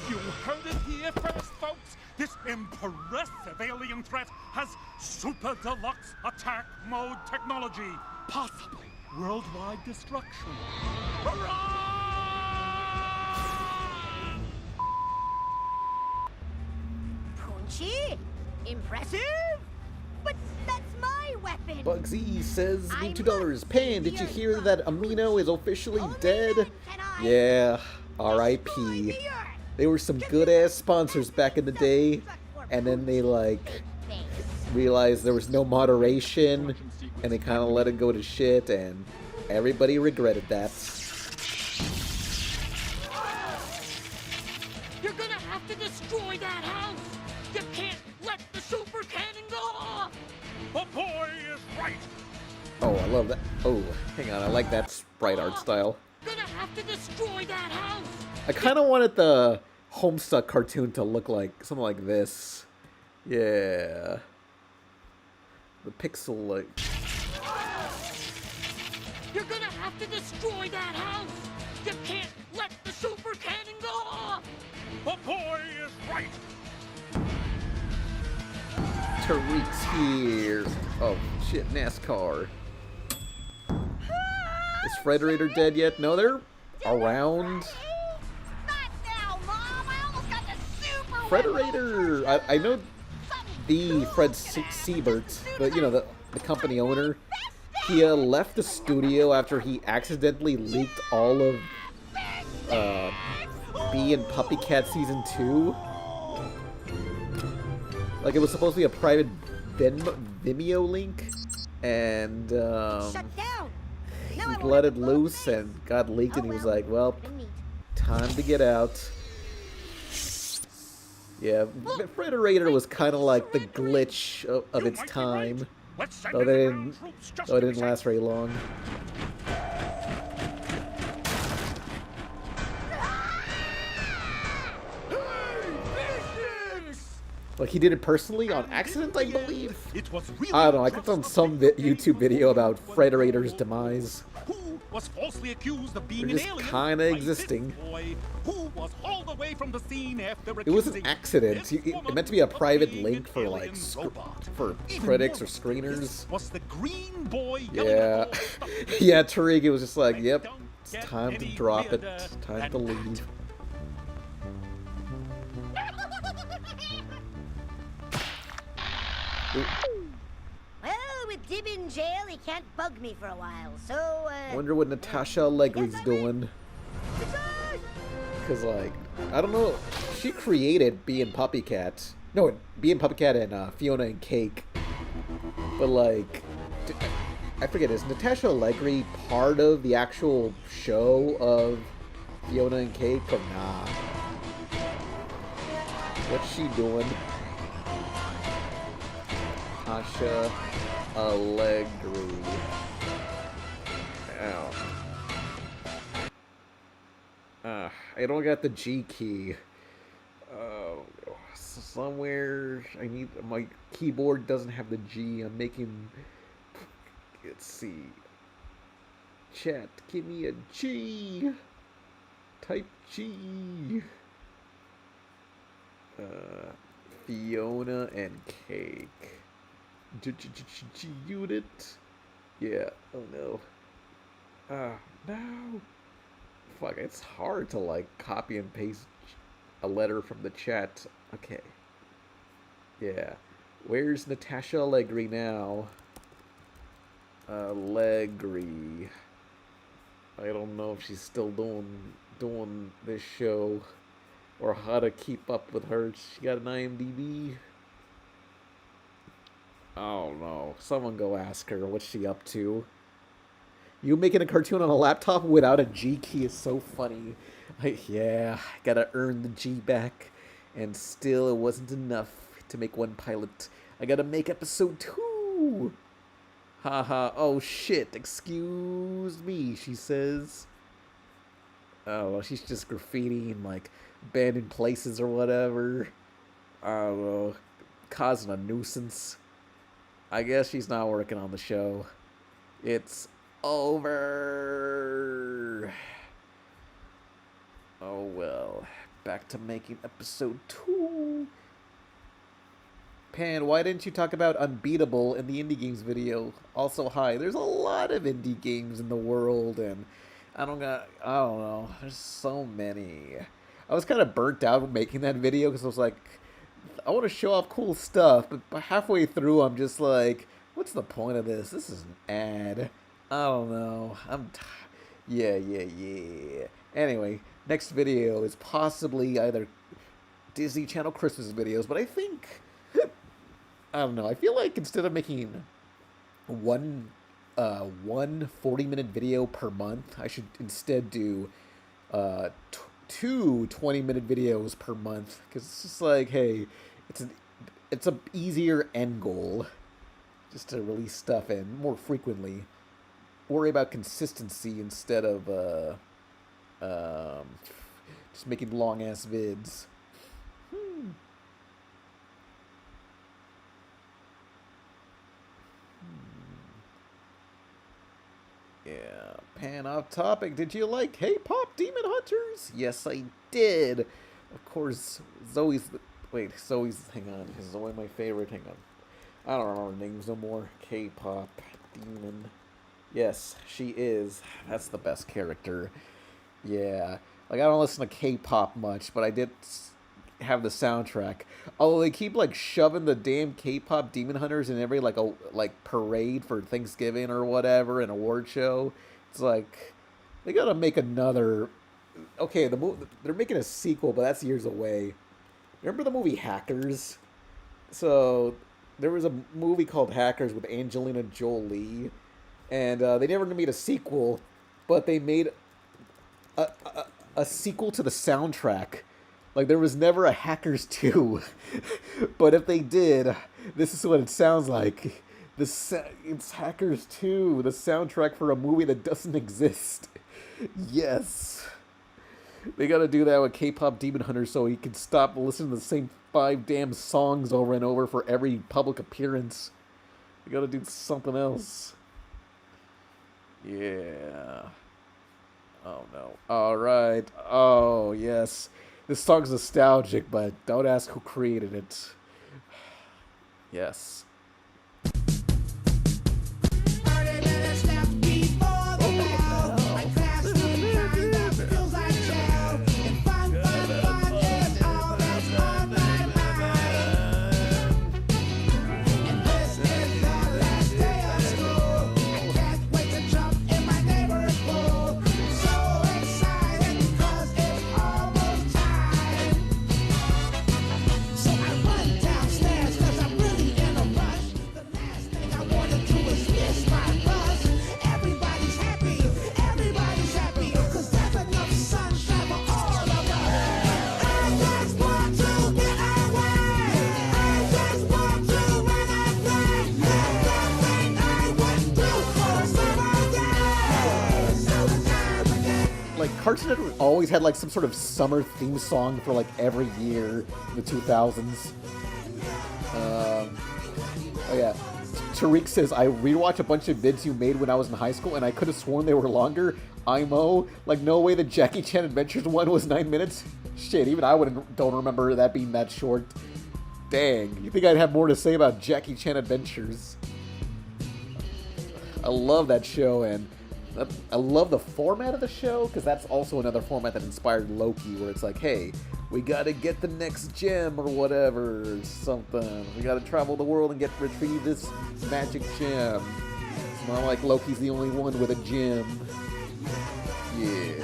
You heard it here first, folks. This impressive alien threat has super deluxe attack mode technology. Possible worldwide destruction. Hurrah! Punchy? Impressive? But that's my weapon! Bugsy says, need $2. Pan, did you hear that Amino is officially dead? Yeah, R.I.P. They were some good-ass sponsors back in the day, and then they, like, realized there was no moderation, and they kind of let it go to shit, and everybody regretted that. You're gonna have to destroy that house! You can't let the super cannon go off! The boy is right! Oh, I love that. Oh, hang on, I like that sprite art style. Gonna have to destroy that house! I kind of wanted the Homestuck cartoon to look like something like this. Yeah. The pixel, like... You're gonna have to destroy that house! You can't let the super cannon go off! The boy is right! Tariq's here. Oh, shit, NASCAR. Is Frederator dead yet? No, they're around. Frederator, I know the Fred Siebert, the company owner. He left the studio after he accidentally leaked all of Bee and Puppycat Season 2. Like, it was supposed to be a private Vimeo link, and he let it loose and got leaked, and he was like, well, time to get out. Yeah, Frederator was kind of like the glitch of its time, though it didn't last very long. Like, he did it personally on accident, I believe? I don't know, I clicked on some YouTube video about Frederator's demise. Was falsely accused of being They're an just alien kind of by existing. this boy who was hauled away from the scene after It was an accusing accident. It meant to be a private link for, like, for critics or This screeners. was the green boy Yeah. Yeah, Tariq, it was just like, yep, it's time to drop it. Time to leave. Well, with Dib in jail, he can't bug me for a while, so, Wonder what Natasha Allegri's doing. Because, like, I don't know. She created Bee and Puppycat. No, Bee and Puppycat and Fiona and Cake. But, like, I forget, is Natasha Allegri part of the actual show of Fiona and Cake or nah? What's she doing? Natasha Allegri. Ow. I don't got the G key. Somewhere I need, my keyboard doesn't have the G. I'm making, let's see. Chat, give me a G. Type G. Fiona and Cake. Unit. Yeah. Oh no. No. Fuck, it's hard to, like, copy and paste a letter from the chat. Okay. Yeah. Where's Natasha Allegri now? Allegri. I don't know if she's still doing this show or how to keep up with her. She got an IMDb. Oh no. Someone go ask her. What's she up to? You making a cartoon on a laptop without a G key is so funny. Yeah, gotta earn the G back. And still, it wasn't enough to make one pilot. I gotta make episode 2. Haha, oh shit, excuse me, she says. Oh, well, she's just graffitiing like abandoned places or whatever. I don't know, causing a nuisance. I guess she's not working on the show. It's over. Oh well. Back to making episode 2. Pan, why didn't you talk about Unbeatable in the indie games video? Also, hi. There's a lot of indie games in the world, and I don't know. There's so many. I was kind of burnt out making that video because I was like, I want to show off cool stuff, but halfway through, I'm just like, what's the point of this? This is an ad. I don't know. Yeah. Anyway, next video is possibly either Disney Channel Christmas videos, but I think, I don't know. I feel like instead of making one 40-minute video per month, I should instead do two 20-minute videos per month, because it's just like, hey, it's a easier end goal just to release stuff in more frequently. Worry about consistency instead of just making long ass vids. Yeah, Pan off topic. Did you like K-pop Demon Hunters? Yes, I did. Of course, Zoe's. Hang on. Is Zoe my favorite? Hang on. I don't remember names no more. K-pop Demon. Yes, she is. That's the best character. Yeah. Like, I don't listen to K-pop much, but I did have the soundtrack. Although they keep, like, shoving the damn K-pop Demon Hunters in every, like, parade for Thanksgiving or whatever, an award show. It's like, they gotta make another... Okay, they're making a sequel, but that's years away. Remember the movie Hackers? So, there was a movie called Hackers with Angelina Jolie, and they never made a sequel, but they made a sequel to the soundtrack. Like, there was never a Hackers 2. But if they did, this is what it sounds like. It's Hackers 2, the soundtrack for a movie that doesn't exist. Yes. They gotta do that with K-pop Demon Hunter so he can stop listening to the same 5 damn songs over and over for every public appearance. They gotta do something else. Yeah. Oh no. Alright. Oh, yes. This song's nostalgic, but don't ask who created it. Yes. Cartoon Network always had like some sort of summer theme song for like every year in the 2000s. Oh yeah. Tariq says, I rewatched a bunch of vids you made when I was in high school and I could have sworn they were longer. IMO. Like, no way the Jackie Chan Adventures one was 9 minutes? Shit, even I don't remember that being that short. Dang, you think I'd have more to say about Jackie Chan Adventures? I love that show, and I love the format of the show, because that's also another format that inspired Loki, where it's like, hey, we gotta get the next gem or whatever, or something. We gotta travel the world and retrieve this magic gem. It's not like Loki's the only one with a gem. Yeah.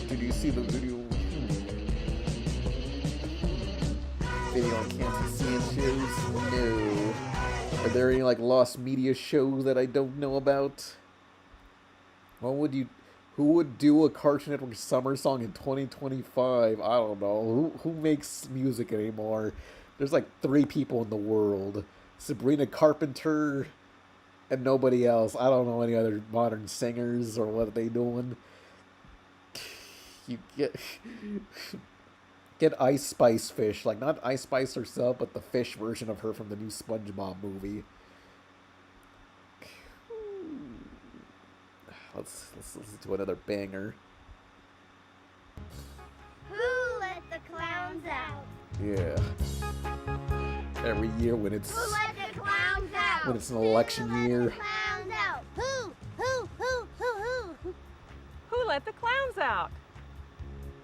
Did you see the video? Video on Can't See It shows? No. Are there any like lost media shows that I don't know about? Who would do a Cartoon Network summer song in 2025? I don't know. Who makes music anymore? There's like 3 people in the world. Sabrina Carpenter, and nobody else. I don't know any other modern singers or what are they doing. You get Ice Spice Fish, like not Ice Spice herself, but the fish version of her from the new SpongeBob movie. Let's listen to another banger. Who let the clowns out? Yeah. Every year when it's Who let the clowns out? when it's an election year. Clowns out. Who? Who let the clowns out?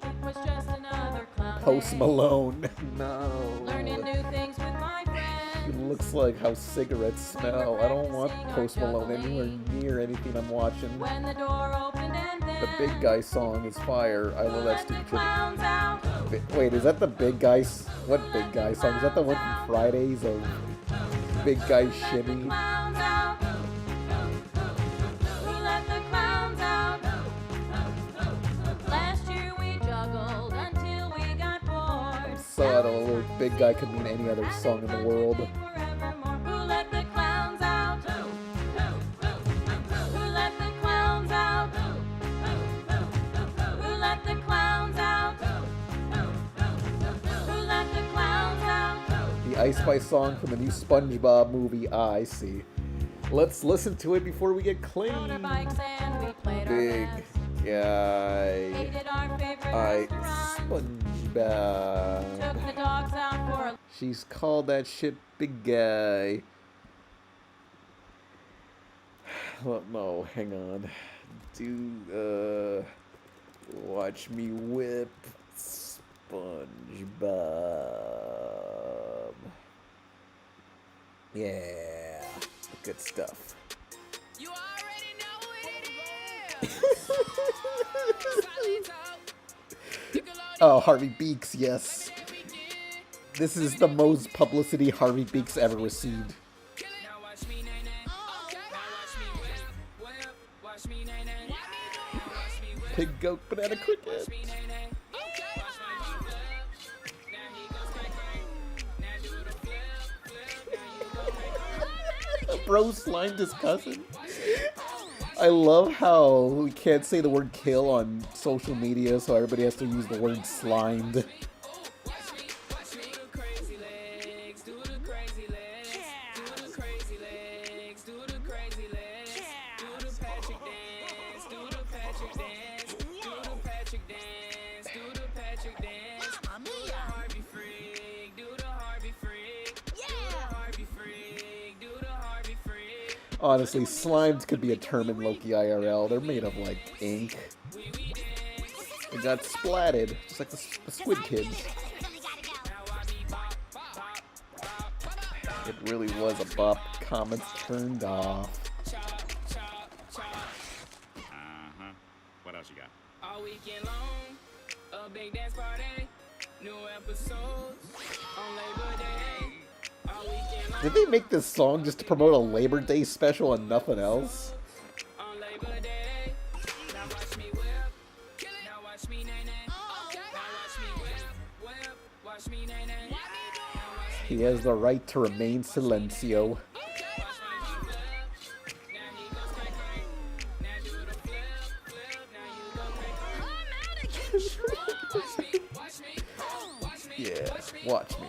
It was just another clown Post day. Malone. No. Learning new things with my friends. It looks like how cigarettes smell. I don't want Post Malone anywhere near anything I'm watching. When the door opened and then The Big Guy song is fire. I love that stupid clowns out. Wait, is that the Big Guy? What Big Guy song? Is that the one from Fridays of Big Guy Shimmy? Clowns out. Who let the clowns out? Last year we juggled until we got bored. So I don't know if Big Guy could mean any other song in the world. Who let the clowns out? Who let the clowns out? Who let the clowns out? Who let the clowns out? The Ice Spice song from the new SpongeBob movie. Ah, I see. Let's listen to it before we get clean. Motorbikes and we played our Big best. Guy. Hated our favorite I restaurant. SpongeBob. Took the dogs out for a She's called that shit Big Guy. Well, no, hang on. Watch me whip SpongeBob. Yeah, good stuff. You already know what it is. Oh, Harvey Beaks, yes. This is the most publicity Harvey Beaks ever received. Pig, goat, banana, cricket. Bro slimed his cousin. I love how we can't say the word kill on social media, so everybody has to use the word slimed. Honestly, slimed could be a term in Loki IRL. They're made of, like, ink. They got splatted, just like the Squid Kids. It really was a bop. Comments turned off. What else you got? All weekend long, a big dance party, new episodes on Labor Day. All weekend long. Did they make this song just to promote a Labor Day special and nothing else? On Labor Day, now watch me whip, now watch me nay nay. Now watch me whip, watch me nay nay. He has the right to remain silencio. Yeah, watch me.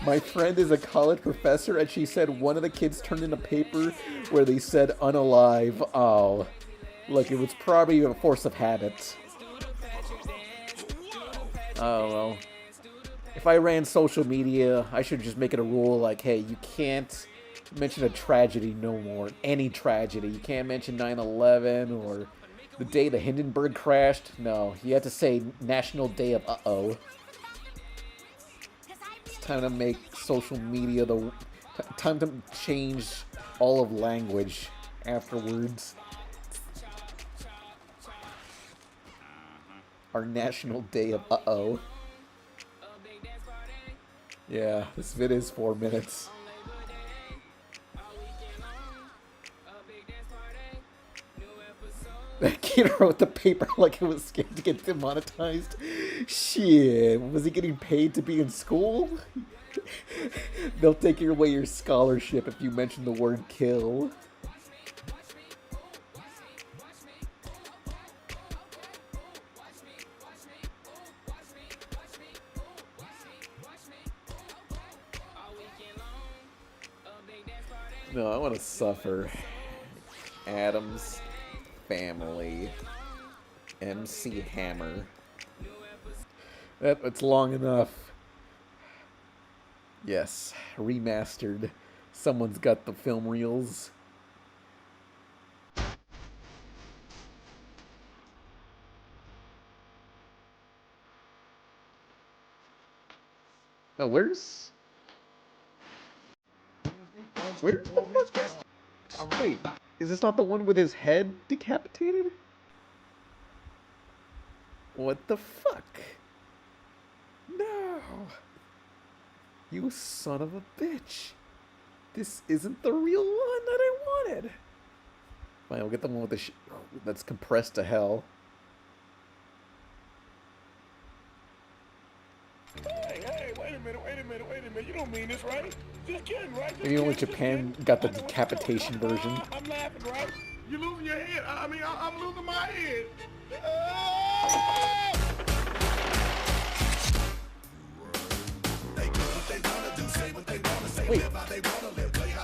My friend is a college professor, and she said one of the kids turned in a paper where they said unalive. Oh, look, it was probably a force of habit. Oh, well. If I ran social media, I should just make it a rule like, hey, you can't mention a tragedy no more. Any tragedy. You can't mention 9/11 or the day the Hindenburg crashed. No, you have to say National Day of Uh-oh. It's time to make social media time to change all of language afterwards. Our National Day of Uh-oh. Yeah, this vid is 4 minutes. That kid wrote the paper like it was scared to get demonetized. Shit, was he getting paid to be in school? They'll take away your scholarship if you mention the word kill. No, I want to suffer. Adam's Family. MC Hammer. It's long enough. Yes, remastered. Someone's got the film reels. Oh, where's... Where the fuck is... Wait, is this not the one with his head decapitated? What the fuck? No! You son of a bitch! This isn't the real one that I wanted! Fine, we'll get the one with the that's compressed to hell. Hey, wait a minute. You don't mean this, right? Just kidding, right? Maybe only Japan got the decapitation version. I'm laughing, right? You're losing your head. I'm losing my head. Wait.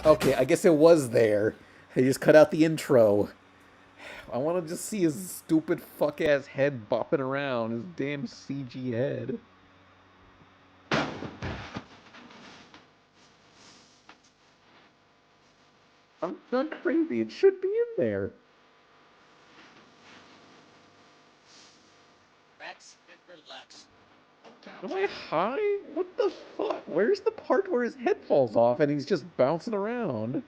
Okay, I guess it was there. They just cut out the intro. I want to just see his stupid fuck-ass head bopping around. His damn CG head. I'm not crazy. It should be in there. Relax. Am I high? What the fuck? Where's the part where his head falls off and he's just bouncing around?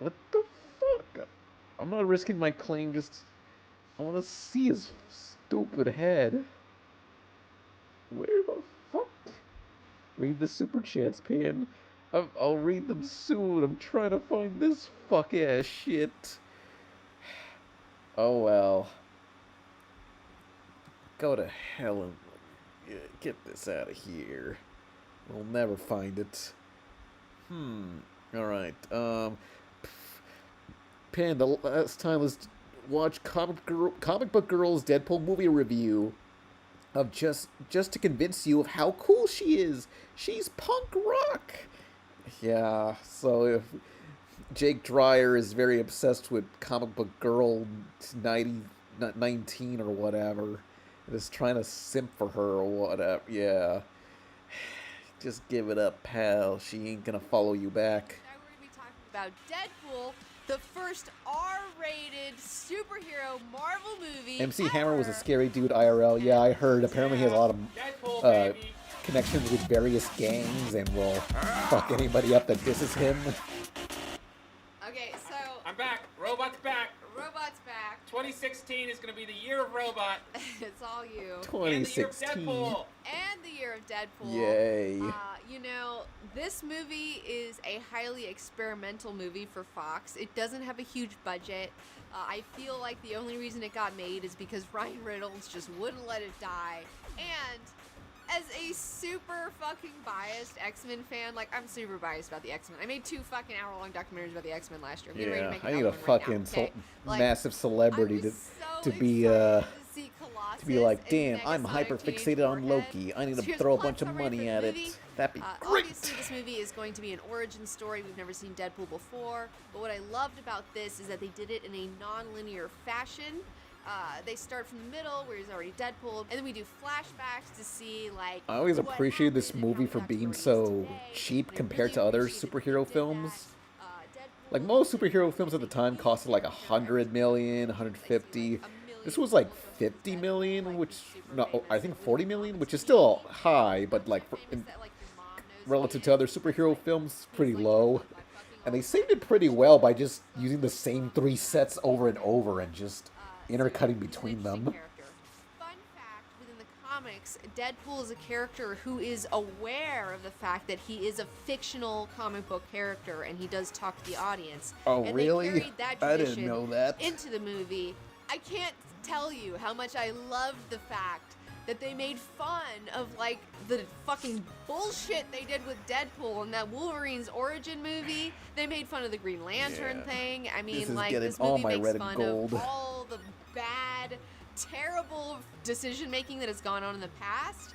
What the fuck? I'm not risking my claim, just... I want to see his stupid head. Where the fuck? Read the super chats, Pan. I'll read them soon. I'm trying to find this fuck-ass shit. Oh well. Go to hell and get this out of here. We'll never find it. Alright. Pan, the last time let's watch Comic Book Girl's Deadpool movie review of just to convince you of how cool she is. She's punk rock. Yeah, so if Jake Dreyer is very obsessed with Comic Book Girl 19 or whatever, is trying to simp for her or whatever. Yeah. Just give it up, pal. She ain't gonna follow you back. Now we're gonna be talking about Deadpool, the first R-rated superhero Marvel movie. MC Hammer was a scary dude IRL. Yeah, I heard. Apparently he has a lot of connections with various gangs and will fuck anybody up that disses him. Okay, so... I'm back. Robot's back. Robot's back. 2016 is going to be the year of Robot. It's all you. 2016. And the year of Deadpool. And the year of Deadpool. Yay. You know, this movie is a highly experimental movie for Fox. It doesn't have a huge budget. I feel like the only reason it got made is because Ryan Reynolds just wouldn't let it die. And as a super fucking biased X-Men fan, like, I'm super biased about the X-Men. I made 2 fucking hour-long documentaries about the X-Men last year. I'm getting ready to make I need a fucking massive like, celebrity to be like, damn, I'm hyper fixated on Loki. I need to throw a bunch of money at it. That'd be great. Obviously, this movie is going to be an origin story. We've never seen Deadpool before. But what I loved about this is that they did it in a non-linear fashion. They start from the middle, where he's already Deadpool, and then we do flashbacks to see, like... I always appreciate this movie for being so cheap compared to other superhero films. Like, most superhero films at the time costed like 100 million, 150. This was like 50 million, which... No, I think 40 million, which is still high, but like, relative to other superhero films, pretty low. And they saved it pretty well by just using the same 3 sets over and over and just... intercutting between them. Fun fact, within the comics, Deadpool is a character who is aware of the fact that he is a fictional comic book character and he does talk to the audience. Oh, and really? They carried that I tradition didn't know that. into the movie. I can't tell you how much I loved the fact that they made fun of like the fucking bullshit they did with Deadpool and that Wolverine's origin movie. They made fun of the Green Lantern thing. I mean, is like getting this all movie my makes red and fun gold. of all the bad, terrible decision making that has gone on in the past,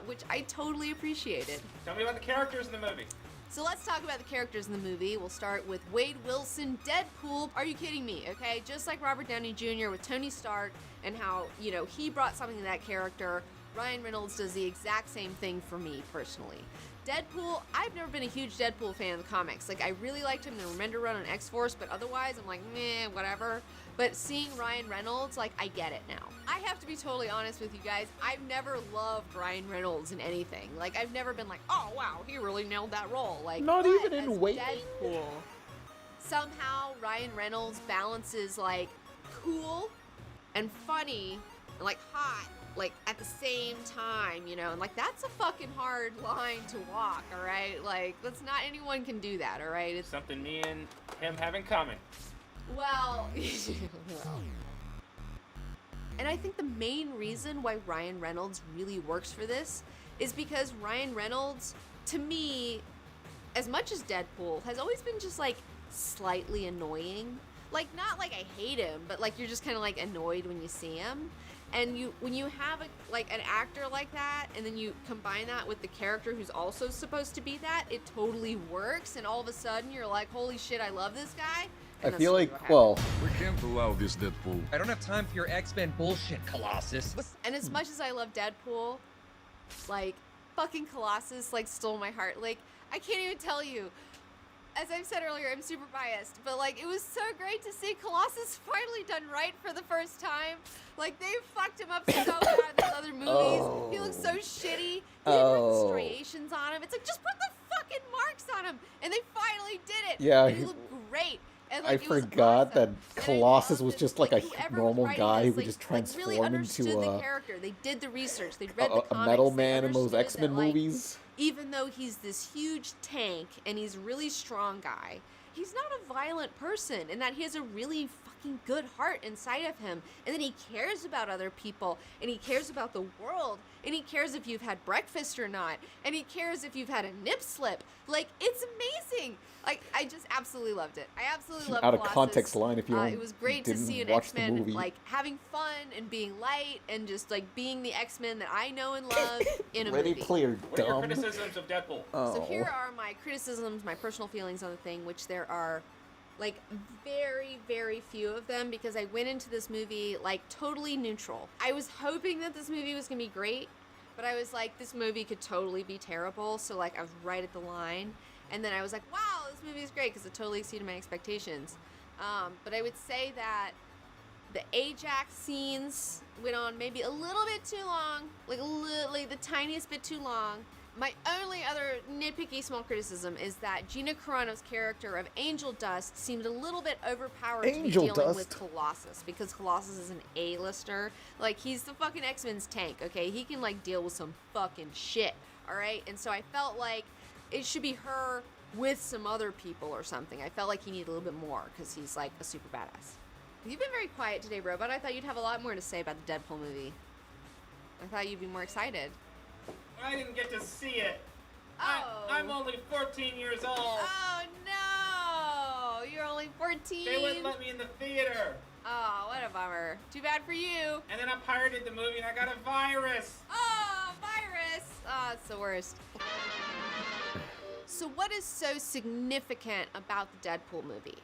which I totally appreciated. Tell me about the characters in the movie. So let's talk about the characters in the movie. We'll start with Wade Wilson, Deadpool. Are you kidding me? Okay, just like Robert Downey Jr. with Tony Stark and how, you know, he brought something to that character. Ryan Reynolds does the exact same thing for me personally. Deadpool, I've never been a huge Deadpool fan of the comics. Like, I really liked him in the Remender run on X-Force, but otherwise I'm like, meh, whatever. But seeing Ryan Reynolds, like, I get it now. I have to be totally honest with you guys. I've never loved Ryan Reynolds in anything. Like, I've never been like, oh, wow, he really nailed that role. Like, Not but even in as Waiting? Deadpool, somehow Ryan Reynolds balances, like, cool and funny and, like, hot, like, at the same time, you know? And, like, that's a fucking hard line to walk, all right? Like, that's not anyone can do that, all right? It's Something me and him have in common. well, and I think the main reason why Ryan Reynolds really works for this is because Ryan Reynolds, to me, as much as Deadpool, has always been just like slightly annoying. Like, not like I hate him, but like you're just kind of like annoyed when you see him. And when you have an actor like that, and then you combine that with the character who's also supposed to be that, it totally works. And all of a sudden, you're like, "Holy shit, I love this guy." And I feel that's like, what well, We can't allow this, Deadpool. I don't have time for your X-Men bullshit, Colossus. And as much as I love Deadpool, like, fucking Colossus, like, stole my heart. Like, I can't even tell you. As I've said earlier, I'm super biased, but, like, it was so great to see Colossus finally done right for the first time. Like, they fucked him up so bad in those other movies. He looks so shitty. He had striations on him. It's like, just put the fucking marks on him. And they finally did it. Yeah, And he looked great. And, I like, it was forgot that awesome. Colossus was just like a Whoever normal was writing guy this, who would just transform really understood into the character. They did the research. They read the a comics. metal They man in those understood X-Men that, like, movies. even though he's this huge tank and he's a really strong guy, he's not a violent person, and that he has a really fucking good heart inside of him, and then he cares about other people, and he cares about the world, and he cares if you've had breakfast or not, and he cares if you've had a nip slip. Like, it's amazing. Like, I just absolutely loved it. I absolutely loved Out of Colossus. context line if you It was great to didn't see an watch the X-Men movie. like having fun and being light and just like being the X-Men that I know and love in a Ready, movie. clear, What are your dumb. criticisms of Deadpool? So here are my criticisms, my personal feelings on the thing, which there are like very, very few of them because I went into this movie like totally neutral. I was hoping that this movie was gonna be great, but I was like, this movie could totally be terrible. So like I was right at the line. And then I was like, wow, this movie is great because it totally exceeded my expectations. But I would say that the Ajax scenes went on maybe a little bit too long, like the tiniest bit too long. My only other nitpicky small criticism is that Gina Carano's character of Angel Dust seemed a little bit overpowered to be Angel dealing Dust? with Colossus because Colossus is an A-lister. Like, he's the fucking X-Men's tank, okay? He can, like, deal with some fucking shit, all right? And so I felt like it should be her with some other people or something. I felt like he needed a little bit more because he's, like, a super badass. You've been very quiet today, Robot. I thought you'd have a lot more to say about the Deadpool movie. I thought you'd be more excited. I didn't get to see it. Oh. I'm only 14 years old. Oh, no! You're only 14. They wouldn't let me in the theater. Oh, what a bummer. Too bad for you. And then I pirated the movie and I got a virus. Oh, virus! Oh, it's the worst. So what is so significant about the Deadpool movie?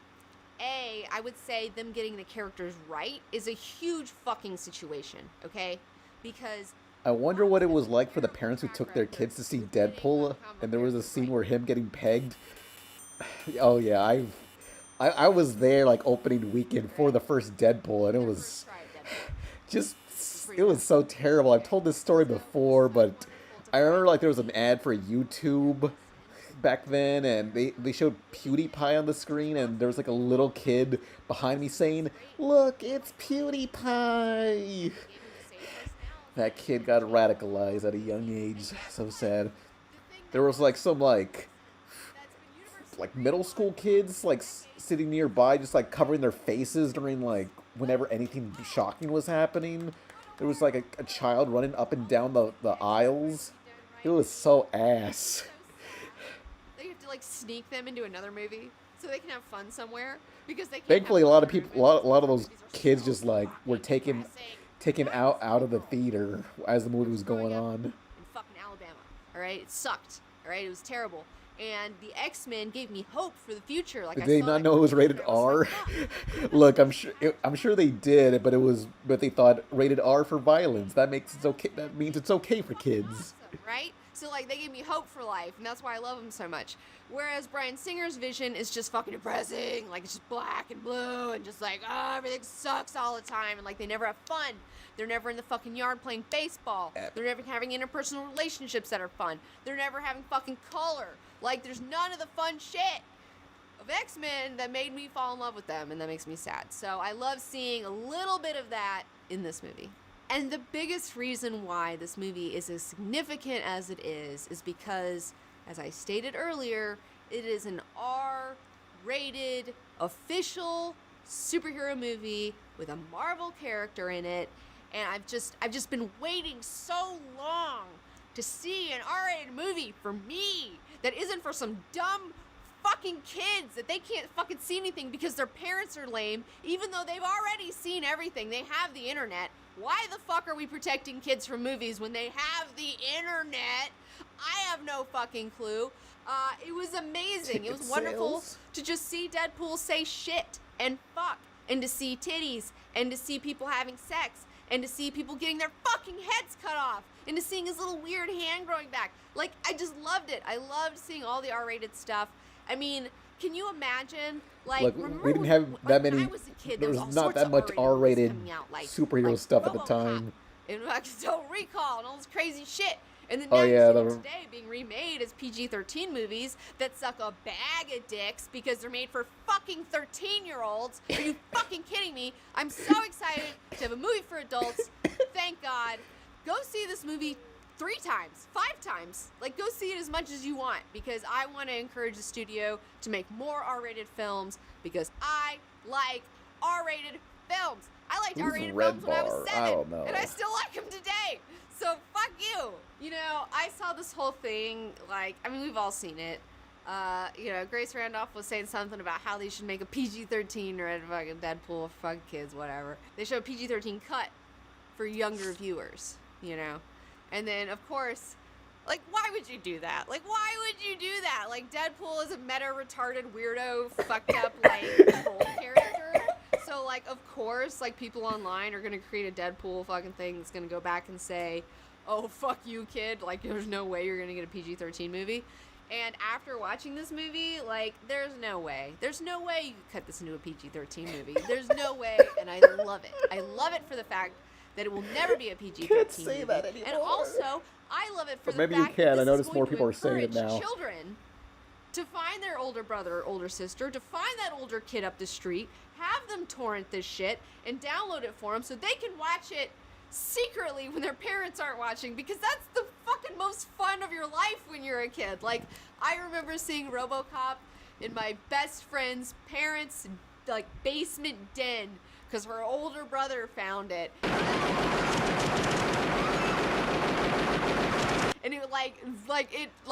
A, I would say them getting the characters right is a huge fucking situation, okay? Because I wonder what it was like for the parents who took their kids to see Deadpool, and there was a scene where him getting pegged. Oh yeah, I was there like opening weekend for the first Deadpool, and it was just, it was so terrible. I've told this story before, but I remember like there was an ad for YouTube back then, and they showed PewDiePie on the screen, and there was like a little kid behind me saying, "Look, it's PewDiePie." That kid got radicalized at a young age. So sad. There was like some like middle school kids like sitting nearby, just like covering their faces during like whenever anything shocking was happening. There was like a child running up and down the aisles. It was so ass. They have to like sneak them into another movie so they can have fun somewhere because they can't. Thankfully, a lot of people, a lot of those kids just like were taken out of the theater as the movie was going on. In fucking Alabama, all right, it sucked. All right, it was terrible. And the X-Men gave me hope for the future. Like, Did they not know it was rated R? Look, I'm sure they did, but they thought rated R for violence. That makes it okay. That means it's okay for kids. Right? So like they gave me hope for life, and that's why I love them so much. Whereas Bryan Singer's vision is just fucking depressing. Like it's just black and blue, and just like everything sucks all the time, and like they never have fun. They're never in the fucking yard playing baseball. They're never having interpersonal relationships that are fun. They're never having fucking color. Like there's none of the fun shit of X-Men that made me fall in love with them, and that makes me sad. So I love seeing a little bit of that in this movie. And the biggest reason why this movie is as significant as it is because, as I stated earlier, it is an R-rated official superhero movie with a Marvel character in it, and I've just been waiting so long to see an R-rated movie for me that isn't for some dumb fucking kids that they can't fucking see anything because their parents are lame, even though they've already seen everything. They have the internet. Why the fuck are we protecting kids from movies when they have the internet? I have no fucking clue. It was amazing. It was wonderful to just see Deadpool say shit and fuck, and to see titties, and to see people having sex, and to see people getting their fucking heads cut off, and to seeing his little weird hand growing back. Like, I just loved it. I loved seeing all the R-rated stuff. I mean, can you imagine? Like, Look, we didn't have that many. There was not that much R-rated superhero stuff at the time. And like Total Recall and all this crazy shit. And then Oh, now yeah, you're seeing today being remade as PG-13 movies that suck a bag of dicks because they're made for fucking 13-year-olds. Are you fucking kidding me? I'm so excited to have a movie for adults. Thank God. Go see this movie 3 times, 5 times. Like, go see it as much as you want because I want to encourage the studio to make more R-rated films because I like R-rated films. I liked R-rated films when I was 7, I don't know. and I still like them today. So fuck you. You know, I saw this whole thing, like, I mean, we've all seen it. You know, Grace Randolph was saying something about how they should make a PG-13 or fucking Deadpool, fuck kids, whatever. They show a PG-13 cut for younger viewers, you know? And then, of course, like, why would you do that? Like, why would you do that? Like, Deadpool is a meta-retarded weirdo, fucked up, like, troll character. So, like, of course, like, people online are gonna create a Deadpool fucking thing that's gonna go back and say, oh, fuck you, kid. Like, there's no way you're gonna get a PG-13 movie. And after watching this movie, like, there's no way. There's no way you could cut this into a PG-13 movie. There's no way, and I love it. I love it for the fact that it will never be a PG-13 Can't say movie. that anymore. And also, I love it for But maybe the you fact can. that I this noticed is more going people to are saying it encourage now. children to find their older brother or older sister, to find that older kid up the street, have them torrent this shit, and download it for them so they can watch it secretly when their parents aren't watching, because that's the fucking most fun of your life when you're a kid. Like, I remember seeing RoboCop in my best friend's parents' like basement den because her older brother found it. And it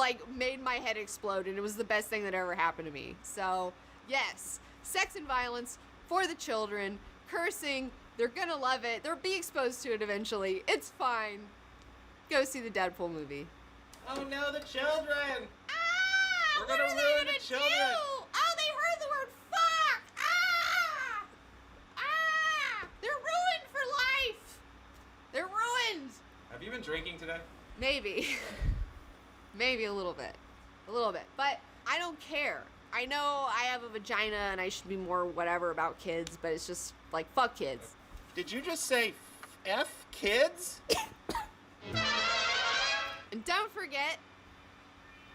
it made my head explode, and it was the best thing that ever happened to me. So, yes, sex and violence for the children, cursing, they're gonna love it. They'll be exposed to it eventually. It's fine. Go see the Deadpool movie. Oh no, the children! Ah! We're gonna ruin the children! Oh, they heard the word fuck! Ah! Ah! They're ruined for life! They're ruined! Have you been drinking today? Maybe. Maybe a little bit. A little bit. But I don't care. I know I have a vagina and I should be more whatever about kids, but it's just like, fuck kids. Did you just say F kids? And don't forget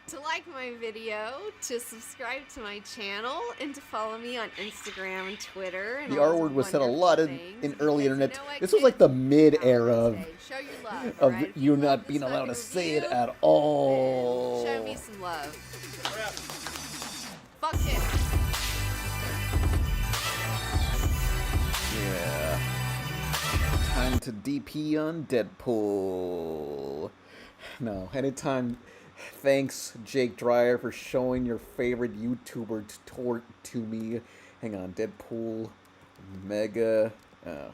to like my video, to subscribe to my channel, and to follow me on Instagram and Twitter. And The all R those word was said a wonderful lot things, in early because internet. you know what, This was kids? like the mid-era of, Show your love, of right? you not being allowed to say it at all. Show me some love. Fuck kids. Yeah. Time to DP on Deadpool. No, anytime. Thanks, Jake Dreyer, for showing your favorite YouTuber to me. Hang on, Deadpool, Mega. I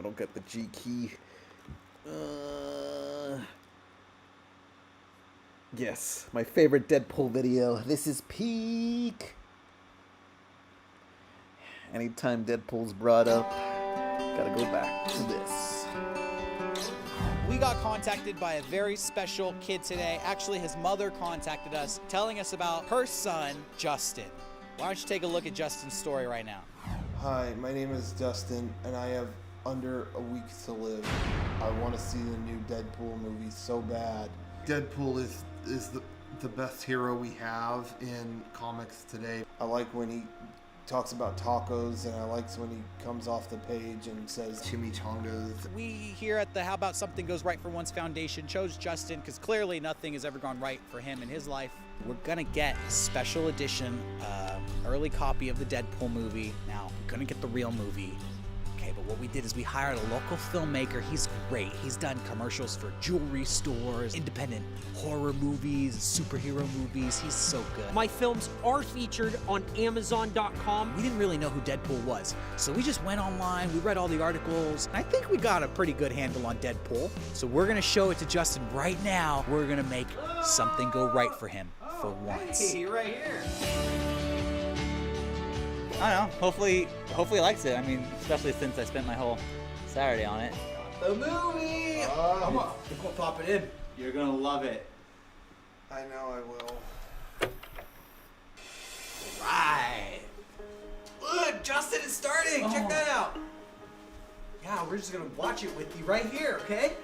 don't get the G key. Yes, my favorite Deadpool video. This is peak. Anytime Deadpool's brought up, gotta go back to this. We got contacted by a very special kid today. Actually, his mother contacted us, telling us about her son, Justin. Why don't you take a look at Justin's story right now? Hi, my name is Justin, and I have under a week to live. I want to see the new Deadpool movie so bad. Deadpool is the best hero we have in comics today. I like when he talks about tacos, and I like when he comes off the page and says chimichangas. We here at the How About Something Goes Right for Once Foundation chose Justin because clearly nothing has ever gone right for him in his life. We're gonna get a special edition, early copy of the Deadpool movie. Now, we're gonna get the real movie. Okay, but what we did is we hired a local filmmaker. He's great. He's done commercials for jewelry stores, independent horror movies, superhero movies. He's so good. My films are featured on Amazon.com. We didn't really know who Deadpool was, so we just went online, we read all the articles. I think we got a pretty good handle on Deadpool. So we're gonna show it to Justin right now. We're gonna make something go right for him for once. Hey, right here. I don't know. Hopefully he likes it. I mean, especially since I spent my whole Saturday on it. The movie! Come on, pop it in. You're gonna love it. I know I will. Right. Look, Justin is starting. Check that out. Yeah, we're just gonna watch it with you right here, okay?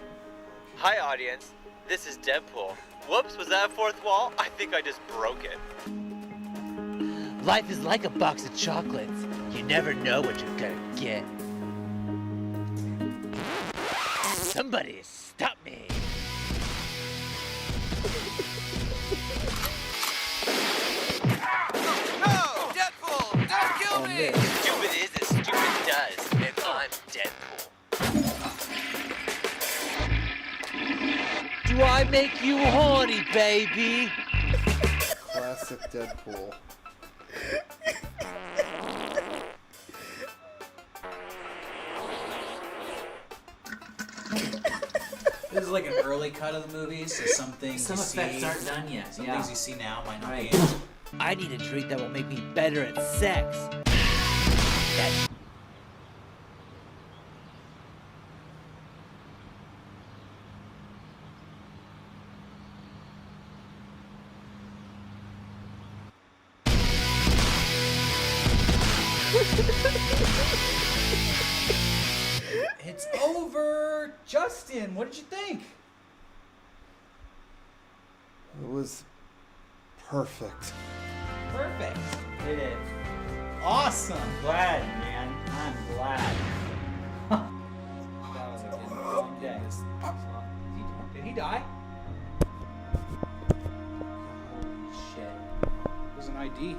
Hi, audience. This is Deadpool. Whoops, was that a fourth wall? I think I just broke it. Life is like a box of chocolates. You never know what you're gonna get. Somebody stop me. No! Deadpool! Don't kill me! Stupid is as stupid does, and I'm Deadpool. Do I make you horny, baby? Classic Deadpool. This is like an early cut of the movie, so some things Some you effects see, aren't done yet, Some yeah. things you see now might not Right. be. I need a treat that will make me better at sex. It's over! Justin, what did you think? It was perfect. Perfect. It is. Awesome. Glad, man. I'm glad. That was a long day. Did he die? Shit. There's an ID.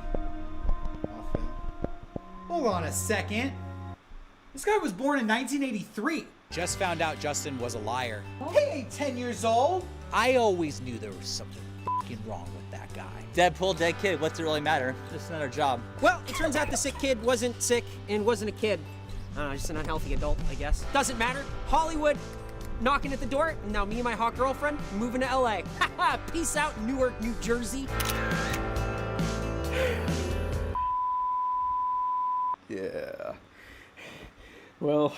Hold on a second. This guy was born in 1983. Just found out Justin was a liar. He ain't 10 years old. I always knew there was something fucking wrong with that guy. Deadpool, dead kid. What's it really matter? Just another job. Well, it turns out the sick kid wasn't sick and wasn't a kid. Just an unhealthy adult, I guess. Doesn't matter. Hollywood knocking at the door. And now me and my hot girlfriend moving to LA. Haha, peace out, Newark, New Jersey. Yeah. Well,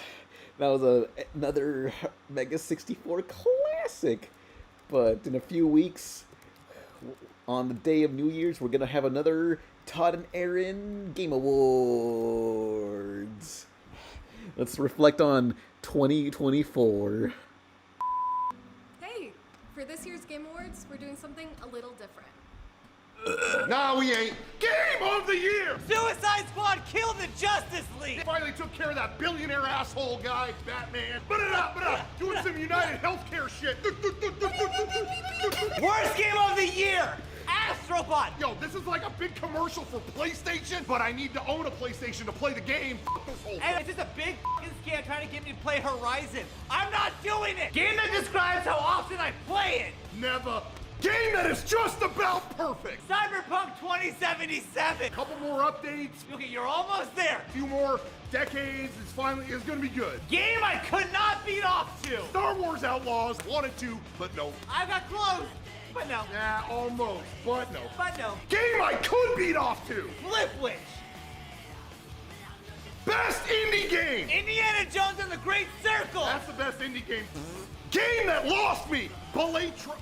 that was another Mega 64 classic. But in a few weeks, on the day of New Year's, we're going to have another Todd and Aaron Game Awards. Let's reflect on 2024. Hey, for this year's Game Awards, we're doing something a little different. No, we ain't. Game of the year! Suicide Squad killed the Justice League! Finally took care of that billionaire asshole guy, Batman. Doing some United Healthcare shit. Worst game of the year! Astrobot! Yo, this is like a big commercial for PlayStation, but I need to own a PlayStation to play the game. F this whole And it's just a big fucking scam. internet trying to get me to play Horizon. I'm not doing it! Game that describes how often I play it! Never. Game that is just about perfect. Cyberpunk 2077! Couple more updates. Okay, you're almost there. A few more decades. It's gonna be good. Game I could not beat off to. Star Wars Outlaws wanted to, but no. I got close, but no. Yeah, almost, but no. But no. Game I could beat off to. Flipwitch. Best indie game. Indiana Jones and the Great Circle. That's the best indie game. Game that lost me. Balatra.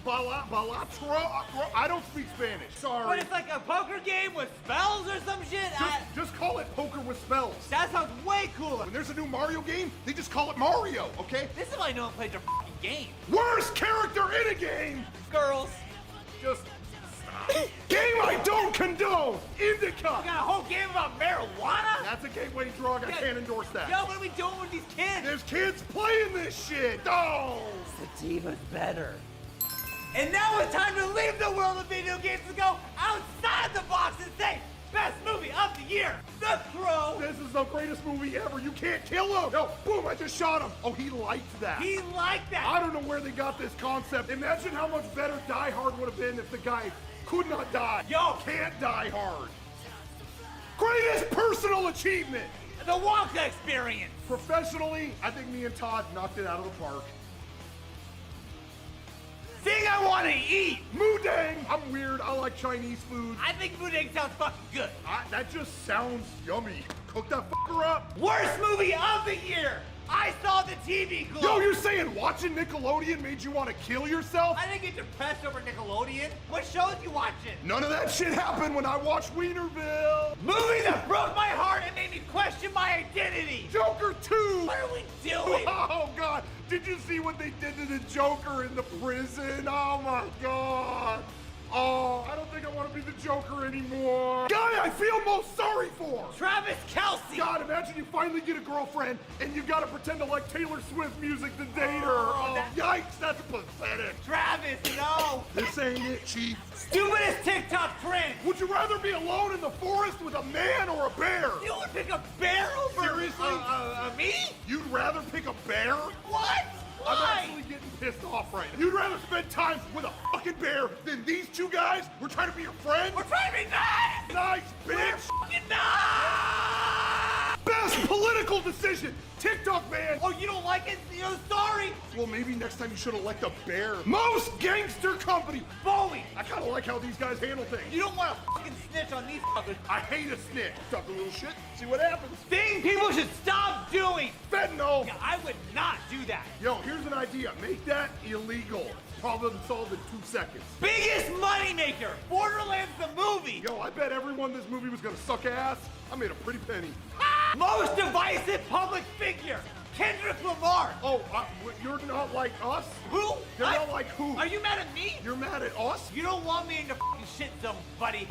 I don't speak Spanish. Sorry. But it's like a poker game with spells or some shit. Just call it poker with spells. That sounds way cooler. When there's a new Mario game, they just call it Mario, okay? This is why no one plays their fucking game. Worst character in a game. Girls. Just game I don't condone. Indica. You got a whole game about marijuana? That's a gateway drug. I can't endorse that. Yo, what are we doing with these kids? There's kids playing this shit. Oh. Sativa's better. And now it's time to leave the world of video games and go outside the box and say, best movie of the year, The Crow. This is the greatest movie ever. You can't kill him. No, boom, I just shot him. Oh, he liked that. He liked that. I don't know where they got this concept. Imagine how much better Die Hard would have been if the guy could not die. Yo. Can't die hard. Greatest personal achievement. The Wonka experience. Professionally, I think me and Todd knocked it out of the park. Thing I want to eat. Moodang. I'm weird. I like Chinese food. I think Moodang sounds fucking good. That just sounds yummy. Cook that fucker up. Worst movie of the year. I saw the TV Globe. Yo, you're saying watching Nickelodeon made you want to kill yourself? I didn't get depressed over Nickelodeon. What shows you watching? None of that shit happened when I watched Wienerville. Movie that broke my heart and made me question my identity. Joker 2. What are we doing? Oh, God. Did you see what they did to the Joker in the prison? Oh, my God. Oh, I don't think I want to be the Joker anymore. Guy I feel most sorry for. Travis Kelce. God, imagine you finally get a girlfriend and you gotta pretend to like Taylor Swift music to date her. Oh, yikes, that's pathetic. Travis, no. This ain't it, Chief. Stupidest TikTok trend. Would you rather be alone in the forest with a man or a bear? You would pick a bear over Seriously? Me? You'd rather pick a bear? What? I'm Why? actually getting pissed off right now. You'd rather spend time with a fucking bear than these two guys? We're trying to be your friends? We're trying to be nice! Nice, bitch! We're fucking nice! Best political decision! TikTok ban! Oh, you don't like it? You're sorry! Well, maybe next time you should elect a bear. Most gangster company! Bowie! I kind of like how these guys handle things. You don't want to fucking snitch on these fuckers. I hate a snitch. Talk a little shit, see what happens. Thing people should stop doing! Fentanyl! Yeah, I would not do that. Yo, here's an idea. Make that illegal. Problem solved in 2 seconds. Biggest moneymaker! Borderlands the movie! Yo, I bet everyone this movie was gonna suck ass. I made a pretty penny. Most divisive public figure! Kendrick Lamar! Oh, you're not like us? Who? You're not like who? Are you mad at me? You're mad at us? You don't want me in the fucking shit zone, buddy.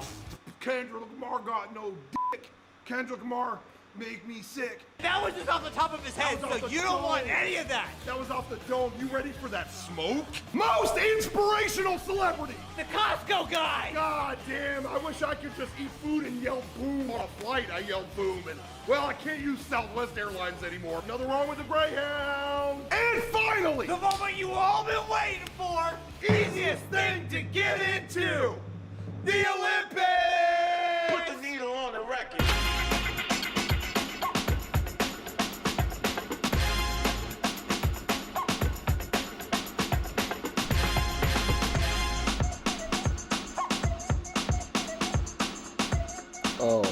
Kendrick Lamar got no dick. Kendrick Lamar make me sick. That was just off the top of his head, so you don't want any of that. That was off the dome. You ready for that smoke? Most inspirational celebrity. The Costco guy. God damn, I wish I could just eat food and yell boom on a flight. I yelled boom and, well, I can't use Southwest Airlines anymore. Nothing wrong with the Greyhound. And finally, the moment you all been waiting for. Easiest thing to get into. The Olympics. Put the needle on the record. Oh.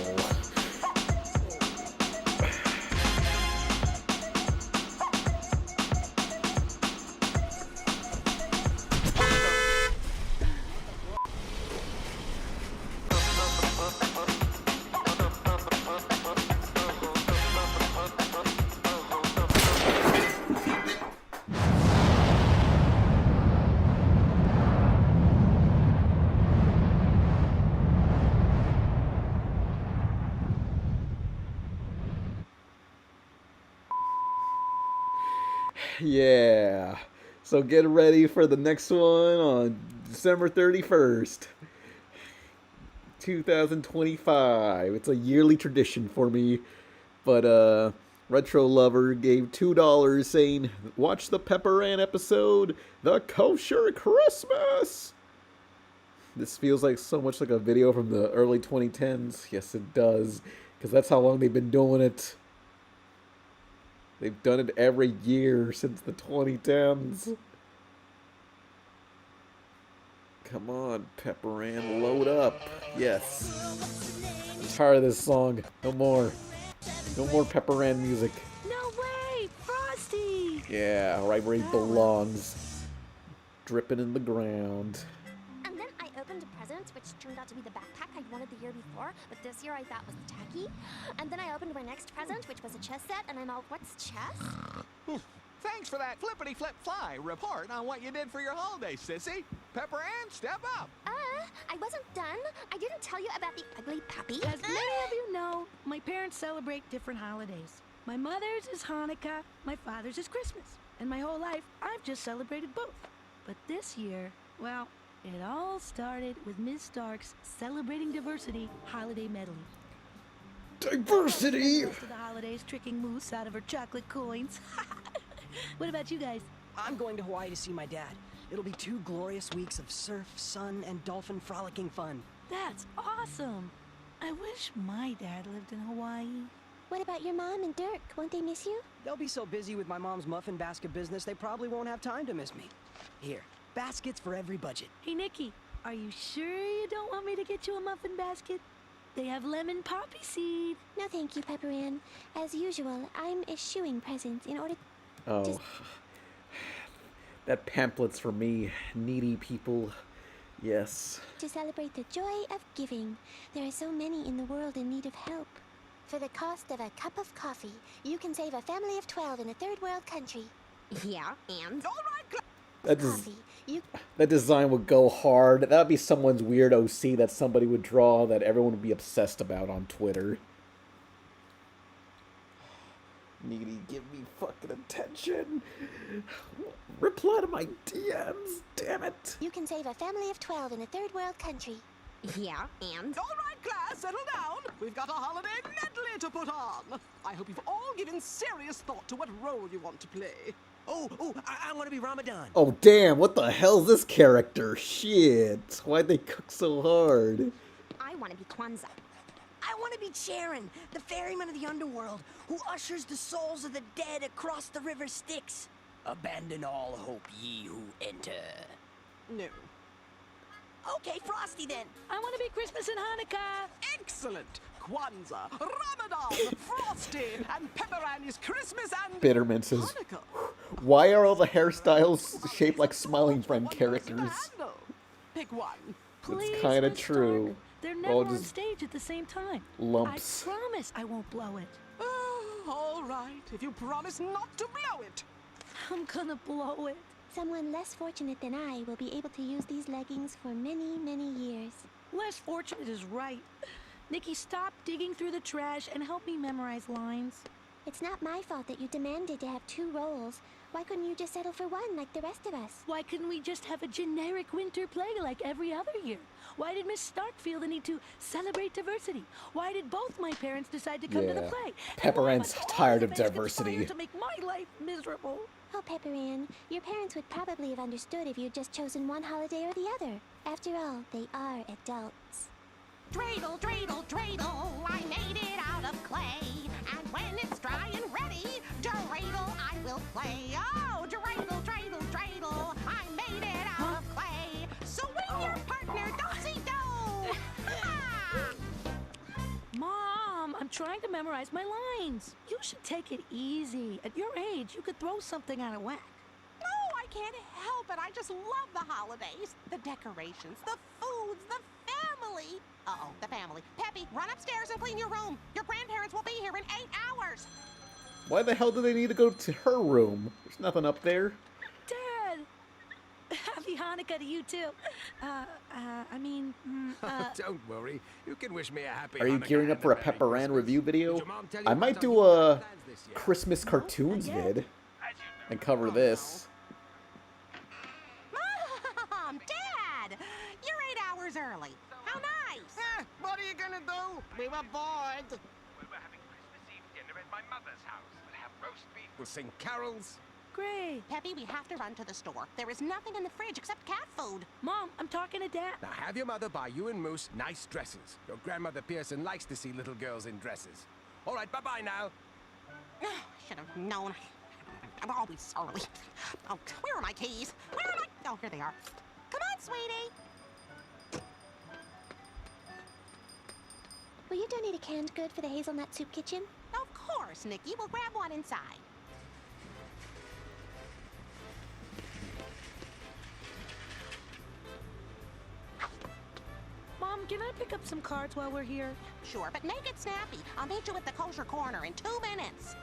Yeah. So get ready for the next one on December 31st, 2025. It's a yearly tradition for me. But Retro Lover gave $2 saying, watch the Pepper Ann episode, The Kosher Christmas. This feels like so much like a video from the early 2010s. Yes, it does. Because that's how long they've been doing it. They've done it every year since the 2010s. Come on, Pepper Ann, load up. Yes. I'm tired of this song. No more. No more Pepper Ann music. No way! Frosty! Yeah, right where he belongs. Dripping in the ground. And then I opened a present, which turned out to be the backpack I'd wanted the year before, but this year I thought was tacky. And then I opened my next present, which was a chess set, and I'm all, what's chess? Thanks for that flippity-flip-fly report on what you did for your holiday, sissy. Pepper Ann, step up. I wasn't done. I didn't tell you about the ugly puppy. As many of you know, my parents celebrate different holidays. My mother's is Hanukkah, my father's is Christmas. And my whole life, I've just celebrated both. But this year, well, it all started with Ms. Stark's Celebrating Diversity holiday medley. Diversity! Most of the holidays tricking Moose out of her chocolate coins. What about you guys? I'm going to Hawaii to see my dad. It'll be 2 glorious weeks of surf, sun, and dolphin frolicking fun. That's awesome. I wish my dad lived in Hawaii. What about your mom and Dirk? Won't they miss you? They'll be so busy with my mom's muffin basket business, they probably won't have time to miss me. Here, baskets for every budget. Hey, Nikki, are you sure you don't want me to get you a muffin basket? They have lemon poppy seed. No, thank you, Pepper Ann. As usual, I'm eschewing presents in order Oh. That pamphlet's for me, needy people. Yes. to celebrate the joy of giving. There are so many in the world in need of help. For the cost of a cup of coffee, you can save a family of 12 in a third world country. Yeah, and? That design would go hard. That would be someone's weird OC that somebody would draw that everyone would be obsessed about on Twitter. Needy, give me fucking attention. Reply to my DMs, damn it. You can save a family of 12 in a third world country. Yeah, and? All right, class, settle down. We've got a holiday medley to put on. I hope you've all given serious thought to what role you want to play. I want to be Ramadan. Oh damn, what the hell's this character? Shit. Why'd they cook so hard? I want to be Kwanzaa. I want to be Charon, the ferryman of the underworld, who ushers the souls of the dead across the river Styx. Abandon all hope, ye who enter. No. Okay, Frosty then. I want to be Christmas and Hanukkah. Excellent. Kwanzaa, Ramadan, Frosty, and Pepper Annie's Christmas and Bitterman says, why are all the hairstyles shaped like Smiling Friend characters? Pick one. It's kind of true. They're never on stage at the same time. Lumps. I promise I won't blow it. All right, if you promise not to blow it. I'm gonna blow it. Someone less fortunate than I will be able to use these leggings for many, many years. Less fortunate is right. Nikki, stop digging through the trash and help me memorize lines. It's not my fault that you demanded to have 2 roles. Why couldn't you just settle for one like the rest of us? Why couldn't we just have a generic winter play like every other year? Why did Miss Stark feel the need to celebrate diversity? Why did both my parents decide to come to the play? Pepper Ann's tired of diversity. To make my life miserable. Oh, Pepper Ann, your parents would probably have understood if you'd just chosen one holiday or the other. After all, they are adults. Dreidel, dreidel, dreidel, I made it out of clay. And when it's dry and ready, dreidel I will play. Oh, dreidel, dreidel, dreidel, I made it out of clay. So when your partner do-si-do. Mom, I'm trying to memorize my lines. You should take it easy. At your age, you could throw something out of whack. No, I can't help it. I just love the holidays. The decorations, the foods, the family. Uh-oh, the family. Peppy, run upstairs and clean your room. Your grandparents will be here in 8 hours. Why the hell do they need to go to her room? There's nothing up there. Dad! Happy Hanukkah to you, too. Don't worry. You can wish me a happy Are you Hanukkah gearing up for a Pepper Ann review video? I might do a Christmas cartoons vid and cover this. Mom, Dad! You're 8 hours early. How nice! What are you gonna do? We were bored. We were having Christmas Eve dinner at my my mother's house. We'll have roast beef. We'll sing carols. Great. Peppy, we have to run to the store. There is nothing in the fridge except cat food. Mom, I'm talking to Dad. Now have your mother buy you and Moose nice dresses. Your grandmother Pearson likes to see little girls in dresses. All right, bye-bye now. I should have known. I'm always early. Oh, where are my keys? Where are my... Oh, here they are. Come on, sweetie. Will you donate a canned good for the hazelnut soup kitchen? Of course, Nikki. We'll grab one inside. Mom, can I pick up some cards while we're here? Sure, but make it snappy. I'll meet you at the kosher corner in 2 minutes.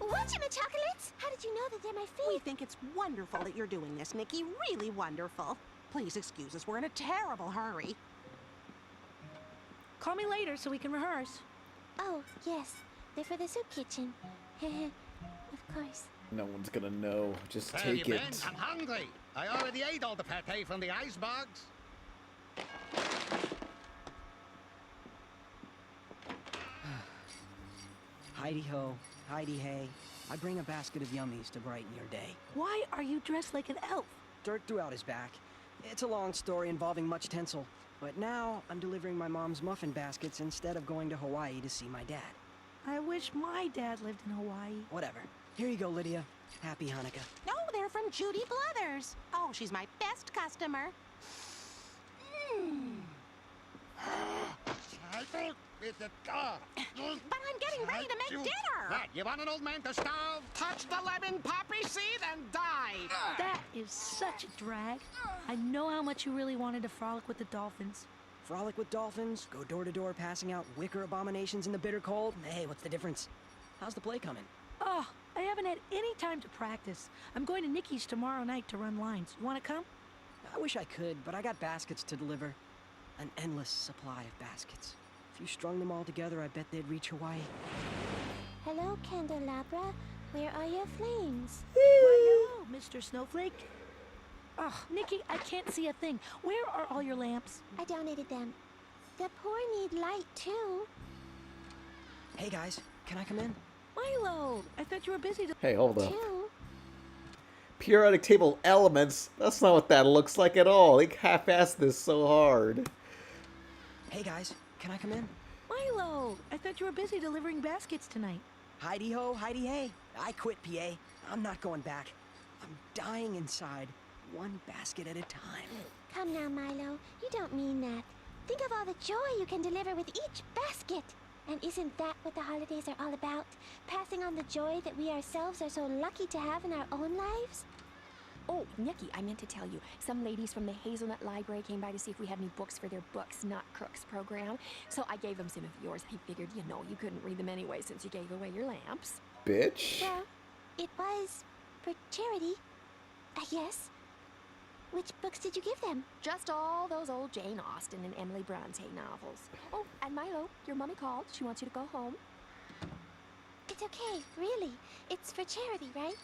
Whatchamachocolates? How did you know that they're my We favorite? think it's wonderful that you're doing this, Nikki. Really wonderful. Please excuse us. We're in a terrible hurry. Call me later so we can rehearse. Oh, yes. They're for the soup kitchen. Of course. No one's gonna know. Just Where take you it. been? I'm hungry. I already ate all the pate from the icebergs. Heidi ho, Heidi hey. I bring a basket of yummies to brighten your day. Why are you dressed like an elf? Dirt threw out his back. It's a long story involving much tinsel. But now I'm delivering my mom's muffin baskets instead of going to Hawaii to see my dad. I wish my dad lived in Hawaii. Whatever. Here you go, Lydia. Happy Hanukkah. No, they're from Judy Bluthers. Oh, she's my best customer. With the dog. But I'm getting ready to make dinner. What, you want an old man to starve? Touch the lemon poppy seed and die. That is such a drag. I know how much you really wanted to frolic with the dolphins. Frolic with dolphins, go door to door passing out wicker abominations in the bitter cold. Hey, what's the difference? How's the play coming? Oh, I haven't had any time to practice. I'm going to Nikki's tomorrow night to run lines. You want to come? I wish I could, but I got baskets to deliver. An endless supply of baskets. If you strung them all together, I bet they'd reach Hawaii. Hello, Candelabra. Where are your flames? Why, hello, Mr. Snowflake. Oh, Nikki, I can't see a thing. Where are all your lamps? I donated them. The poor need light, too. Hey guys, can I come in? Milo, I thought you were busy. Hey, hold up. Two? Periodic table elements? That's not what that looks like at all. They half-assed this so hard. Hey guys, can I come in? Milo, I thought you were busy delivering baskets tonight. Heidi ho, Heidi hey. I quit, PA. I'm not going back. I'm dying inside, one basket at a time. Come now, Milo. You don't mean that. Think of all the joy you can deliver with each basket. And isn't that what the holidays are all about? Passing on the joy that we ourselves are so lucky to have in our own lives? Oh, Nikki, I meant to tell you. Some ladies from the Hazelnut Library came by to see if we had any books for their Books Not Crooks program. So I gave them some of yours. I figured, you know, you couldn't read them anyway since you gave away your lamps. Bitch. Well, it was for charity, I guess. Which books did you give them? Just all those old Jane Austen and Emily Bronte novels. Oh, and Milo, your mommy called. She wants you to go home. It's okay, really. It's for charity, right?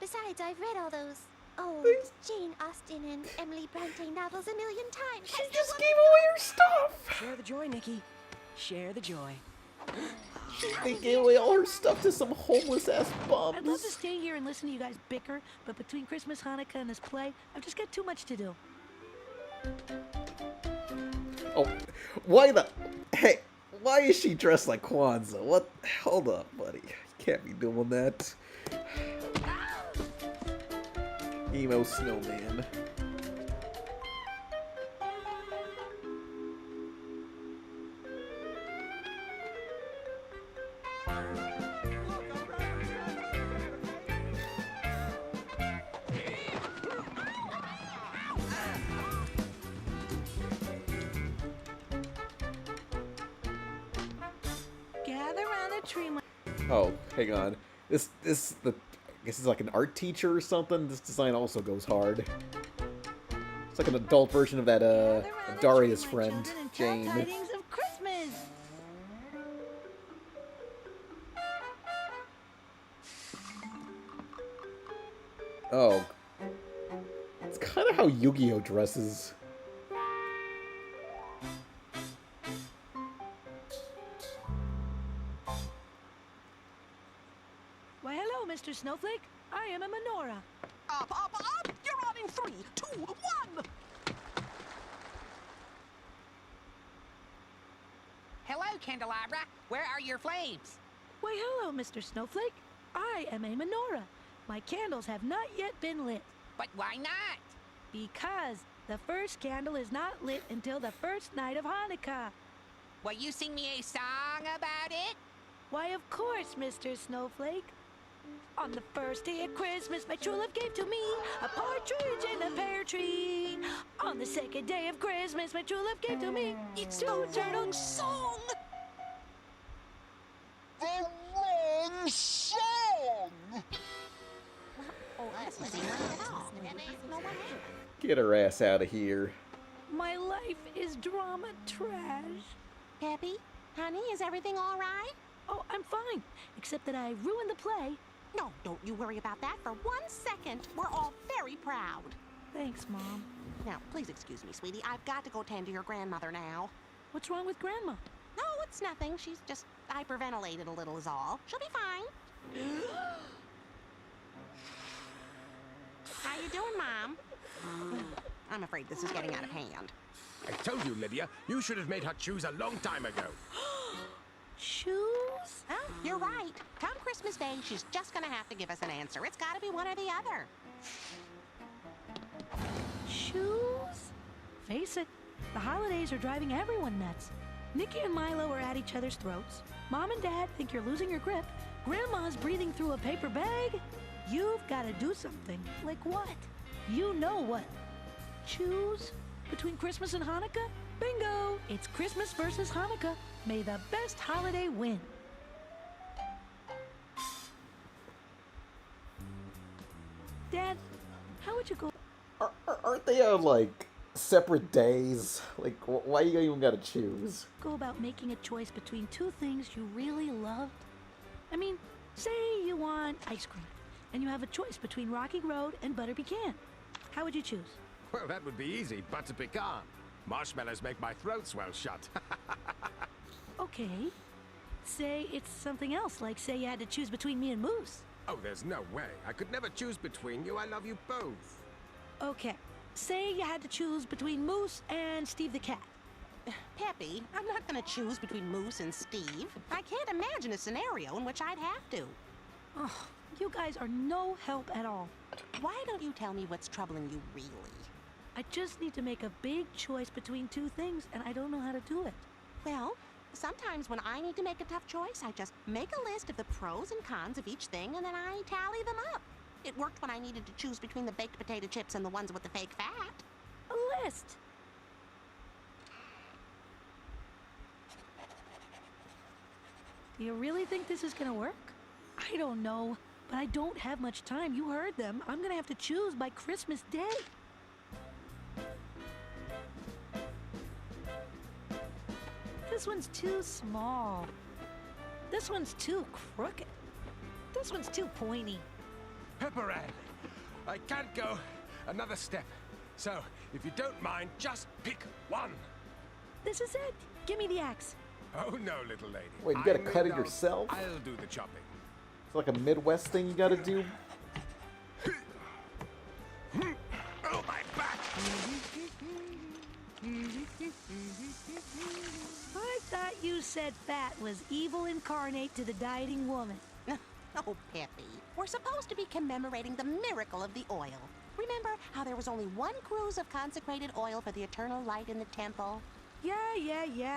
Besides, I've read all those old Jane Austen and Emily Bronte novels a million times. She just gave away her stuff. Share the joy, Nikki. Share the joy. They gave away all her stuff to some homeless-ass bums. I'd love to stay here and listen to you guys bicker, but between Christmas, Hanukkah, and this play, I've just got too much to do. Oh, why the... Hey, why is she dressed like Kwanzaa? What? Hold up, buddy. You can't be doing that. Emo snowman. Gather around the tree. Oh, hang on. I guess it's like an art teacher or something. This design also goes hard. It's like an adult version of that Daria's friend, Jane. Tidings of Christmas. Oh. It's kind of how Yu-Gi-Oh dresses. hello, Mr. Snowflake. I am a menorah. Up, up, up! You're on in 3, 2, 1! Hello, Candelabra. Where are your flames? Why, hello, Mr. Snowflake. I am a menorah. My candles have not yet been lit. But why not? Because the first candle is not lit until the first night of Hanukkah. Will you sing me a song about it? Why, of course, Mr. Snowflake. On the first day of Christmas, my true love gave to me a partridge in a pear tree. On the second day of Christmas, my true love gave to me It's two the wrong turtle song! The wrong song! Oh, that's not at all. No one else. Get her ass out of here. My life is drama trash. Peppy, honey, is everything all right? Oh, I'm fine, except that I ruined the play. No, don't you worry about that for 1 second. We're all very proud. Thanks, Mom. Now, please excuse me, sweetie. I've got to go tend to your grandmother now. What's wrong with Grandma? No, it's nothing. She's just hyperventilated a little is all. She'll be fine. How you doing, Mom? I'm afraid this is getting out of hand. I told you, Lydia, you should have made her choose a long time ago. Shoes? Oh, you're right. Come Christmas Day, she's just gonna have to give us an answer. It's gotta be one or the other. Shoes? Face it, the holidays are driving everyone nuts. Nikki and Milo are at each other's throats. Mom and Dad think you're losing your grip. Grandma's breathing through a paper bag. You've got to do something. Like what? You know what. Choose between Christmas and Hanukkah? Bingo! It's Christmas versus Hanukkah. May the best holiday win. Dad, how would you go? Aren't they on, like, separate days? Like, why you even gotta choose? Go about making a choice between two things you really loved? I mean, say you want ice cream, and you have a choice between Rocky Road and Butter Pecan. How would you choose? Well, that would be easy. Butter pecan. Marshmallows make my throat swell shut. Okay. Say it's something else, like say you had to choose between me and Moose. Oh, there's no way. I could never choose between you. I love you both. Okay. Say you had to choose between Moose and Steve the cat. Peppy, I'm not gonna choose between Moose and Steve. I can't imagine a scenario in which I'd have to. Oh, you guys are no help at all. Why don't you tell me what's troubling you really? I just need to make a big choice between two things, and I don't know how to do it. Well, sometimes when I need to make a tough choice, I just make a list of the pros and cons of each thing, and then I tally them up. It worked when I needed to choose between the baked potato chips and the ones with the fake fat. A list? Do you really think this is gonna work? I don't know, but I don't have much time. You heard them. I'm gonna have to choose by Christmas Day. This one's too small. This one's too crooked. This one's too pointy. Pepperan, I can't go another step. So, if you don't mind, just pick one. This is it. Give me the axe. Oh, no, little lady. Wait, you gotta I'm cut it adult. yourself? I'll do the chopping. It's like a Midwest thing you gotta do? Oh, my back! I thought you said fat was evil incarnate to the dieting woman. Oh, Peppy, we're supposed to be commemorating the miracle of the oil. Remember how there was only one cruse of consecrated oil for the eternal light in the temple? Yeah,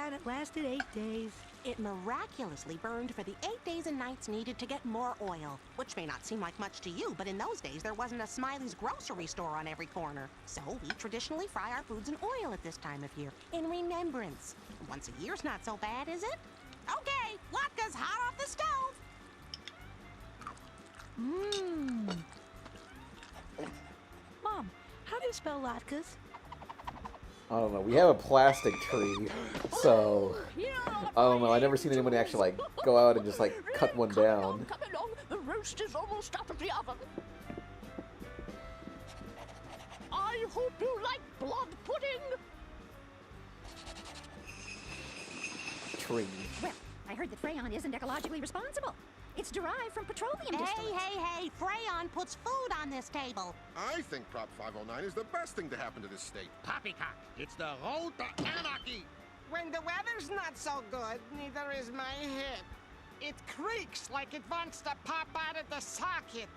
and it lasted 8 days. It miraculously burned for the 8 days and nights needed to get more oil, which may not seem like much to you, but in those days there wasn't a Smiley's grocery store on every corner. So we traditionally fry our foods in oil at this time of year, in remembrance. Once a year's not so bad, is it? Okay, latke's hot off the stove. Mmm. Mom, how do you spell latkes? I don't know. We have a plastic tree, so I don't know. I've never seen anyone actually like go out and just like cut one down. Come along, the roast is almost out of the oven. I hope you like blood pudding. Tree. Well, I heard that Freon isn't ecologically responsible. It's derived from petroleum distillates. Hey, Freon puts food on this table. I think Prop 509 is the best thing to happen to this state. Poppycock, it's the road to anarchy. When the weather's not so good, neither is my hip. It creaks like it wants to pop out of the socket.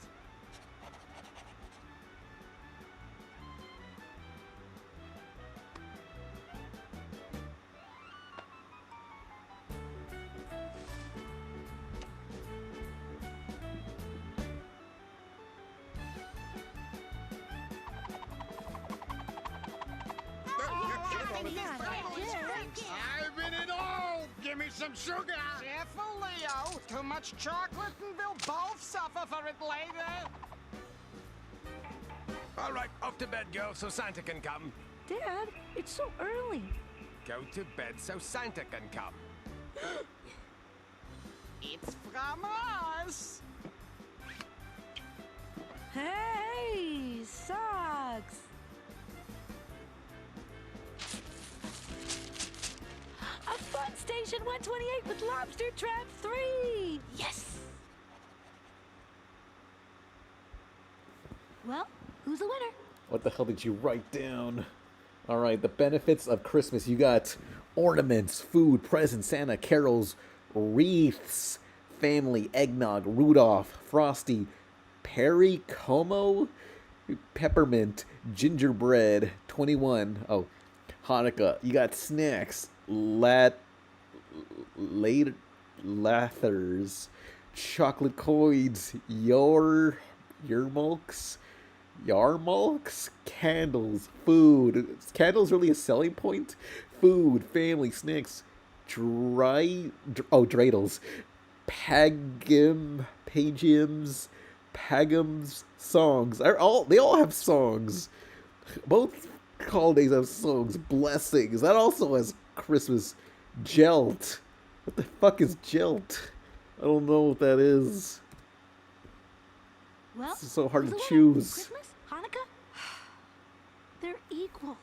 I've been it all. Give me some sugar. Careful, Leo. Too much chocolate and we'll both suffer for it later. All right, off to bed, girl, so Santa can come. Dad, it's so early. Go to bed so Santa can come. It's from us. Hey, socks. A Fun Station 128 with Lobster Trap 3! Yes! Well, who's the winner? What the hell did you write down? Alright, the benefits of Christmas. You got ornaments, food, presents, Santa, carols, wreaths, family, eggnog, Rudolph, Frosty, Perry Como, peppermint, gingerbread, 21. Oh, Hanukkah. You got snacks, lathers, chocolate coins, yarmulks, candles, food. Is candles really a selling point? Food, family, snacks, dreidels, pagums, songs. They all have songs. Both holidays have songs. Blessings. That also has Christmas. Gelt. What the fuck is Gelt? I don't know what that is. Well, this is so hard to who's the choose. Christmas? Hanukkah? They're equal.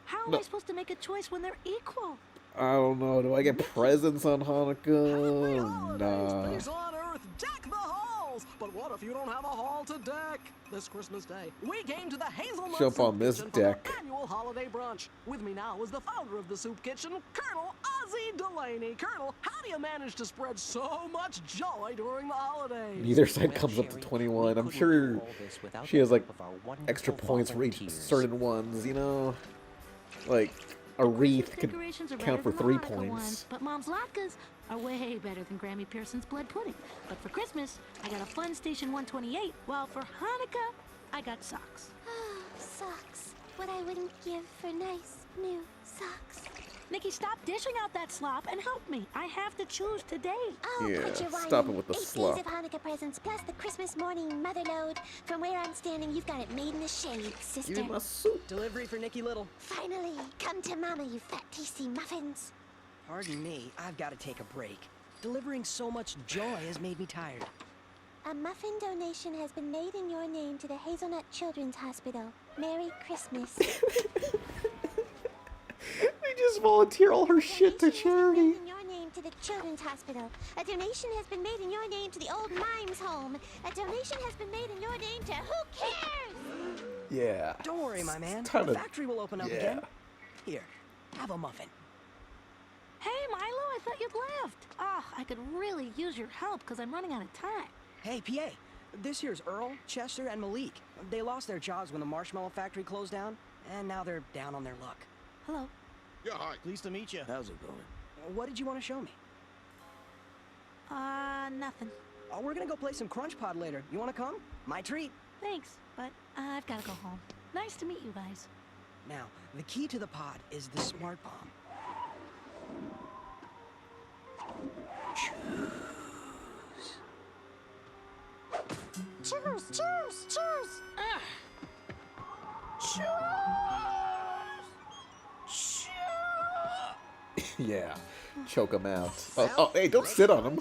How am I supposed to make a choice when they're equal? I don't know. Do I get presents on Hanukkah? Nah. Peace on earth, deck the halls! But what if you don't have a hall to deck? This Christmas Day, we came to the Hazelnut Jump Soup on this Kitchen for deck. our annual holiday brunch. With me now is the founder of the Soup Kitchen, Colonel Ozzy Delaney. Colonel, how do you manage to spread so much joy during the holidays? Neither side comes up to 21. I'm sure she has like extra points for each certain ones, you know? Like a wreath could Decorations are count for better 3 than the Hanukkah points. ones, but Mom's latkes are way better than Grammy Pearson's blood pudding. But for Christmas, I got a Fun Station 128, while for Hanukkah, I got socks. Socks. What I wouldn't give for nice new socks. Nikki, stop dishing out that slop and help me. I have to choose today. Oh, Yeah, put your wine stop in. it with the 8 slop. days of Hanukkah presents plus the Christmas morning mother load. From where I'm standing, you've got it made in the shade, sister. Give me my soup. Delivery for Nikki Little. Finally, come to Mama, you fat, tasty muffins. Pardon me, I've got to take a break. Delivering so much joy has made me tired. A muffin donation has been made in your name to the Hazelnut Children's Hospital. Merry Christmas. They just volunteer all her shit to charity. In your name to the Children's Hospital. A donation has been made in your name to the Old Mimes Home. A donation has been made in your name to Who Cares? Yeah. Don't worry, my man. Time The to- factory will open up yeah. again. Here, have a muffin. Hey, Milo, I thought you'd left. I could really use your help because I'm running out of time. Hey, PA. This here's Earl, Chester, and Malik. They lost their jobs when the marshmallow factory closed down, and now they're down on their luck. Hello. Yeah, hi. Pleased to meet you. How's it going? What did you want to show me? Nothing. We're gonna go play some Crunch Pod later. You wanna come? My treat. Thanks, but I've got to go home. Nice to meet you guys. Now, the key to the pod is the smart bomb. Choose, choose, choose. Yeah. Choke them out. Oh, hey, don't sit on them.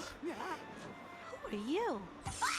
Who are you?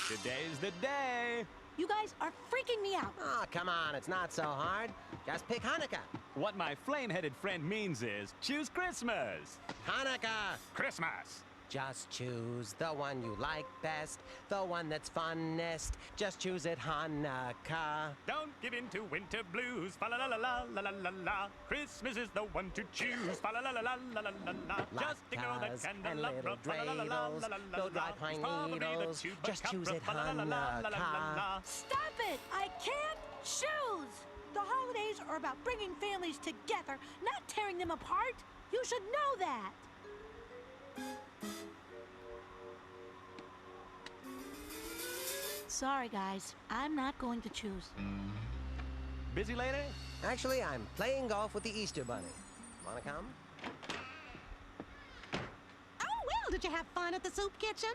Today's the day. You guys are freaking me out. Oh, come on, it's not so hard. Just pick Hanukkah. What my flame-headed friend means is choose Christmas. Hanukkah. Christmas. Just choose the one you like best, the one that's funnest. Just choose it, Hanukkah. Don't give in to winter blues. Fa la la la la la la la la. Christmas is the one to choose. Fa la la la la la la la la. Just ignore the Latkes and candelabra. little Fa la la la la dreidels, la la no la dry la. pine Probably the needles. Just choose it, chupacabra. Fa la la la la la la la. Stop it! I can't choose! The holidays are about bringing families together, not tearing them apart. You should know that. Sorry, guys. I'm not going to choose. Busy lady? Actually, I'm playing golf with the Easter Bunny. Wanna come? Oh, well, did you have fun at the soup kitchen?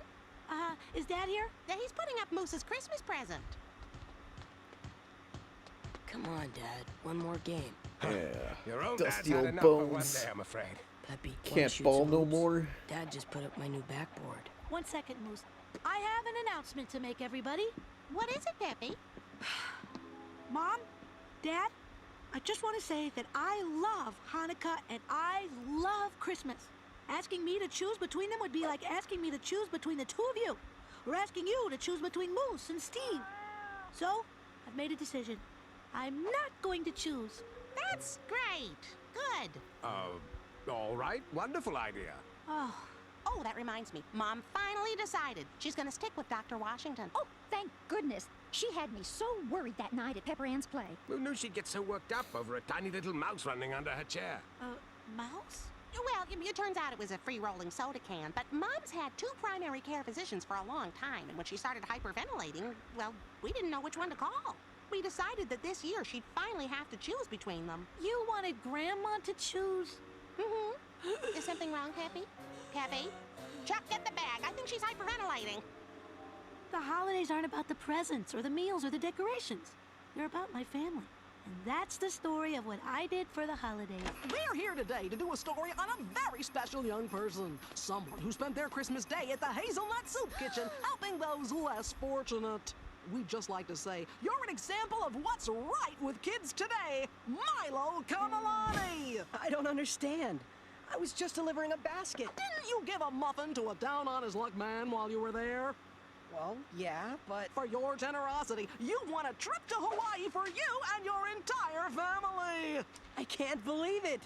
Is Dad here? Yeah, he's putting up Moose's Christmas present. Come on, Dad. One more game. Yeah. Your own Dusty dad's had old enough for one bones. day, I'm afraid. Peppy, Can't ball no more. Dad just put up my new backboard. 1 second, Moose. I have an announcement to make, everybody. What is it, Peppy? Mom, Dad, I just want to say that I love Hanukkah and I love Christmas. Asking me to choose between them would be like asking me to choose between the two of you, or asking you to choose between Moose and Steve. So, I've made a decision. I'm not going to choose. That's great. Good. All right. Wonderful idea. Oh, that reminds me. Mom finally decided she's going to stick with Dr. Washington. Oh, thank goodness. She had me so worried that night at Pepper Ann's play. Who knew she'd get so worked up over a tiny little mouse running under her chair? Mouse? Well, it turns out it was a free-rolling soda can, but Mom's had two primary care physicians for a long time, and when she started hyperventilating, well, we didn't know which one to call. We decided that this year she'd finally have to choose between them. You wanted Grandma to choose? Mm-hmm. Is something wrong, Peppy? Peppy? Chuck, get the bag. I think she's hyperventilating. The holidays aren't about the presents or the meals or the decorations. They're about my family. And that's the story of what I did for the holidays. We're here today to do a story on a very special young person. Someone who spent their Christmas day at the Hazelnut Soup Kitchen, helping those less fortunate. We'd just like to say, you're an example of what's right with kids today. Milo Kamalani! I don't understand. I was just delivering a basket. Didn't you give a muffin to a down-on-his-luck man while you were there? Well, yeah, but... For your generosity, you won a trip to Hawaii for you and your entire family! I can't believe it!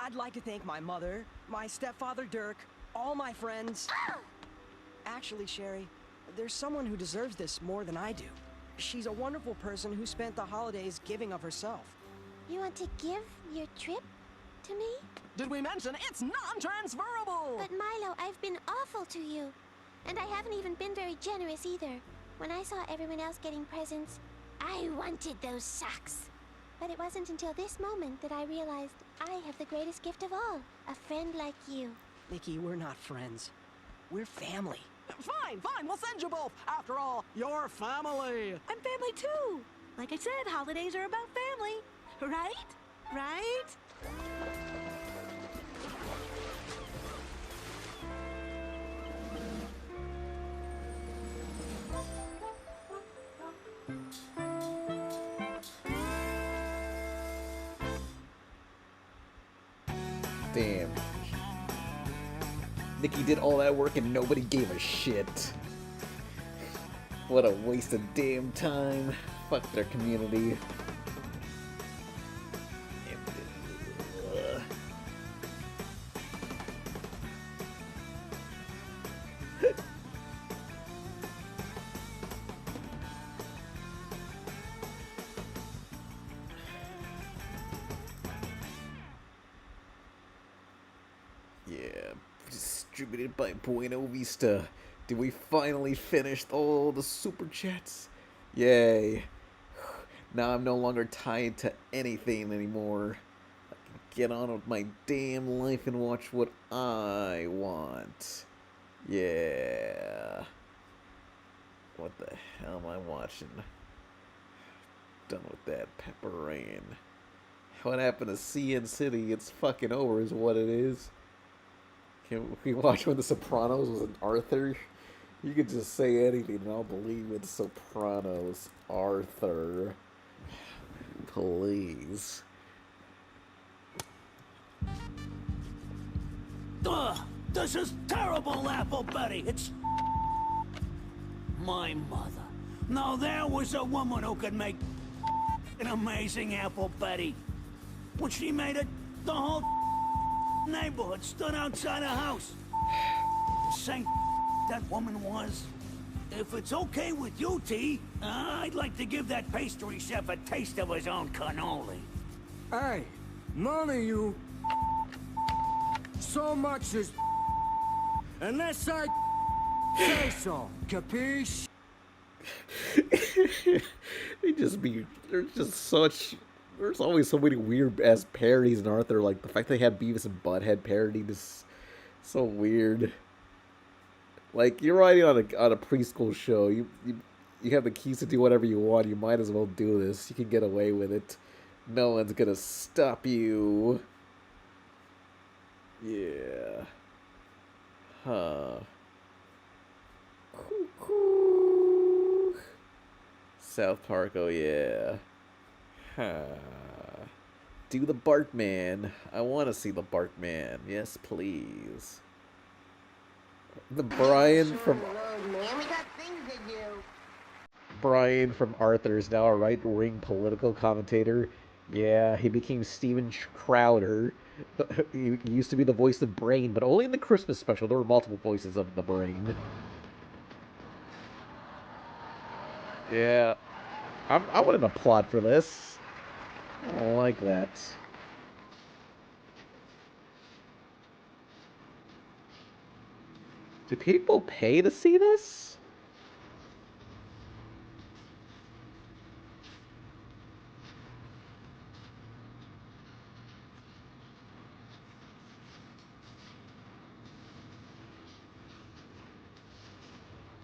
I'd like to thank my mother, my stepfather Dirk, all my friends. Actually, Sherry, there's someone who deserves this more than I do. She's a wonderful person who spent the holidays giving of herself. You want to give your trip to me? Did we mention it's non-transferable? But Milo, I've been awful to you. And I haven't even been very generous either. When I saw everyone else getting presents, I wanted those socks. But it wasn't until this moment that I realized I have the greatest gift of all, a friend like you. Nikki, we're not friends. We're family. Fine, we'll send you both. After all, you're family. I'm family too. Like I said, holidays are about family. Right? Right? Damn. Nikki did all that work and nobody gave a shit. What a waste of damn time. Fuck their community. Distributed by Buena Vista. Did we finally finish all the super chats? Yay. Now I'm no longer tied to anything anymore. I can get on with my damn life and watch what I want. Yeah. What the hell am I watching? Done with that Pepper Ann. What happened to CN City? It's fucking over is what it is. Can we watch when The Sopranos was an Arthur? You could just say anything and I'll believe it's Sopranos. Arthur. Please. Ugh! This is terrible, Apple Betty. It's my mother. Now there was a woman who could make an amazing Apple Betty. When she made it, the whole neighborhood stood outside her house. Saint that woman was. If it's okay with you, T, I'd like to give that pastry chef a taste of his own cannoli. Hey, none of you so much as unless I say so, capiche? There's always so many weird ass parodies in Arthur. Like the fact they had Beavis and Butthead parodied is so weird. Like you're writing on a preschool show. You have the keys to do whatever you want. You might as well do this. You can get away with it. No one's gonna stop you. Yeah. Huh. Cuckoo. South Park, oh yeah. Huh. Do the Bartman. I want to see the Bartman. Yes, please. The Brian from... Man, we got things to do. Brian from Arthur is now a right-wing political commentator. Yeah, he became Steven Crowder. He used to be the voice of Brain, but only in the Christmas special. There were multiple voices of the Brain. Yeah. I want an applaud for this. I don't like that. Do people pay to see this?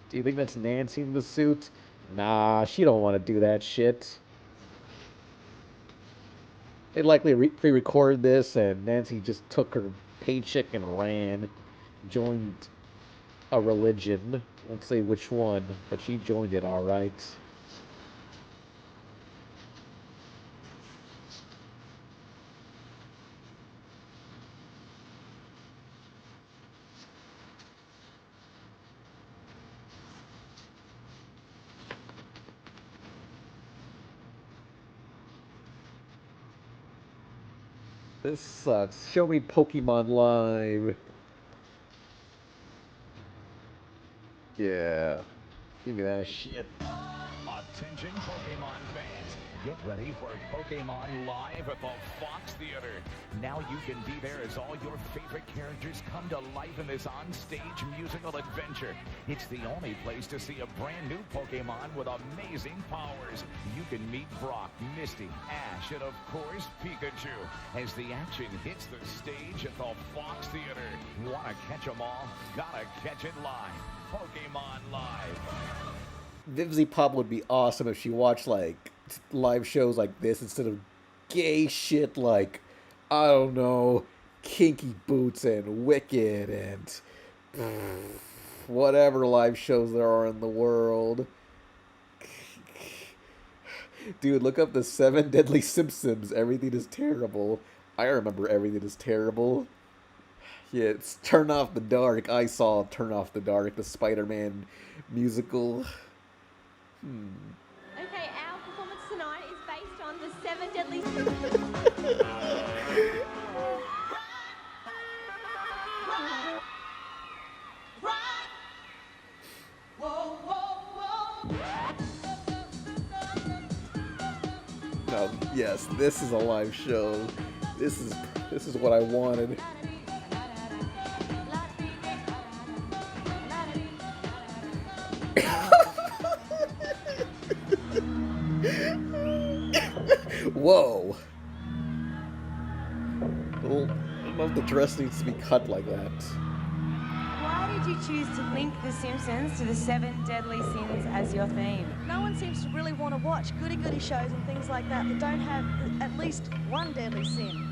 Do you think that's Nancy in the suit? Nah, she don't want to do that shit. They likely pre-recorded this, and Nancy just took her paycheck and ran. Joined a religion. Won't say which one, but she joined it alright. This sucks. Show me Pokemon Live. Yeah. Give me that shit. Attention Pokemon fans. Get ready for Pokemon Live at the Fox Theater. Now you can be there as all your favorite characters come to life in this on-stage musical adventure. It's the only place to see a brand new Pokemon with amazing powers. You can meet Brock, Misty, Ash, and of course Pikachu as the action hits the stage at the Fox Theater. Wanna catch 'em all? Gotta catch it live. Pokemon Live. Vivzy Pop would be awesome if she watched like live shows like this instead of gay shit like, I don't know, Kinky Boots and Wicked and whatever live shows there are in the world. Dude, look up the 7 Deadly Simpsons. Everything is terrible. I remember Everything is Terrible. Yeah, it's Turn Off the Dark. I saw Turn Off the Dark, the Spider-Man musical. Okay, our performance tonight is based on the 7 Deadly No, yes, this is a live show. This is what I wanted. Whoa. I don't know if the dress needs to be cut like that. Why did you choose to link The Simpsons to the 7 Deadly Sins as your theme? No one seems to really want to watch goody-goody shows and things like that don't have at least one deadly sin.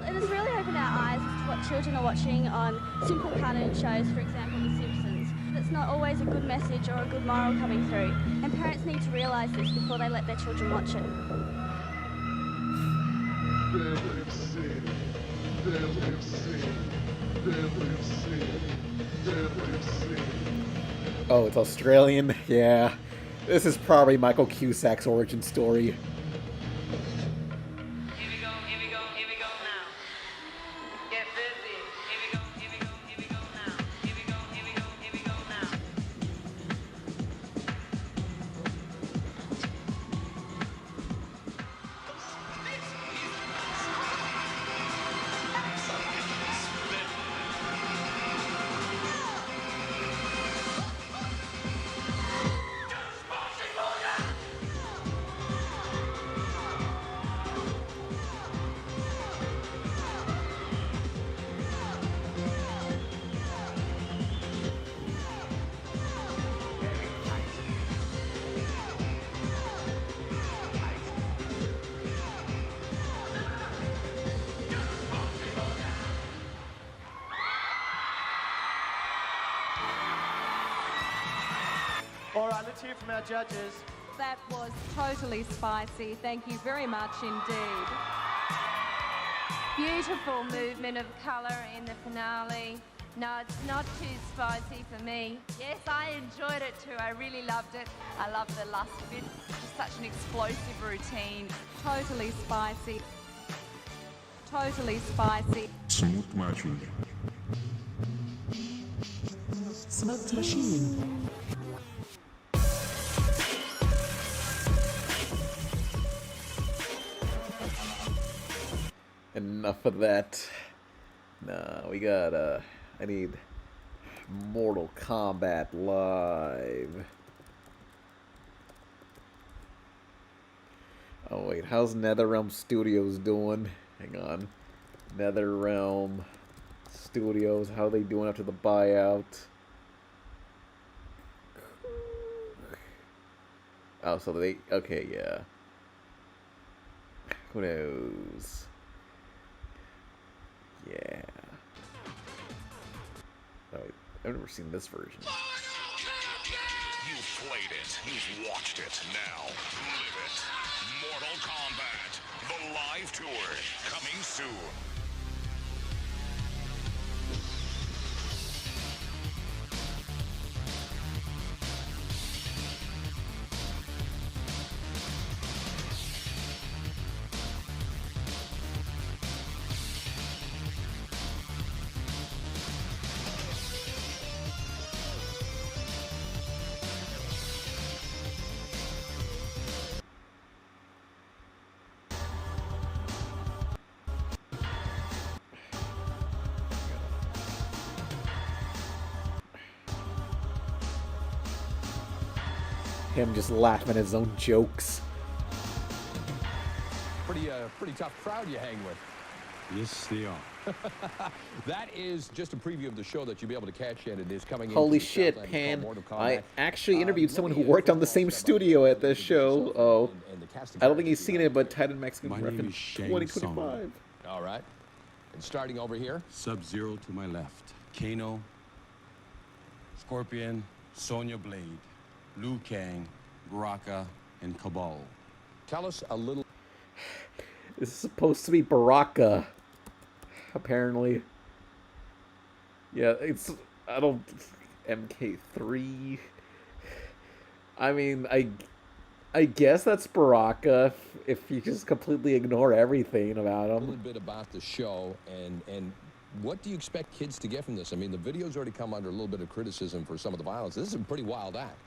It has really opened our eyes as to what children are watching on simple cartoon shows, for example, The Simpsons. It's not always a good message or a good moral coming through, and parents need to realise this before they let their children watch it. Oh, it's Australian? Yeah. This is probably Michael Cusack's origin story. All right, let's hear from our judges. That was totally spicy. Thank you very much indeed. Beautiful movement of colour in the finale. No, it's not too spicy for me. Yes, I enjoyed it too. I really loved it. I love the lust bit. Just such an explosive routine. Totally spicy. Totally spicy. Smooth machine. Smoked machine. Enough of that. Nah, we got, I need Mortal Kombat Live. Oh, wait, how's NetherRealm Studios doing? Hang on. NetherRealm Studios, how are they doing after the buyout? Oh, so they, okay, yeah. Who knows? Yeah. Oh, wait, I've never seen this version. You've played it. You've watched it. Now, live it. Mortal Kombat. The live tour. Coming soon. Him just laughing at his own jokes. Pretty tough crowd you hang with. Yes, they are. That is just a preview of the show that you'll be able to catch in. It is coming in. Holy shit, Pan. I actually interviewed someone who worked on the same studio at this show. Oh. I don't think he's seen it, but Titan Mexican reference 2025. All right. And starting over here. Sub-Zero to my left. Kano, Scorpion, Sonya Blade, Liu Kang, Baraka, and Cabal. Tell us a little. This is supposed to be Baraka, apparently. Yeah, it's, I don't, MK3. I mean, I guess that's Baraka if you just completely ignore everything about him. A little bit about the show and what do you expect kids to get from this? I mean, the video's already come under a little bit of criticism for some of the violence. This is a pretty wild act.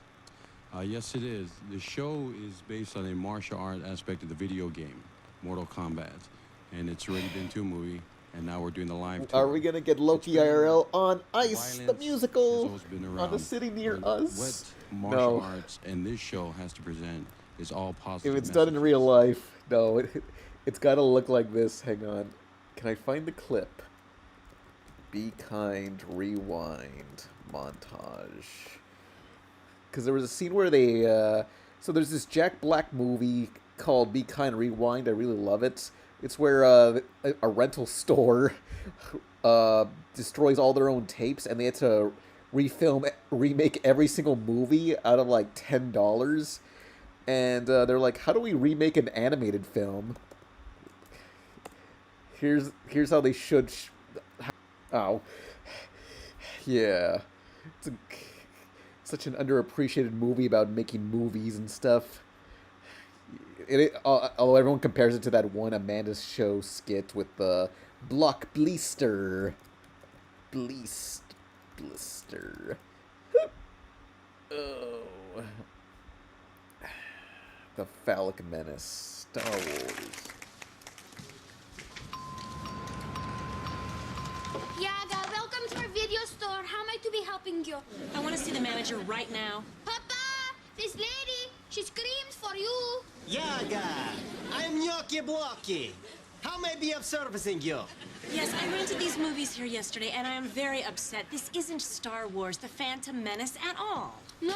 Yes, it is. The show is based on a martial art aspect of the video game, Mortal Kombat. And it's already been to a movie, and now we're doing the live tour. Are we going to get Loki IRL on Ice, the musical, on the city near us? What martial arts and this show has to present is all positive. If it's done in real life, no, it's got to look like this. Hang on. Can I find the clip? Be Kind, Rewind, montage. Because there was a scene where they, so there's this Jack Black movie called Be Kind, Rewind. I really love it. It's where a rental store destroys all their own tapes, and they had to remake every single movie out of like $10. And they're like, how do we remake an animated film? Here's how they should. Oh, yeah. It's such an underappreciated movie about making movies and stuff. Although everyone compares it to that one Amanda's Show skit with the block blister. Blister. Oh. The Phallic Menace. Star Wars. Yaga, welcome to our video store. How am I to be helping you? I want to see the manager right now. Papa, this lady, she screams for you. Yaga, I'm Gnocchi Blocchi. How may I be of servicing you? Yes, I rented these movies here yesterday, and I am very upset. This isn't Star Wars, The Phantom Menace at all. No.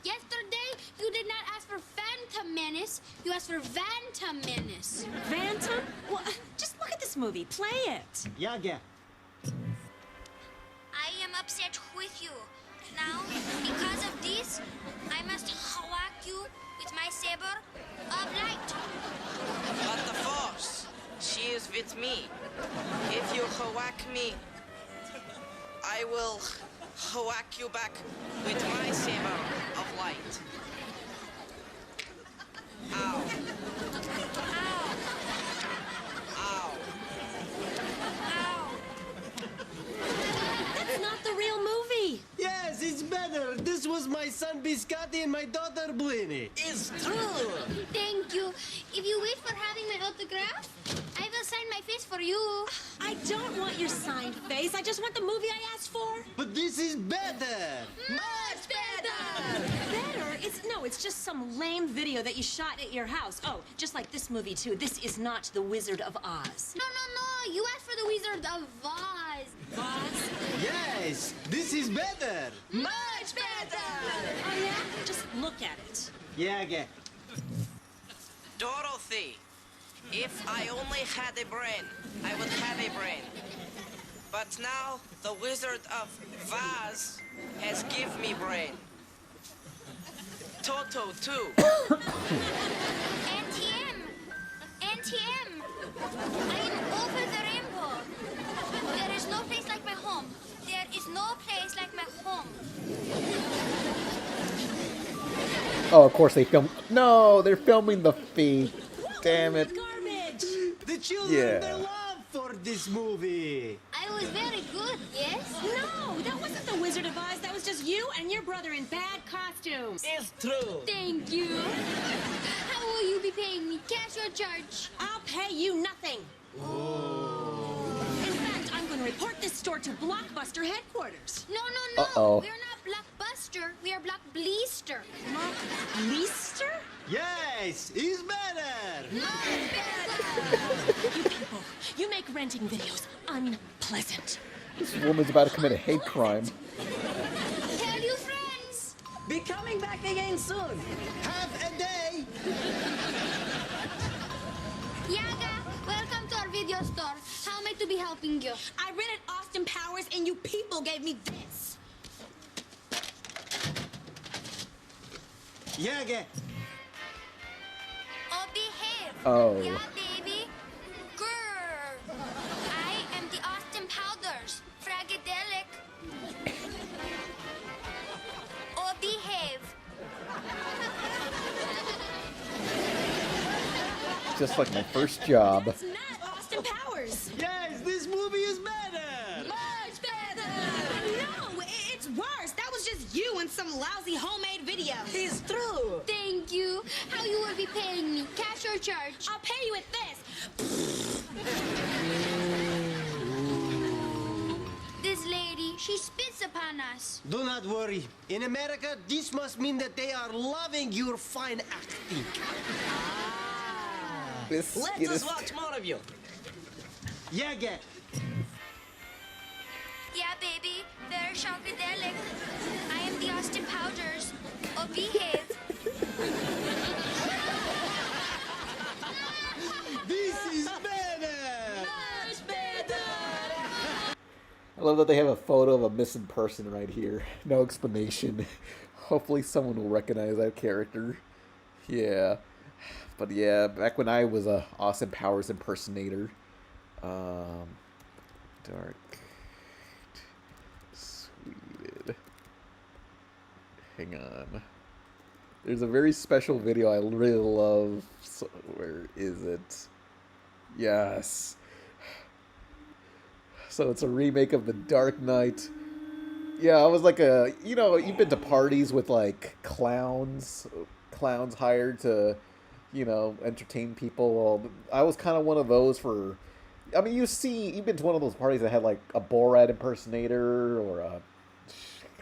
Yesterday, you did not ask for Phantom Menace. You asked for Phantom Menace. Phantom? Well, just look at this movie. Play it. Yaga. I am upset with you. Now, because of this, I must whack you with my saber of light. But the Force, she is with me. If you whack me, I will whack you back with my saber of light. Ow. Ow. Ow. Ow. That's not the real movie. Yes, it's better. This was my son Biscotti and my daughter Bluini. It's true. Thank you. If you wait for having my autograph, I will sign my face for you. I don't want your signed face. I just want the movie I asked for. But this is better. Much better. Better? It's just some lame video that you shot at your house. Oh, just like this movie, too. This is not The Wizard of Oz. No. You asked for the Wizard of Oz. Oz? Yes, this is better. Much better. Oh, yeah? Just look at it. Yaga. Dorothy, if I only had a brain, I would have a brain. But now, the Wizard of Vaz has give me brain. Toto, too. NTM. I am over the rainbow. There is no place like my home. There is no place like my home. Oh, of course they film. No, they're filming the feed. Damn it. Garbage. The children, they love for this movie. I was very good, yes? No, that wasn't The Wizard of Oz. That was just you and your brother in bad costumes. It's true. Thank you. How will you be paying me? Cash or charge? I'll pay you nothing. In fact, I'm going to report this store to Blockbuster headquarters. No. Uh-oh. We're not Blockbuster. We are Block Bleaster. Bleaster? Yes, it's better. Much better. You people, you make renting videos unpleasant. This woman's about to commit a hate crime. Tell your friends. Be coming back again soon. Have a day. Yaga, welcome to our video store. How am I to be helping you? I rented Austin Powers and you people gave me this. Yaga. Oh, behave. Oh. Yeah, baby. Grrr. I am the Austin Powders. Fragadelic. Oh, behave. Just like my first job. It's not Austin Powers. Yes, this movie is better. Much better. No, it's worse. That was just you and some lousy homemade video. It's true. Thank you. How you will be paying me? Cash or charge? I'll pay you with this. This lady, she spits upon us. Do not worry. In America, this must mean that they are loving your fine acting. Let us watch more of you. Yaga. Yeah, baby. Very shankadelic. I am the Austin Powders. Oh, behave. This is better. Much better. I love that they have a photo of a missing person right here. No explanation. Hopefully someone will recognize that character. Yeah. But yeah, back when I was a Austin Powers impersonator, Dark sweeted. Hang on. There's a very special video I really love. So, where is it? Yes. So it's a remake of The Dark Knight. Yeah, I was like a, you know, you've been to parties with like clowns hired to, you know, entertain people. Well, I was kind of one of those for, I mean, you've been to one of those parties that had like a Borat impersonator or a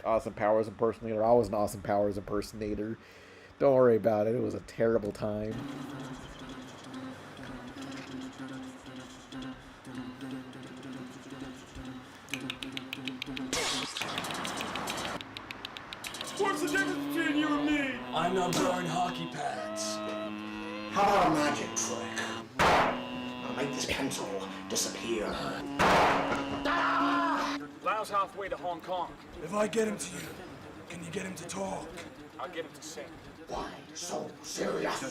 Austin Powers impersonator. I was an Austin Powers impersonator. Don't worry about it. It was a terrible time. What's the difference between you and me? I'm not wearing hockey pads. How about a magic trick? I'll make this pencil disappear. Lau's halfway to Hong Kong. If I get him to you, can you get him to talk? I'll get him to sing. Why so serious?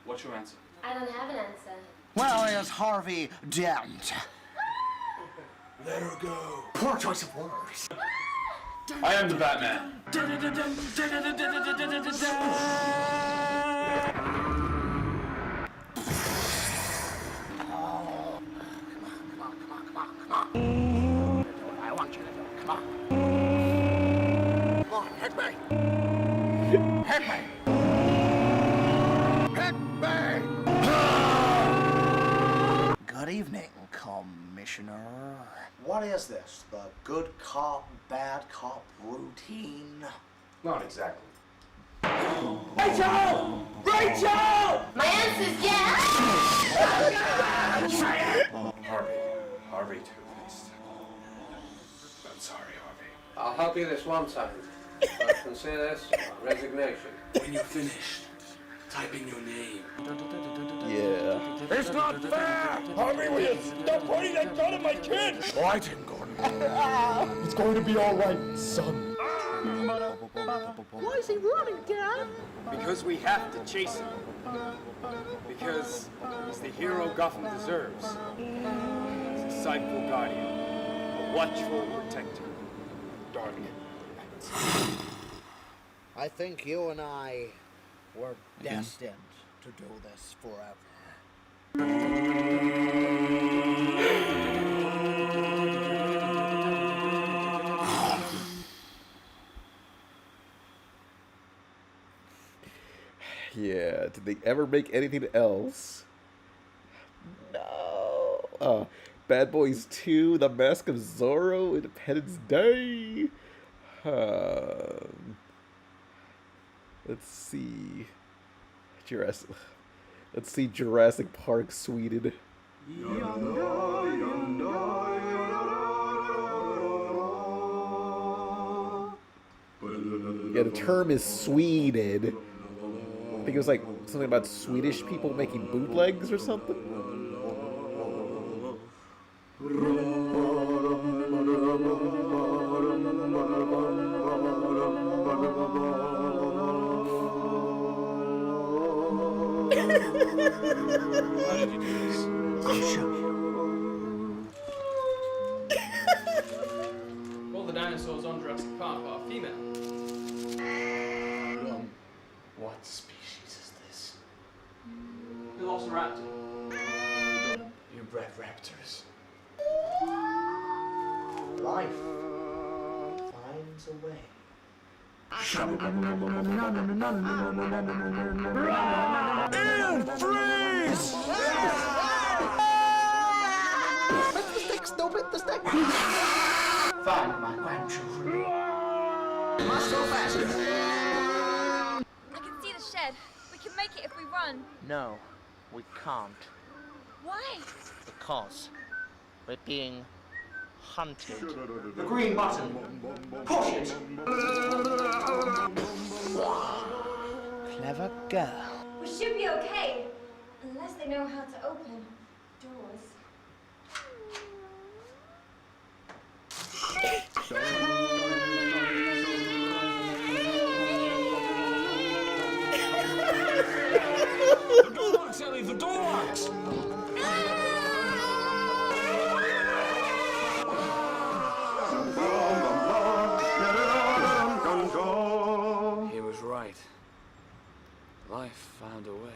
What's your answer? I don't have an answer. Where is Harvey Dent? Let her go. Poor choice of words. I am the Batman. I want you to do it. Come on. Come on, hit me. Hit me. Hit me. Good evening, Commissioner. What is this? The good cop, bad cop routine? Not exactly. Rachel! Rachel! My answer's yes! Harvey Two-Faced. I'm sorry, Harvey. I'll help you this one time. I consider this resignation. When you're finished, type in your name. Yeah. It's not fair! Harvey, will you stop pointing that gun at my kid? Why, Tim Gordon? It's going to be all right, son. Why is he running, Dad? Because we have to chase him. Because he's the hero Gotham deserves. He's a sighful guardian, a watchful protector. Dark. I think you and I were destined to do this forever. Yeah, did they ever make anything else? No. Bad Boys 2, The Mask of Zorro, Independence Day. Let's see. Jurassic Park Sweden. Yeah, the term is Sweden. I think it was like something about Swedish people making bootlegs or something. How did you do this? I'll show you. All the dinosaurs on Jurassic Park are female. What species is this? Velociraptor. You bred raptors. Life finds a way. Freeze! Make the stick, stupid, the stick! Find my grandchildren. Must go faster. I can see the shed. We can make it if we run. No, we can't. Why? Because we're being hunted. The green button. Push it. Clever girl. We should be okay. Unless they know how to open doors. the door locks! He was right. Life found a way.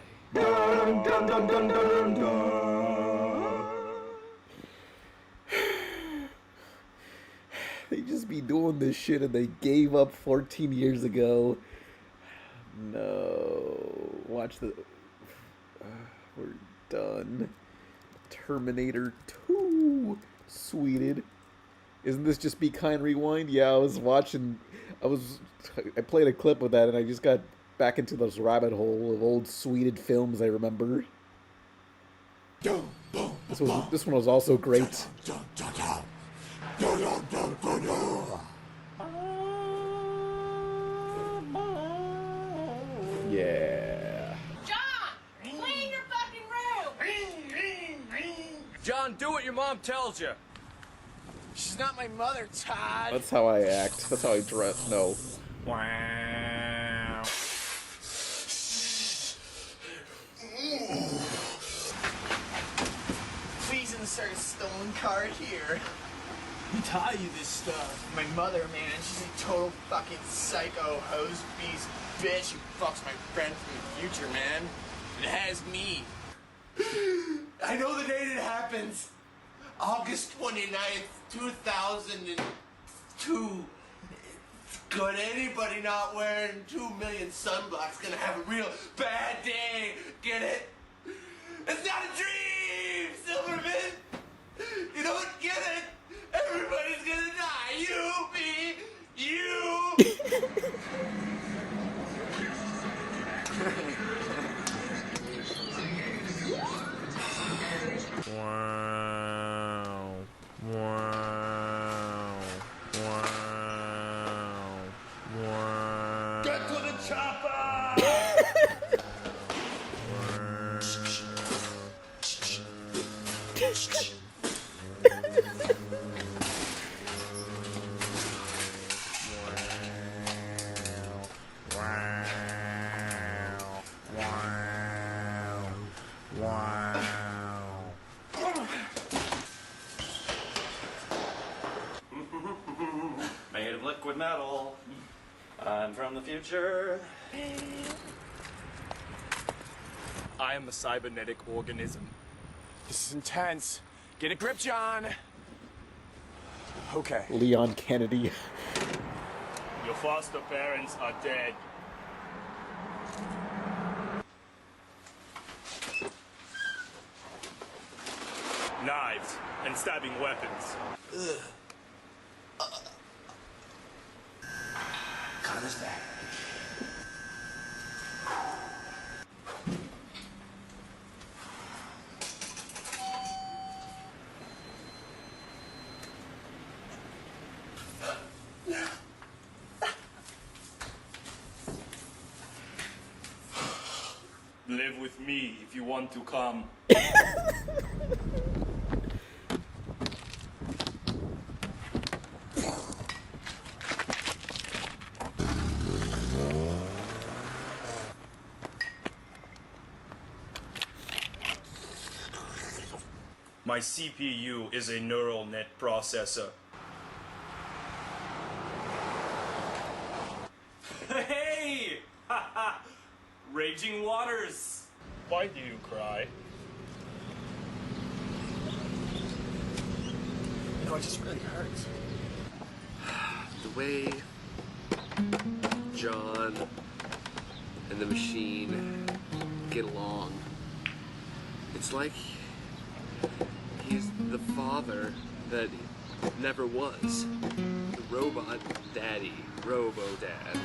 They just be doing this shit and they gave up 14 years ago. No. Watch the... we're done. Terminator 2. Sweeted. Isn't this just Be Kind Rewind? Yeah, I was watching... I played a clip of that and I just got back into this rabbit hole of old sweeted films I remember. This one was also great. Yeah. John, clean your fucking room. John, do what your mom tells you. She's not my mother, Todd. That's how I act. That's how I dress. No. Wow. Please insert a stolen card here. Who taught you this stuff? My mother, man. She's a total fucking psycho hose beast bitch who fucks my friend from the future, man. It has me. I know the date it happens. August 29th, 2002. Good, anybody not wearing 2 million sunblocks gonna have a real bad day. Get it? It's not a dream, Silverman. You don't get it. Everybody's gonna die. You, me, you. Wow. Wow. Wow. Wow. Get to the chopper! Made of liquid metal. I'm from the future. I am a cybernetic organism. This is intense. Get a grip, John. Okay. Leon Kennedy. Your foster parents are dead. Knives and stabbing weapons. Connor's back. Live with me if you want to come. My CPU is a neural net processor. Hey! Raging waters! Why do you cry? You know, it just really hurts. The way John and the machine get along, it's like he's the father that never was. The robot daddy, robo-dad.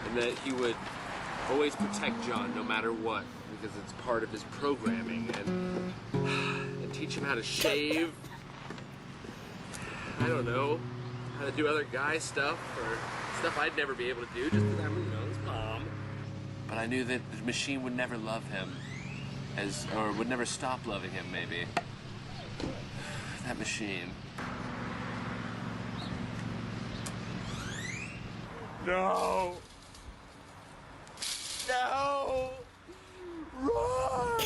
And that he would always protect John no matter what, because it's part of his programming, and teach him how to shave. I don't know, how to do other guy stuff, or stuff I'd never be able to do just because I'm, his mom. But I knew that the machine would never love him, or would never stop loving him, maybe. That machine. No! No! Run!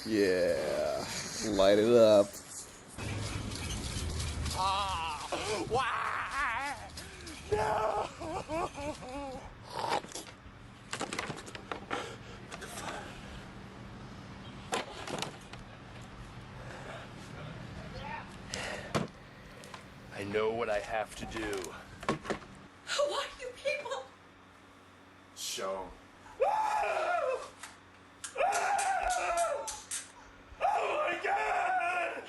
Yeah, light it up. Why? No! I know what I have to do. Who are you people? Show. Oh my God!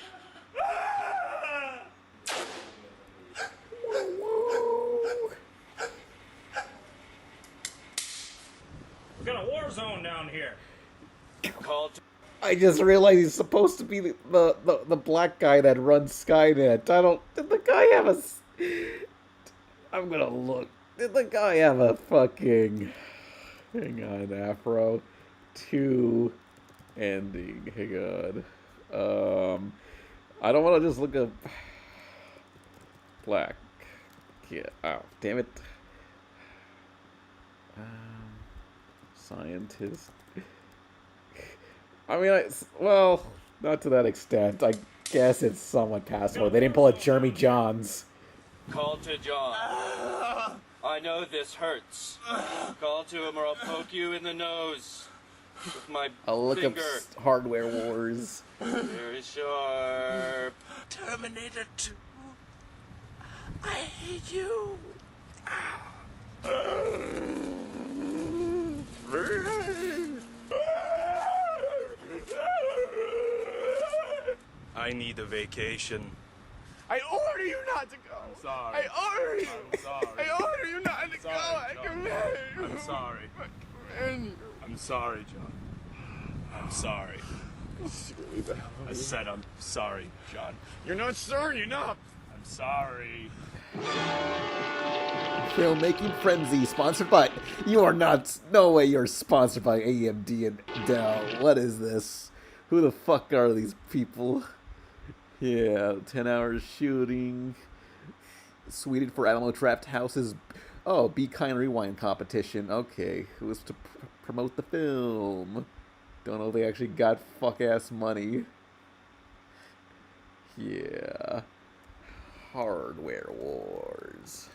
We got a war zone down here. Call to I just realized he's supposed to be the black guy that runs Skynet. I don't. Did the guy have a? I'm gonna look. Did the guy have a fucking? Hang on, Afro. 2 ending. Hang on. I don't want to just look up black. Yeah. Oh, damn it. Scientist. I mean, well, not to that extent. I guess it's someone passed away. They didn't pull a Jeremy Johns. Call to John. I know this hurts. Call to him or I'll poke you in the nose with my I'll look finger. up Hardware Wars. Very sharp. Terminator 2. I hate you. I need a vacation. I order you not to go. I'm sorry. I order you. I'm sorry. I order you not to go. I command you. I'm sorry. I command you. I'm sorry, John. I'm sorry. I said I'm sorry, John. You're not sorry enough. I'm sorry. Filmmaking Frenzy, sponsored by. You are not. No way you're sponsored by AMD and Dell. What is this? Who the fuck are these people? Yeah, 10 hours shooting. Sweden for Alamo Draft Houses. Oh, Be Kind Rewind competition. Okay, who was to promote the film? Don't know if they actually got fuck-ass money. Yeah. Hardware Wars.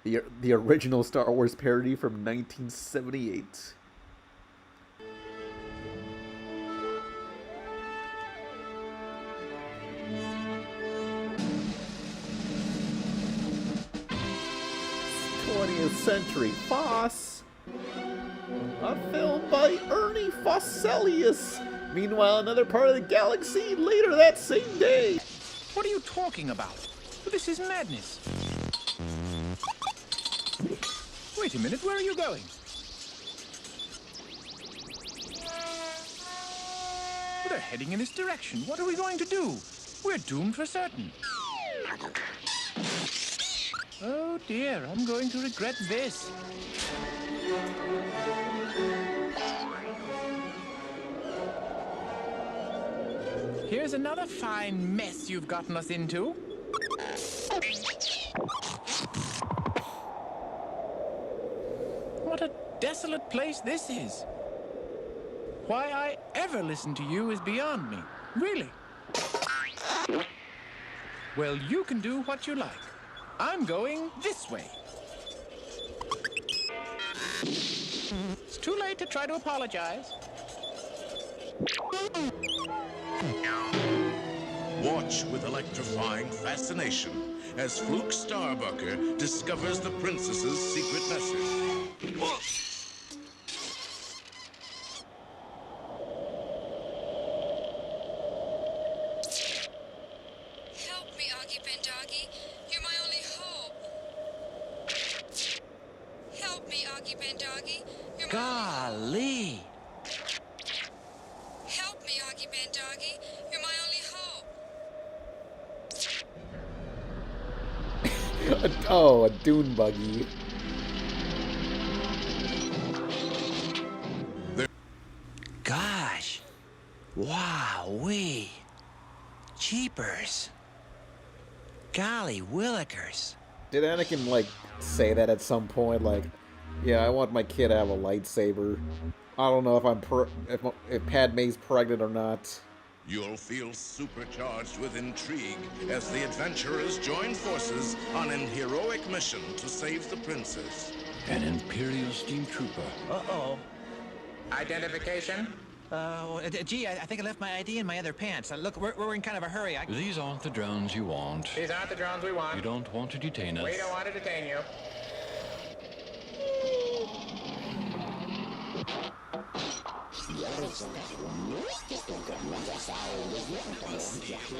The original Star Wars parody from 1978. Century Foss. A film by Ernie Fosselius. Meanwhile, another part of the galaxy later that same day. What are you talking about? This is madness. Wait a minute, where are you going? They're heading in this direction. What are we going to do? We're doomed for certain. Oh dear, I'm going to regret this. Here's another fine mess you've gotten us into. What a desolate place this is. Why I ever listen to you is beyond me. Really. Well, you can do what you like. I'm going this way. It's too late to try to apologize. Watch with electrifying fascination as Fluke Starbucker discovers the princess's secret message. Help me, Augie Bendoggy. You're my only hope. Help me, Augie Bendoggy. You're my Golly. Help me, Augie Bendoggy. You're my only hope. Oh, a dune buggy. Gosh. Wowee. Jeepers. Golly willikers. Did Anakin, like, say that at some point? Like, yeah, I want my kid to have a lightsaber. I don't know if if Padme's pregnant or not. You'll feel supercharged with intrigue as the adventurers join forces on an heroic mission to save the princess. An Imperial steam trooper. Uh-oh. Identification? Gee, I think I left my ID in my other pants. Look, we're in kind of a hurry. These aren't the drones you want. These aren't the drones we want. You don't want to detain us. We don't want to detain you.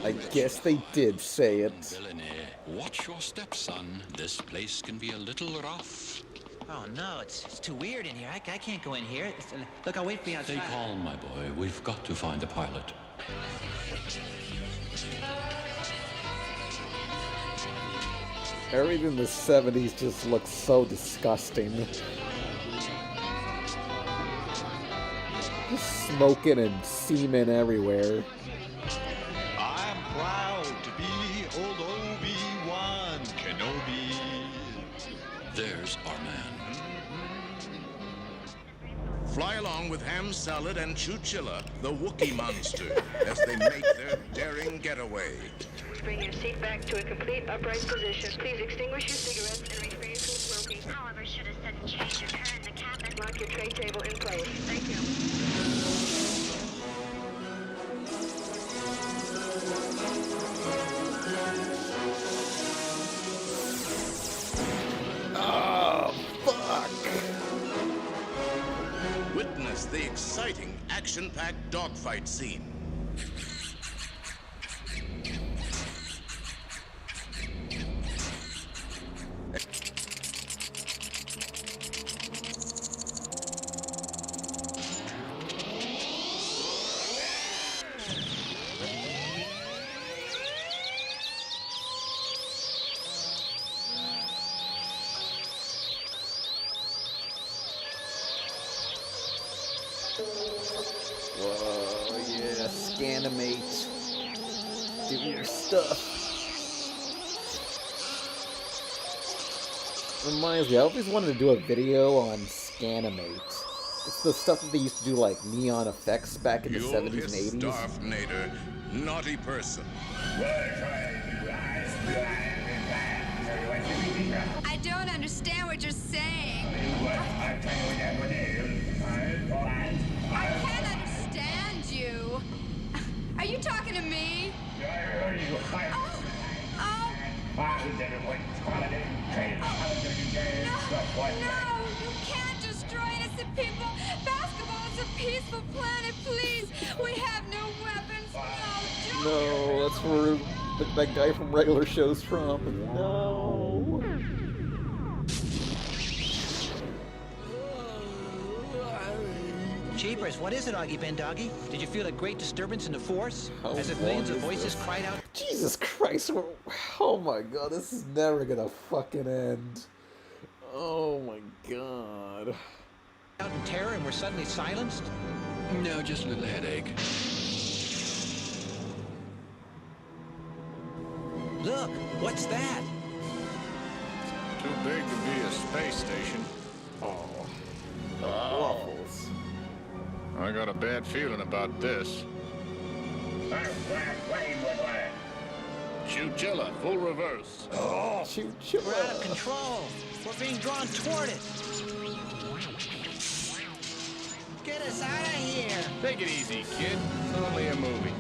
I guess they did say it. Villainy. Watch your step, son. This place can be a little rough. Oh, no, it's too weird in here. I can't go in here. Look, I'll wait for you outside. Stay calm, my boy. We've got to find a pilot. Everything in the 70s just looks so disgusting. Just smoking and semen everywhere. I'm proud to be old Obi-Wan Kenobi. There's our man. Fly along with Ham Salad and Chewchilla, the Wookiee monster, as they make their daring getaway. Bring your seat back to a complete upright position. Please extinguish your cigarettes and refrain from smoking. However, should a sudden change occur in the cabin, Lock your tray table in place. Thank you. Oh, fuck. Witness the exciting, action-packed dogfight scene. Whoa, yeah, Scanimate. Give me your stuff. Reminds me, I always wanted to do a video on Scanimate. It's the stuff that they used to do like neon effects back in the 70s and 80s. Darth Nader, naughty person. I don't understand what you're saying. I can't understand you. Are you talking to me? No, you can't destroy innocent people. Basketball is a peaceful planet, please. We have no weapons. No, that's where that guy from Regular Show's from. No. Jeepers, what is it, Augie Ben Doggy? Did you feel a great disturbance in the Force? As if millions of voices cried out? Jesus Christ. Oh my god, this is never gonna fucking end. Oh my god. Out in terror and we're suddenly silenced? No, just a little headache. Look, what's that? Too big to be a space station. Oh. Waffles. I got a bad feeling about this. Chewchilla, full reverse. Oh, Chewchilla. We're out of control. We're being drawn toward it. Get us out of here. Take it easy, kid. It's only a movie.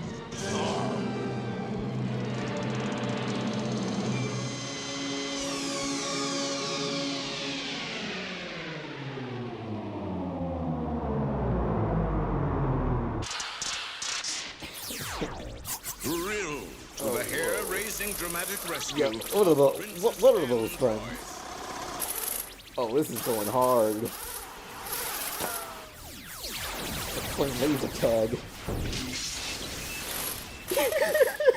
Thrilled with a hair-raising dramatic rescue. Yeah, what are those friends? Oh, this is going hard. Playing laser tag.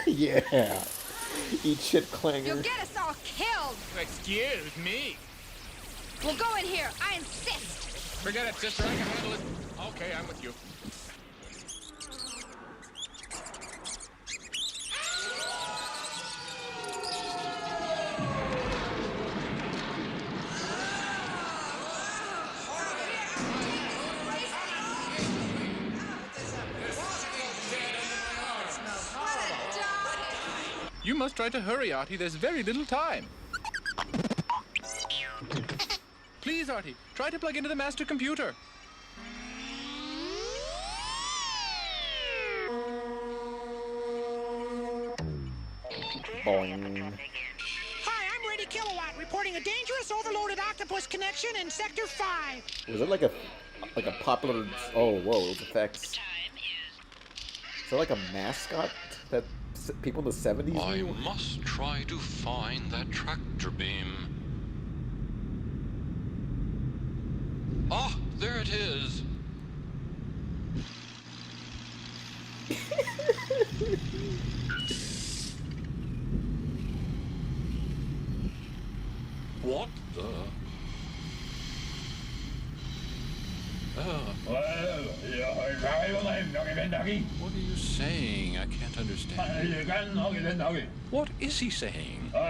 Yeah. Eat shit clanger. You'll get us all killed. Excuse me. We'll go in here. I insist. Forget it, sister. I can handle it. Okay, I'm with you. You must try to hurry, Artie. There's very little time. Please, Artie, try to plug into the master computer. Boing. Hi, I'm Ready Kilowatt, reporting a dangerous overloaded octopus connection in Sector 5. Was it like a popular? Oh, whoa! Those effects. Is that like a mascot that people in the 70s I knew? must try to find that tractor beam. Ah, there it is. What the? What are you saying? I can't understand. What is he saying? Come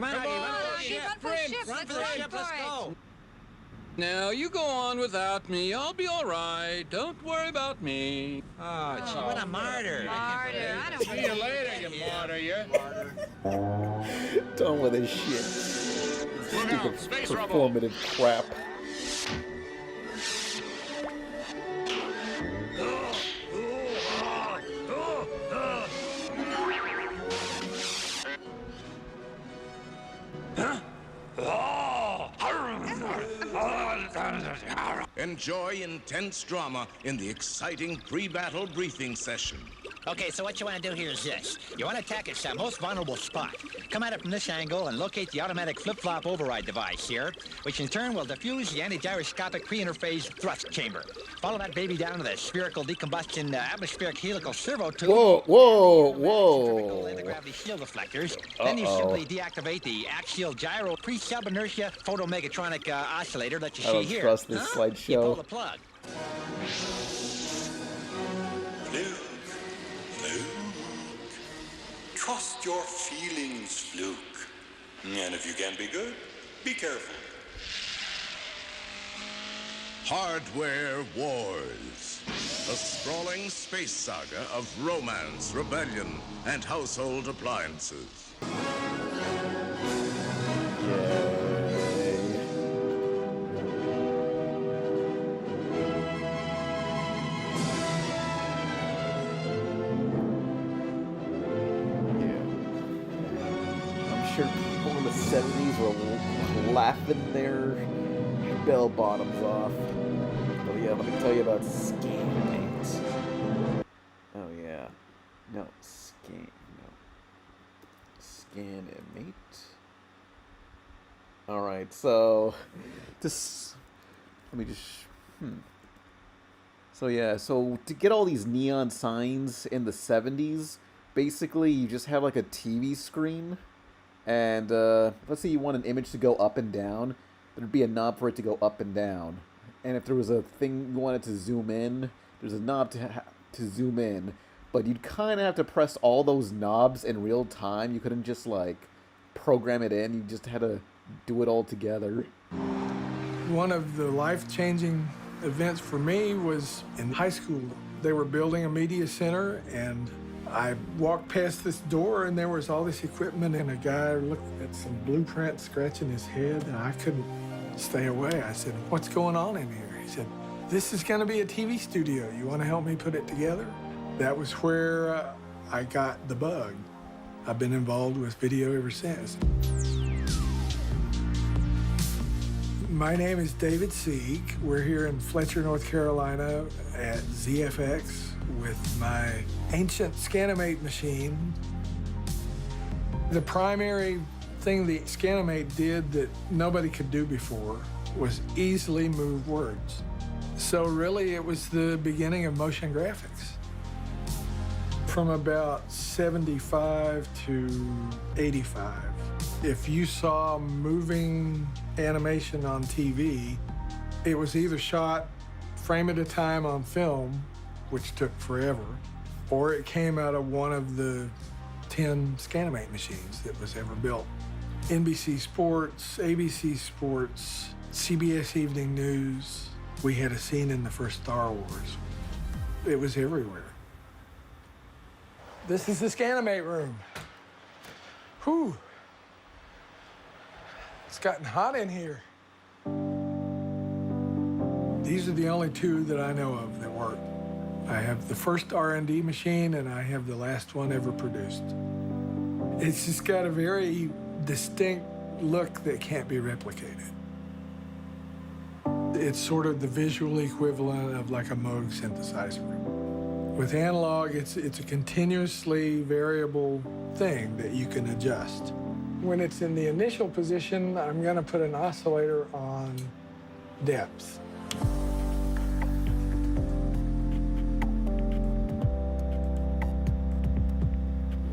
on, Aggie, run for the ship. Run for the ship, let's go. Now, you go on without me. I'll be all right. Don't worry about me. Oh, gee, what a martyr. Martyr, I don't See you later, you martyr, you. Done with this shit. Stupid performative crap. Enjoy intense drama in the exciting pre-battle briefing session. Okay, so what you want to do here is this. You want to attack its most vulnerable spot. Come at it from this angle and locate the automatic flip-flop override device here, which in turn will diffuse the anti-gyroscopic pre-interphase thrust chamber. Follow that baby down to the spherical decombustion atmospheric helical servo tube. Whoa. Anti-gravity shield deflectors. Then you simply deactivate the axial gyro pre-sub-inertia photomegatronic oscillator that you I see don't here. trust this slideshow. You pull the plug. Luke, trust your feelings, Luke. And if you can be good, be careful. Hardware Wars. A sprawling space saga of romance, rebellion, and household appliances. I'm sure people in the 70s were laughing their bell bottoms off. Oh yeah, let me tell you about Scanmate. Oh yeah. No, Scanmate. Alright, so this let me just So yeah, so to get all these neon signs in the 70s, basically you just have like a TV screen, and let's say you want an image to go up and down, there'd be a knob for it to go up and down. And if there was a thing you wanted to zoom in, there's a knob to zoom in, but you'd kind of have to press all those knobs in real time. You couldn't just like program it in, you just had to do it all together. One of the life-changing events for me was in high school. They were building a media center, and I walked past this door, and there was all this equipment, and a guy looked at some blueprints, scratching his head, and I couldn't stay away. I said, "What's going on in here?" He said, "This is going to be a TV studio. You want to help me put it together?" That was where I got the bug. I've been involved with video ever since. My name is David Sieg. We're here in Fletcher, North Carolina at ZFX with my ancient Scanimate machine. The primary thing the Scanimate did that nobody could do before was easily move words. So really it was the beginning of motion graphics. From about 75 to 85. If you saw moving animation on TV, it was either shot frame at a time on film, which took forever, or it came out of one of the 10 Scanimate machines that was ever built. NBC Sports, ABC Sports, CBS Evening News. We had a scene in the first Star Wars. It was everywhere. This is the Scanimate room. Whew. It's gotten hot in here. These are the only two that I know of that work. I have the first R&D machine, and I have the last one ever produced. It's just got a very distinct look that can't be replicated. It's sort of the visual equivalent of like a Moog synthesizer. With analog, it's a continuously variable thing that you can adjust. When it's in the initial position, I'm going to put an oscillator on depth.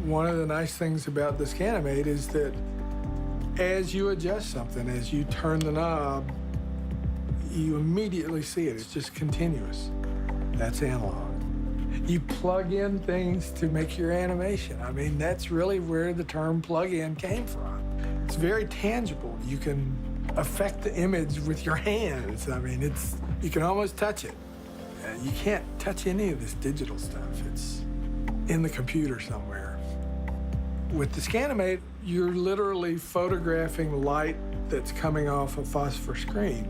One of the nice things about the Scanimate is that as you adjust something, as you turn the knob, you immediately see it. It's just continuous. That's analog. You plug in things to make your animation. I mean, that's really where the term plug-in came from. It's very tangible. You can affect the image with your hands. I mean, you can almost touch it. You can't touch any of this digital stuff. It's in the computer somewhere. With the Scanimate, you're literally photographing light that's coming off a phosphor screen.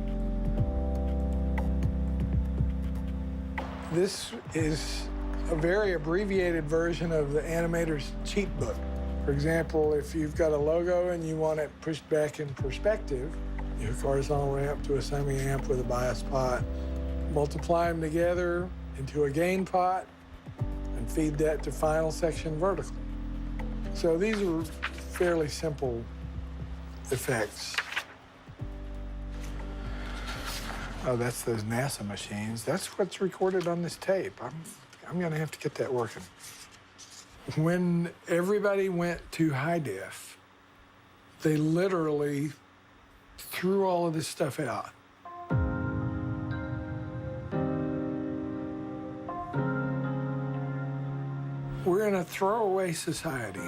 This is a very abbreviated version of the animator's cheat book. For example, if you've got a logo and you want it pushed back in perspective, you hook a horizontal ramp to a semi-amp with a bias pot, multiply them together into a gain pot, and feed that to final section vertical. So these are fairly simple effects. Oh, that's those NASA machines. That's what's recorded on this tape. I'm gonna have to get that working. When everybody went to high def, they literally threw all of this stuff out. We're in a throwaway society.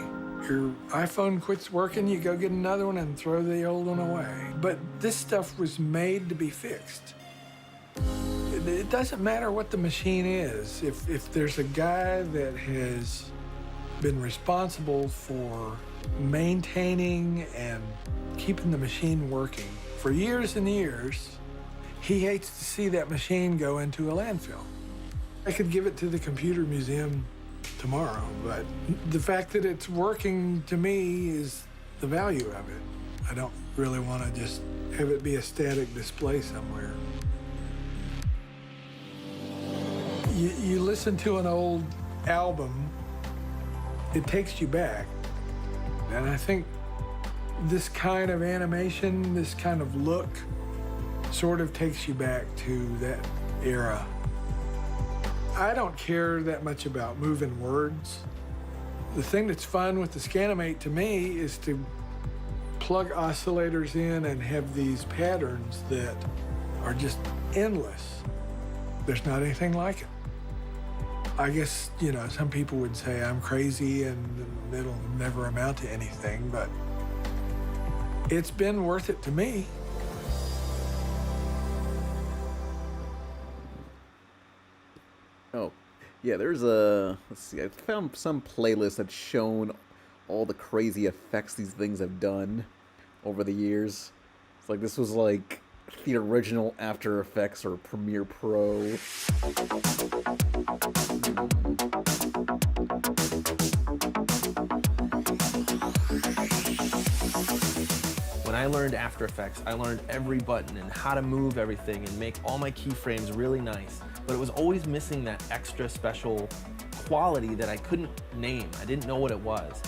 Your iPhone quits working, you go get another one and throw the old one away. But this stuff was made to be fixed. It doesn't matter what the machine is. If there's a guy that has been responsible for maintaining and keeping the machine working for years and years, he hates to see that machine go into a landfill. I could give it to the computer museum tomorrow, but the fact that it's working to me is the value of it. I don't really want to just have it be a static display somewhere. You listen to an old album, it takes you back. And I think this kind of animation, this kind of look, sort of takes you back to that era. I don't care that much about moving words. The thing that's fun with the Scanimate to me is to plug oscillators in and have these patterns that are just endless. There's not anything like it. I guess, you know, some people would say I'm crazy and it'll never amount to anything, but it's been worth it to me. Oh, yeah, there's a, let's see, I found some playlists that shown all the crazy effects these things have done over the years. It's like, this was like the original After Effects or Premiere Pro. When I learned After Effects, I learned every button and how to move everything and make all my keyframes really nice. But it was always missing that extra special quality that I couldn't name. I didn't know what it was.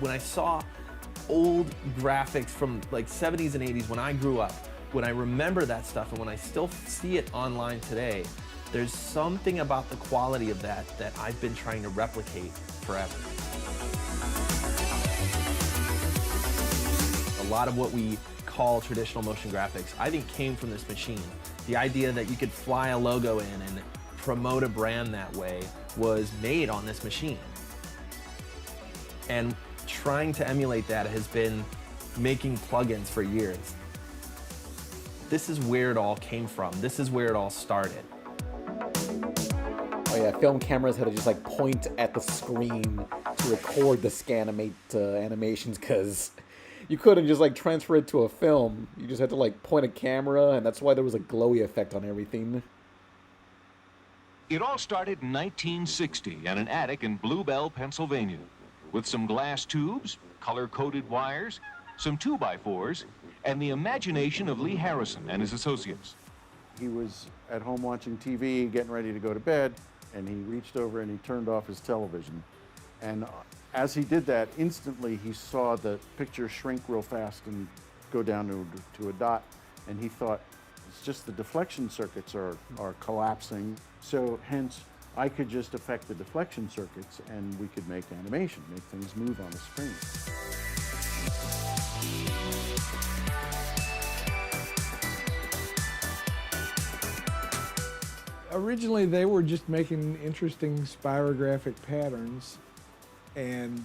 When I saw old graphics from like 70s and 80s when I grew up, when I remember that stuff and when I still see it online today, there's something about the quality of that that I've been trying to replicate forever. A lot of what we call traditional motion graphics, I think came from this machine. The idea that you could fly a logo in and promote a brand that way was made on this machine. And trying to emulate that has been making plugins for years. This is where it all came from. This is where it all started. Oh yeah, film cameras had to just like point at the screen to record the Scanimate animations, because you couldn't just like transfer it to a film. You just had to like point a camera, and that's why there was a glowy effect on everything. It all started in 1960 at an attic in Bluebell, Pennsylvania, with some glass tubes, color-coded wires, some 2x4s, and the imagination of Lee Harrison and his associates. He was at home watching TV, getting ready to go to bed, and he reached over and he turned off his television. And as he did that, instantly he saw the picture shrink real fast and go down to a dot, and he thought, it's just the deflection circuits are collapsing, so hence I could just affect the deflection circuits and we could make animation, make things move on the screen. Originally, they were just making interesting spirographic patterns, and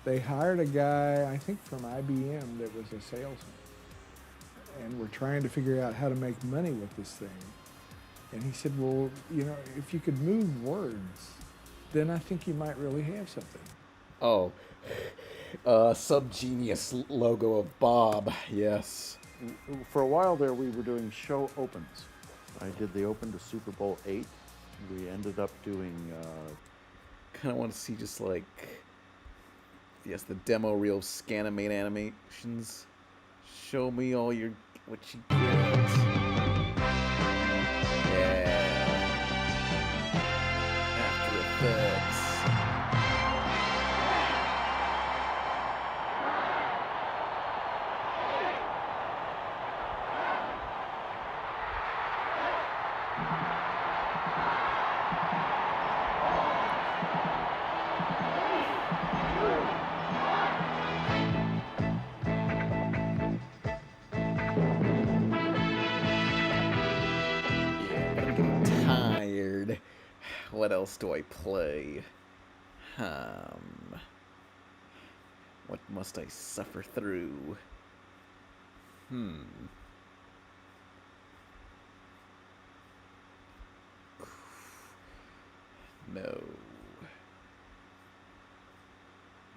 they hired a guy, I think from IBM, that was a salesman. And we're trying to figure out how to make money with this thing. And he said, well, you know, if you could move words, then I think you might really have something. Oh, Sub-Genius logo of Bob, yes. For a while there, we were doing show opens. I did the open to Super Bowl 8. We ended up doing... kind of want to see just like... Yes, the demo reel of Scanimate animations. Show me all your... what you get. Yeah. After Effects. What else do I play? What must I suffer through? No.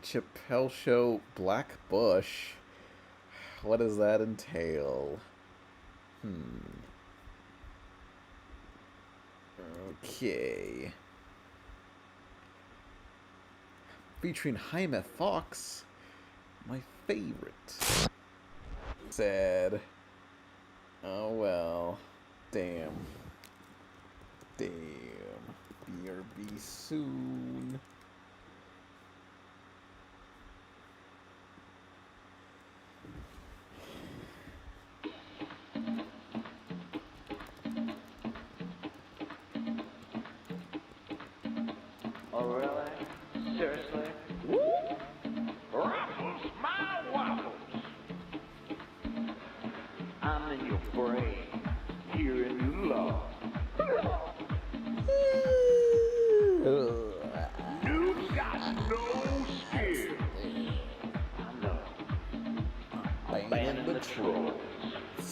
Chappelle Show Black Bush. What does that entail? Okay. Featuring Jaime Fox, my favorite. Sad. Oh well. Damn. BRB soon. Oh, really? Seriously? Ruffles, my waffles. I'm in your brain, hearing you love. Noob's got no skill. I know. Abandoning the trolls.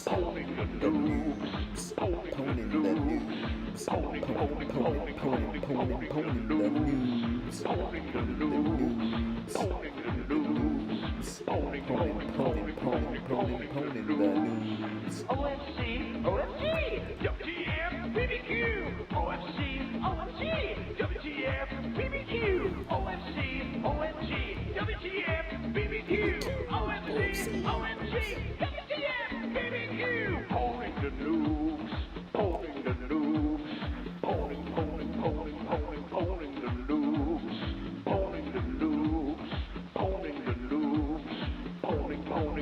Owning the noobs. Owning the noobs. Owning the noobs. Owning the noobs. Owning the noobs. Owning the noobs. OFC, OFC, WTF, BBQ. OFC, OFC, WTF, BBQ. OFC, OMG, WTF, BBQ. OFC, OMG, WTF, BBQ. Owning the noobs. Owning the noobs. Owning the noobs. Owning the noobs. Owning the noobs. Owning the noobs.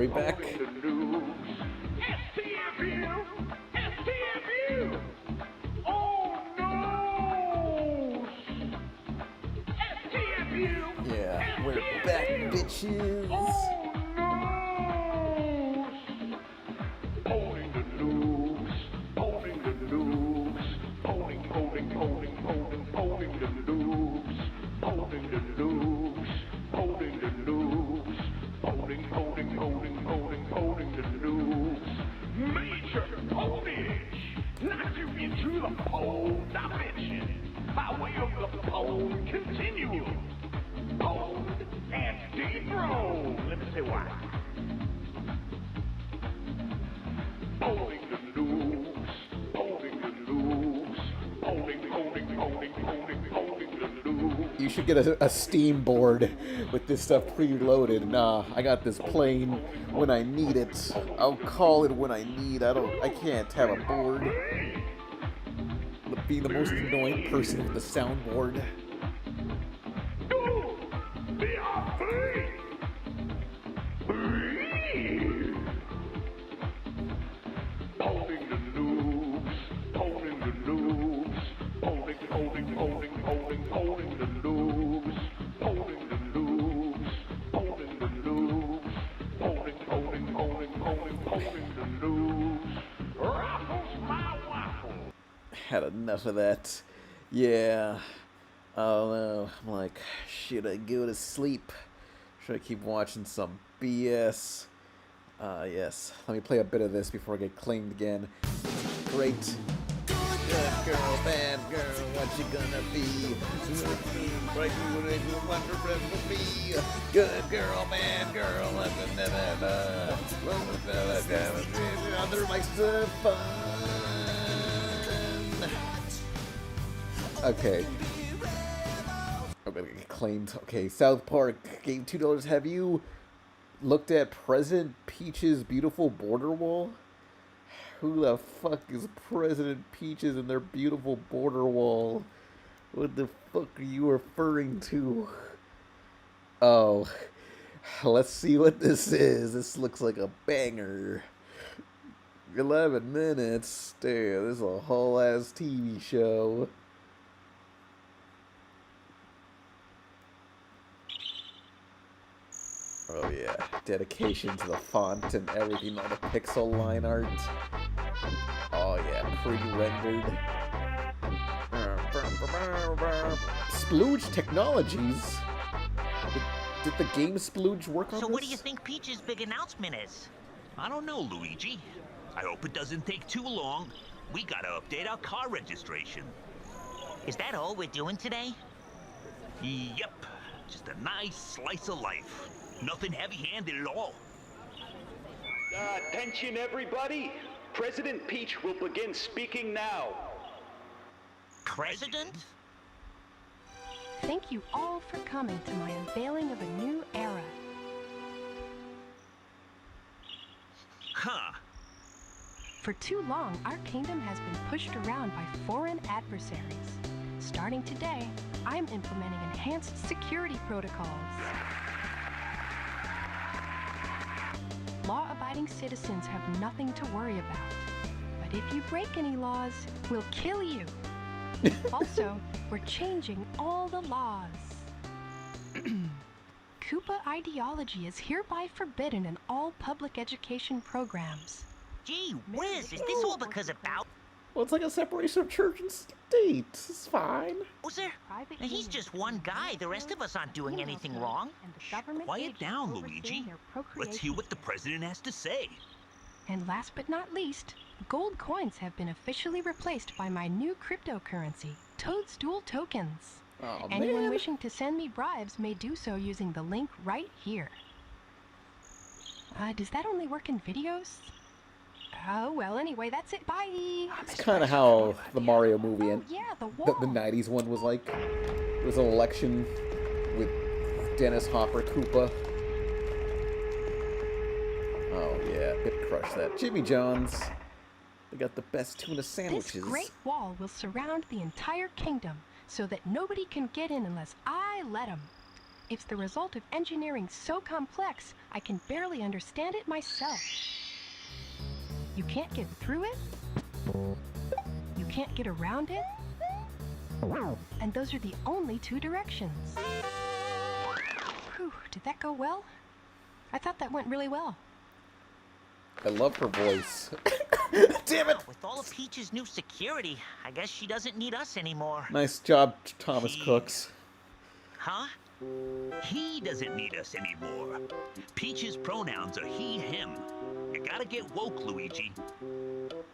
we back? Yeah, we're back, bitches. Major ponage, knock you into the pole dimension by way of the pole continuum. Pole and dethrone. Let me say why. Polling the news, polling the news, polling the news. You should get a Steam board with this stuff preloaded. Nah, I got this playing when I need it. I'll call it when I need. I can't have a board. Be the most annoying person with the soundboard. They are free. Polling the news, polling the news, polling the news, polling the news, polling the news. Raffles my waffle. Had enough of that. Yeah. I don't know. I'm like, should I go to sleep? Should I keep watching some BS? Yes. Let me play a bit of this before I get claimed again. Great. Good girl, bad girl, what you gonna be? Right, you would wonder for me. Good girl, bad girl, other likes to fun. Okay. I'm gonna get claimed. Okay, South Park gave $2. Have you looked at President Peach's beautiful border wall? Who the fuck is President Peaches and their beautiful border wall? What the fuck are you referring to? Oh, let's see what this is. This looks like a banger. 11 minutes. Damn, this is a whole ass TV show. Oh yeah, dedication to the font and everything, all the pixel line art. Oh yeah, pre-rendered. Splooge Technologies? Did the game Splooge work on So this? what do you think Peach's big announcement is? I don't know, Luigi. I hope it doesn't take too long. We gotta update our car registration. Is that all we're doing today? Yep, just a nice slice of life. Nothing heavy-handed at all. Attention, everybody. President Peach will begin speaking now. President? Thank you all for coming to my unveiling of a new era. Huh. For too long, our kingdom has been pushed around by foreign adversaries. Starting today, I'm implementing enhanced security protocols. Law-abiding citizens have nothing to worry about. But if you break any laws, we'll kill you. Also, we're changing all the laws. Koopa ideology is hereby forbidden in all public education programs. Gee whiz, is this all because of Bowser? Well, it's like a separation of church and state. It's fine. Now, he's just one guy. The rest of us aren't doing anything wrong. Quiet down, Luigi. Let's hear what the president has to say. And last but not least, gold coins have been officially replaced by my new cryptocurrency, Toadstool tokens. Oh, Anyone man. wishing to send me bribes may do so using the link right here. Does that only work in videos? Oh, well, anyway, that's it. Bye! It's kind of how the Mario movie and yeah, the wall. the 90s one was like. It was an election with Dennis Hopper Koopa. Oh, yeah. It crushed that. Jimmy John's. They got the best tuna sandwiches. This great wall will surround the entire kingdom so that nobody can get in unless I let them. It's the result of engineering so complex, I can barely understand it myself. You can't get through it. You can't get around it. And those are the only two directions. Whew, did that go well? I thought that went really well. I love her voice. Damn it! With all of Peach's new security, I guess she doesn't need us anymore. Nice job, Thomas Cooks. Huh? He doesn't need us anymore. Peach's pronouns are he, him. You gotta get woke, Luigi.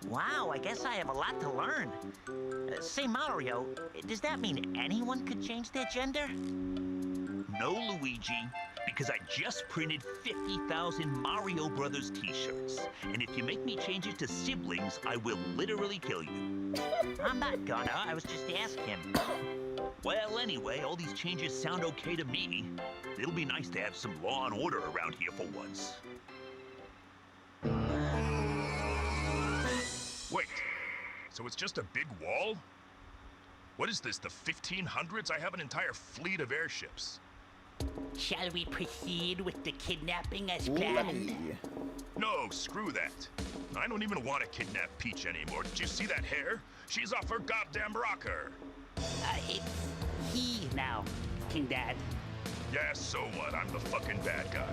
Wow, I guess I have a lot to learn. Say, Mario, does that mean anyone could change their gender? No, Luigi, because I just printed 50,000 Mario Brothers t-shirts. And if you make me change it to siblings, I will literally kill you. I'm not gonna, I was just asking. Well, anyway, all these changes sound okay to me. It'll be nice to have some law and order around here for once. Wait, so it's just a big wall? What is this, the 1500s? I have an entire fleet of airships. Shall we proceed with the kidnapping as planned? No, screw that. I don't even want to kidnap Peach anymore. Did you see that hair? She's off her goddamn rocker. It's he now, King Dad. Yeah, so what? I'm the fucking bad guy.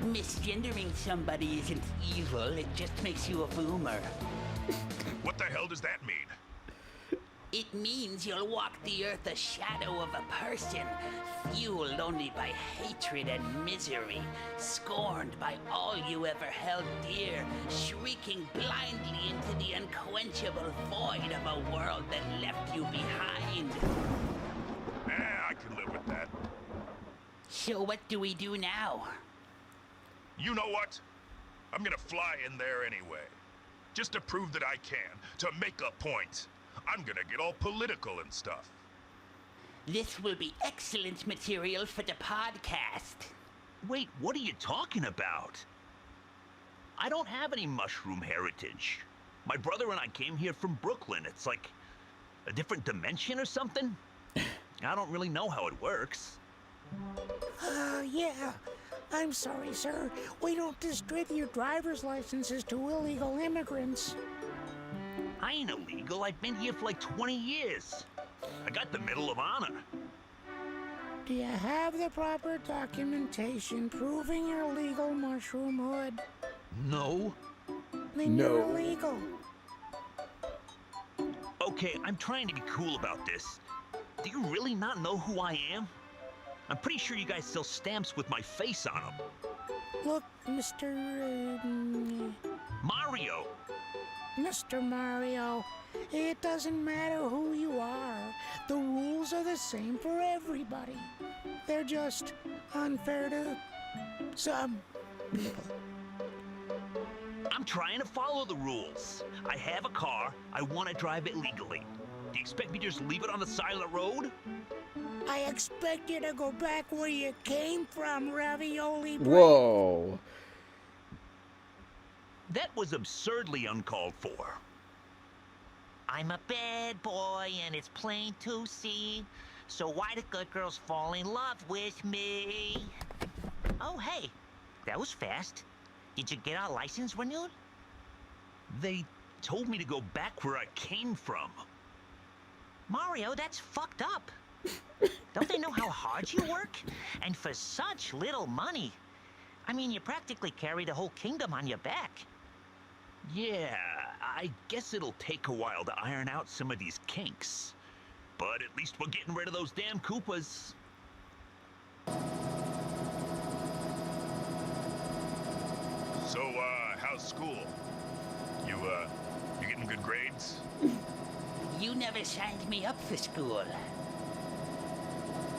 Misgendering somebody isn't evil, it just makes you a boomer. What the hell does that mean? It means you'll walk the earth a shadow of a person, fueled only by hatred and misery, scorned by all you ever held dear, shrieking blindly into the unquenchable void of a world that left you behind. I can live with that. So what do we do now? You know what? I'm gonna fly in there anyway. Just to prove that I can, to make a point. I'm gonna get all political and stuff. This will be excellent material for the podcast. Wait, what are you talking about? I don't have any mushroom heritage. My brother and I came here from Brooklyn. It's like a different dimension or something. I don't really know how it works. Yeah. I'm sorry, sir. We don't distribute driver's licenses to illegal immigrants. I ain't illegal. I've been here for like 20 years. I got the Medal of Honor. Do you have the proper documentation proving your legal mushroomhood? No. Then you're illegal. Okay, I'm trying to be cool about this. Do you really not know who I am? I'm pretty sure you guys sell stamps with my face on them. Look, Mr. Mario! Mr. Mario, it doesn't matter who you are. The rules are the same for everybody. They're just unfair to some people. I'm trying to follow the rules. I have a car. I want to drive it legally. Do you expect me to just leave it on the side of the road? I expect you to go back where you came from, Ravioli. Whoa. That was absurdly uncalled for. I'm a bad boy and it's plain to see. So why do good girls fall in love with me? Oh, hey, that was fast. Did you get our license renewed? They told me to go back where I came from. Mario, that's fucked up. Don't they know how hard you work? And for such little money. I mean, you practically carry the whole kingdom on your back. Yeah, I guess it'll take a while to iron out some of these kinks. But at least we're getting rid of those damn Koopas. So, how's school? You getting good grades? You never signed me up for school.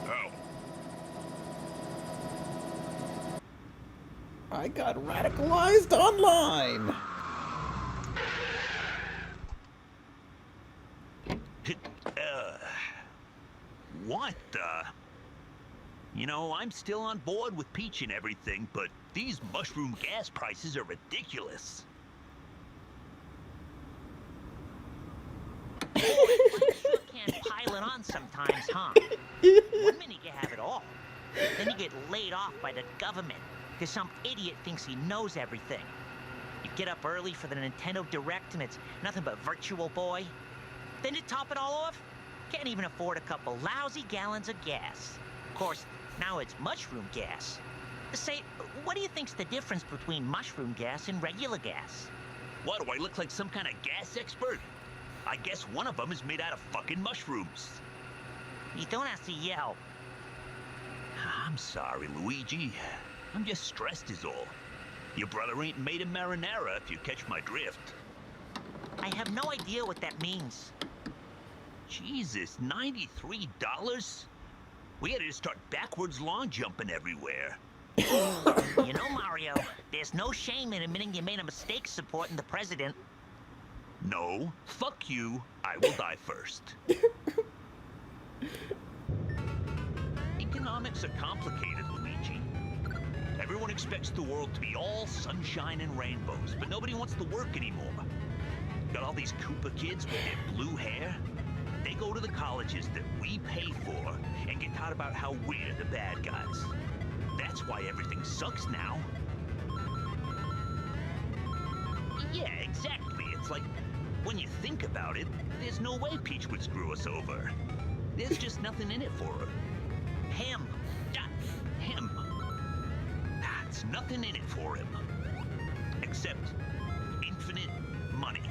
Oh. I got radicalized online. What the? You know, I'm still on board with Peach and everything, but these mushroom gas prices are ridiculous. Sure can pile it on sometimes, huh? 1 minute you have it all, Then you get laid off by the government because some idiot thinks he knows everything. You get up early for the Nintendo Direct and it's nothing but Virtual Boy. Then to top it all off, can't even afford a couple lousy gallons of gas. Of course, now it's mushroom gas. Say, what do you think's the difference between mushroom gas and regular gas? What, do I look like some kind of gas expert? I guess one of them is made out of fucking mushrooms. You don't have to yell. I'm sorry, Luigi. I'm just stressed is all. Your brother ain't made of marinara, if you catch my drift. I have no idea what that means. Jesus, $93? We had to start backwards long jumping everywhere. You know, Mario, there's no shame in admitting you made a mistake supporting the president. No, fuck you. I will die first. Economics are complicated, Luigi. Everyone expects the world to be all sunshine and rainbows, but nobody wants to work anymore. Got all these Koopa kids with their blue hair. They go to the colleges that we pay for and get taught about how we're the bad guys. That's why everything sucks now. Yeah, exactly. It's like, when you think about it, there's no way Peach would screw us over. There's just nothing in it for her. Him. Him. There's nothing in it for him. Except infinite money.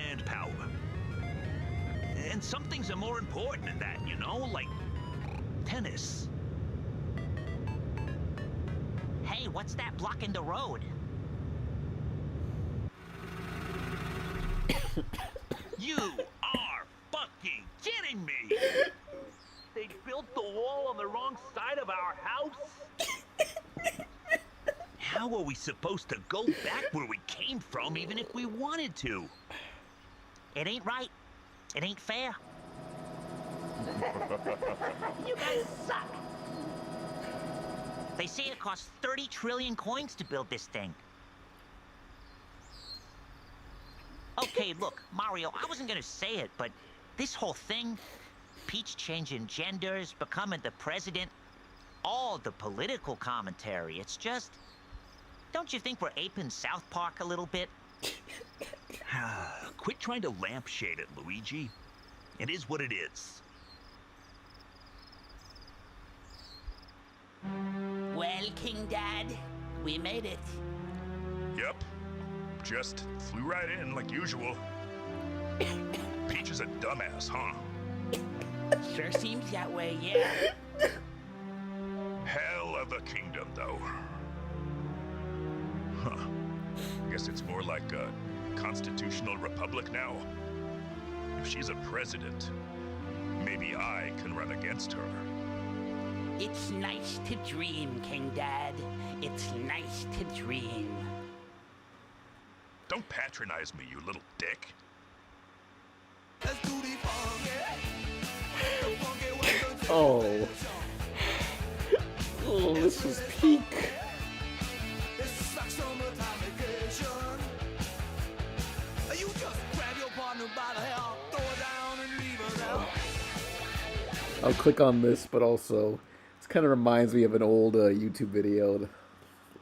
And power. And some things are more important than that, you know? Like tennis. Hey, what's that blocking the road? You are fucking kidding me! They built the wall on the wrong side of our house? How are we supposed to go back where we came from even if we wanted to? It ain't right. It ain't fair. You guys suck. They say it costs 30 trillion coins to build this thing. Okay, look, Mario, I wasn't gonna say it, but this whole thing, Peach changing genders, becoming the president, all the political commentary, it's just... Don't you think we're aping South Park a little bit? Quit trying to lampshade it, Luigi. It is what it is. Well, King Dad, we made it. Yep. Just flew right in like usual. Peach is a dumbass, huh? Sure seems that way, yeah. Hell of a kingdom, though. Huh. Guess it's more like a constitutional republic now. If she's a president, maybe I can run against her. It's nice to dream, King Dad. It's nice to dream. Don't patronize me, you little dick. Oh. Oh, this was peak. I'll click on this, but also this kind of reminds me of an old YouTube video.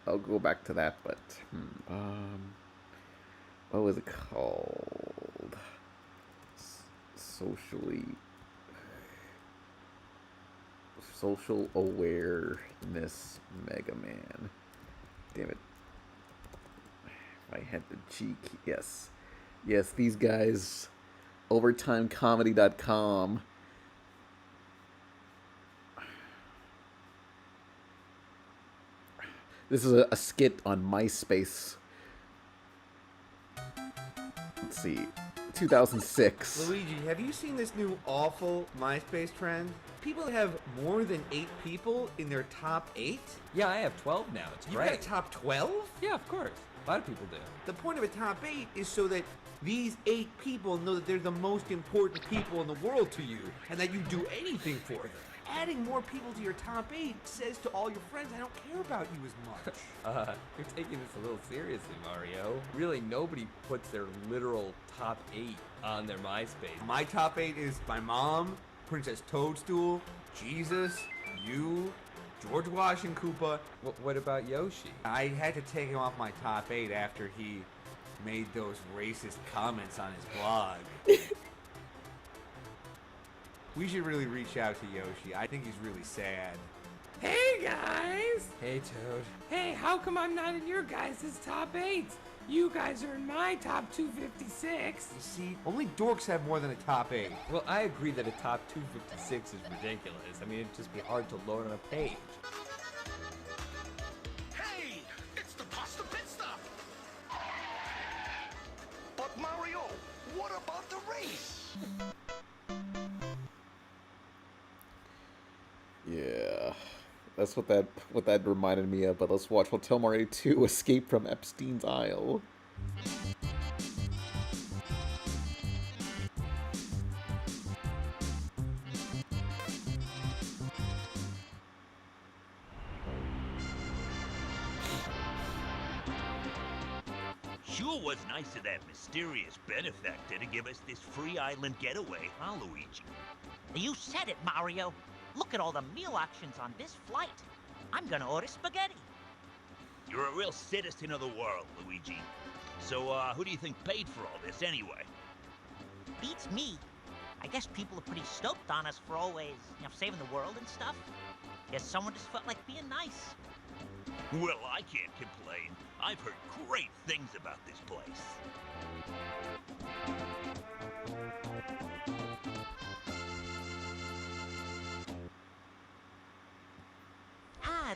I'll go back to that, but what was it called? Social Awareness Mega Man. Damn it. If I had the cheek, yes. Yes, these guys, overtimecomedy.com. This is a skit on MySpace. Let's see. 2006. Luigi, have you seen this new awful MySpace trend? People have more than 8 people in their top 8? Yeah, I have 12 now. It's great. You got a top 12? Yeah, of course. A lot of people do. The point of a top 8 is so that these 8 people know that they're the most important people in the world to you, and that you do anything for them. Adding more people to your top 8 says to all your friends, I don't care about you as much. You're taking this a little seriously, Mario. Really, nobody puts their literal top 8 on their MySpace. My top 8 is my mom, Princess Toadstool, Jesus, You, George Washington Koopa. What about Yoshi? I had to take him off my top 8 after he made those racist comments on his blog. We should really reach out to Yoshi. I think he's really sad. Hey guys! Hey Toad. Hey, how come I'm not in your guys' top 8? You guys are in my top 256. You see, only dorks have more than a top 8. Well, I agree that a top 256 is ridiculous. I mean, it'd just be hard to load on a page. Hey, it's the pasta pit stop. But Mario, what about the race? Yeah, that's what that reminded me of. But let's watch Hotel Mario 2: Escape from Epstein's Isle. Sure was nice of that mysterious benefactor to give us this free island getaway, huh, Luigi? You said it, Mario. Look at all the meal options on this flight. I'm gonna order spaghetti. You're a real citizen of the world, Luigi. So, who do you think paid for all this anyway? Beats me. I guess people are pretty stoked on us for always, saving the world and stuff. Guess someone just felt like being nice. Well, I can't complain. I've heard great things about this place.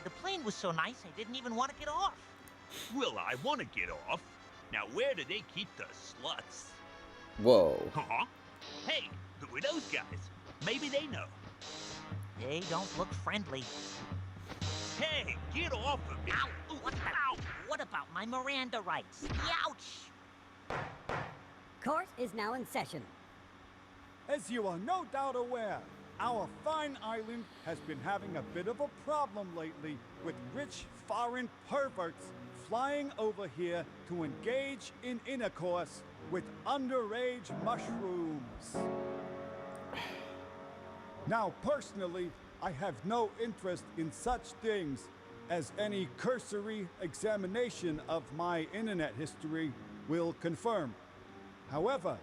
The plane was so nice, I didn't even want to get off. Well, I want to get off. Now, where do they keep the sluts? Whoa. Huh? Hey, who are those guys? Maybe they know. They don't look friendly. Hey, get off of me! Ow! What about my Miranda rights? Ouch! Court is now in session. As you are no doubt aware, our fine island has been having a bit of a problem lately with rich foreign perverts flying over here to engage in intercourse with underage mushrooms. Now, personally, I have no interest in such things, as any cursory examination of my internet history will confirm. However,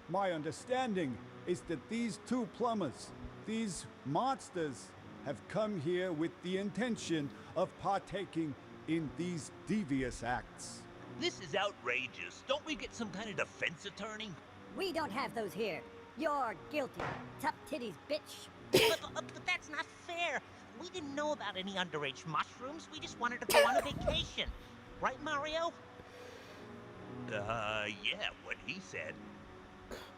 my understanding is that these two plumbers, these monsters, have come here with the intention of partaking in these devious acts. This is outrageous. Don't we get some kind of defense attorney? We don't have those here. You're guilty. Tough titties, bitch. But that's not fair. We didn't know about any underage mushrooms. We just wanted to go on a vacation. Right, Mario? Yeah, what he said.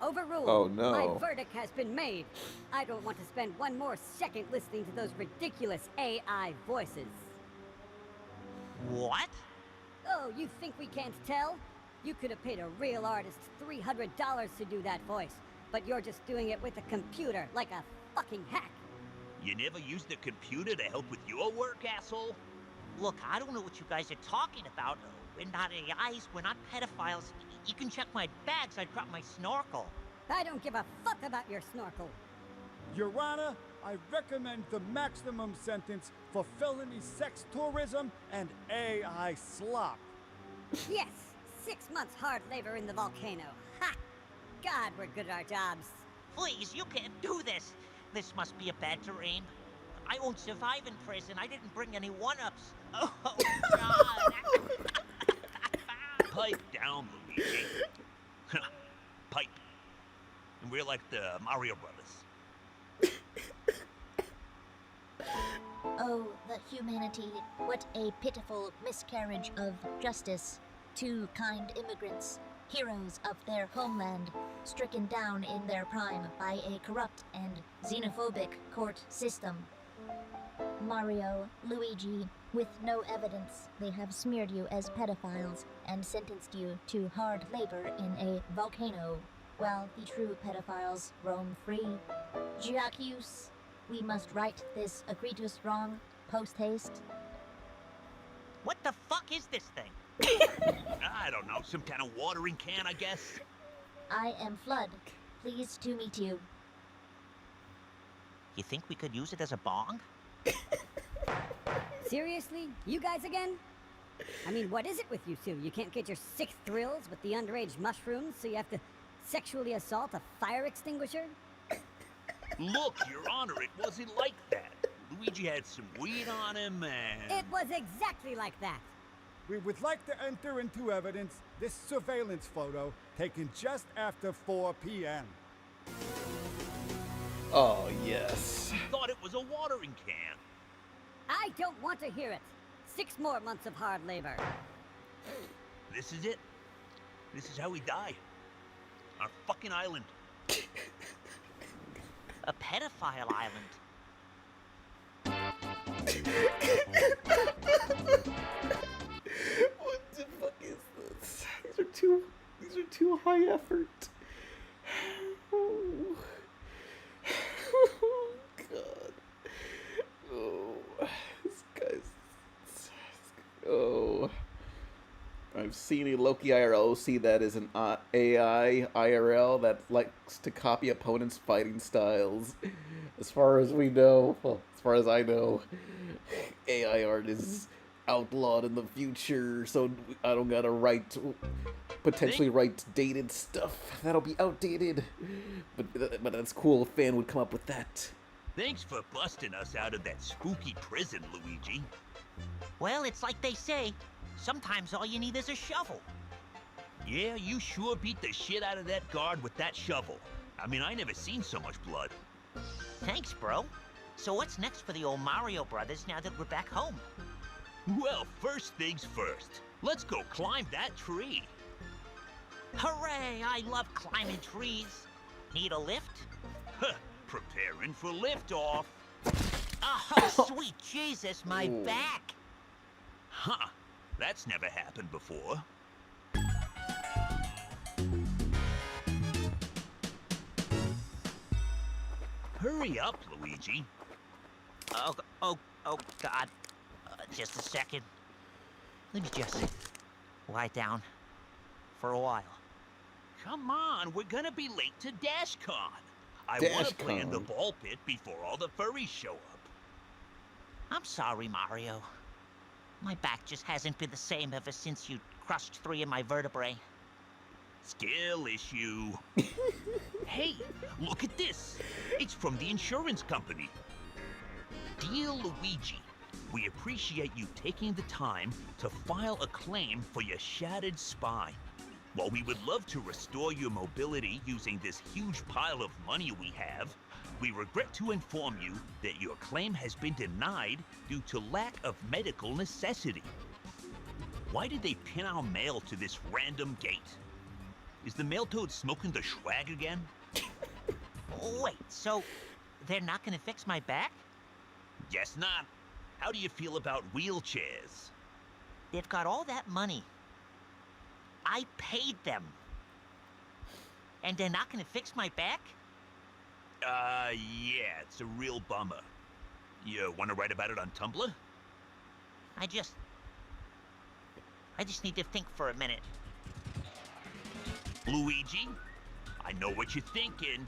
Overruled. Oh, no. My verdict has been made. I don't want to spend one more second listening to those ridiculous AI voices. What? Oh, you think we can't tell? You could have paid a real artist $300 to do that voice, but you're just doing it with a computer like a fucking hack. You never used the computer to help with your work, asshole? Look, I don't know what you guys are talking about. We're not AIs, we're not pedophiles. You can check my bags, I dropped my snorkel. I don't give a fuck about your snorkel. Your Honor, I recommend the maximum sentence for felony sex tourism and AI slop. Yes, 6 months hard labor in the volcano. Ha! God, we're good at our jobs. Please, you can't do this. This must be a bad terrain. I won't survive in prison. I didn't bring any one-ups. Oh, God. Pipe down, Luigi. Pipe. And we're like the Mario Brothers. Oh, the humanity. What a pitiful miscarriage of justice. 2 kind immigrants, heroes of their homeland, stricken down in their prime by a corrupt and xenophobic court system. Mario, Luigi, with no evidence, they have smeared you as pedophiles and sentenced you to hard labor in a volcano, while the true pedophiles roam free. Jacques, we must right this egregious wrong post-haste. What the fuck is this thing? I don't know, some kind of watering can, I guess. I am Flood. Pleased to meet you. You think we could use it as a bong? Seriously? You guys again? I mean, what is it with you two? You can't get your sick thrills with the underage mushrooms, so you have to sexually assault a fire extinguisher? Look, Your Honor, it wasn't like that. Luigi had some weed on him and... It was exactly like that. We would like to enter into evidence this surveillance photo taken just after 4 p.m. Oh, yes. Thought it was a watering can. I don't want to hear it. 6 more months of hard labor. This is it. This is how we die. On a fucking island. A pedophile island. What the fuck is this? These are too high effort. Oh, oh God. Oh, this guy's. Oh. I've seen a Loki IRL see that as an AI IRL that likes to copy opponents' fighting styles. As far as we know, well, as far as I know, AI art is outlawed in the future, so I don't gotta potentially write dated stuff. That'll be outdated. But that's cool, a fan would come up with that. Thanks for busting us out of that spooky prison, Luigi. Well, it's like they say, sometimes all you need is a shovel. Yeah, you sure beat the shit out of that guard with that shovel. I mean, I never seen so much blood. Thanks, bro. So what's next for the old Mario brothers now that we're back home? Well, first things first. Let's go climb that tree. Hooray! I love climbing trees. Need a lift? Huh, preparing for liftoff. Oh, sweet Jesus, my back. Huh, that's never happened before. Hurry up, Luigi. Oh, God. Just a second. Let me just lie down for a while. Come on, we're gonna be late to DashCon. I want to play in the ball pit before all the furries show up. I'm sorry, Mario. My back just hasn't been the same ever since you crushed 3 of my vertebrae. Skill issue. Hey, look at this. It's from the insurance company. Dear Luigi, we appreciate you taking the time to file a claim for your shattered spine. While we would love to restore your mobility using this huge pile of money we have, we regret to inform you that your claim has been denied due to lack of medical necessity. Why did they pin our mail to this random gate? Is the mail toad smoking the swag again? Wait, so they're not gonna fix my back? Guess not. How do you feel about wheelchairs? They've got all that money. I paid them. And they're not gonna fix my back? Yeah, it's a real bummer. You want to write about it on Tumblr? I just need to think for a minute. Luigi, I know what you're thinking.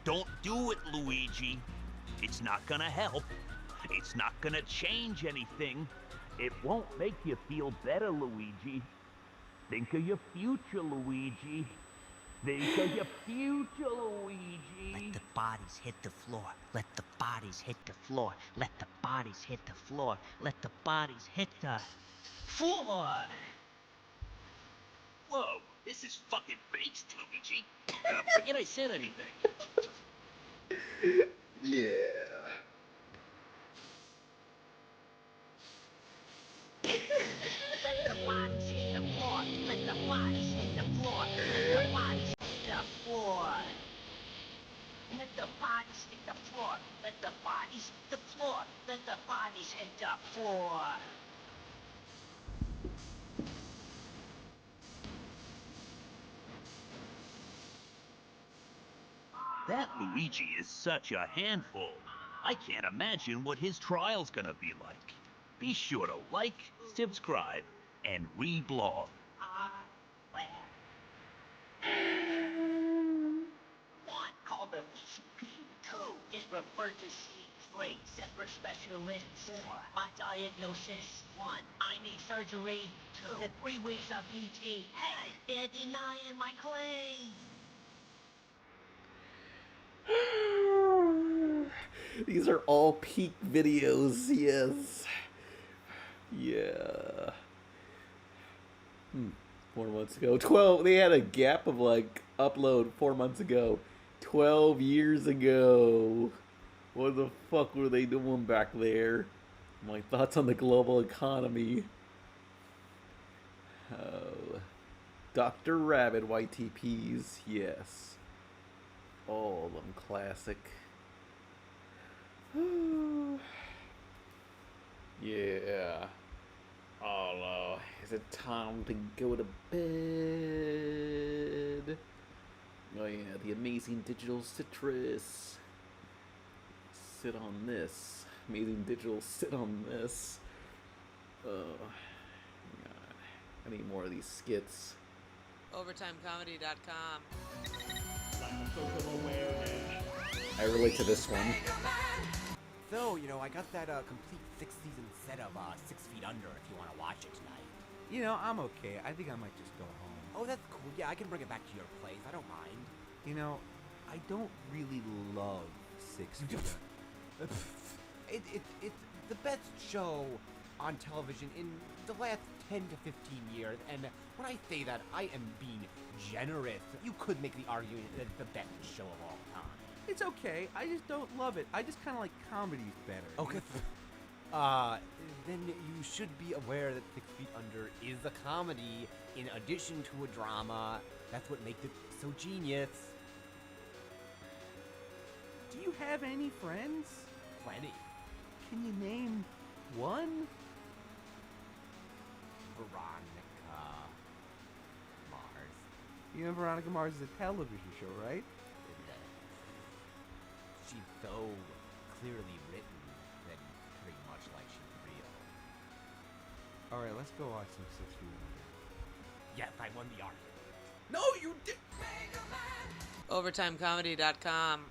Don't do it, Luigi. It's not gonna help. It's not gonna change anything. It won't make you feel better, Luigi. Think of your future, Luigi. Think of your future, Luigi. Let the bodies hit the floor. Let the bodies hit the floor. Let the bodies hit the floor. Let the bodies hit the floor. Whoa, this is fucking based, Luigi. Forget I said anything. Yeah. Let the bodies hit the floor. Let the bodies hit the floor. Let the bodies hit the floor. Let the bodies hit the floor. Let the bodies hit the floor. Let the bodies hit the floor. That Luigi is such a handful. I can't imagine what his trial's gonna be like. Be sure to like, subscribe, and reblog. One called the P2 is referred to C 3 separate specialists. My diagnosis: 1, I need surgery. 2, 3 weeks of ET. Hey, they're denying my claim. These are all peak videos, yes. Yeah. 4 months ago. 12. They had a gap of like upload 4 months ago. 12 years ago. What the fuck were they doing back there? My thoughts on the global economy. Oh. Dr. Rabbit YTPs, yes. All of them classic. Yeah. Oh no. Is it time to go to bed? Oh yeah, the amazing digital citrus. Sit on this. Amazing digital sit on this. Oh god. I need more of these skits. OvertimeComedy.com. I relate to this one. So, you know, I got that complete 6-season set of 6 Feet Under if you want to watch it tonight. You know, I'm okay. I think I might just go home. Oh, that's cool. Yeah, I can bring it back to your place. I don't mind. You know, I don't really love 6 Feet Under. It's the best show on television in the last 10 to 15 years, and when I say that, I am being generous. You could make the argument that it's the best show of all time. It's okay. I just don't love it. I just kind of like comedies better. Okay. Then you should be aware that 6 Feet Under is a comedy in addition to a drama. That's what makes it so genius. Do you have any friends? Plenty. Can you name one? Veronica Mars. You know Veronica Mars is a television show, right? She's so clearly written that pretty much like she's real. Alright, let's go watch some 6 Feet Under. Yes, I won the argument. No, you did. OvertimeComedy.com.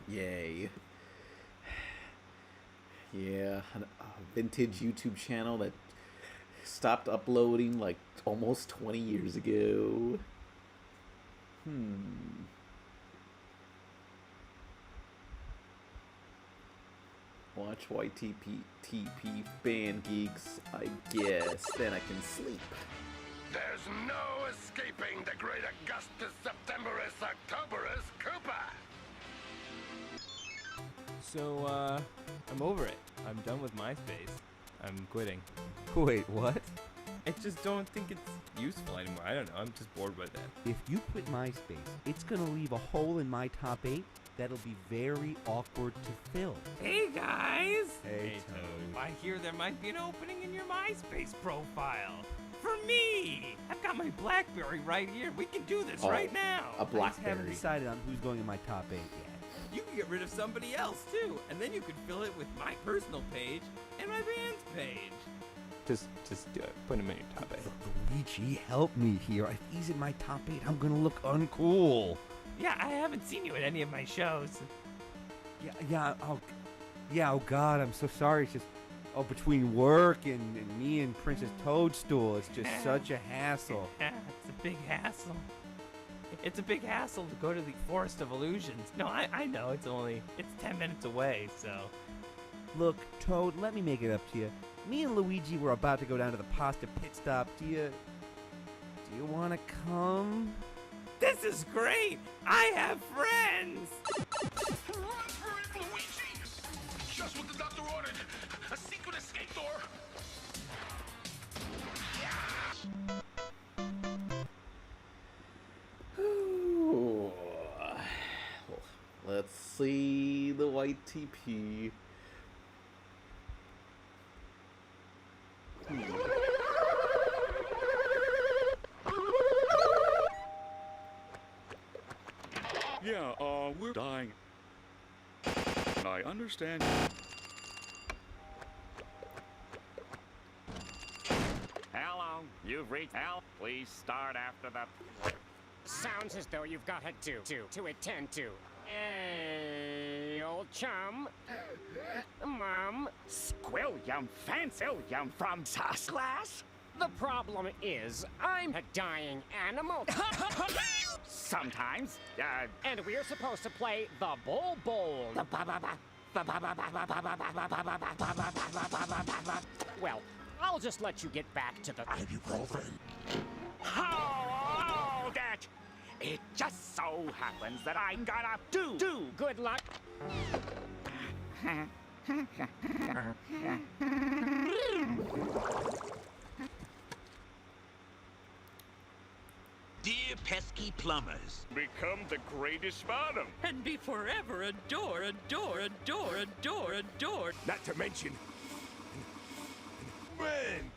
Yay. Yeah, a vintage YouTube channel that stopped uploading like almost 20 years ago. Watch YTP Band Geeks, I guess. Then I can sleep. There's no escaping the great Augustus Septemberus Octoberus Cooper. So, I'm over it. I'm done with MySpace. I'm quitting. Wait, what? I just don't think it's useful anymore. I don't know. I'm just bored with it. If you quit MySpace, it's gonna leave a hole in my top 8 that'll be very awkward to fill. Hey guys! Hey, Toad. I hear there might be an opening in your MySpace profile. For me! I've got my BlackBerry right here. We can do this right now. A I just haven't BlackBerry. decided on who's going in my top 8 yet. You can get rid of somebody else too, and then you could fill it with my personal page and my band's page. Just do it. Put him in your top 8. Luigi, help me here. If he's in my top 8, I'm gonna look uncool. Yeah, I haven't seen you at any of my shows. Oh God, I'm so sorry. It's just, between work and me and Princess Toadstool, it's just such a hassle. Yeah, it's a big hassle. It's a big hassle to go to the Forest of Illusions. No, I know, it's 10 minutes away, so. Look, Toad, let me make it up to you. Me and Luigi were about to go down to the pasta pit stop. Do you want to come? This is great! I have friends! Run for it, Luigi! Just what the doctor ordered. A secret escape door. Ooh. Let's see the YTP. Yeah, we're dying. I understand. Hello, you've reached Al. Please start after the... Sounds as though you've got a to attend to. old chum. Mom. Squill, yum, fancy, yum from sauce glass? The problem is, I'm a dying animal. Sometimes, And we're supposed to play the Bull Bowl. Well, I'll just let you get back to the ibuprofen. How that? It just so happens that I'm gonna do. Good luck. Dear pesky plumbers, Become the greatest bottom. And be forever adored. Not to mention, man.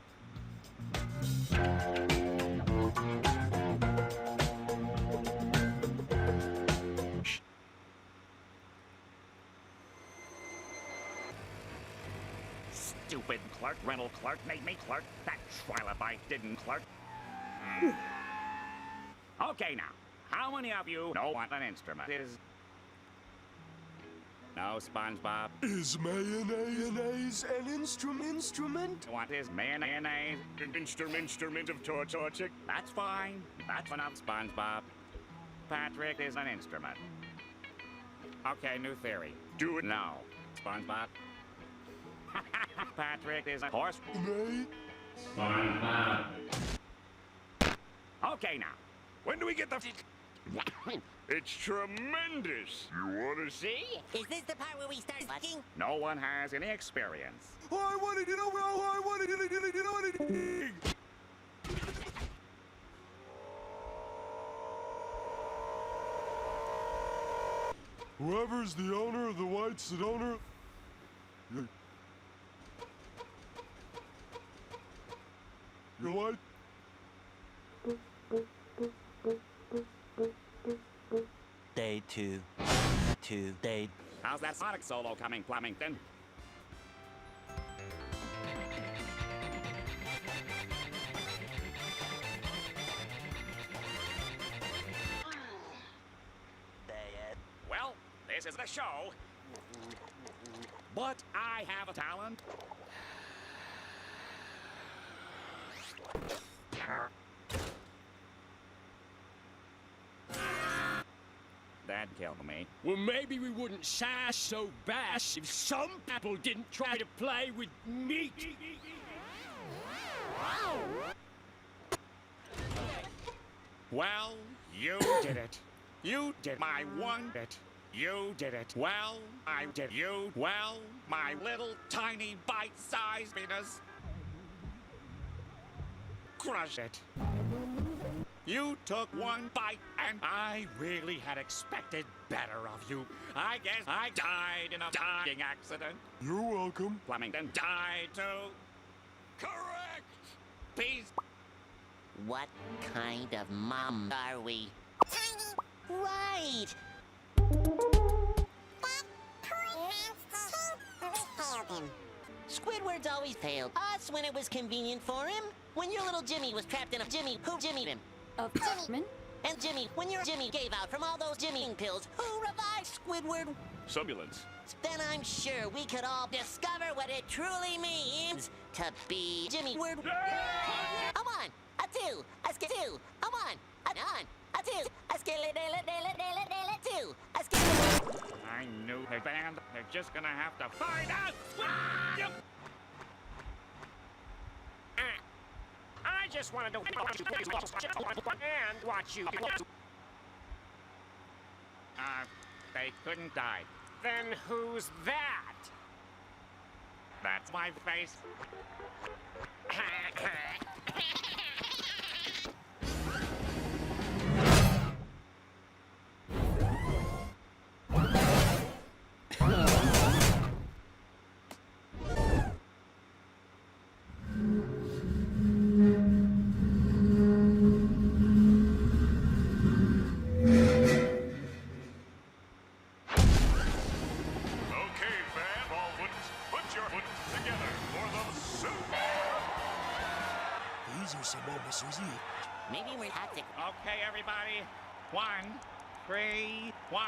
Stupid clerk, rental clerk, made me clerk. That trilobite didn't clerk. Okay, now, how many of you know what an instrument is? No, SpongeBob? Is mayonnaise an instrument? What is mayonnaise? Instrument of torture. That's fine. That's enough, SpongeBob. Patrick is an instrument. Okay, new theory. Do it. No, SpongeBob. Patrick is a horse. SpongeBob. Okay, now. When do we get the... It's tremendous. You want to see? Is this the part where we start fucking? No one has any experience. I wanted to know. I wanted to know. Whoever's the owner of the White Sedona... You're white? day 2, day. How's that sonic solo coming, Flemington? Well, this is the show. But I have a talent. That killed me. Well, maybe we wouldn't sash so bash if some people didn't try to play with meat. Well, you did it. You did my one bit. You did it. Well, I did you. Well, my little tiny bite-sized penis. Crush it. You took one bite, and I really had expected better of you. I guess I died in a dying accident. You're welcome. Flemington died too. Correct! Peace. What kind of mom are we? Right! Squidward's always failed us when it was convenient for him. When your little Jimmy was trapped in a Jimmy, who Jimmy'd him? Of Jimmy? And Jimmy, when your Jimmy gave out from all those Jimmying pills, who revived Squidward? Sumbulance. Then I'm sure we could all discover what it truly means to be Jimmy Word. Come on, a two, a two, come on, a two, a two, a I knew the band. They're just gonna have to find out. I just wanted to watch you and watch you. They couldn't die. Then who's that? That's my face. Maybe we're tactic. Okay, everybody. 1, 3, 1,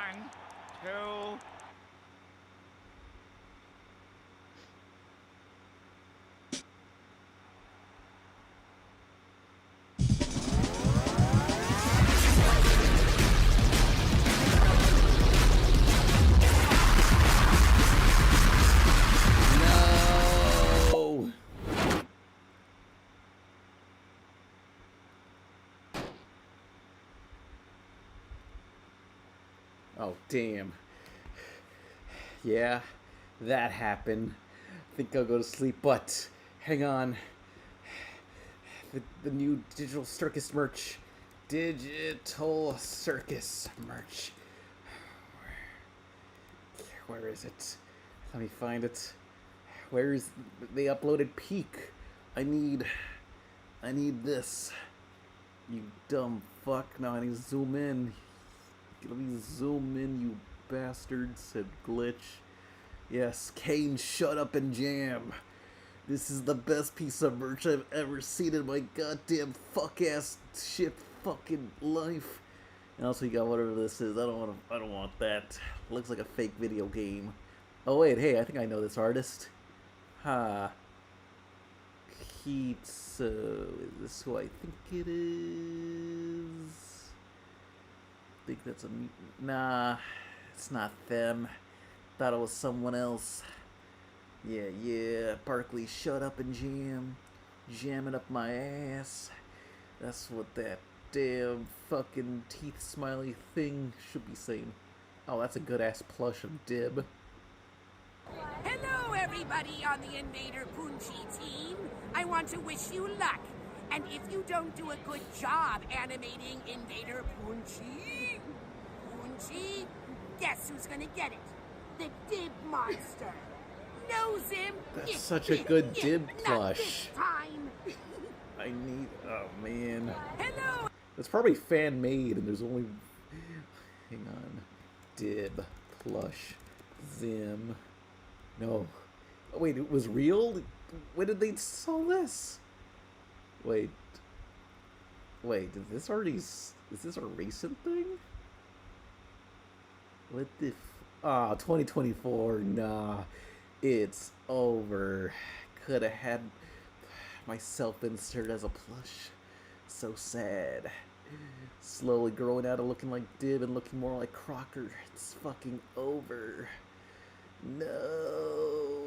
2. Oh, damn. Yeah, that happened. I think I'll go to sleep, but hang on. The new Digital Circus merch. Digital Circus merch. Where is it? Let me find it. Where is... They uploaded Peak. I need this. You dumb fuck. Now I need to zoom in. Let me zoom in, you bastard, said Glitch. Yes, Kane, shut up and jam. This is the best piece of merch I've ever seen in my goddamn fuck-ass shit fucking life. And also you got whatever this is. I don't want that. Looks like a fake video game. Oh wait, hey, I think I know this artist. Ha. Keats, is this who I think it is? I think that's a... Nah, it's not them. Thought it was someone else. Yeah, Barkley, shut up and jam. Jamming up my ass. That's what that damn fucking teeth smiley thing should be saying. Oh, that's a good-ass plush of Dib. Hello, everybody on the Invader Punchi team. I want to wish you luck. And if you don't do a good job animating Invader Punchi, guess who's gonna get it? The Dib monster. Knows him. That's such a good Dib plush. Not this time. I need... Oh, man. Hello. It's probably fan-made, and there's only... Hang on. Dib. Plush. Zim. No. Oh, wait, it was real? When did they sell this? Wait. Did this already... Is this a recent thing? What the... 2024. Nah. It's over. Could have had myself insert as a plush. So sad. Slowly growing out of looking like Dib and looking more like Crocker. It's fucking over. No.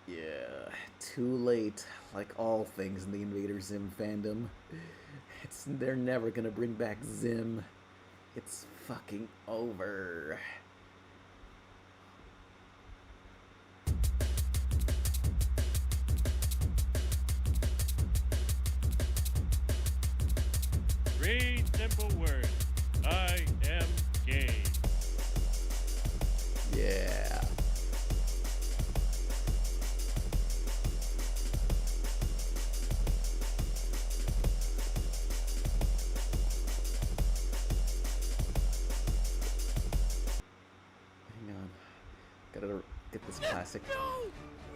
Yeah, too late. Like all things in the Invader Zim fandom. They're never gonna bring back Zim. It's fucking over. Three simple words. I am gay. Yeah. Hang on. Gotta get this classic.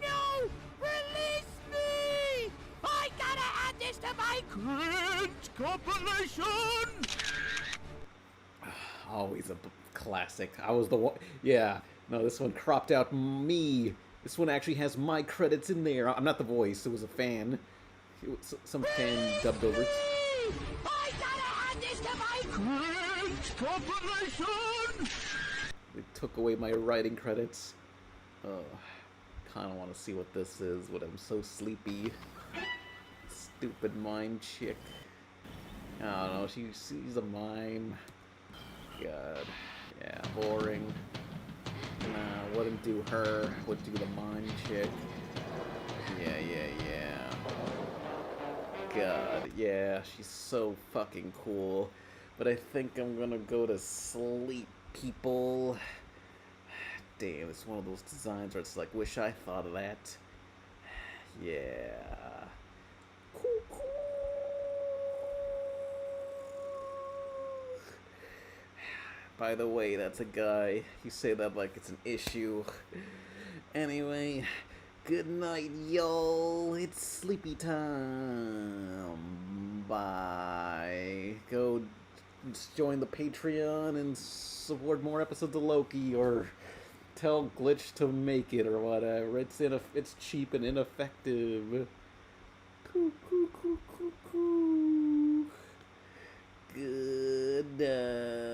No! Release me! I gotta add this to my cringe compilation! Always a classic. I was the one. Yeah. No, this one cropped out me. This one actually has my credits in there. I'm not the voice. It was a fan. It was some fan dubbed over it. I gotta add this to my cringe compilation! They took away my writing credits. Oh, kind of want to see what this is, but I'm so sleepy. Stupid mime chick. I don't know, she's a mime. God. Yeah, boring. Nah, wouldn't do her. Would do the mime chick. Yeah. God, yeah, she's so fucking cool. But I think I'm gonna go to sleep, people. Damn, it's one of those designs where it's like, wish I thought of that. Yeah. Cool. By the way, that's a guy. You say that like it's an issue. Anyway, good night, y'all. It's sleepy time. Bye. Go join the Patreon and support more episodes of Loki, or tell Glitch to make it, or whatever. It's cheap and ineffective. Good night.